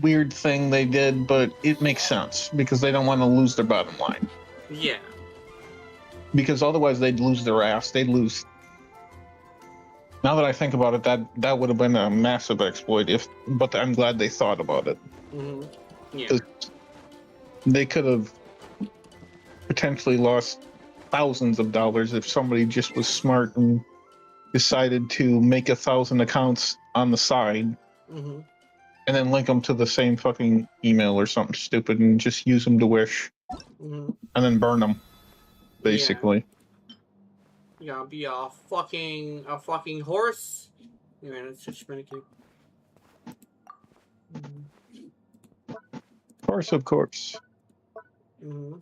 weird thing they did, but it makes sense because they don't want to lose their bottom line. Yeah. Because otherwise they'd lose their ass. They'd lose. Now that I think about it, that would have been a massive exploit. But I'm glad they thought about it. Mm-hmm. Yeah. They could have potentially lost thousands of dollars if somebody just was smart and decided to make 1,000 accounts on the side. Mm-hmm. And then link them to the same fucking email or something stupid and just use them to wish. Mm-hmm. And then burn them, basically. You gotta be a fucking horse. Anyway, that's just Medicaid. Of course. Mm-hmm.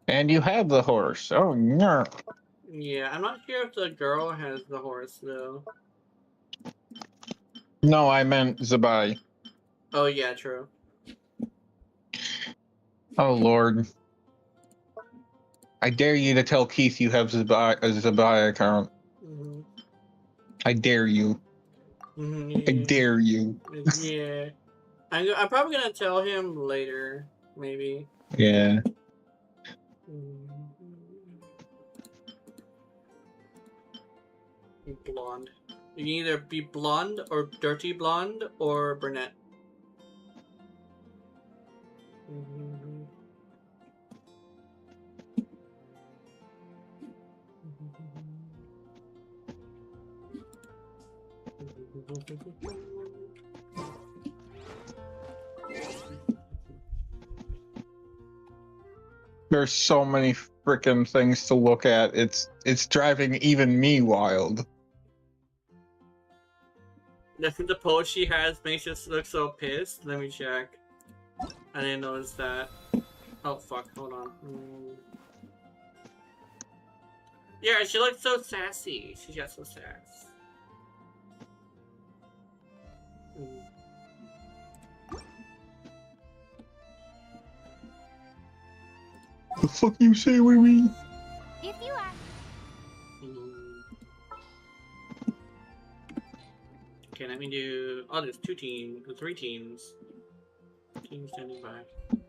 And you have the horse. Oh, no. Yeah, I'm not sure if the girl has the horse, though. No, I meant Zabai. Oh, yeah, true. Oh, Lord. I dare you to tell Keith you have a Zabai account. Mm-hmm. I dare you. Mm-hmm, yeah. I dare you. Yeah. I'm probably gonna tell him later, maybe. Yeah. Blonde. You can either be blonde or dirty blonde or brunette. There's so many freaking things to look at. It's driving even me wild. The pose she has makes us look so pissed. Let me check. I didn't notice that. Oh fuck, hold on. Yeah, she looks so sassy. She got so sass. The fuck you say with me? If you ask. Okay, let me do. Oh, there's 3 teams. Team standing by.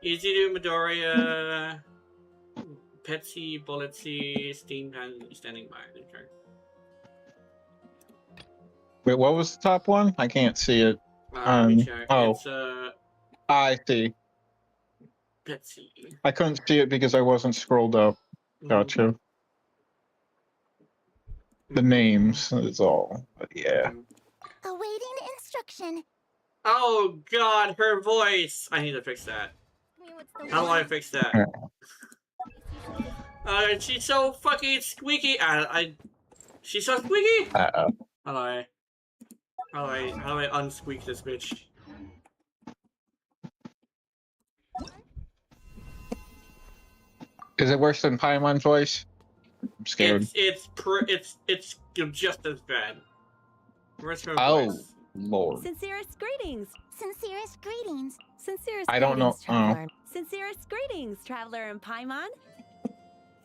Easy to Midoriya, Petsy, Bulletsy, Steam standing by. Okay. Wait, what was the top one? I can't see it. Let me check. Oh. It's I see. Petsy. I couldn't see it because I wasn't scrolled up. Gotcha. The names is all. But yeah. destruction. Oh god, her voice! I need to fix that. How do I fix that? She's so fucking squeaky. She's so squeaky. Uh-oh. How do I unsqueak this bitch? Is it worse than Paimon's voice? I'm scared. It's just as bad. Where's her Oh, voice? Lord. Sincerest greetings. Sincerest greetings. Sincerest I don't know. greetings, traveler. Sincerest greetings, traveler and Paimon.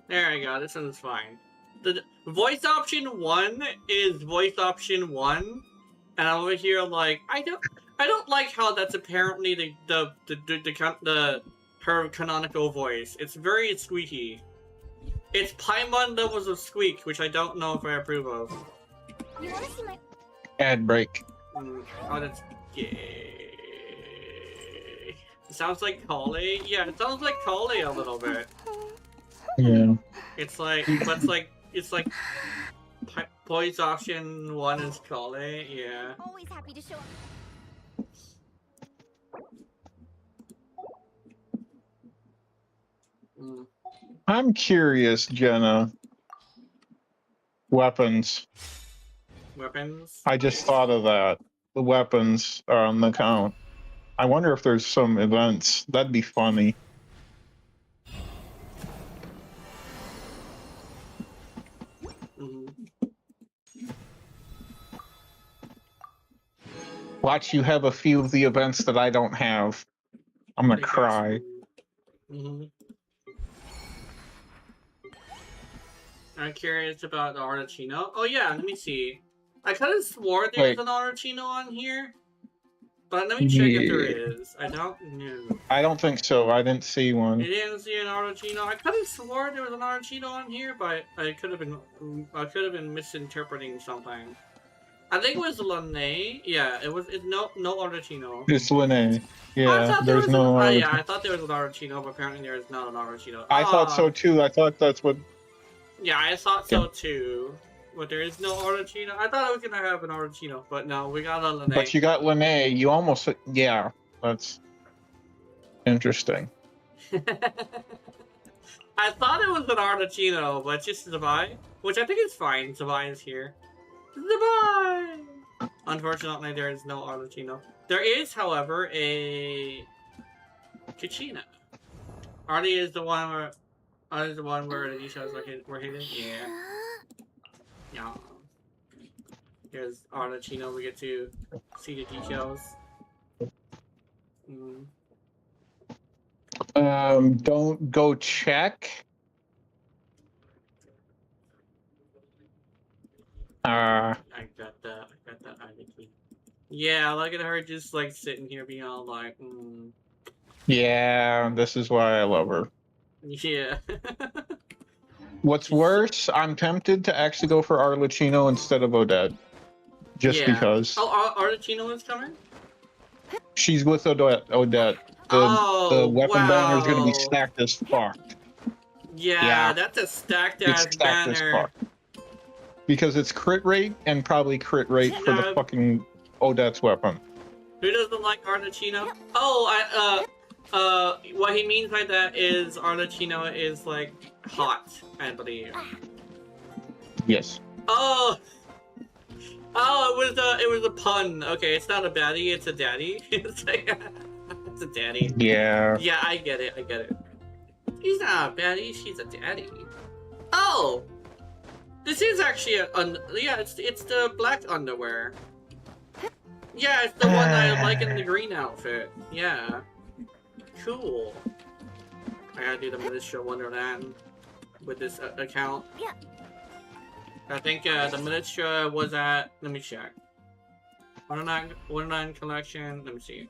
There we go. This one's fine. The voice option 1 is voice option 1, and I'm over here like I don't like how that's apparently her canonical voice. It's very squeaky. It's Paimon levels of squeak, which I don't know if I approve of. You wanna see my Ad break. Oh, that's gay. It sounds like Kale. Yeah, it sounds like Kale a little bit. Yeah. It's like, but it's like voice option 1 is Kale. Yeah. always happy to show up. Mm. I'm curious, Jenna. Weapons. Weapons. I just thought of that. The weapons are on the count. I wonder if there's some events. That'd be funny. Mm-hmm. Watch, you have a few of the events that I don't have. I'm gonna cry. Mm-hmm. I'm curious about the Arlecchino. Oh yeah, let me see. I could have swore there was an Arlecchino on here, but let me check if there is. I don't know. I don't think so. I didn't see one. You didn't see an Arlecchino. I could have sworn there was an Arlecchino on here, but I could have been misinterpreting something. I think it was Lene. Yeah, it was. It's no Arlecchino. It's Lene. Yeah, There there's was no. yeah, I thought there was an Arlecchino, but apparently there is not an Arlecchino. I thought so too. I thought that's what. Yeah, I thought so too. But there is no Arlecchino. I thought I was gonna have an Arlecchino, but no, we got a Lene. But you got Lene. You almost. Yeah, that's interesting. I thought it was an Arlecchino, but just Zabai, which I think is fine. Zabai is here. Zabai! Unfortunately, there is no Arlecchino. There is, however, a Kachina. Artie is the one where the details were hidden. Yeah. Yeah. Here's Arlecchino. We get to see the details. Don't go check. I got that. Yeah, look at her just like sitting here being all like, Yeah, this is why I love her. Yeah. What's worse, I'm tempted to actually go for Arlecchino instead of Odette. Just because. Oh, Arlecchino is coming? She's with Odette. The weapon banner is going to be stacked as fuck. Yeah, that's a stacked ass banner. Because it's crit rate and probably crit rate for the fucking Odette's weapon. Who doesn't like Arlecchino? Oh, what he means by that is Arlecchino is like hot, I believe. Yes. Oh, it was a pun. Okay, it's not a baddie, it's a daddy. It's like, it's a daddy. Yeah. Yeah, I get it. He's not a baddie, she's a daddy. Oh, this is actually it's the black underwear. Yeah, it's the one I like in the green outfit. Yeah. Cool. I gotta do the Miniature Wonderland with this account. Yeah. I think the Miniature was at. Let me check. Wonderland collection. Let me see.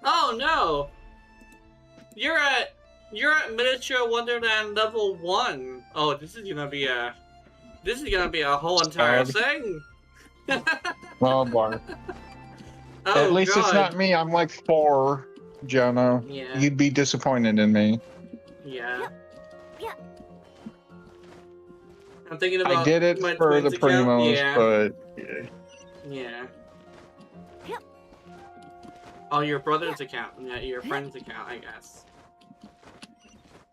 Oh no! You're at Miniature Wonderland level 1. Oh, this is gonna be a whole entire thing. Oh boy. Oh, At least it's not me. I'm like 4, Jenna. Yeah. You'd be disappointed in me. Yeah. Yeah. I'm thinking about. I did it my for the twins account. primos, Yeah. but Yeah. Oh, your brother's account. Yeah, your friend's account, I guess.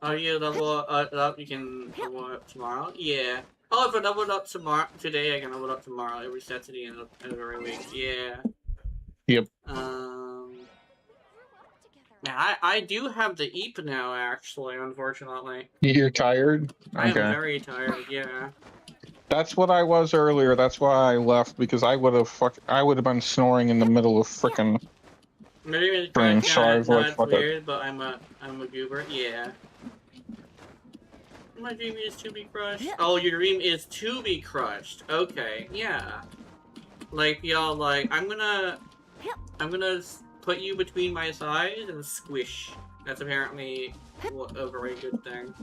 Oh, you level up, you can level up tomorrow? Yeah. Oh, if I leveled up tomorrow, today, I can level up tomorrow. It resets at the end of every week. Yeah. Yep. Yeah, I do have the EAP now, actually, unfortunately. You're tired? I am Okay. very tired, yeah. That's what I was earlier. That's why I left, because I would have been snoring in the middle of frickin' Maybe it's stream. So I kinda was like, nuts, fuck it. weird, but I'm a goober, yeah. My dream is to be crushed. Oh, your dream is to be crushed. Okay, yeah. Like, y'all, like, I'm gonna put you between my thighs and squish. That's apparently a very good thing.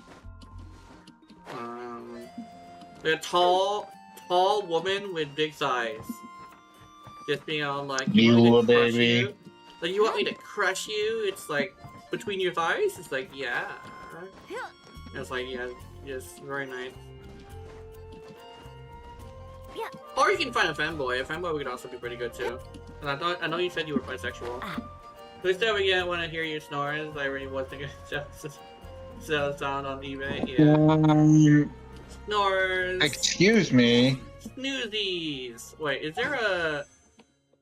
A tall woman with big thighs. Just being all like, you want me to crush you? Like, you want me to crush you? It's like, between your thighs? It's like, yeah. It's like, yeah, just very nice. Or you can find a femboy. A femboy would also be pretty good too. And I know you said you were bisexual. Please tell me again when I hear you snores. I really was thinking sell sound on eBay. Yeah. Snores. Excuse me. Snoozies. Wait, is there a?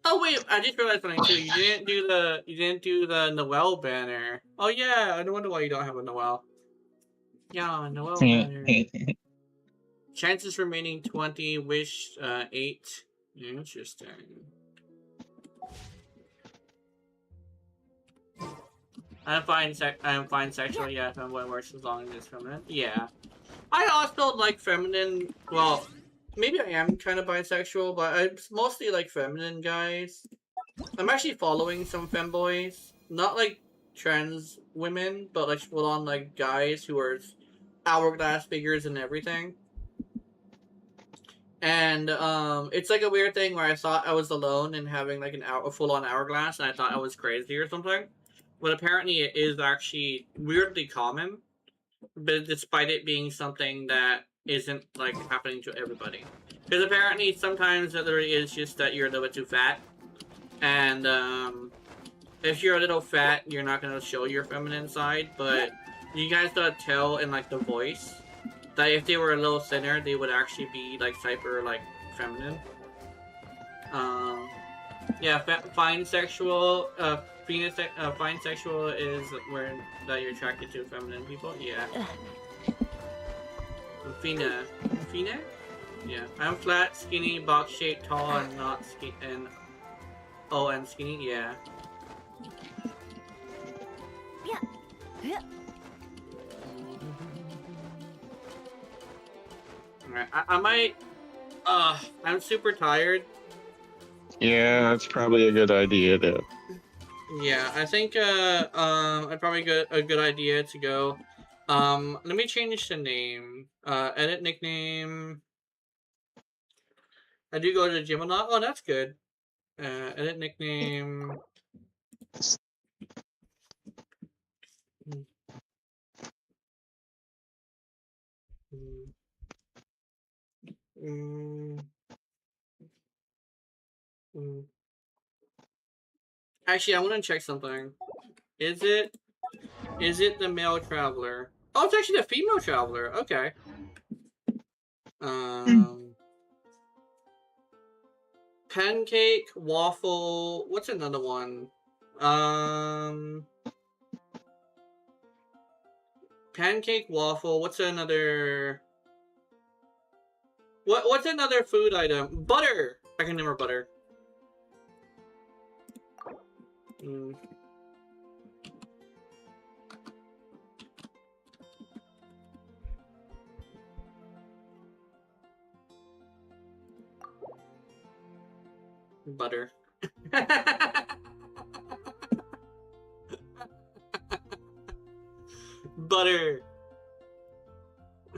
Oh wait, I just realized something too. You didn't do the Noel banner. Oh yeah, I wonder why you don't have a Noel. Yeah, Noel banner. Chances remaining 20, wish 8. Interesting. I'm fine sexually, yeah, femboy works as long as it's feminine. Yeah. I also like feminine, well, maybe I am kind of bisexual, but I mostly like feminine guys. I'm actually following some femboys. Not like trans women, but like full on like guys who are hourglass figures and everything. And it's like a weird thing where I thought I was alone in having like a full-on hourglass, and I thought I was crazy or something. But apparently it is actually weirdly common, but despite it being something that isn't like happening to everybody. Because apparently sometimes it literally is just that you're a little bit too fat, and if you're a little fat, you're not gonna show your feminine side. But you guys gotta tell in like the voice that if they were a little thinner, they would actually be like hyper like feminine. Yeah, fine sexual, fine sexual is where that you're attracted to feminine people. Yeah. Fina. Yeah, I'm flat, skinny, box shaped, tall, and not skinny, and skinny. Yeah. Alright, I might. I'm super tired. Yeah, it's probably a good idea to. Yeah, I think I'd probably get a good idea to go. Let me change the name. Edit nickname. I do go to the gym a lot. Oh, that's good. Edit nickname. Actually, I want to check something. Is it the male traveler? Oh, it's actually the female traveler. Okay. Pancake, waffle. What's another one? Pancake, waffle. What's another? What's another food item? Butter. I can remember butter. Butter. Butter.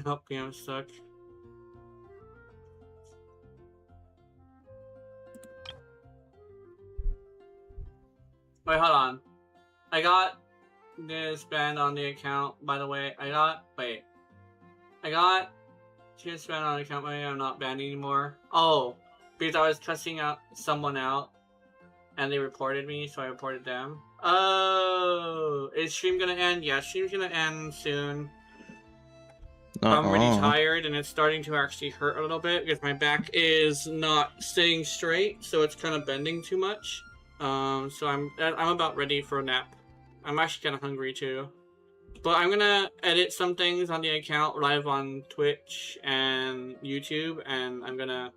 Help me, I'm stuck. Wait, hold on. I got this banned on the account, by the way. I got this banned on the account, but I'm not banned anymore. Oh, because I was cussing out someone out, and they reported me, so I reported them. Oh, is stream gonna end? Yeah, stream's gonna end soon. I'm really tired, and it's starting to actually hurt a little bit because my back is not staying straight, so it's kind of bending too much. So I'm about ready for a nap. I'm actually kind of hungry too. But I'm gonna edit some things on the account live on Twitch and YouTube, and I'm gonna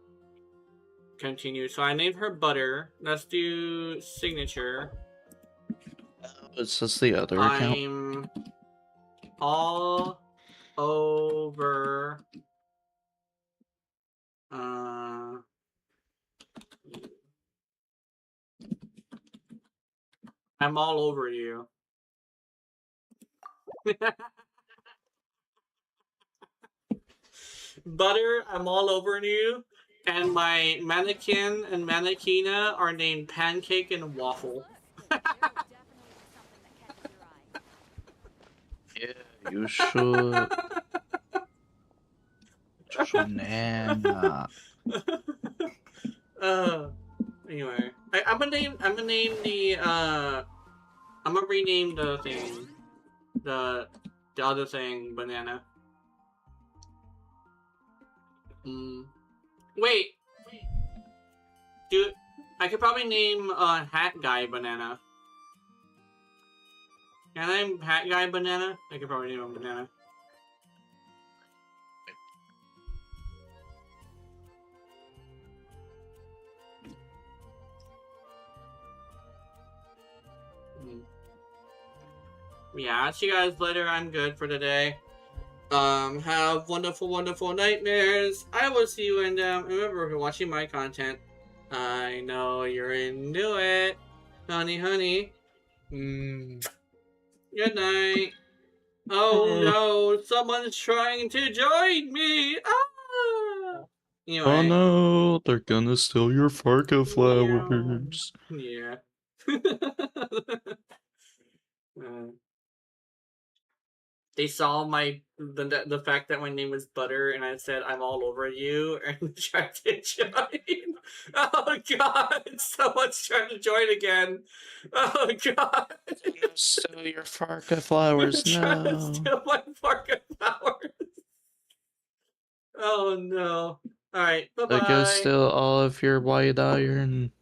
continue. So I named her Butter. Let's do signature. It's just the other account. I'm all over I'm all over you. Butter, I'm all over you. And my mannequin and mannequina are named Pancake and Waffle. Yeah, you should. Banana. Anyway, I'm gonna rename the thing, the other thing, Banana. Wait, dude, I could probably name Hat Guy Banana. Can I name Hat Guy Banana? I could probably name him Banana. Yeah, I'll see you guys later. I'm good for today. Have wonderful, wonderful nightmares. I will see you, and remember, if you're watching my content, I know you're into it. Honey, honey. Good night. Oh no, someone's trying to join me. Ah! Anyway. Oh no, they're gonna steal your Farca flowers. Yeah. They saw the fact that my name was Butter and I said I'm all over you and tried to join. Oh god, someone's trying to join again. Oh god. Steal your Farca flowers, They're trying to no. steal my Farca flowers. Oh no. Alright, bye-bye. They're gonna steal all of your white iron.